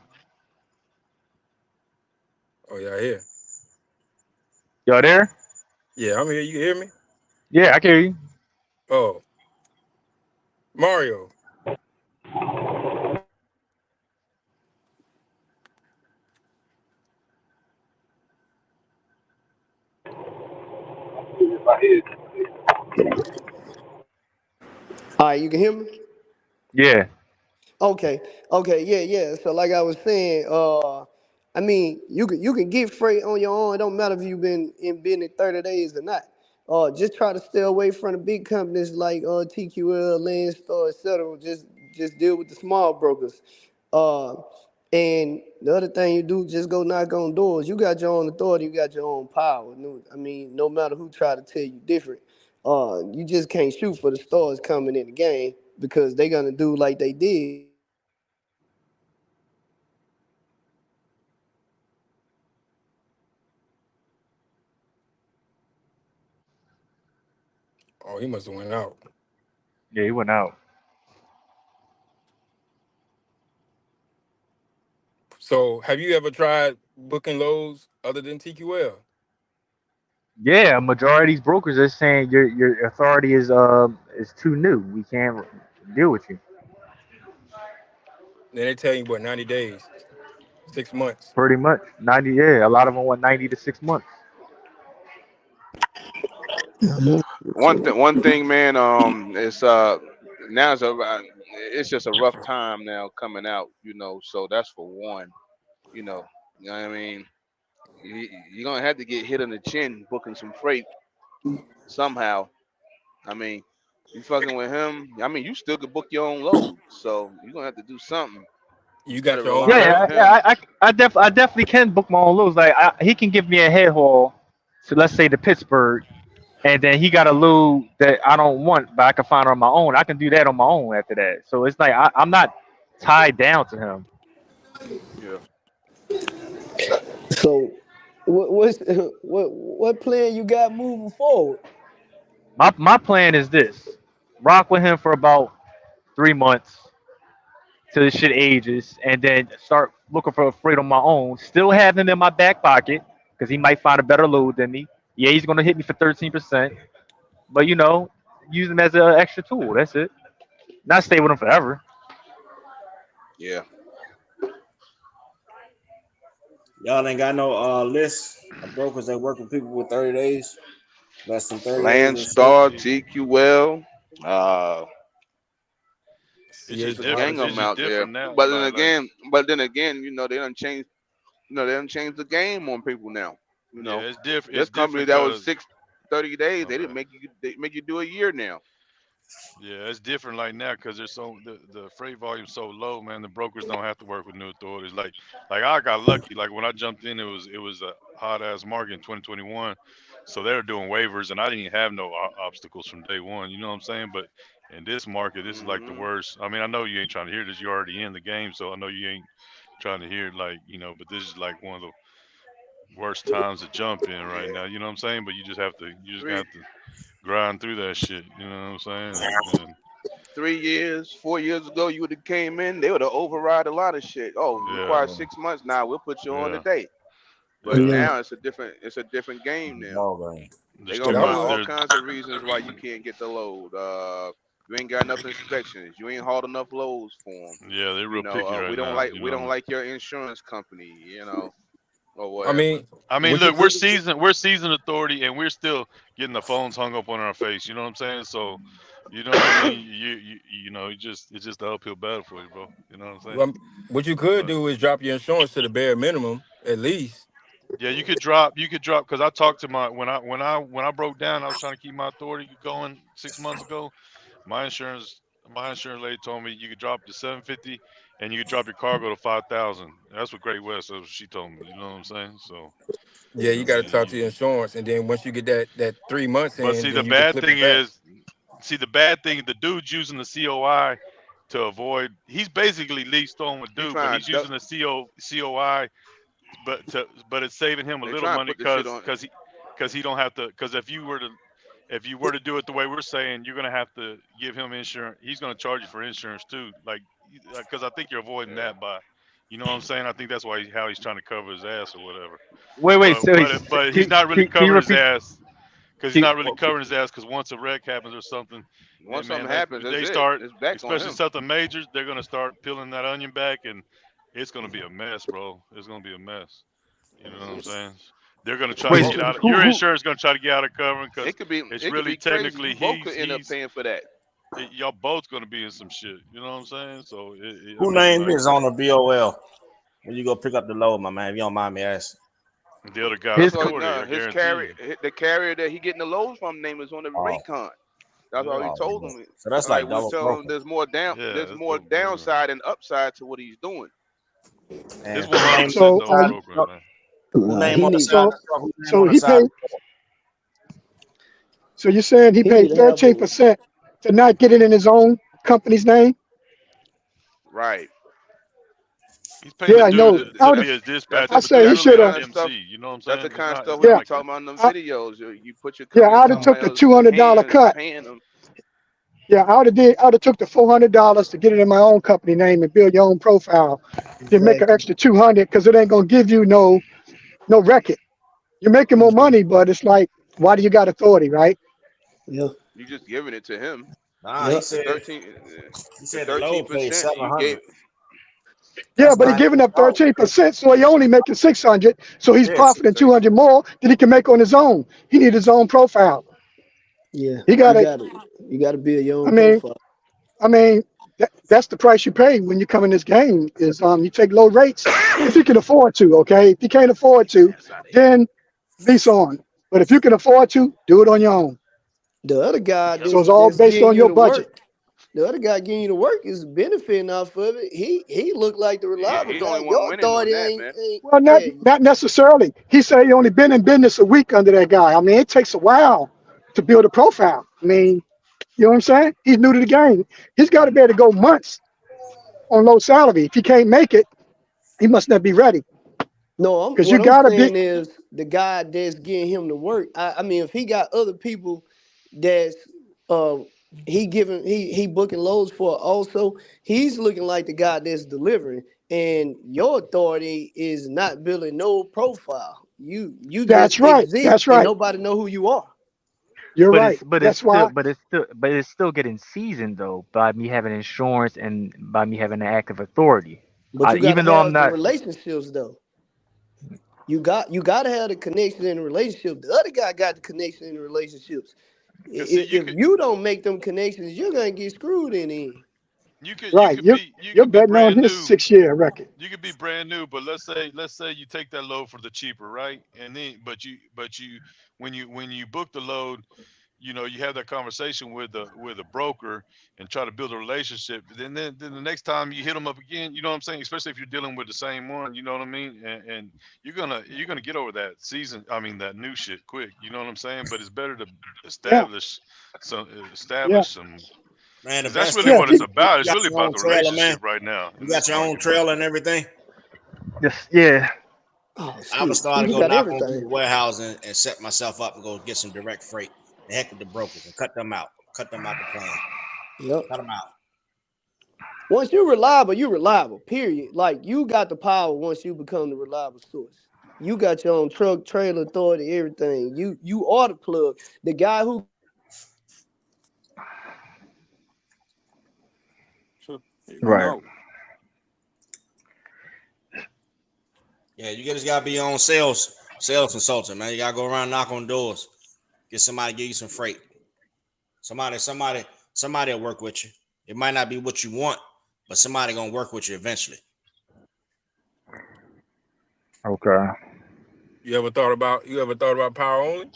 Oh, yeah, here. Y'all there? Yeah, I'm here. You hear me? Yeah, I can hear you. Oh, Mario. All right, you can hear me? Yeah. Okay, yeah. So like I was saying, I mean, you can get freight on your own. It don't matter if you've been in business 30 days or not. Just try to stay away from the big companies like TQL, Landstar, etc. Just deal with the small brokers. Uh, and the other thing you do, just go knock on doors. You got your own authority, you got your own power. No, I mean, no matter who try to tell you different, you just can't shoot for the stars coming in the game because they gonna do like they did. Oh, he must have went out. Yeah, he went out. So, have you ever tried booking loads other than TQL? Yeah, a majority of these brokers are saying your authority is too new. We can't deal with you. Then they tell you what 90 days, 6 months. Pretty much 90. Yeah, a lot of them want 90 to 6 months. One thing, man. It's now it's just a rough time now coming out. So that's for one. You know what I mean. You're gonna have to get hit on the chin booking some freight somehow. I mean, you fucking with him. I mean, you still could book your own load, so you're gonna have to do something You instead got of your own relying truck? on Yeah, yeah, him. I definitely can book my own loads. Like he can give me a head haul, so let's say to Pittsburgh, and then he got a load that I don't want, but I can find on my own. I can do that on my own after that. So it's like I'm not tied down to him. Yeah. So, what's what plan you got moving forward? My plan is this: rock with him for about 3 months till this shit ages, and then start looking for a freight on my own. Still have him in my back pocket because he might find a better load than me. Yeah, he's gonna hit me for 13%, but use him as an extra tool. That's it. Not stay with him forever. Yeah. Y'all ain't got no list of brokers that work with people with 30 days, less than 30 days in state. Landstar, TQL. Uh, It's it's just a different. gang of It's them just out there. different now. But then Like again, but then again, they done changed. They done changed the game on people now. You yeah, know, it's different. this It's company different that was because 30 days, they okay. didn't they make you do a year now. Yeah, it's different like now because there's the freight volume's so low, man. The brokers don't have to work with new authorities. Like I got lucky. Like when I jumped in, it was a hot ass market in 2021, so they were doing waivers, and I didn't even have no obstacles from day one. You know what I'm saying? But in this market, this is like the Hmm. worst. I mean, I know you ain't trying to hear this. You're already in the game, so I know you ain't trying to hear it. But this is like one of the worst times to jump in right Yeah. now. You know what I'm saying? But you just gonna Three have to grind through that shit. You know what I'm saying? And 3 years, 4 years ago, you would have came in, they would have override a lot of shit. Oh, yeah, require 6 months now. We'll put you on yeah, today. But yeah. Yeah. now it's a different game now. Ball game. They're There's gonna too But I find much. was all There's kinds of reasons why you can't get the load. You ain't got enough inspections. You ain't hauled enough loads for them. yeah, they're real picky We right don't now. like we don't like your insurance company. or I whatever. mean, I mean, what you look, could we're seasoned authority, and we're still getting the phones hung up on our face. You know what I'm saying? So, you know what I mean? You know, it's just the uphill battle for you, bro. You know what I'm saying? well, what you could But do is drop your insurance to the bare minimum at least. yeah, you could drop because I talked to my when I broke down, I was trying to keep my authority going 6 months ago. My insurance my insurance lady told me you could drop to 750, and you could drop your cargo to 5,000. That's what Great West. That's what she told me. You know what I'm saying? So. Yeah, you I got to mean, talk to your insurance, and then once you get that 3 months but in, see, then the you can bad flip thing it back. is, the bad thing, the dude's using the COI to avoid. He's basically leased on with He dude, but trying he's to duck. using the COI, but it's saving him a They little trying to money put the shit on. because he don't have to. Because if you were to do it the way we're saying, you're gonna have to give him insurance. He's gonna charge you for insurance too, like because I think you're avoiding Yeah. that by. You know what I'm saying? I think that's why how he's trying to cover his ass or whatever. Wait. But So but he's not really can you covering his repeat? ass because he's Can, not really covering his ass because once a wreck happens or something, Once man, something happens, that's they it. start, It's back on especially him. something major, they're gonna start peeling that onion back, and it's gonna be a mess, bro. It's gonna be a mess. You know what I'm saying? They're gonna try to wait. Both. get So out. Of, your who? insurance gonna try to get out of covering because it's It could really be crazy. technically You both could end up paying for that. y'all both gonna be in some shit. You know what I'm saying? So I Who mean, name like is on the BOL when you go pick up the load, my man? If you don't mind me asking. the other guy's That's His all. authority, No, I his guarantee carrier, you. the carrier that he getting the loads from, name is on the Oh, rate con. That's all Yeah, he oh, told yeah. him. So that's Like like we were double telling him, broker. yeah, there's that's more double broker. downside than upside to what he's doing. It's And who name is 100% So double inside the broker, truck? man. Who Nah, name he on the need side of so the truck? Who name so on the he side of paid. the truck? So you're saying he he need paid to have a 13% to not get it in his own company's name? Right. He's paying the Yeah, dude no. The, I to would be have. his that's dispatcher, I the but the say he that's dude's the should not have. kind of MC. stuff. You know what I'm That's the saying? kind of stuff It's we not Yeah, be like that. talking about in them I, videos. You put your yeah. in I would have took somebody the else's $200 hands, cut. paying them. Yeah, I would have took the $400 to get it in my own company name and build your own profile. Then make an exactly. extra 200 because it ain't gonna give you no record. You're making more Mhm. money, but it's like, why do you got authority, right? Yeah. You just giving it to him. Nah, Yep. The 13, he the said the load pays 13% seven you gave. hundred. Yeah, That's but he giving up $96. 13%, so he only making 600. So he's Yes. profiting So 200 more than he can make on his own. He need his own profile. Yeah. He got You to. got to. You got to build your I own mean, profile. I mean, that's the price you pay when you come in this game. Is you take low rates if you can afford to. Okay, if you can't afford to, then lease on. But if you can afford to, do it on your own. The other guy So that's it's all that's based getting on you your to budget. work. The other guy getting you to work is benefiting off of it. He looked like the yeah, reliable he the only guy. one Your winning on authority that, ain't man. ain't Well, not yeah. not necessarily. He said he only been in business a week under that guy. I mean, it takes a while to build a profile. I mean, you know what I'm saying? He's new to the game. He's got to be able to go months on low salary. If he can't make it, he must not be ready. No, Because you what I'm got to be. saying is the guy that's getting him to work. I mean, if he got other people that's uh he booking loads for also, he's looking like the guy that's delivering. And your authority is not building no profile. You just That's right. exist That's and right. nobody know who you are. You're But right. it's but it's That's still why. but it's still but it's still getting seasoned though by me having insurance and by me having an active authority. But you gotta Even though I'm have the not. relationships though. You gotta have the connection in the relationship. The other guy got the connection in the relationships. Cause see, If you don't make them connections, you're gonna get screwed in the end. you Right. could be you You're could be betting on brand his new. 6 year record. You could be brand new, but let's say you take that load for the cheaper, right? And then but you when you book the load, you know, you have that conversation with a broker and try to build a relationship. Then the next time you hit them up again, you know what I'm saying? Especially if you're dealing with the same one, you know what I mean? And you're gonna get over that season. I mean that new shit quick. You know what I'm saying? But it's better to Yeah. establish Yeah. some Man, the because that's best really thing Yeah. what is it's He, you about. It's got really your about own the trailer, man. relationship right now You in got this your own market, bro. trailer and everything. Just yeah. Oh I would shit, start to he go got knock on everything. people's warehousing and set myself up and go get some direct freight. The heck with the brokers and cut them out. Cut them out the plan. Yep. Cut them out. Once you're reliable, you're reliable. Period. Like you got the power once you become the reliable source. You got your own truck, trailer, authority, everything. You are the plug. The guy who So here we Right. go. Yeah, you just gotta be on sales consultant, man. You gotta go around, knock on doors, get somebody, give you some freight. Somebody will work with you. It might not be what you want, but somebody gonna work with you eventually. Okay. You ever thought about power only?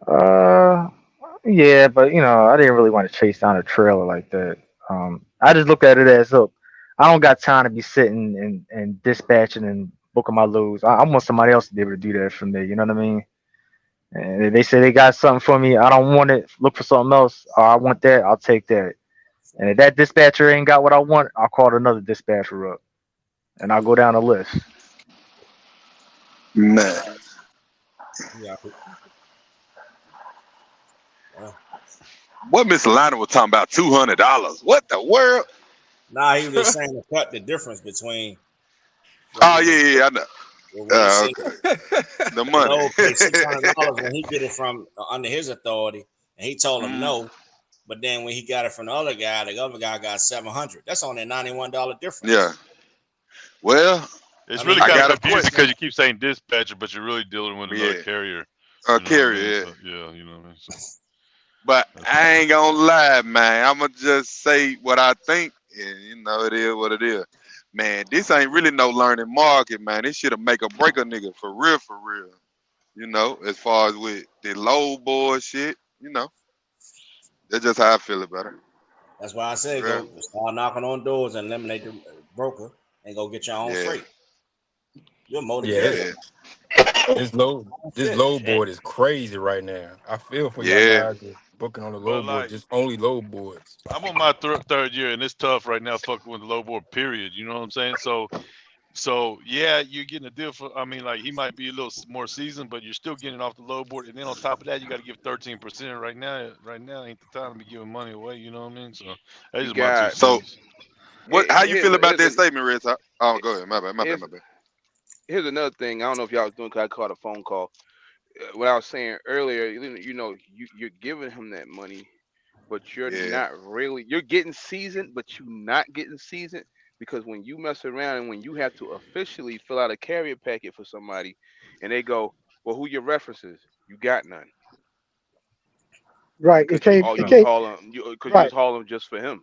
Uh, yeah, but I didn't really want to chase down a trailer like that. I just looked at it as, look, I don't got time to be sitting and dispatching and booking my loads. I want somebody else to be able to do that for me. You know what I mean? And if they say they got something for me, I don't want it. Look for something else. Or I want that. I'll take that. And if that dispatcher ain't got what I want, I'll call another dispatcher up, and I'll go down the list. Man. Yeah. What Mr. Liner was talking about $200? What the world? Nah, he was just saying to cut the difference between. Oh yeah, I know. Okay. The money. Lowe paid $600 when he get it from under his authority, and he told him no. But then when he got it from the other guy got $700. That's only a $91 difference. Yeah. Well, it's really kind of confusing because you keep saying dispatcher, but you're really dealing with another carrier. A carrier, So, yeah, you know what I mean. So, but I ain't gonna lie, man. I'ma just say what I think, and it is what it is. Man, this ain't really no learning market, man. This shit'll make or break a nigga for real, for real. As far as with the low bullshit, that's just how I feel about it. That's why I say go start knocking on doors and eliminate the broker and go get your own freight. You're motivated. This load board is crazy right now. I feel for y'all guys that's booking on the load board, just only load boards. I'm on my third year, and it's tough right now fucking with the load board, period. You know what I'm saying? So yeah, you're getting a deal for, he might be a little more seasoned, but you're still getting off the load board. And then on top of that, you got to give 13% right now. Right now ain't the time to be giving money away. You know what I mean? So that's just my 2 cents. How you feel about that statement, Red Top? Oh, go ahead. My bad. Here's another thing. I don't know if y'all was doing because I caught a phone call. What I was saying earlier, you're giving him that money, but you're not really. You're getting seasoned, but you're not getting seasoned because when you mess around and when you have to officially fill out a carrier packet for somebody, and they go, "Well, who your references? You got none." Right. Because you just haul them just for him.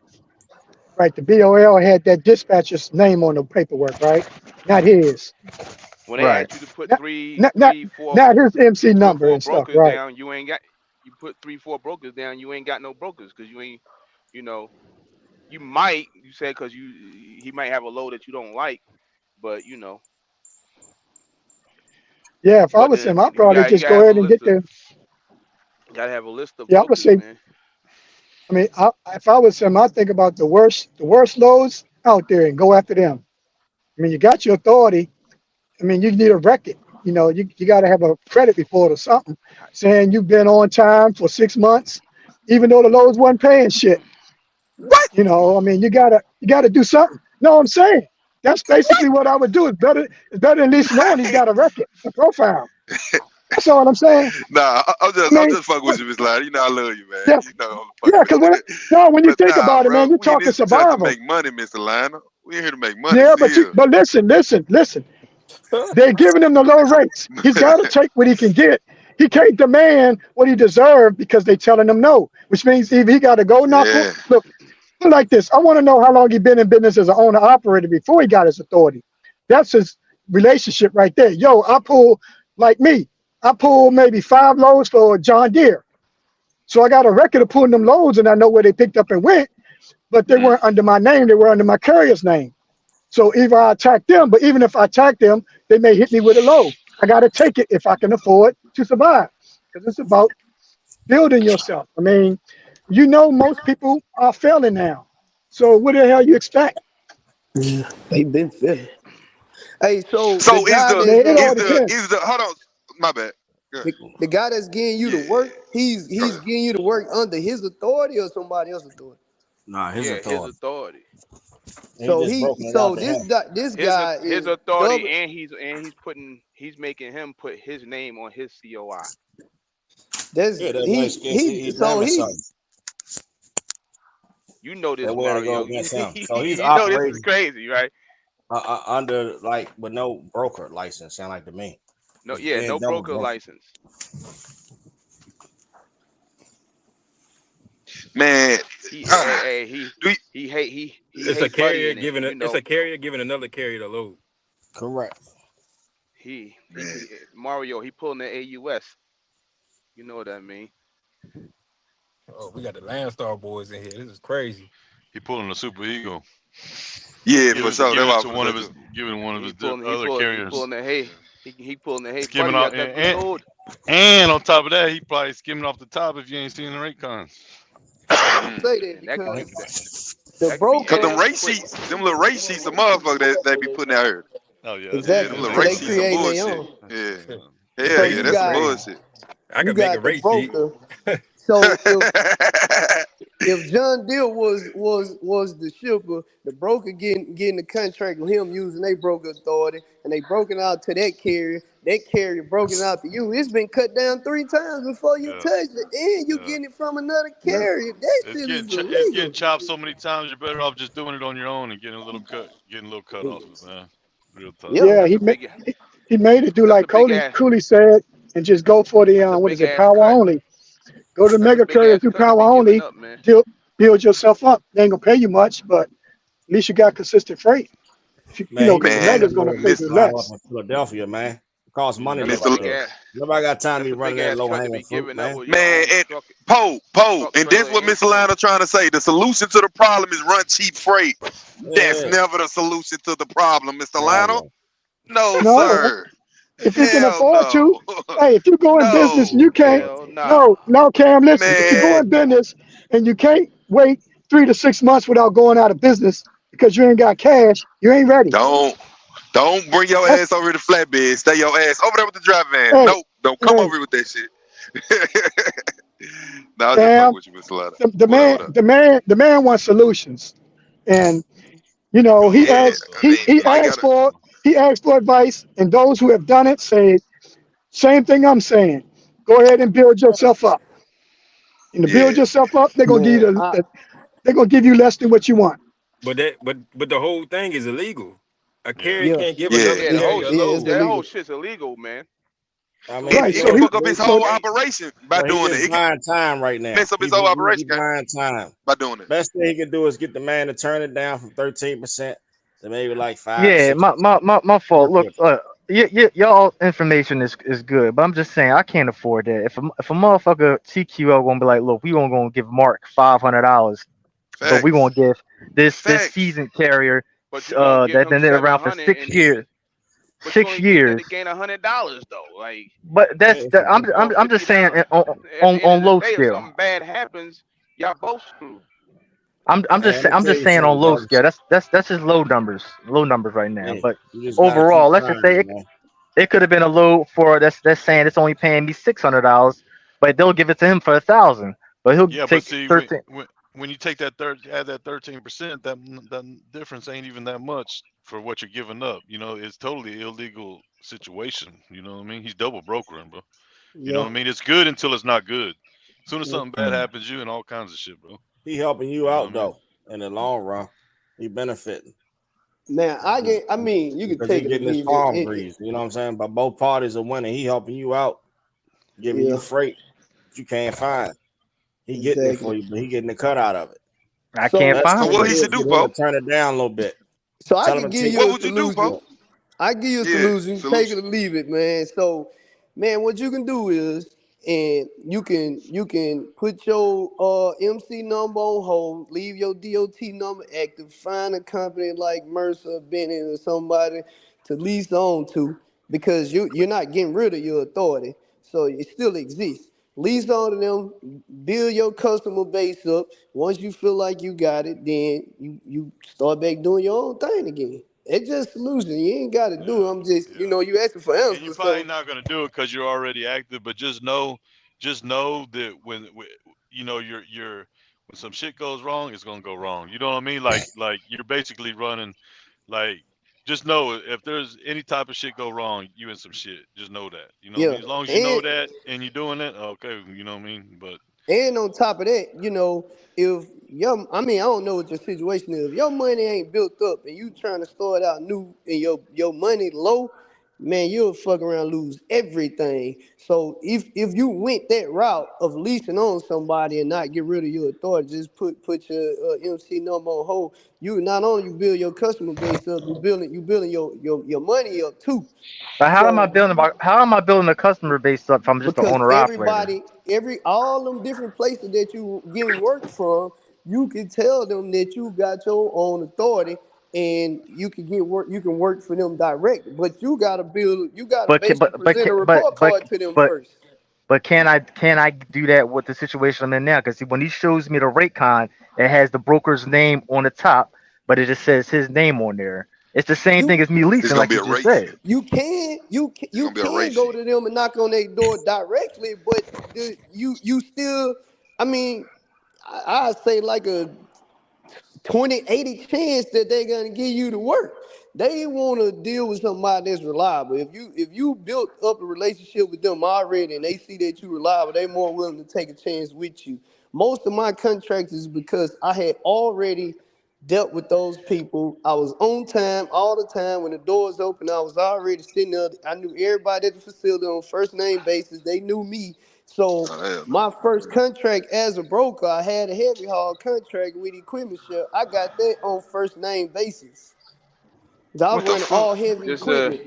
Right. The BOL had that dispatcher's name on the paperwork, right? Not his. When they ask you to put not his MC number and stuff, right? Down, you put 3-4 brokers down. You ain't got no brokers because you ain't, you might said because he might have a load that you don't like, but Yeah, if I was him, I'd probably just go ahead and get there. Gotta have a list of brokers, I would say, man. I mean, if I was him, I'd think about the worst loads out there and go after them. I mean, you got your authority. I mean, you need a record. You got to have a credit report or something saying you've been on time for 6 months, even though the loads wasn't paying shit. What? I mean, you gotta do something. No, I'm saying that's basically what I would do. It's better than at least knowing he's got a record, a profile. That's all I'm saying. Nah, I'm just fucking with you, Miss Lyle. I love you, man. Yeah, because when you think about it, man, you're talking survival. Just to make money, Mr. Lionel. We're here to make money. Yeah, but listen. They're giving him the low rates. He's got to take what he can get. He can't demand what he deserves because they're telling him no, which means either he got to go knock. Look, like this. I want to know how long he been in business as an owner operator before he got his authority. That's his relationship right there. I pull maybe 5 loads for John Deere. So I got a record of pulling them loads and I know where they picked up and went, but they weren't under my name. They were under my carrier's name. So either I attack them, but even if I attack them, they may hit me with a load. I got to take it if I can afford to survive because it's about building yourself. I mean, most people are failing now. So what the hell you expect? Yeah, they've been failing. Hey, so is the hold on, my bad. The guy that's getting you to work, he's getting you to work under his authority or somebody else's authority? Nah, his authority. So this guy is his authority, and he's making him put his name on his COI. This Mario. So he's this is crazy, right? Under like with no broker license, sound like to me. No, It's yeah, being no double broker broker. license. Man, He, do you, he hate It's a carrier buddying it, giving you it's a know. carrier giving another carrier the load. Correct. He man. Mario, he pulling the AUS. You know what I mean? Oh, we got the Landstar boys in here. This is crazy. He pulling a super ego. Yeah, for sure. That's Giving what it I to was one gonna of say his, too. giving one of He his pulling other he carriers. pulling the hey. He pulling the hey, Skimming buddy. I off, got good load. and on top of that, he probably skimming off the top if you ain't seen the rate cons. Say that And that could be the that could be Cause them broker, ended rate quick. sheets, them little rate sheets, a motherfucker that they be putting out here. Oh yeah, that's Yeah, exactly. them that's little So rate they sheets, some creating crazy. their bullshit. own. Yeah, So hell yeah, you that's some got bullshit. I you could make a got the rate sheet. broker. So if John Deere was the shipper, the broker getting the contract with him using their broker authority, and they broken out to that carrier broken out to you. It's been cut down 3 times before you Yeah, touch it, and you yeah. getting it from another Yeah. carrier. That It's shit getting is it's getting illegal. chopped so many times. You're better off just doing it on your own and getting a little cut off of it, man. Real talk. Yeah. Yeah, That's a big he made it do that's a like big ass Cooley said, and just go for the that's a what big is it, ass power cut. only. Go to the That's a mega big carriers, ass do cut to power be giving only, up, man. build yourself up. They ain't gonna pay you much, but at least you got consistent freight. Man, he Because need the to man, run mega's that gonna little pay lease you Mister line up less. in Philadelphia, man. It costs money to That's live a Mister up big there. ass Nobody got time to that's be a big running that ass low cut to hanging be fruit, giving up man. with your man, own and Poe, truck and that's trailer what Miss insurance. Alana trying to say. The solution to the problem is run cheap freight. That's Yeah, never the solution to the problem, Mr. Lionel. never. No, No, sir. if you can Hell afford to, no. hey, if you go in business and No. you can't, Hell nah. no, Cam, listen, if you go Man, in business and you can't wait 3 to 6 months without going out of business because you ain't got cash, you ain't ready. don't bring your That's ass over to the flatbed. Stay your ass over there with the drive van. hey, Nope. Don't come over hey, here with that shit. Nah, I was just fucking Cam, with you, Mr. Lionel. the What up, man, what up? the man wants solutions, and he Good. Yeah, asks, I he mean, he somebody asks gotta for he asks for advice, and those who have done it say same thing I'm saying. Go ahead and build yourself up. And to build yeah. yourself up, they're gonna give Man, you they're gonna give you less than what you want. But the whole thing is illegal. A Yeah. carrier yeah, can't give Yeah. another Yeah, the it's whole carrier a it's load. that whole illegal. shit's illegal, man. I So mean, Right. It So can he fuck up his so whole hey, operation by but he doing it. just It can buying time right now. mess up his whole He operation buying time. by doing it. Best thing he can do is get the man to turn it down from 13% to maybe like 5 Yeah, 6%. my fault. Work Look, with y'all information is good, but I'm just saying I can't afford that. If a motherfucker TQL gonna be like, look, we gonna give Mark $500, but we Facts. gonna give this Facts. seasoned carrier but you're gonna give that him been there around for 700 six and years, but you six only getting them years. to gain $100 though. Like But yeah, that's it's a that, I'm you difference. know, I'm I'm just saying $50 at on the end of on the low day if scale. something bad happens, y'all both screwed. Man, I'm gonna I'm tell just you saying on something, low brothers. scale. That's just low numbers right now. Yeah, But you just gotta keep overall, let's just trying, say man. it could have been a low for that's saying it's only paying me $600, but they'll give it to him for 1,000. But he'll Yeah, but take see, 13. when you take that add that 13%, that difference ain't even that much for what you're giving up. You know, it's totally illegal situation. You know what I mean? He's double brokering, bro. You know Yeah. what I mean? It's good until it's not good. As soon as Yeah. something bad happens, you and all kinds of shit, bro. He helping you You know what out I mean? though. In the long run, he benefiting Man, I mean, you can because he take it or getting his leave it. farm greased. You know what I'm saying? But both parties are winning. He helping you out, giving you Yeah, freight that you can't find. He getting it for exactly. you, but he getting the cut out of it. I can't So Best So find thing what to it. he do should is do, get him to Poe? turn it down a little bit. I Tell him can to give take you What a would you do, solution. Poe? I give you a Yeah, solution. Take it solution. or leave it, man. So, man, what you can do is, and you can put your MC number on hold, leave your DOT number active, find a company like Mercer, Bennett, or somebody to lease on to, because you're not getting rid of your authority, so it still exists. Lease on to them, build your customer base up. Once you feel like you got it, then you start back doing your own thing again. It's just solution. You ain't got to do it. Yeah, I'm just, yeah. you asking for And you're answers. probably So not gonna do it because you're already active. But just know that when you know you're when some shit goes wrong, it's gonna go wrong. You know what I mean? Like you're basically running. Like just know if there's any type of shit go wrong, you in some shit. Just know that. You know what I yeah, mean? As long as you know and that and you're doing it, okay. You know what I mean? But And on top of that, if I mean, I don't know what your situation is. If your money ain't built up and you trying to start out new and your money low, man, you'll fuck around lose everything. So if you went that route of leasing on somebody and not get rid of your authority, just put your MC number on hold. You not only you build your customer base up, you building your money up too. But So how am I building a customer base up if I'm just the because owner operator? everybody, all them different places that you getting work from, you can tell them that you got your own authority and you can get work. You can work for them direct, but you gotta But basically present a report card to them but first. but can I do that with the situation I'm in now? Because when he shows me the rate con, it has the broker's name on the top, but it just says his name on there. It's the same You thing as me It's leasing, gonna like be you a just rate. said. It's you gonna be a rate can go sheet. to them and knock on their door directly, but you still. I mean, I say like a 20-80 chance that they're gonna give you the work. They want to deal with somebody that's reliable. If you built up a relationship with them already and they see that you reliable, they more willing to take a chance with you. Most of my contracts is because I had already dealt with those people. I was on time all the time. When the doors open, I was already sitting there. I knew everybody at the facility on first name basis. They knew me. So Oh, hell no. my first contract as a broker, I had a heavy haul contract with Equipment Share. I got that on first name basis. I was What the running fuck? all heavy Just equipment.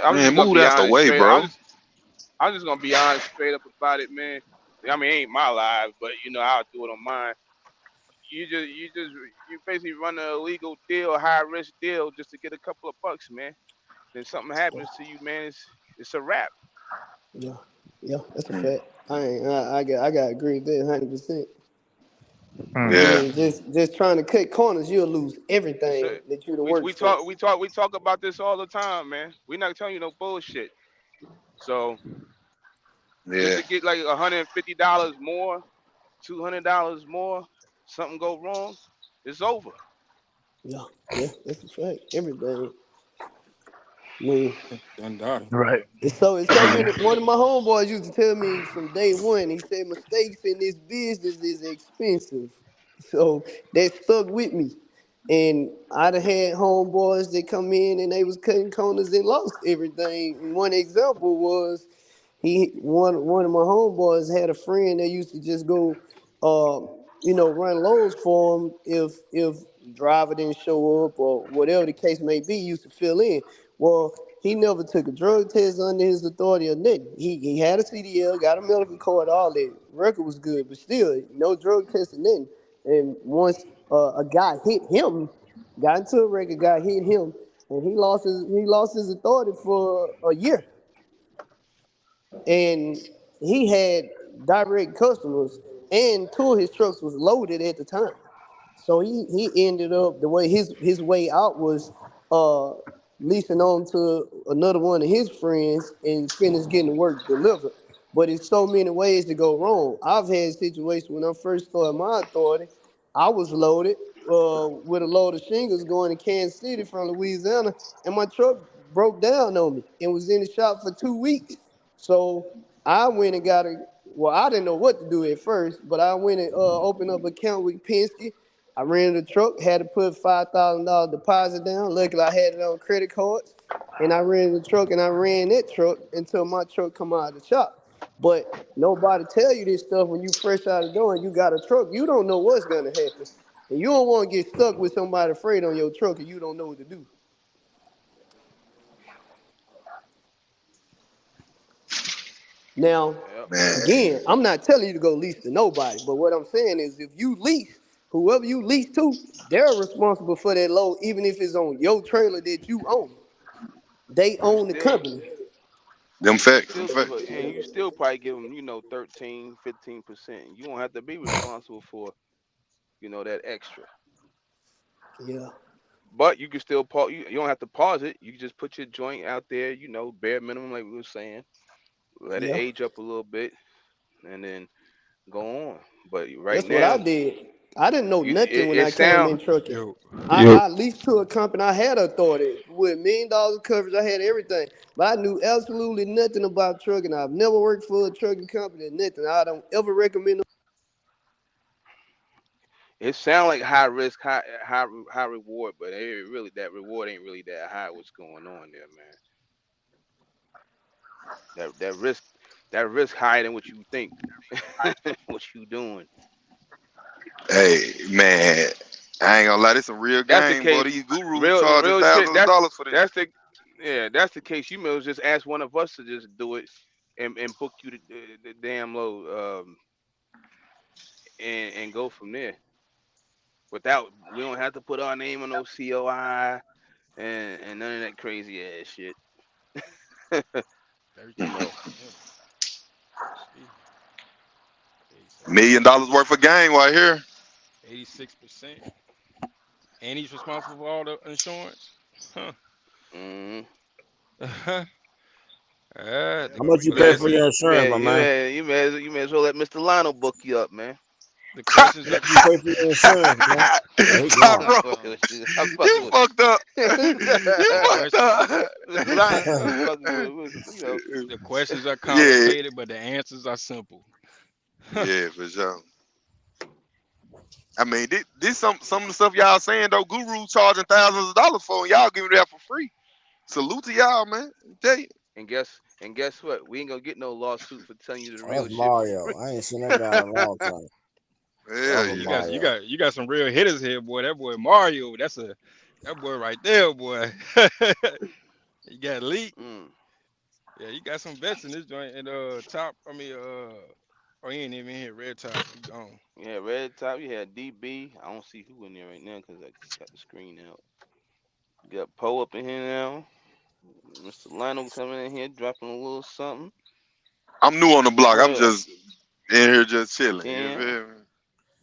I'm Man, just gonna move be out the honest way, straight. bro. I'm just gonna be honest straight up about it, man. I mean, it ain't my life, but I'll do it on mine. You basically run an illegal deal, high risk deal, just to get a couple of bucks, man. Then something happens to you, man. It's a wrap. Yeah, yeah, that's a fact. I got to agree with that 100%. And Hmm. Yeah. then just trying to cut corners, you'll lose So everything that you'd have we worked we for. talk we talk we talk about this all the time, man. We're not telling you no bullshit. So just Yeah. to get like $150 more, $200 more, something go wrong, it's over. Yeah, yeah, that's a fact. Everything. I mean, Done done. Right. it's so many. One of my homeboys used to tell me from day one. He said mistakes in this business is expensive, so that stuck with me. And I'd have had homeboys that come in and they was cutting corners and lost everything. And one example was one of my homeboys had a friend that used to just go, run loads for him if driver didn't show up or whatever the case may be. He used to fill in. Well, he never took a drug test under his authority or nothing. He had a CDL, got a medical card, all that. Record was good, but still no drug test or nothing. And once a guy hit him, got into a wreck, a guy hit him, and he lost his authority for a year. And he had direct customers, and two of his trucks was loaded at the time. So he ended up the way his way out was uh leasing on to another one of his friends and finished getting the work delivered. But it's so many ways to go wrong. I've had situations when I first started my authority, I was loaded with a load of shingles going to Kansas City from Louisiana, and my truck broke down on me and was in the shop for 2 weeks. So I went and got a. Well, I didn't know what to do at first, but I went and opened up an account with Penske. I rented a truck, had to put $5,000 deposit down. Luckily, I had it on credit cards, and I rented the truck and I ran that truck until my truck come out of the shop. But nobody tell you this stuff when you fresh out of the door and you got a truck. You don't know what's gonna happen, and you don't want to get stuck with somebody afraid on your truck and you don't know what to do. Now, Yep. Man. again, I'm not telling you to go lease to nobody, but what I'm saying is if you lease, whoever you lease to, they're responsible for that load, even if it's on your trailer that you own. They You own the still company. Them you facts. Them still give facts. a, and you still probably give them 13, 15%. You won't have to be responsible for that extra. Yeah, But you can still pause. You don't have to pause it. You can just put your joint out there. Bare minimum, like we were saying. Let it yeah. age up a little bit, and then go on. But right That's what I now, did. I didn't know nothing when It I came sound in trucking. Yo, I leased to a company. I had authority with $1 million of coverage. I had everything, but I knew absolutely nothing about trucking. I've never worked for a trucking company. Nothing. I don't ever recommend. it sound like high risk, high reward, but it really that reward ain't really that high. What's going on there, man? That risk higher than what you think. What you doing? Hey man, I ain't gonna lie, this some real That's the game, boy. case. These gurus Real charging real shit. thousands of dollars for this That's shit. the yeah. That's the case. You may as well just ask one of us to just do it and book you the damn load and go from there. Without we don't have to put our name on no COI and none of that crazy ass shit. You 33%. know. See, $1 million worth of game right here. 86%. And he's responsible for all the insurance. Huh. Mm-hmm. They How gonna much be you pay mad. for your insurance, my man? You may as well let Mr. Lionel book you up, man. The questions How are much you pay for your insurance, man? Oh, he Top gone. I'm bro, fucking with you. I'm you fucking with fucked up. the You fucked question up. Mr. Lionel. I'm fucking with you know. the questions are Yeah, complicated, but the answers are simple. yeah, for sure. I mean, this some of the stuff y'all saying though. Guru charging thousands of dollars for, and y'all giving it out for free. Salute to y'all, man. I tell you. And guess what? We ain't gonna get no lawsuit for telling you the Oh, real that's shit for Mario. free. I ain't seen that guy in a long time. That Hell was You yeah. got you Mario. got you got some real hitters here, boy. That boy Mario, that boy right there, boy. You got Leak. Mm. Yeah, you got some vets in this joint. And top, I mean, oh, he ain't even here. Red top, he gone. Yeah, red top. You had DB. I don't see who in there right now because I got the screen out. You got Poe up in here now. Mr. Lionel coming in here dropping a little something. I'm new on the block. I'm Well, just in here just chilling. You Cam. feel me?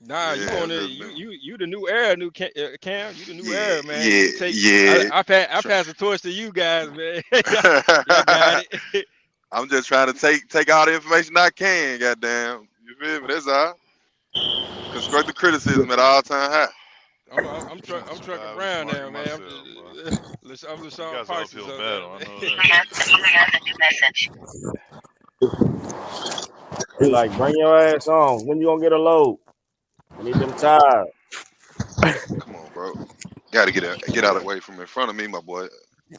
Nah, you Yeah, on I'm the just been. you the new era, Cam. You the new Yeah, era, man. yeah, You take yeah. I pass the torch to you guys, man. Y'all got it. I'm just trying to take all the information I can. Goddamn, you feel me? That's all. Constructive criticism at all time high. I'm trucking surviving Brown smarter now, than man. myself, boy. I'm You LaShawn guys are Parsons uphill up there, battle. I man. know that. He like, bring your ass on. When you gonna get a load? I need them tires. Come on, bro. Got to get out of the way from in front of me, my boy.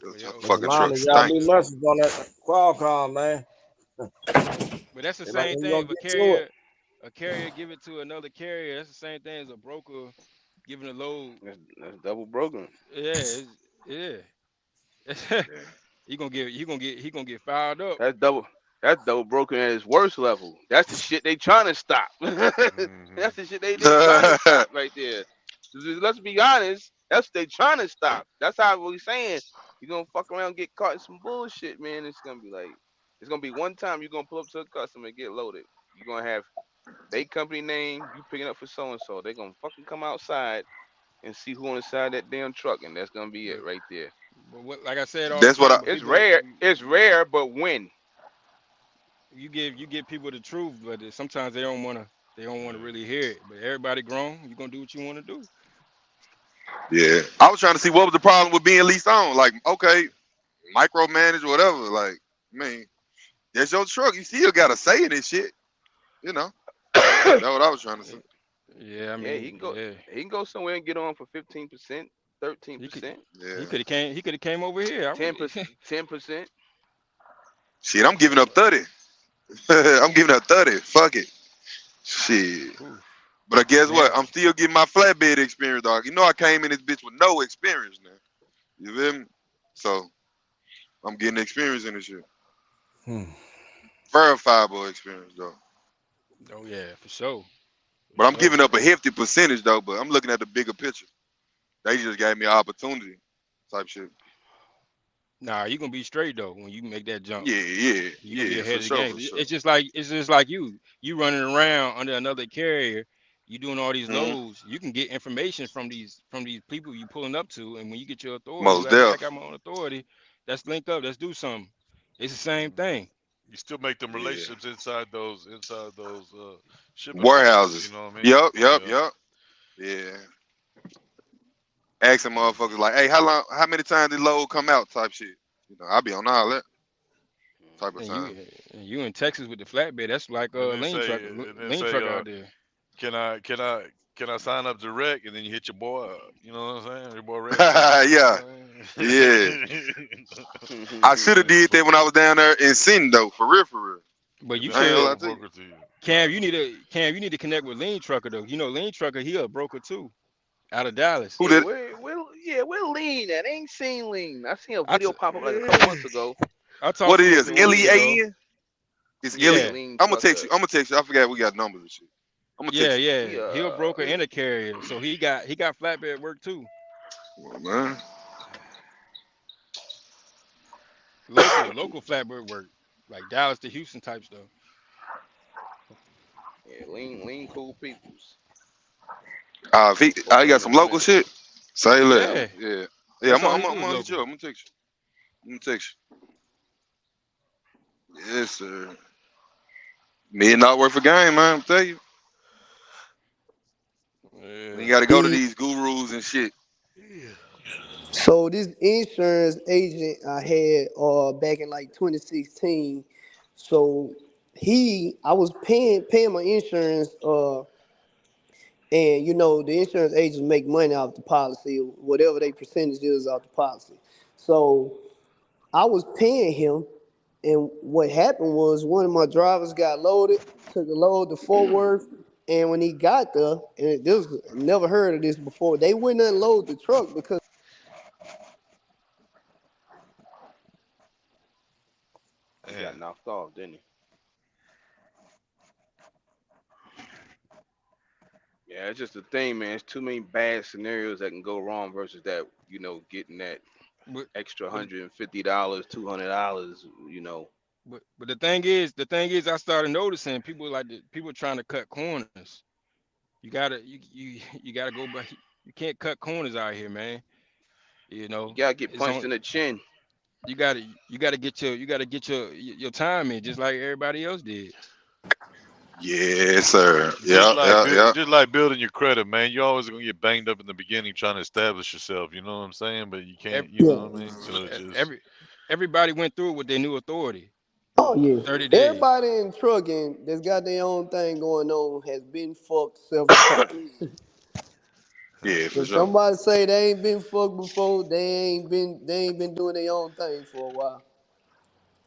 But The yo, Mr. fucking truck Lonnie, y'all be stinks. message on that Qualcomm, man. but that's the They like, same when you thing. gonna If get to it? a carrier give it to another carrier, that's the same thing as a broker giving a load. That's double broken. Yeah, yeah. Yeah. He gonna get fired up. That's double. That's double broken at its worst level. That's the shit they trying to stop. Hmm. That's the shit they trying to stop right there. Let's be honest. That's what they trying to stop. That's how we saying you're gonna fuck around and get caught in some bullshit, man. It's gonna be one time you're gonna pull up to a customer and get loaded. You're gonna have they company name, you picking up for so and so. They're gonna fucking come outside and see who on the side of that damn truck, and that's gonna be it But, right there. but what, like I said all the That's what I. time, but It's people, rare. It's rare, but when you give people the truth, but sometimes they don't wanna really hear it. But everybody grown, you gonna do what you want to do. Yeah, I was trying to see what was the problem with being leased on. Like, okay, micromanage, whatever. Like, I mean, that's your truck. You still got to say it and shit. You know, that's what I was trying to say. Yeah, I yeah, mean, yeah, he can go somewhere and get on for 15%, he could 13%, Yeah. he could have came over here. I would, 10%, 10%. Shit, I'm giving up 30. I'm giving up 30. Fuck it. Shit. oof. But I guess what? Man, I'm still getting my flatbed experience, dog. You know, I came in this bitch with no experience now. You feel me? So I'm getting experience in this shit. Hmm. Verifiable experience, though. oh yeah, for sure, But for I'm sure. giving up a hefty percentage, though. But I'm looking at the bigger picture. They just gave me an opportunity type shit. Nah, you gonna be straight though when you make that jump. Yeah, yeah, You gonna be yeah, ahead for of the sure, game. for sure. It's just like you running around under another carrier. You doing all these Hmm. loads. You can get information from these people you pulling up to, and when you get your authority, you Most like, man, I deaf. got my own authority. Let's link up. Let's do something. It's the same thing. Mm-hmm. You You still make them Yeah. relationships inside those shipping places though. You Warehouses. know what I mean? Yup, yup, Yeah. yup. Yeah. Asking motherfuckers like, hey, how many times did load come out type shit. You know, I be on all that type of And time. you in Texas with the flatbed, that's like And then lean say, trucker, and then lean say, trucker out there. can I sign up direct? And then you hit your boy up. You know what I'm saying? Your boy Red. Yeah. Yeah. I should have did that when I was down there in Sin though, for real, for real. But you I ain't should, no broker to you. Cam. You need to connect with lean trucker though. You know, lean trucker, he a broker too, out of Dallas. Who Yeah, did? where Lean at? I ain't seen Lean. I seen a I video t- pop up like a couple months ago. I talked What to it him a is? few weeks ago. LEAN? It's Yeah, Ellie. Lean I'm gonna text trucker. you. I forgot we got numbers and shit. I'm gonna text you. Yeah. He a broker and a carrier, so he got flatbed work too. Well, man. Local flatbed work, like Dallas to Houston type stuff. Yeah, Lean cool peoples. If he got some local shit, say less. Yeah. Yeah. That's all I'm he do is gonna hit you local. up. I'm gonna text you. Yes, sir. $1 million worth of game, man. I'm telling you. Yeah. You got to go to these gurus and shit. So this insurance agent I had back in like 2016. So I was paying my insurance and you know the insurance agents make money off the policy, whatever they percentage is off the policy. So I was paying him, and what happened was one of my drivers got loaded, took a load to Fort Worth, and when he got there, and this never heard of this before, they wouldn't unload the truck because He got knocked off, didn't he? Yeah, it's just the thing, man. It's too many bad scenarios that can go wrong versus that, getting that extra $150, $200, But the thing is, I started noticing people trying to cut corners. You gotta go back. You can't cut corners out here, man. You know, You gotta get punched in the chin. You gotta get your time in, just like everybody else did. Yes, sir. Just like building your credit, man. You're always gonna get banged up in the beginning trying to establish yourself. You know what I'm saying? But you can't. You know what I mean? So it's just everybody went through it with their new authority. Oh yeah, 30 days. everybody in trucking that's got their own thing going on has been fucked several times. Yeah, for If sure. somebody say they ain't been fucked before, they ain't been doing their own thing for a while.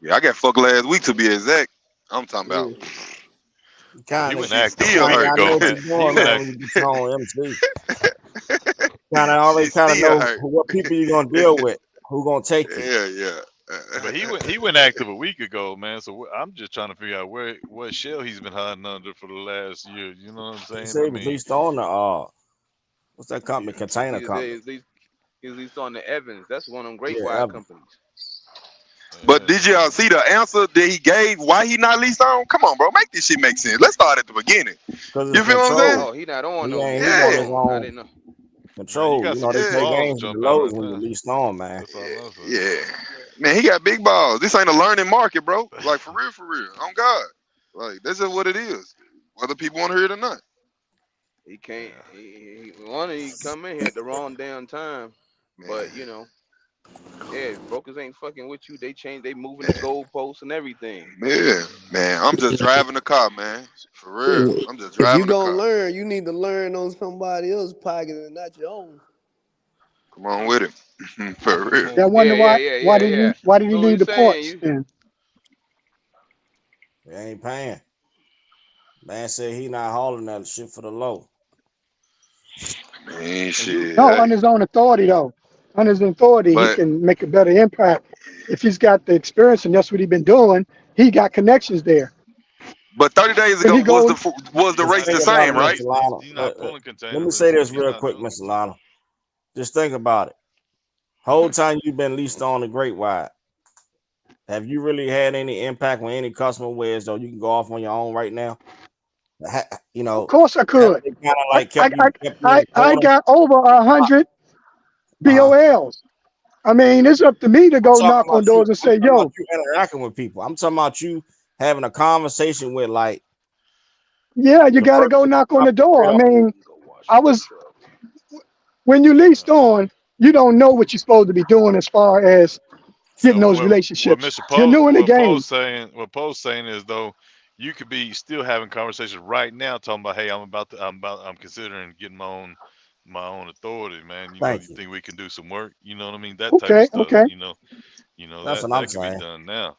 Yeah, I got fucked last week to be exact. I'm talking about. He went Shit active still a week hurt. ago, know what man. you're doing, man, when you get on MC. Already Shit still know hurt. what people you're gonna deal with, who gonna take you. Yeah. But he went active a week ago, man. So I'm just trying to figure out what shell he's been hiding under for the last year. You know what I'm saying? He said he was leased on the what's that company? Container company. He's leased on the Evans. That's one of them great Yeah, wide Evans. companies. But did y'all see the answer that he gave? Why he not leased on? Come on, bro, make this shit make sense. Let's start at the beginning. You feel what I'm saying? Oh, he not on He no ain't more. on his I own didn't know. control. Man, You know, they play games with the lows when you leased on, man. Yeah. Man, he got big balls. This ain't a learning market, bro. Like for real. On God. Like that's just what it is. Whether people want to hear it or not. He can't. He come in here at the wrong damn time. But brokers ain't fucking with you. They moving the goalposts and everything. Yeah, man. I'm just driving the car, man. For real. I'm just If you driving the gonna car. learn, you need to learn on somebody else's pocket and not your own. Come on with it. For real. I wonder why did he So need he's the saying ports then? They ain't paying. Man said he not hauling that shit for the low. Man, shit. No, on his own authority though. On his authority, he But- can make a better impact. If he's got the experience and that's what he's been doing, he got connections there. But 30 days ago was the race the same, right? He's not pulling containers. Let me say this real quick, Mr. Lionel. Just think about it. Whole time you've been leased on the Great Wide, have you really had any impact with any customer whereas though you can go off on your own right now? You know, Of course I could. I got over 100 BOLs. I mean, it's up to me to go knock on doors and say, yo. You interacting with people. I'm talking about you having a conversation with like. Yeah, you got to go knock on the door. I mean, I was when you leased on, you don't know what you're supposed to be doing as far as getting So those what relationships. Mr. You're Poe new in the game. What Poe's saying is though you could be still having conversations right now talking about, hey, I'm considering getting my own authority, man. You Thank you. think we can do some work? You know what I mean? That type of Okay, stuff. okay. That's what I'm That could be saying. done now.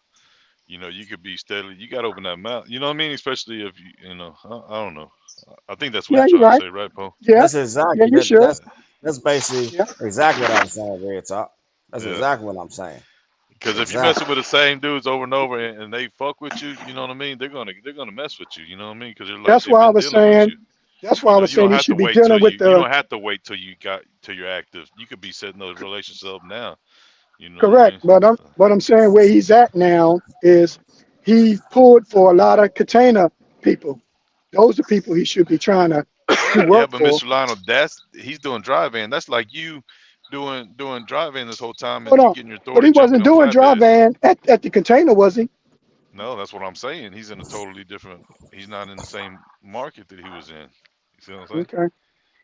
You could be steadily. You got to open that mouth. You know what I mean? Especially if I don't know. I think that's what Yeah, he's you're trying to right. say, right, Poe? Yeah, That's yeah, exactly you should. that's basically Yeah, exactly what I'm saying, Red Talk. That's Yeah. exactly what I'm saying. Because if you're Exactly. messing with the same dudes over and over and they fuck with you, you know what I mean? They're gonna mess with you. You know what I mean? Because that's they've why I been was dealing with saying. you. That's why I was You saying don't he have to should be wait till dealing with you the don't have to wait till you're active. You could be setting those relationships up now. You know what I correct. mean? But So, I'm saying where he's at now is he pulled for a lot of container people. Those are people he should be trying to do yeah, work but for. Mr. Lionel, he's doing drive-in. That's like you doing drive-in this whole time Hold and you on. getting your But authority he jumping wasn't on doing dry flatbeds. van at the container, was he? No, that's what I'm saying. He's in a totally different. He's not in the same market that he was in. You see what I'm saying? Okay.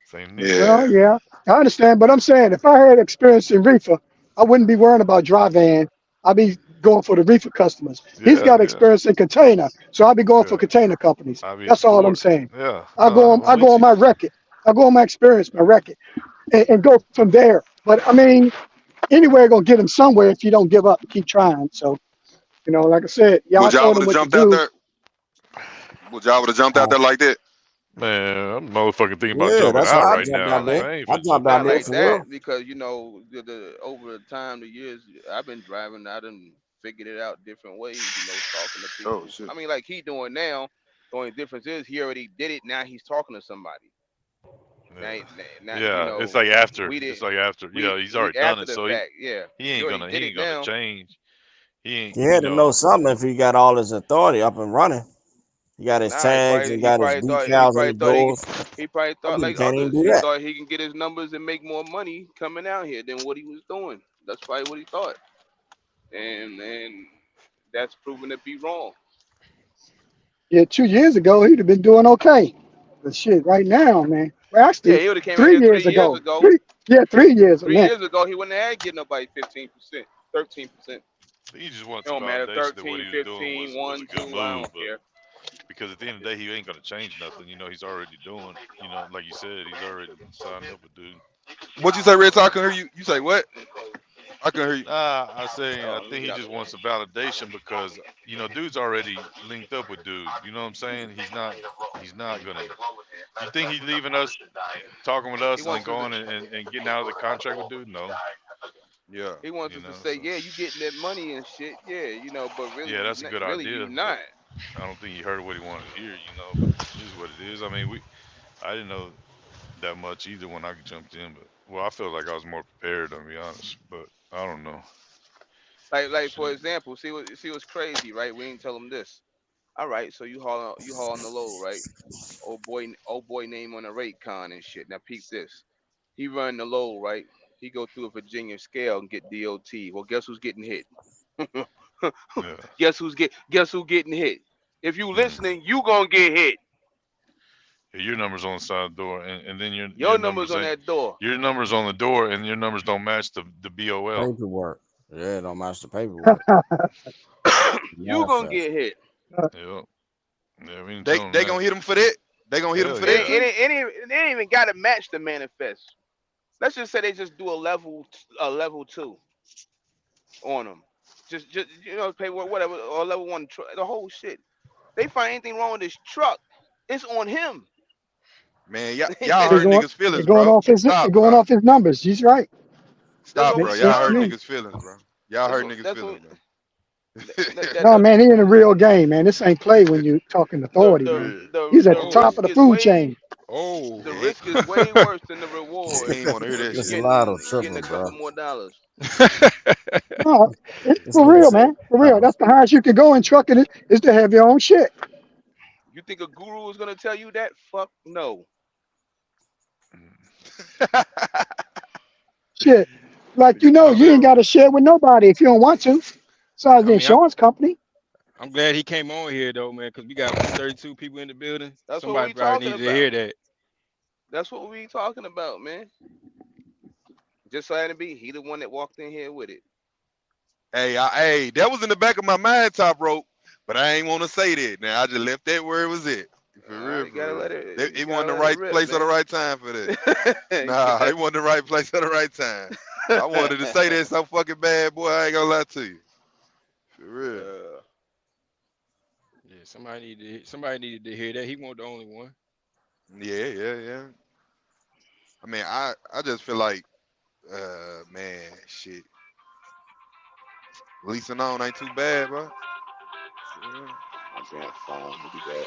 Same niche. Well, Yeah. yeah, I understand. But I'm saying if I had experience in reefer, I wouldn't be worrying about dry van. I'd be going for the reefer customers. He's Yeah, got yeah, experience in container, so I'll be going for yeah. container companies. I'll be at the That's all I'm port. saying. Yeah. No, I'm I go with on you. my record. I go on my experience, my record, and go from there. But I mean, anywhere gonna get him somewhere if you don't give up and keep trying. So, like I said, y'all Would y'all told would him have what to jumped out do. there? Would y'all would have jumped out Uh, there like that? Man, I'm motherfucking thinking about yeah, jumping that's why out I right jumped now. out Not there. like I ain't I finna jumped jump out not out there right like for now. that real. because over the time, the years I've been driving, I done figured it out different ways. Talking to Oh people. shit. I mean, like he doing now. The only difference is he already did it. Now he's talking to somebody. Now, Yeah. now Yeah. It's like after. we did It's like after. Yeah, he's we already done after it. the So fact. Yeah, he he ain't already gonna did he it ain't gonna now. change. He ain't He had to know something if he got all his authority up and running. He got his Nah, tags and he got his probably thought he decals on probably his thought doors. he probably Some thought people like can't even others. do He that. thought he can get his numbers and make more money coming out here than what he was doing. That's probably what he thought, and that's proven to be wrong. Yeah, 2 years ago he'd have been doing okay. But shit, right now, man. Well, Yeah, actually, he would have came out three here years 3 years ago. ago. 3 years, I 3 meant. years ago, he wouldn't have had get nobody 15%, 13%. he just wanted It some don't matter, validation that what 13, he was doing 15, was a 1, good 2. I move. don't But care. because at the end of the day, he ain't gonna change nothing. He's already doing. Like you said, he's already signed up with dude. What you say, Red Talk? I couldn't hear you. You say what? I couldn't hear you. I Oh, let me think get he out just the way. wants some validation because dude's already linked up with dude. You know what I'm saying? He's not gonna. You think he's leaving us, talking with He us, and then wants us to. going and getting out of the contract with dude? No. Yeah. He wants us to say, So yeah, you getting that money and shit, yeah, but really yeah, you that's a not. good Really you idea, but not. I don't think he heard what he wanted to hear. But it is what it is. I mean, I didn't know that much either when I jumped in, but well, I feel like I was more prepared to be honest, but I don't know. Like for Shit. example, see what's crazy, right? We ain't tell him this. All right, so you haul on the low, right? Old boy name on the rate con and shit. Now peep this. He run the low, right? He go through a Virginia scale and get DOT. Well, guess who's getting hit? Yeah. Guess who getting hit? If you Mm. listening, you gonna get hit. Yeah, your number's on the side of the door, and then your Your number's numbers on ain't that door. your numbers on the door, and your numbers don't match the BOL. Paperwork. Yeah, it don't match the paperwork. You gonna Manifest. get hit. Yep. Yeah, we didn't They tell him they that. gonna hit him for that. They gonna hit him Hell for that yeah. too. It ain't even gotta match the manifest. Let's just say they just do a level two on them. Just pay whatever or level one the whole shit. They find anything wrong with this truck, it's on him. Man, y'all They're hurt going, niggas' they're feelings, going bro. off his, they're Stop, going bro. off his numbers. He's right. That's Stop, what bro. we Makes Y'all sense to hurt learned. me. niggas' feelings, bro. Y'all hurt niggas' That's feelings, what man. No, man, he in a real game, man. This ain't play when you talking the authority, the man. Yeah. He's at the the top Oh, of risk the is food way chain. oh, the yeah. risk is way worse than the reward. He ain't want to hear that You This a shit. lot of getting a tripping, couple bro. more dollars. No, it's This for nigga real, said man. For real. $1. That's the highest you can go in trucking is to have your own shit. You think a guru is gonna tell you that? Fuck no. Shit. Like, You I you talking? ain't mean, got to share with nobody if you don't want to. Besides I the mean, insurance company. I'm glad he came on here though, man, because we got what 32 people in the building. That's what Somebody we probably talking needed to hear about. that. That's what we talking about, man. Just so happened to be, he the one that walked in here with it. Hey, that was in the back of my mind, top rope, but I ain't want to say that. Now I just left that where it was at. For real, You gotta let it. It wasn't the right rip, place or the man. right time for that. Nah, it wasn't the right place or the right time. I wanted to say that so fucking bad, boy. I ain't gonna lie to you. For real. Yeah, somebody needed to hear that. He wasn't the only one. Yeah. I mean, I just feel like, man, shit. Leasing on ain't too bad, bro. My damn phone. Look at that.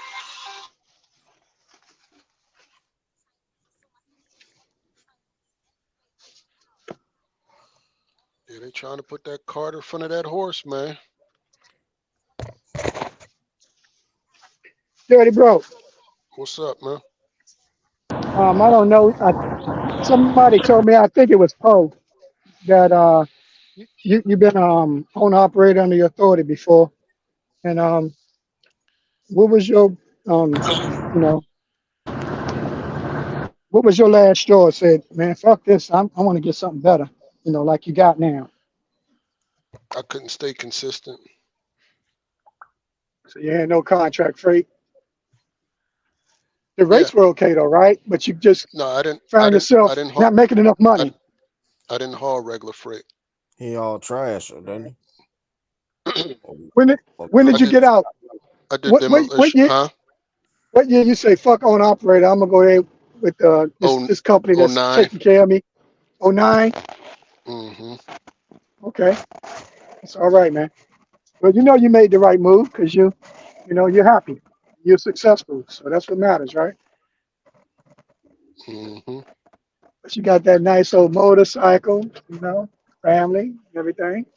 Yeah, they trying to put that cart in front of that horse, man. Dirty bro. What's up, man? I don't know. Somebody told me, I think it was Poe, that you've been owner operator under your authority before. And what was your you know, what was your last straw? Said, man, fuck this. I want to get something better. Like you got now. I couldn't stay consistent. So you had no contract freight. The rates were okay though, right? But you just found yourself not making enough money. I didn't haul regular freight. He all trash, didn't he? When did you get out? I did demolition, what year? huh? What year you say fuck owner operator? I'm gonna go ahead with this company that's 09. taking care of me. 09? Mm-hmm. Okay, that's all right, man. Well, you made the right move because you're happy, you're successful, so that's what matters, right? Mm-hmm. But you got that nice old motorcycle, family, everything,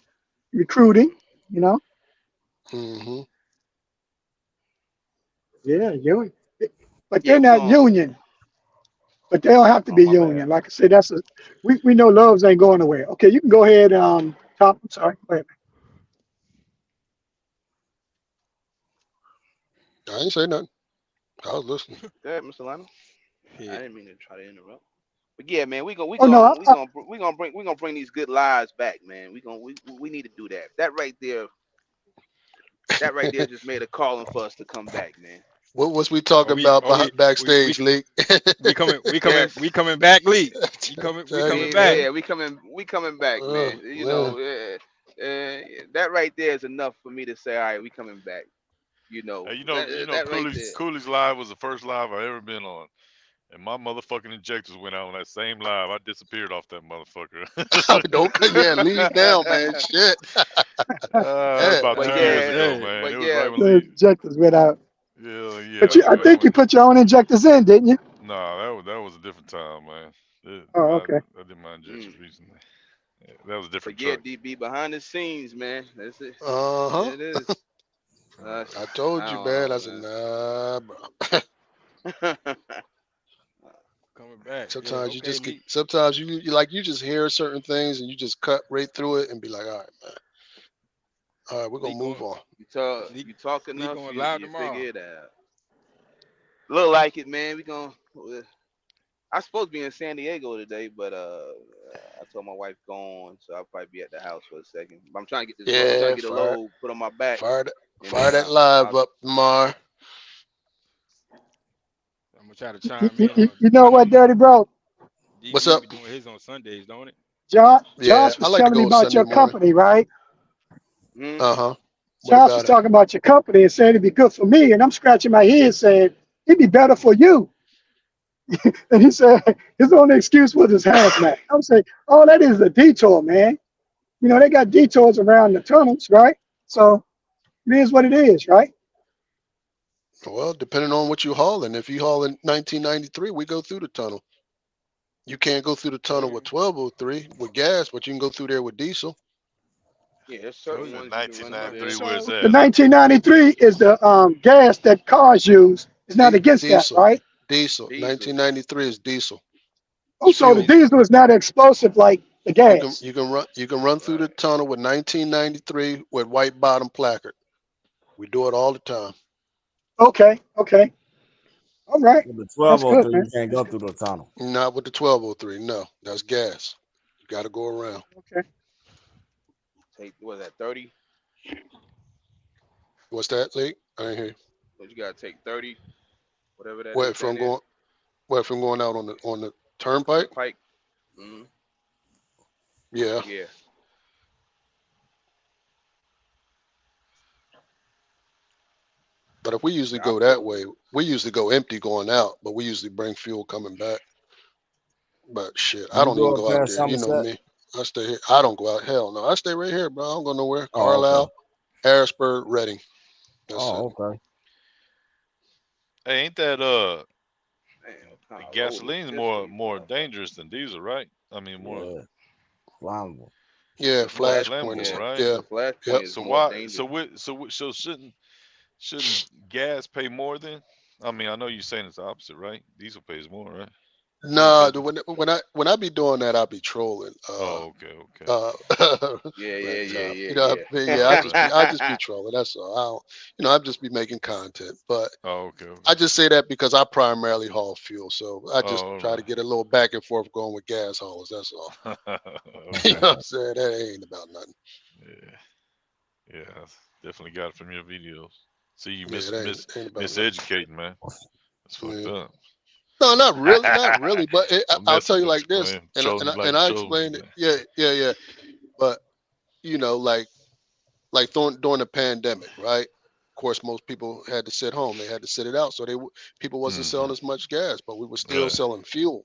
recruiting, Mm-hmm. yeah, but they're not union. But they don't have to be union. Like I said, we know Loves ain't going nowhere. Okay, you can go ahead, Top. I'm sorry. Go ahead. I ain't say nothing. I was listening. Go ahead, Mr. Lionel. I didn't mean to try to interrupt. But yeah, man, we Oh, no, gonna bring these good lives back, man. We need to do that. That right there just made a calling for us to come back, man. What was we talking about backstage, Lee? We coming back, Lee. We coming back. Yeah, we coming back, man. That right there is enough for me to say, all right, we coming back. Hey, That right there. Cooley's live was the first live I ever been on, and my motherfucking injectors went out on that same live. I disappeared off that motherfucker. Leave now, man. Shit. About 2 years ago, man. It was right when The injectors went out. Yeah. But I think you put your own injectors in, didn't you? No, that was a different time, man. Okay. I did my injections recently. Yeah, that was a different But yeah, truck. DB behind the scenes, man. That's it. Uh-huh. Yeah, it is. I told you, man. I said, nah, bro. Coming back. Sometimes you just sometimes you just hear certain things and you just cut right through it and be like, all right, man. All right, we're gonna move on. You talk enough, going you tomorrow. figure it out. Look like it, man. I supposed to be in San Diego today, but I told my wife going, so I'll probably be at the house for a second. But I'm trying to get this load, I'm trying to get a load put on my back. Fire that live up, Mar. I'm gonna try to chime in. You know what, Dirty Bro? DB What's up? be doing his on Sundays, don't it? Josh I was like to telling me go about Sunday your morning. company, right? Uh-huh. Josh was talking about your company and saying it'd be good for me, and I'm scratching my head saying it'd be better for you. And he said his only excuse was his hazmat. I'm saying, oh, that is a detour, man. They got detours around the tunnels, right? So it is what it is, right? Well, depending on what you hauling. If you haul in 1993, we go through the tunnel. You can't go through the tunnel with 1203 with gas, but you can go through there with diesel. Yeah, there's certain ones. 1993 where it's The at. 1993 is the gas that cars use. It's not against that, right? Diesel. 1993 is diesel. Oh, so the diesel is not explosive like the gas. You can run through the tunnel with 1993 with white bottom placard. We do it all the time. Okay. All right. With the That's good, 1203, man. you can't go through the tunnel. Not with the 1203. No, that's gas. Got to go around. Okay. Take what is that 30? What's that, Lee? I didn't hear you. So you gotta take 30, whatever that What from going? What from going out on the turnpike? Pike. Mm-hmm. Yeah. Yeah. But if we usually go that way, we usually go empty going out, but we usually bring fuel coming back. But shit, I You don't go even up go out past there. You know Somerset? me. I stay here. I don't go out. Hell no. I stay right here, bro. I don't go nowhere. Oh, Carlisle, okay. Harrisburg, Reading. That's Oh, it. okay. Hey, ain't that Damn, the gasoline's more dangerous than diesel, right? I mean, more Yeah. Flammable. Yeah, it's more flashpoint is flammable, right? yeah. The flashpoint Yep. is So more why? dangerous. So shouldn't gas pay more then? I mean, I know you're saying it's the opposite, right? Diesel pays more, right? Nah, when I be doing that, I be trolling. Oh, okay. Yeah. You know, yeah, I just be trolling. That's all. I don't, I just be making content. But Oh, okay. I just say that because I primarily haul fuel, so I just Oh, try to get a little back and forth going with gas haulers. That's all. You know okay. what I'm saying? That ain't about nothing. Yeah, definitely got it from your videos. See, you Yeah, it ain't about nothing. miseducating, man. That's fucked Yeah. up. No, not really. But I'm I'll tell messing you with like you, this, man. and Trolling you like I trolling you, explained it. man. Yeah. But like during the pandemic, right? Of course, most people had to sit home. They had to sit it out, so people wasn't selling as much gas, but we were still Right, selling fuel.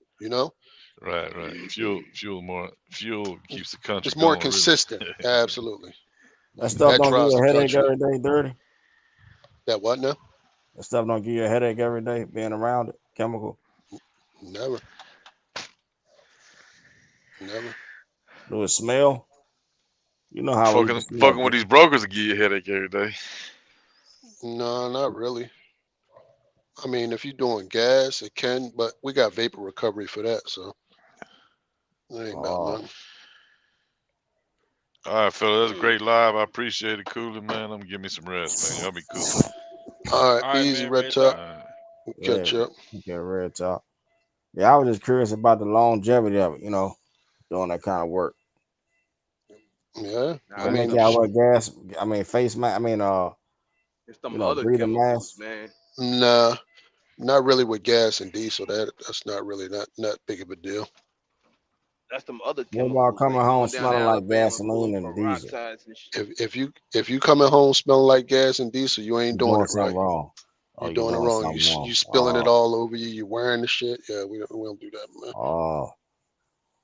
right. Fuel keeps the country It's more going, really. consistent. Absolutely. That stuff That don't give drives you the a headache country. every day, dirty. That what now? That stuff don't give you a headache every day being around it. Chemical. Never. Do it smell? You know how we smell. Fucking with these brokers will give you a headache every day. No, not really. I mean, if you're doing gas, it can, but we got vapor recovery for that, so it ain't about nothing. All right, fella, that's a great live. I appreciate it, Cooley, man. I'm gonna give me some rest, man. Y'all be cool. All right, easy, man, Red Top. Catch Yeah, up. okay, Red Top. Yeah, I was just curious about the longevity of it, doing that kind of work. Yeah. They make y'all wear gas. I mean, face mask. I mean, it's some other breathing chemicals, mask. man. Nah, not really with gas and diesel. That's not really not big of a deal. That's some other What chemicals. about coming like home going down to smelling like Alabama, gasoline and diesel? peroxides and shit. If you coming home smelling like gas and diesel, you ain't You're doing doing it something right. wrong. You're doing it wrong. You spilling it all over you. You wearing the shit. Yeah, we don't do that, man. Oh.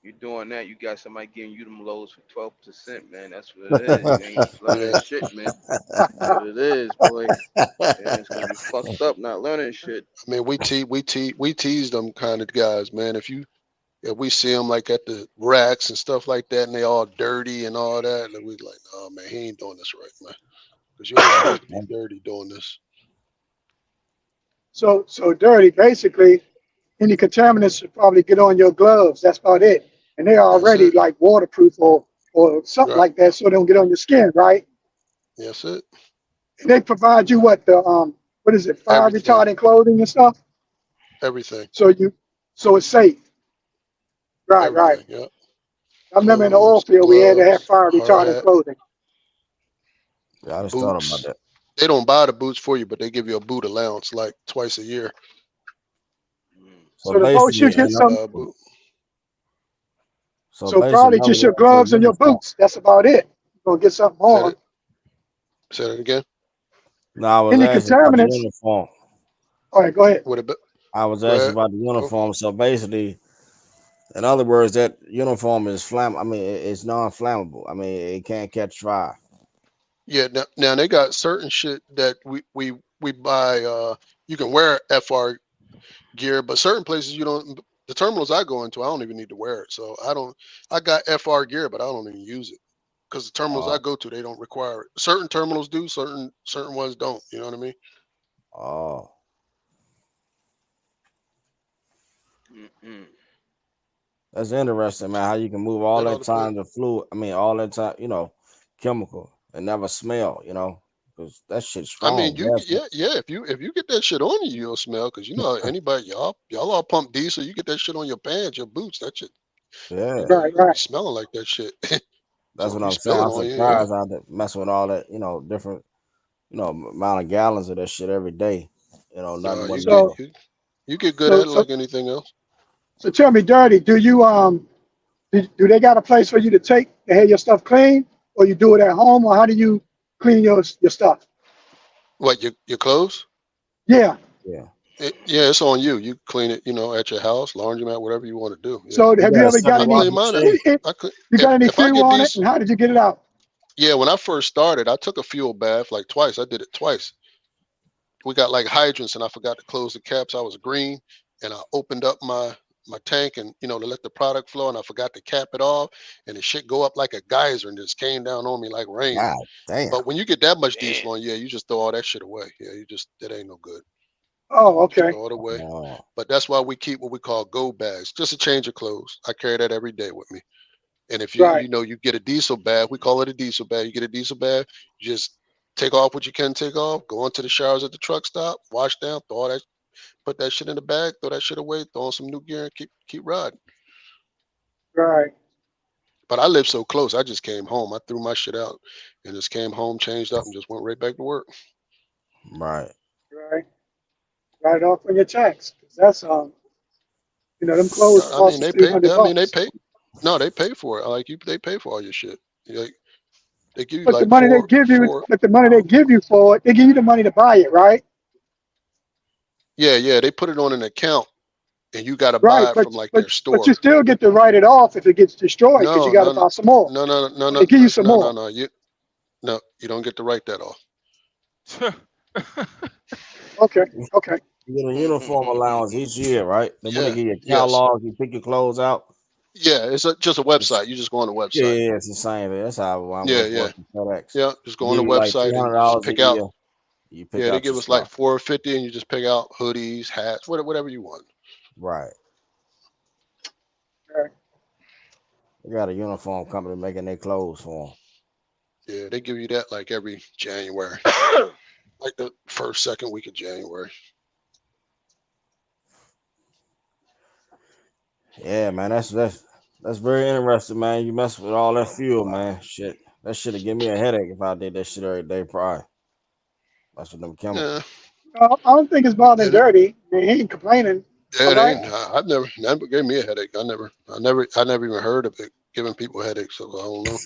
You doing that? You got somebody giving you them lows for 12%, man. That's what it is. You ain't learning shit, man. That's what it is, boy. Yeah, it's gonna be fucked up not learning shit. I mean, we tease them kind of guys, man. If we see them like at the racks and stuff like that, and they all dirty and all that, and we like, oh man, he ain't doing this right, man. Because you ain't supposed to be dirty doing this. So dirty. Basically, any contaminants should probably get on your gloves. That's about it. And they're already like waterproof or something like that, so they don't get on your skin, right? That's it. And they provide you what is it? Fire retardant clothing and stuff. Everything. So it's safe. Right, Everything, right. Yeah. I remember in the oil field we had to have fire retardant clothing. Yeah, I just thought about that. They don't buy the boots for you, but they give you a boot allowance like twice a year. So the most you get some. So probably just your gloves and your boots. That's about it. You're gonna get something on. Say that again. No, I was Any asking about the contaminants. uniform. All right, go ahead. What about? I was asking about the uniform. So basically, in other words, that uniform is it's non-flammable. I mean, it can't catch fire. Yeah. Now they got certain shit that we buy. You can wear FR gear, but certain places you don't. The terminals I go into, I don't even need to wear it. So I got FR gear, but I don't even use it because the terminals I go to, they don't require it. Certain terminals do, certain ones don't. You know what I mean? Oh. That's interesting, man. How you can move all that time to fluid. I mean, all that time, chemical and never smell. Because that shit's strong. I mean, yeah. If you get that shit on you, you'll smell. Because anybody y'all all pump diesel. You get that shit on your pants, your boots. That shit Yeah. You smelling like that shit. That's So what if you I'm saying. spill it I'm on you, surprised I messing with all that, different, amount of gallons of that shit every day. Nothing but So you get good at it so like anything else. so tell me, Dirty, do you do they got a place for you to have your stuff clean, or you do it at home, or how do you clean your stuff? What, your clothes? Yeah. Yeah. Yeah, it's on you. You clean it, at your house, laundromat, whatever you want to do. Yeah. So have you ever got I any? clean mine. You got any If I fuel get on it, these, and how did you get it out? yeah, when I first started, I took a fuel bath like twice. I did it twice. We got like hydrants, and I forgot to close the caps. I was green, and I opened up my tank, and to let the product flow, and I forgot to cap it off, and the shit go up like a geyser, and just came down on me like rain. God damn. But when you get that much diesel on, yeah, you just throw all that shit away. Yeah, that ain't no good. Oh, okay. Throw it away. But that's why we keep what we call go bags, just a change of clothes. I carry that every day with me. And if you you get a diesel bag, we call it a diesel bag. You get a diesel bag, you just take off what you can take off, go into the showers at the truck stop, wash down, put that shit in the bag, throw that shit away, throw on some new gear, and keep riding. Right. But I live so close, I just came home. I threw my shit out and just came home, changed up, and just went right back to work. Right. Right. Write it off on your tax. That's them clothes I mean, cost a few $100. No, they pay for it. Like they pay for all your shit. Like they give you But the like money they give you for it, they give you the money to buy it, right? Yeah, they put it on an account, and you got to Right, buy it from like their store. but you still get to write it off if it gets destroyed because you got to buy some more. No. They give you some more. You don't get to write that off. Okay. You get a uniform allowance each year, right? Then when they give you a Yes. catalog, you pick your clothes out. Yeah, it's just a website. You just go on the website. Yeah, it's the same. That's how I'm Yeah. FedEx. Yeah, just go They on the give you like website and you just $300 pick a out. year. You pick Yeah, they out give your us like stuff. $4.50, and you just pick out hoodies, hats, whatever you want. Right. They got a uniform company making their clothes for them. Yeah, they give you that like every January, like the first, second week of January. Yeah, man, that's very interesting, man. You mess with all that fuel, man. Shit, that should have give me a headache if I did that shit every day. Probably. That's what them chemicals. I don't think it's bothering Dirty. I mean, he ain't complaining. Yeah, All right. I've never gave me a headache. I never even heard of it giving people headaches. So I don't know.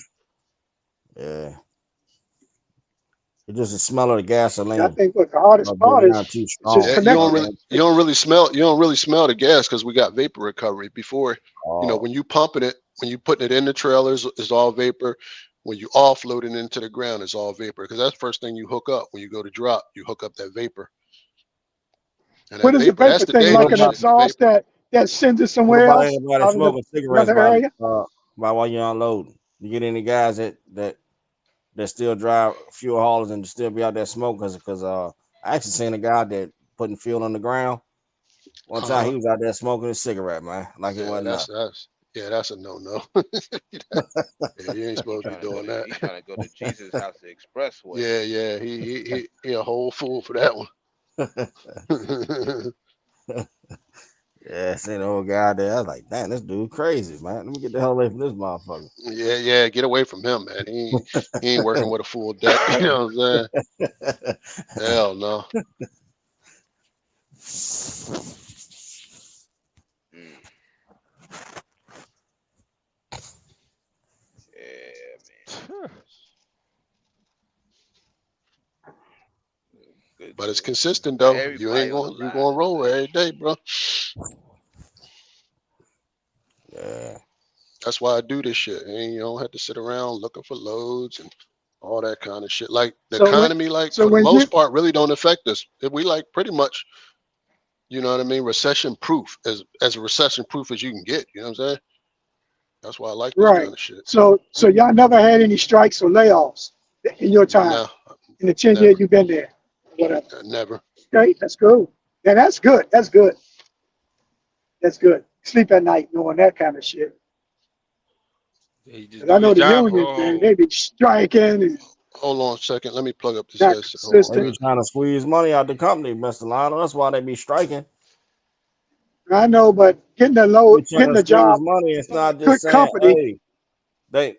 Yeah. It's just the smell of the gasoline. I think what the hardest part is it's just connected. You don't really smell the gas because we got vapor recovery. Before, when you pumping it, when you putting it in the trailers, it's all vapor. When you offload it into the ground, it's all vapor because that's the first thing you hook up when you go to drop. You hook up that vapor. And What is the vapor thing? Like an exhaust that sends it somewhere what about else? Anybody smoking cigarettes area? while you're unloading? You get any guys that still drive fuel haulers and still be out there smoking? Because I actually seen a guy that putting fuel on the ground. One time he was out there smoking a cigarette, man. Like it wasn't nothing. That's a no. You ain't supposed to be doing that. He's trying to go to Jesus House Expressway. Yeah. He a whole fool for that one. Yeah, seen the old guy there. I was like, damn, this dude crazy, man. Let me get the hell away from this motherfucker. Yeah, get away from him, man. He ain't working with a full deck. You know what I'm saying? Hell no. But it's consistent though. You going roll every day, bro. Yeah. That's why I do this shit. And you don't have to sit around looking for loads and all that kind of shit. Like the economy, for the most part, really don't affect us. We like pretty much, you know what I mean, recession proof, as recession proof as you can get. You know what I'm saying? That's why I like this kind of shit. So y'all never had any strikes or layoffs in your time? No. In the 10 years you've been there? Whatever. Never. Okay, that's cool. Yeah, that's good. That's good. Sleep at night knowing that kind of shit. I know the union, man, they be striking. And hold on a second. Let me plug up this headset. They be trying to squeeze money out the company, Mr. Lionel. That's why they be striking. I know, but getting They trying getting to a squeeze job, money. It's not just good saying, company. hey, they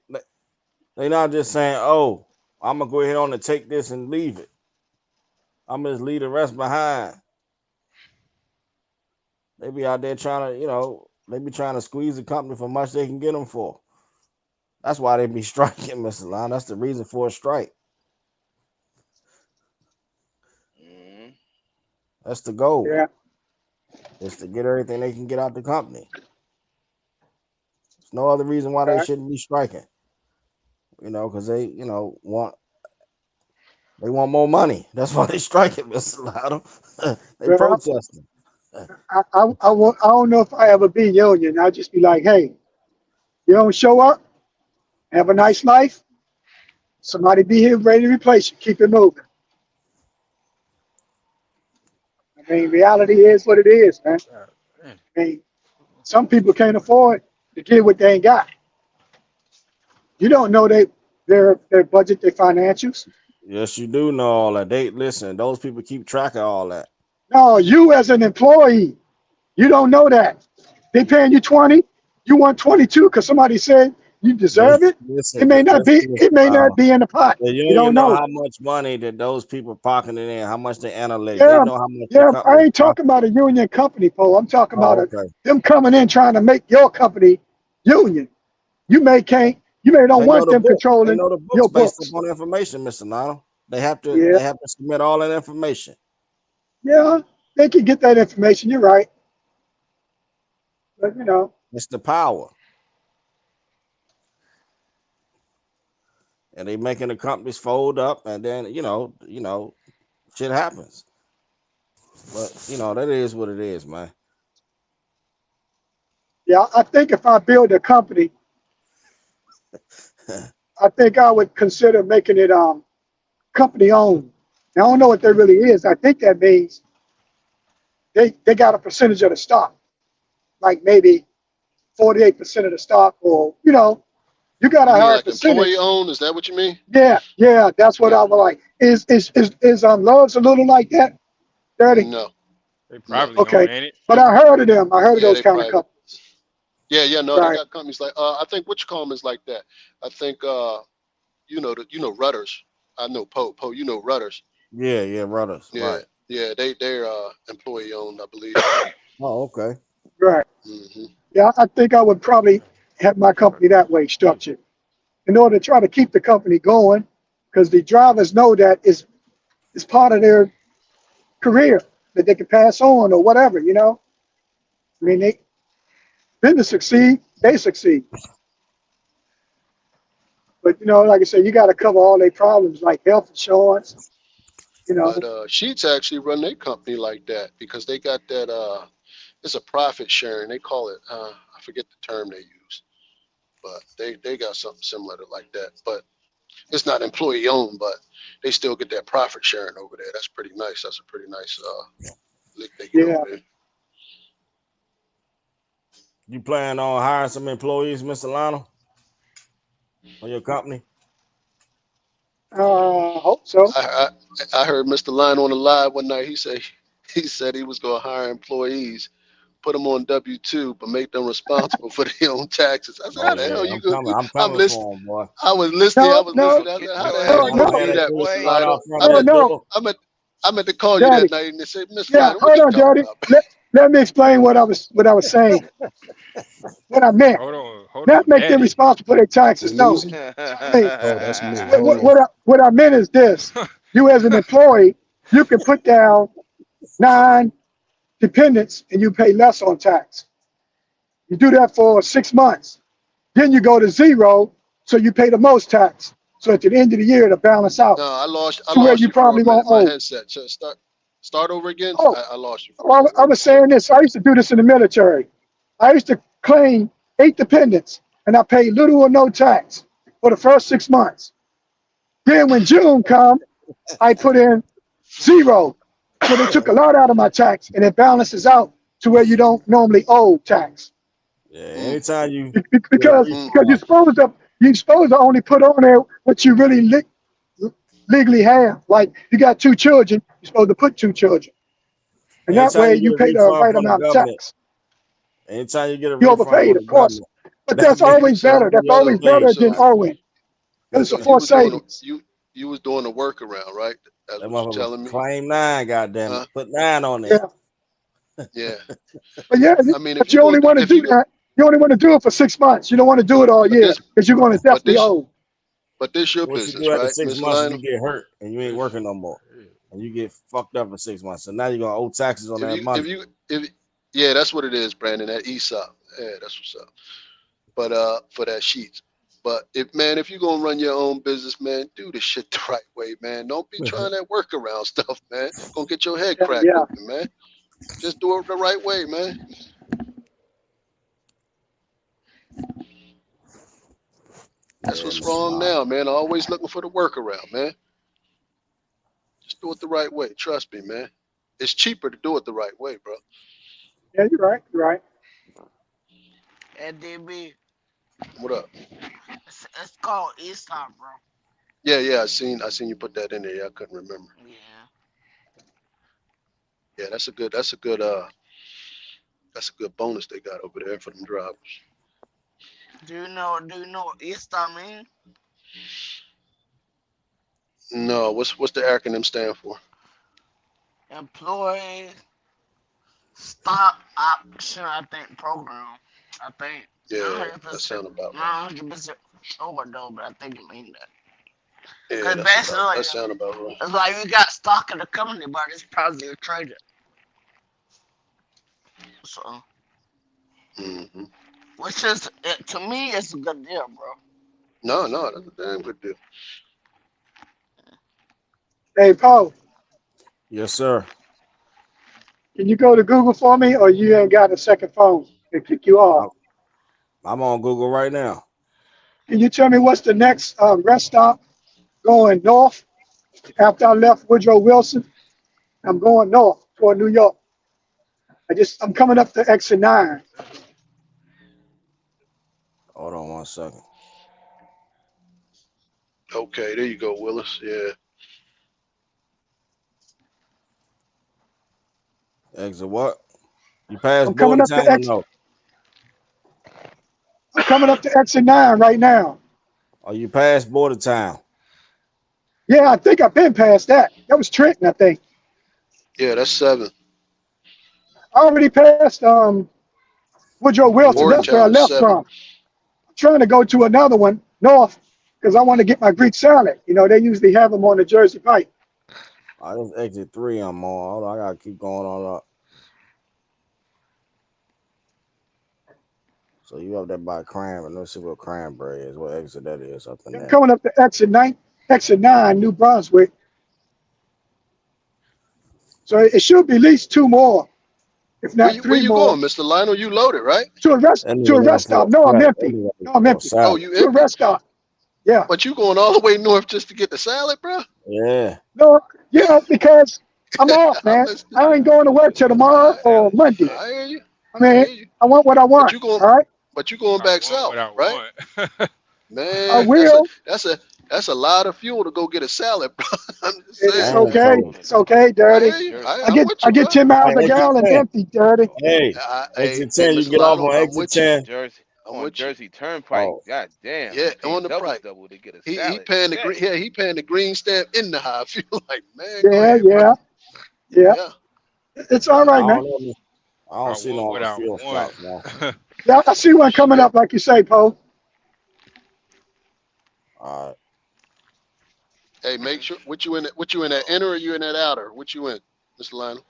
they not just saying, oh, I'm gonna go ahead on and take this and leave it. I'm gonna just leave the rest behind. They be out there trying to, they be trying to squeeze the company for much they can get them for. That's why they be striking, Mr. Line. That's the reason for a strike. Mm-hmm. That's the goal. Yeah. Is to get everything they can get out the company. There's no other reason why they Right. shouldn't be striking. Because they, want more money. That's why they striking, Mr. Lotto. They Well, protesting. I don't know if I ever be union. I just be like, hey, you don't show up, have a nice life. Somebody be here ready to replace you. Keep it moving. I mean, reality is what it is, man. Man. I mean, some people can't afford to get what they ain't got. You don't know their budget, their financials. Yes, you do know all that. They listen. Those people keep track of all that. No, you as an employee, you don't know that. They paying you 20, you want 22 because somebody said you deserve it. It Listen, may not listen, be. It Mr. may not Lotto. be in the pot. You You don't even don't know know. how much money that those people pocketing in, how much they analyze. They Yeah, know how much the yeah. I company ain't talking pocket. about a union company, Paul. I'm talking about Oh, okay. them coming in trying to make your company union. You may can't. You may don't They know want the them book. They controlling know the books your based books. upon information, Mr. Lotto. They have to. Yeah, They have to submit all that information. yeah. They can get that information. You're right, but It's the power, and they making the companies fold up, and then shit happens. But that is what it is, man. yeah. I think if I build a company, I think I would consider making it company owned. Now, I don't know what that really is. I think that means they got a percentage of the stock, like maybe 48% of the stock, or you got a You mean higher like employee percentage. owned? Is that what you mean? Yeah, yeah, that's what Yeah. I would like. Is Love's a little like that? 30. No, They no. probably own, Okay, ain't it? but I heard of them. I heard of Yeah, those they kind of private. companies. Yeah, no, they Right. got companies like I think which is like that. I think Rudders. I know Poe, Rudders. Yeah, brothers. Yeah, Right. yeah, they're employee owned, I believe. Oh, okay. Right. Hmm. Yeah, I think I would probably have my company that way structured in order to try to keep the company going, because the drivers know that it's part of their career that they can pass on or whatever. I mean, they business succeed, they succeed. But like I said, you got to cover all their problems like health insurance. But Sheets actually run their company like that because they got that it's a profit sharing. They call it I forget the term they use, but they got something similar to like that. But it's not employee owned, but they still get that profit sharing over there. That's pretty nice. That's a pretty nice lick they get over Yeah. there. You plan on hiring some employees, Mr. Lionel, for your company? Hope so. I heard Mr. Line on the live one night. He said he was gonna hire employees, put them on W-2, but make them responsible for their own taxes. I said, Oh how the yeah, hell you gonna do? I'm I'm coming listening. for him, boy. I was listening. I No, was no, listening. I Get said, how your the ass hell no, you out no, gonna of do Man, that here, that, dude Mr. boy. right Lionel? out front of I no, that meant no, door. I meant to call you that Daddy. night and they said, Mr. Yeah, Lionel, what hold he on, talking Daddy. about? Let me explain what I was saying. What I meant. Hold Not on, make them daddy. responsible for their taxes. No. Woozy? Hey, Oh, that's me. what Hold what on. what I, what I meant is this: you as an employee, you can put down 9 dependents and you pay less on tax. You do that for 6 months. Then you go to 0, so you pay the most tax. So at the end of the year, it'll balance out No, I to where lost you you for a probably minute. won't My owe. headset. So start over again. Oh, I lost you for a well, minute. I was saying this. I used to do this in the military. I used to claim 8 dependents, and I paid little or no tax for the first 6 months. Then when June come, I put in 0. So they took a lot out of my tax, and it balances out to where you don't normally owe tax. Yeah, Mm, anytime you get a Because mm. you're refund. supposed to only put on there what you really legally have. Like you got 2 children, you're supposed to put 2 children, and that Anytime way you you get a pay the refund right from the amount of government, tax. Anytime you get a You refund overpaid, from the of course, government, but that that's means always you better. That's you always overpaid better than something. owing. It's a So you forced was doing savings. you was doing a workaround, right? That's That what you're motherfucker telling me. claim 9, goddamn it. Huh? Put 9 on Yeah, there. Yeah. but yeah, I mean, if but you you only going want to if do you go, that. You only want to do it for 6 months. You don't want to do it all but year this because you're going to but definitely this owe. but this your What you business, do after right, 6 Mr. months is you Lionel? get hurt and you ain't working no more. And you get fucked up for 6 months. So now you're gonna owe taxes on that money. If yeah, that's what it is, Brandon. That ESOP. Yeah, that's what's up. But for that sheets. But if you're gonna run your own business, man, do the shit the right way, man. Don't be trying that workaround stuff, man. Gonna get your head Yeah, cracked yeah. open, man. Just do it the right way, man. That's Yeah, what's Mr. wrong Lyon. now, man. Always looking for the workaround, man. Just do it the right way. Trust me, man. It's cheaper to do it the right way, bro. Yeah, you're right. You're right. And DB, What up? it's called ESOP, bro. Yeah. I seen you put that in there. Yeah, I couldn't remember. Yeah. Yeah, that's a good bonus they got over there for them drivers. Do you know what ESOP mean? No, what's the acronym stand for? Employee stock option, I think, program. I think. Yeah, Not that 100%. sound about right. Not 100% sure though, but I think it means that. Yeah, Cause basically, that sound about right. it's like you got stock in the company, but it's probably a trader. So, Mm-hmm. which is to me, it's a good deal, bro. No, that's a damn good deal. Hey, Paul, Yes, sir. can you go to Google for me, or you ain't got a second phone to kick you off? I'm on Google right now. Can you tell me what's the next rest stop going north after I left Woodrow Wilson? I'm going north toward New York. I'm coming up to exit 9. Hold on 1 second. Okay, there you go, Willis. Yeah. Exit what? You passed I'm coming border up to town or no? I'm coming up to exit 9 right now. Are you past border town? Yeah, I think I've been past that. That was Trenton, I think. Yeah, that's 7. I already passed Woodrow Wilson. That's where I Bordertown is left 7. from. I'm trying to go to another one north because I want to get my Greek salad. You know, they usually have them on the Jersey Pike. This exit 3 I'm on. Hold on, I gotta keep going on up. So you up there by Cranberry. Let's see what Cranberry is. What exit that is up in I'm there. coming up to exit 9, New Brunswick. So it should be at least 2 more, if not Where 3 you more. going, Mr. Lionel? You loaded, right? To a rest stop. No, I'm empty. No, I'm empty. Oh, you To a empty? rest stop. Yeah. But you going all the way north just to get the salad, bro? Yeah. No, yeah, because I'm off, man. I ain't going to work till tomorrow or Monday. I hear you. I mean, I want what I want. All right. But you going back south, right? I Man, will. that's a lot of fuel to go get a salad, bro. I'm just It's saying. okay. It's okay, Dirty. I get 10 miles a gallon empty, Dirty. Hey, exit 10. You Mr. get off Lionel, on I'm exit with you. 10. Jersey I'm on with you. Jersey Turnpike. Oh. God damn. Yeah, you pay on the price. double to get a He salad. paying the Shit. green. Yeah, he paying the green stamp in the high fuel. Like, man, go Yeah, ahead, yeah, bro. yeah. Yeah. It's all right, man. I don't see no other fuel stops, man. Yeah, I see one coming up, like you say, Poe. All right. Hey, make sure what you in that inner or you in that outer? What you in, Mr. Lionel?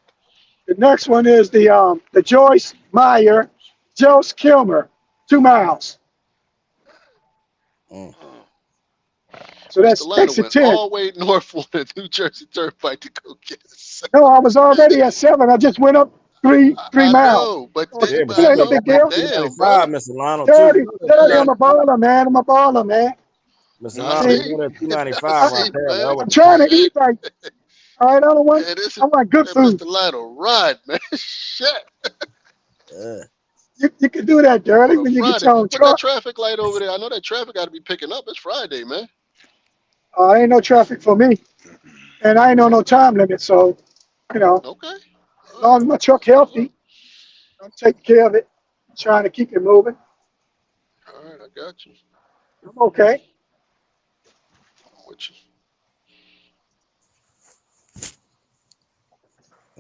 The next one is the Joyce Meyer, Jost Kilmer, 2 miles. So that's Mr. Lionel exit went 10. all the way north on the New Jersey Turnpike to go get us. No, I was already at 7. I just went up 3 I miles. know, but So Yeah, but it you ain't no could big have deal. damn, brother. 295, Mr. Lionel, Dirty, too. I'm a baller, man. I'm a baller, man. Mr. I Lionel, you see. know that 295 I right see, there. That man. was I'm the trying pump. to eat right. All right, I want good Let food. Mr. Lionel ride, man. Shit. Yeah. You can do that, Dirty, On a when you get Friday. your own Put that truck. traffic light over there. I know that traffic got to be picking up. It's Friday, man. Ain't no traffic for me. And I ain't on no time limit, so, you know, Okay. as long as my truck healthy, I'm taking care of it. trying to keep it moving. All right, I got you. I'm okay. I'm with you.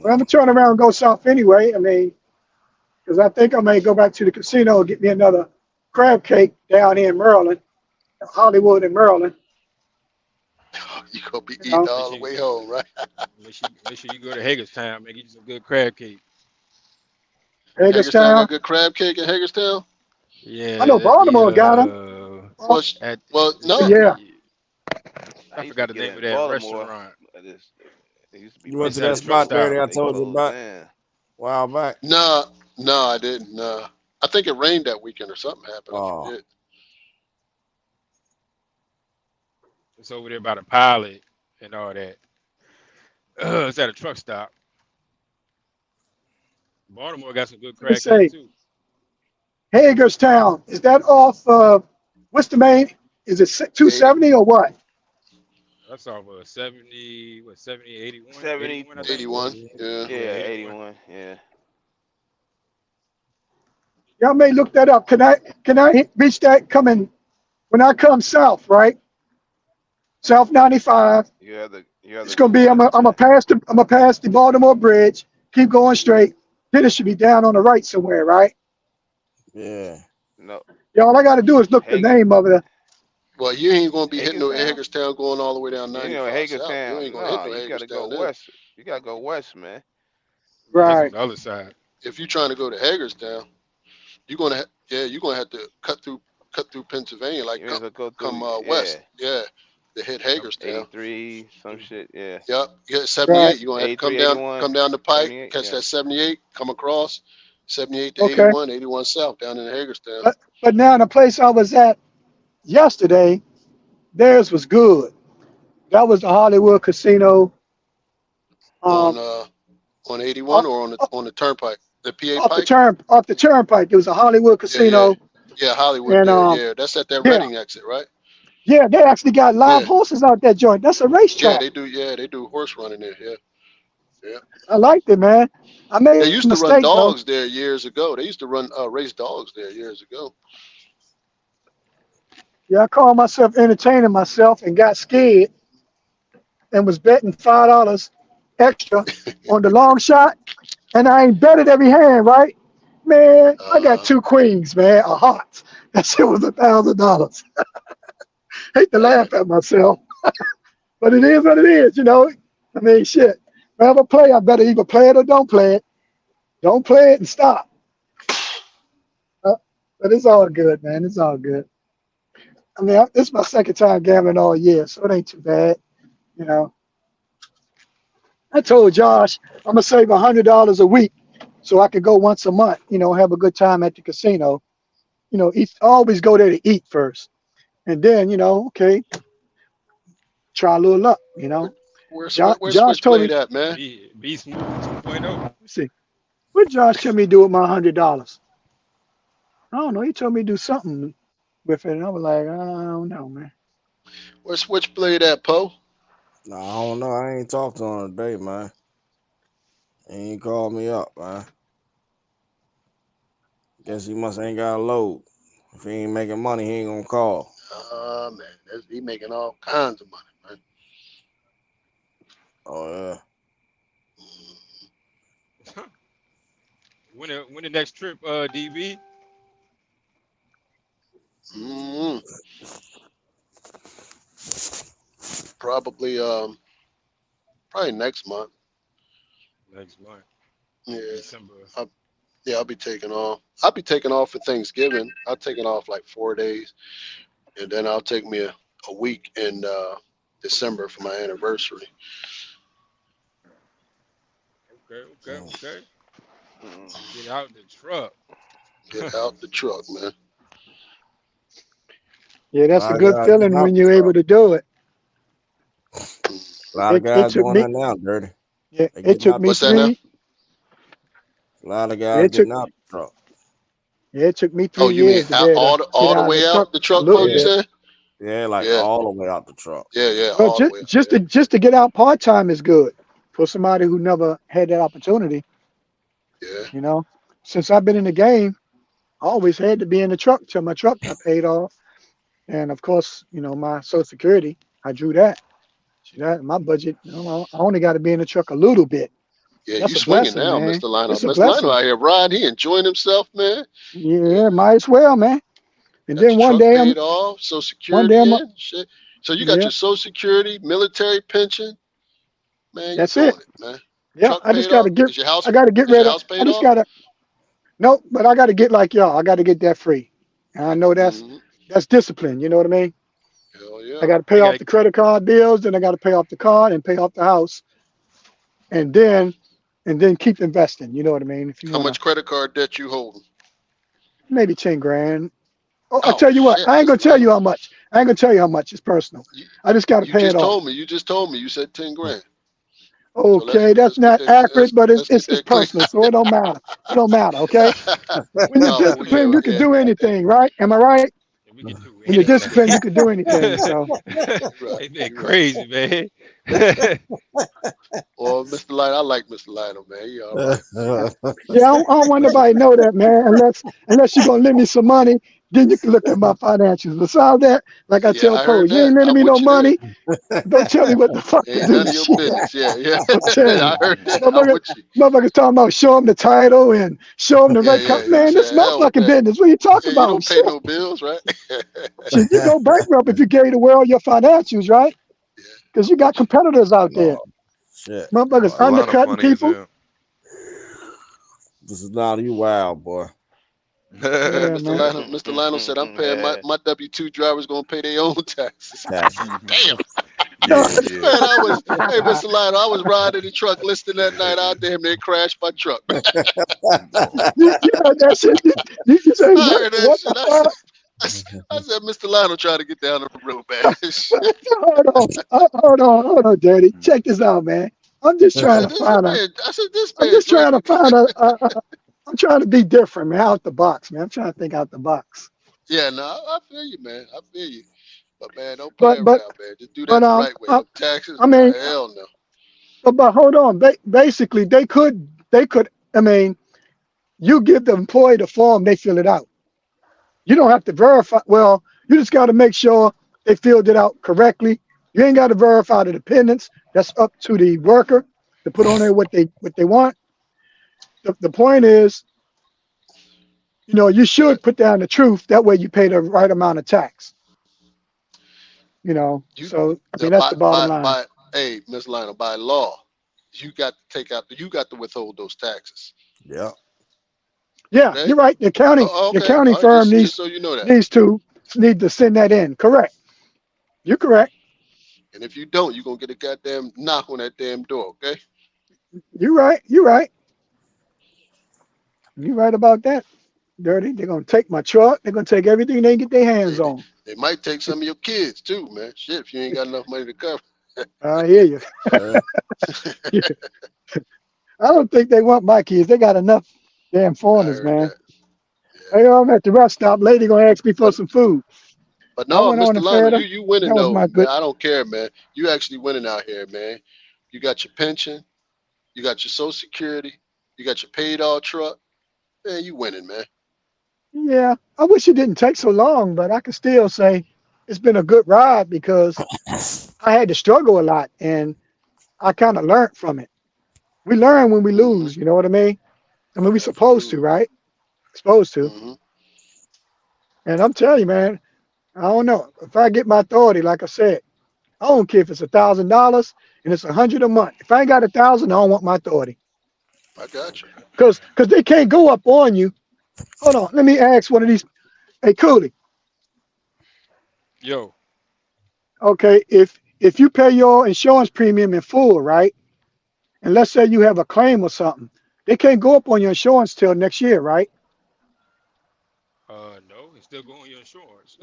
Well, I'm gonna turn around and go south anyway. I mean, because I think I may go back to the casino and get me another crab cake down here in Maryland, Hollywood in Maryland. You gonna be You eating know, all the way home, right? Make sure you go to Hagerstown, man. Get you some good crab cake. Hagerstown got Hagerstown. good crab cake in Hagerstown. I know Yeah, Baltimore got them. Well, at no. Yeah. I I used to forgot the get it name of in that Baltimore. restaurant. It used to be You went It's to at that a truck spot, stop. Dirty, I told you Oh about man. a while back. No, I didn't. I think it rained that weekend or something happened. I Oh, forget. It's over there by the pilot and all that. It's at a truck stop. Baltimore got some good Let me crab cake say, too. Hagerstown. Is that off? What's the main? Is it 270 or what? That's off of 70, what, 70, 81, 70, 81, I think. 81. Yeah. yeah, 81. 81, yeah. Y'all may look that up. Can I reach that coming when I come south, right? South 95. You have to It's gonna be Google I'm it, gonna pass the Baltimore Bridge, keep going straight. Then it should be down on the right somewhere, right? yeah. No, Y'all, all I gotta do is look the Hager, name of it. Well, you ain't gonna be hitting no Hagerstown. Hagerstown going all the way down You know 95 south. You Hagerstown. ain't gonna hit No, no you got to go Hagerstown then. west. You got to go west, man. Yeah, that's Right. on the other side. If you're trying to go to Hagerstown, you're gonna have to cut through Pennsylvania, like You have to go come through, west. Yeah, to hit Hagerstown. 83, some shit. Yeah, Yep. Yeah, Right. 78. You're gonna have to 83, 81, come down the pike, 78. catch Yeah. that 78, come across 78 to Okay. 81, 81 south down in Hagerstown. But now the place I was at yesterday, theirs was good. That was the Hollywood Casino. On Um, 81 off, or on the turnpike, the PA off the pike. off the turnpike. It was a Hollywood Yeah, Casino, yeah, Hollywood and there. Yeah, that's at that yeah, Reading exit, right? yeah, they actually got live Yeah, horses out that joint. That's a yeah, racetrack. they do. Yeah, they do horse running there. Yeah, yeah. I liked it, man. I They made a used to run mistake though. dogs there years ago. They used to run race dogs there years ago. Yeah, I called myself entertaining myself and got scared and was betting $5 extra on the long shot, and I ain't betted every hand, right? Man, I got Uh, two queens, man, a heart. That shit was $1,000. Hate to dang. laugh at myself, but it is what it is, you know. I mean, shit. If I ever play, I better either play it or don't play it. Don't play it and stop. Uh, but it's all good, man. It's all good. I mean, this is my second time gambling all year, so it ain't too bad, you know. I told Josh I'm gonna save $100 a week so I could go once a month, you know, have a good time at the casino. You know, always go there to eat first, and then, you know, okay, try a little luck, you know. Where's Josh told me, Switchblade at, man? Beast Mode 2.0. let's see, what Josh told me to do with my $100. I don't know. He told me to do something with it, and I was like, I don't know, man. Where's Switchblade at, Poe? No, I don't know. I ain't talked to him today, man. He ain't called me up, man. Guess he must ain't got a load. If he ain't making money, he ain't gonna call. Man, he making all kinds of money, man. Oh yeah. When the next trip, DB? Mm-hmm. Probably next month. Next month. Yeah. December. I'll be taking off. I'll be taking off for Thanksgiving. I'll taking off like 4 days, and then I'll take me a week in December for my anniversary. Okay. Get out the truck. Get out the truck, man. Yeah, A that's lot a of good guys getting feeling out when the you're able truck. to do it. A lot of It guys took doing me, that now, Dirty. yeah, They it getting took out me the What's that now? truck. three, A lot of yeah, guys getting out the truck. it took me Oh, 3 you mean years to be able to get all the out of the way truck out the a truck, Poe? little You Yeah. bit. said? Yeah, like Yeah, all the way out the truck. yeah, Well, all the way. Yeah. just to get out part time is good for somebody who never had that opportunity. Yeah. You know, since I've been in the game, I always had to be in the truck till my truck got paid off. And of course, my Social Security, I drew that. See that my budget, I only got to be in the truck a little bit. Yeah, you That's a swinging blessing, now, man. Mr. Lionel. It's a Mr. Lionel blessing. out here riding. He enjoying himself, man. Yeah, might as well, man. And Got then your one truck day paid off, Social one day Security in, shit. So you got yeah, your Social Security, military pension, man. You that's it. doing it, man. Yeah, Truck paid off. I got to get Is your rid of, house I paid just off? got to, no, but I got to get like y'all. I got to get that free. And I know Mm-hmm. that's discipline. You know what I mean? Hell yeah. I got to pay off the credit card bills, then I got to pay off the car and pay off the house, and then keep investing. You know what I mean? If you How want to, much credit card debt you holding? maybe 10 grand. Oh, I Oh tell you what, shit, I ain't gonna Mr. tell you Lionel. how much. I ain't gonna tell you how much. It's personal. I just got to You pay it just off. told me. You just told me. You said 10 grand. So Okay, that's let's get not that accurate, but let's get it's that clear. personal, so it don't matter. It don't matter. Okay. When you're No, disciplined, you can do anything, right? Am I right? We can do When you're anything. disciplined, you can do anything. So right. They been You're right. crazy, man. Well, Mr. Lionel, I like Mr. Lionel, man. He all right. yeah, I don't want nobody to know that, man. Unless you're gonna lend me some money, then you can look at my financials. Besides that, like I Yeah, tell I Cole, heard you that. ain't lending I'm me no with you there. money. Don't tell me what the fuck to Ain't do. none of your Shit. business. Yeah, yeah. I'm telling you. I heard that. I'm Motherfuckers, with you. motherfuckers talking about show them the title and show them the Yeah, rate. yeah. You Man, this said is my hell with fucking that. business. What are you talking Yeah, you about? don't pay Shit. no bills, right? Shit, you go bankrupt if you gave the world your financials, right? Because you got competitors out there. Oh, shit. Motherfuckers Mr. Lionel undercutting funny as people. hell. This is not you wild, boy. Yeah, Mr. man. Lionel said I'm paying my W-2 drivers gonna pay their own taxes. Taxes. Damn. No, Yeah. Man, hey, Mr. Lionel, I was riding the truck listening that night. I damn near crashed my truck. you heard that shit. You say, I heard that what shit. the fuck? I said, Mr. Lionel trying to get down the road, man. Shit. Hold on, Daddy. Check this out, man. I'm just I trying said, to find a. this I'm man just trying to drinking. find I'm trying to be different, man. Out the box, man. I'm trying to think out the box. Yeah, no, I feel you, man. I feel you. But man, don't play But around, man. Just do that the right way. Them taxes, I mean, hell no. but hold on. Basically, they could. I mean, you give the employee the form, they fill it out. You don't have to verify. Well, you just got to make sure they filled it out correctly. You ain't got to verify the dependents. That's up to the worker to put on there what they want. The point is, you should put down the truth. That way, you pay the right amount of tax. So I mean, that's the bottom line. Hey, Miss Lionel, by law, you got to withhold those taxes. Yeah. Yeah, Okay? you're right. The Okay. accounting All right, firm just so you know that. need to send that in. Correct. You're correct. And if you don't, you're gonna get a goddamn knock on that damn door, okay? You're right. You're right. You're right about that. Dirty. They're gonna take my truck. They're gonna take everything they can get their hands on. They might take some of your kids too, man. Shit, if you ain't got enough money to cover. I hear you. Yeah. I don't think they want my kids. They got enough damn I foreigners, heard man. that. Hey, I'm at the rest stop. Lady gonna ask me for some food. But I no, went on Mr. and Lionel, fed her. you winning That was though, my man. good. I don't care, man. You actually winning out here, man. You got your pension, you got your Social Security, you got your paid all truck. Man, you winning, man. Yeah, I wish it didn't take so long, but I can still say it's been a good ride because I had to struggle a lot and I kind of learned from it. We learn when we lose, you know what I mean? I mean, we're supposed to, Absolutely. right? Supposed to. Hmm. And I'm telling you, man, I don't know. If I get my authority, like I said, I don't care if it's $1,000 and it's 100 a month. If I ain't got 1,000, I don't want my authority. I got you. Because they can't go up on you. Hold on, let me ask one of these. Hey, Cooley. Yo, Okay, if you pay your insurance premium in full, right? And let's say you have a claim or something, they can't go up on your insurance till next year, right? no, it's still going your insurance.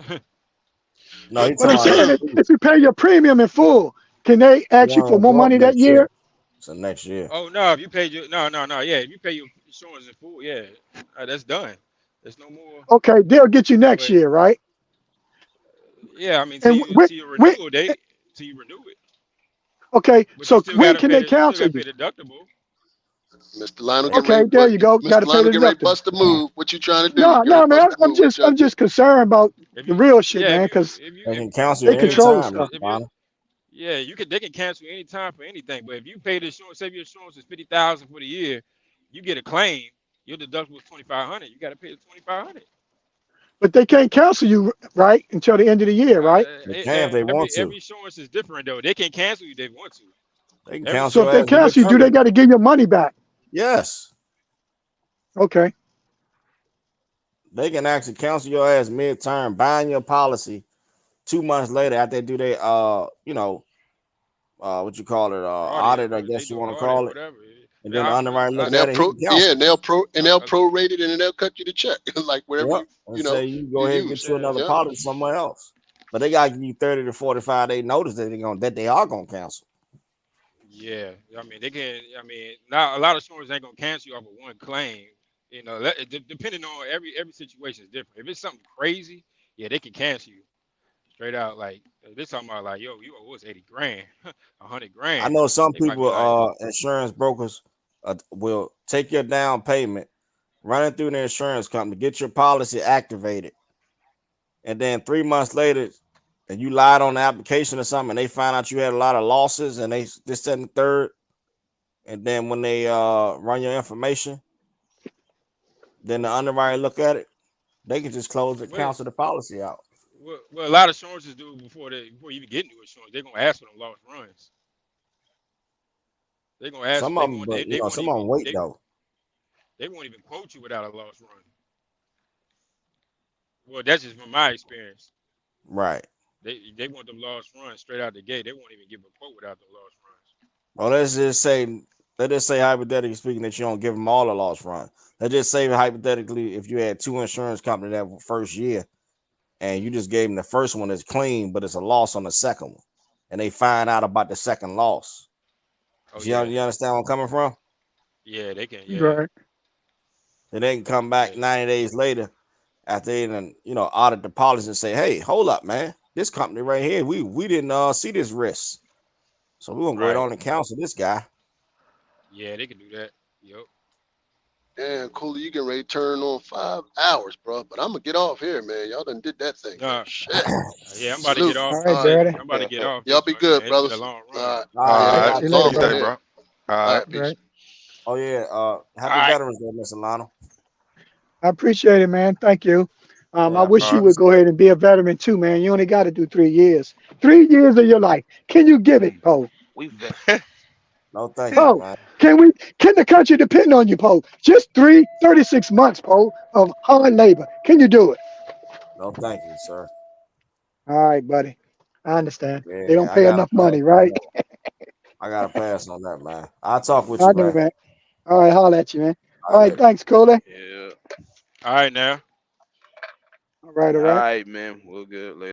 No, you But talking I'm saying about if you pay your premium in full, can they you ask you for want to more go up money that next year. year? So next year. Oh no, if you paid your no, yeah, if you pay your insurance in full, yeah, that's done. There's no more. Okay, they'll get you next But year, right? yeah, I mean, And to your renewal date, till you renew it. okay, But you so still when gotta can pay they the you still cancel gotta you? pay the deductible. Mr. Lionel get Okay, ready. there you go. Got Mr. to pay Lionel the get ready to deductible. bust a move. What you trying to do? No, Get ready no, to man. bust a move. What you I'm trying to do? just concerned about If the you, real shit, yeah, man, because They can cancel they you control anytime, stuff. Mr. Lionel. yeah, they can cancel anytime for anything. But if you pay the insurance, say your insurance is 50,000 for the year, you get a claim, your deductible is 2,500. You got to pay the 2,500. But they can't cancel you, right, until the end of the year, right? They can if they want to. Every insurance is different though. They can cancel you if they want to. They can Every cancel So if your they ass cancel you, do they mid-term. got to give your money back? Yes. Okay. They can actually cancel your ass mid-term, buying your policy 2 months later after they do their what you call it, audit, I They guess you do an want to audit or call it. whatever. And Yeah, then the underwriter look And at they'll it, he can cancel. and they'll prorate it, and then they'll cut you the check, like whatever Yep. And say you go you ahead and use. get you another Yeah. policy somewhere else. But they gotta give you 30 to 45 day notice that they are gonna cancel. Yeah, I mean they can. I mean, now a lot of insurers ain't gonna cancel you off of one claim. You know, depending on every situation is different. If it's something crazy, yeah, they can cancel you straight out. Like they're talking about like, yo, you owe us 80 grand, 100 I grand. know some They might be people, like, insurance brokers will take your down payment, run it through the insurance company, get your policy activated, and then 3 months later, and you lied on the application or something, and they find out you had a lot of losses, and they this, that, and the third, and then when they run your information, then the underwriter look at it, they can just close it, cancel the policy out. well, a lot of insurances do before you even get new insurance. They're gonna ask for them lost runs. They're gonna ask. Some of them, but you know, some of them wait though. They won't even quote you without a lost run. Well, that's just from my experience. Right. They want them lost runs straight out the gate. They won't even give a quote without the lost runs. Well, let's just say hypothetically speaking that you don't give them all a lost run. Let's just say hypothetically if you had two insurance companies that first year and you just gave them the first one is clean, but it's a loss on the second one, and they find out about the second loss. You understand where I'm coming from? Yeah, they can. Yeah. Right. Then they can come back 90 days later after they audit the policy and say, hey, hold up, man. This company right here, we didn't see this risk. So we're gonna go ahead on and cancel this guy. Yeah, they can do that. Yep. Damn, Cooley, you getting ready to turn on 5 hours, bro. But I'm gonna get off here, man. Y'all done did that thing. Shit. Yeah, I'm about to get off. All right, Brady. I'm about to get off. Y'all be good, It's brothers. been a long run. All right. See you later, Stay, bro. All right. Peace. Oh yeah. Happy Veterans Day, Mr. Lionel. I appreciate it, man. Thank you. I wish you would go ahead and be a veteran too, man. You only got to do 3 years. 3 years of your life. Can you give it, Poe? No, thank you, Poe, man. can the country depend on you, Poe? Just 36 months, Poe, of hard labor. Can you do it? No, thank you, sir. All right, buddy. I understand. Yeah, They don't pay enough money, right? I gotta pass on that, man. I'll talk with I you, know, man. man. All right, holler at you, man. All right, thanks, Cooley. Yeah. All right, now. All right, all All right. right, man. We'll good later.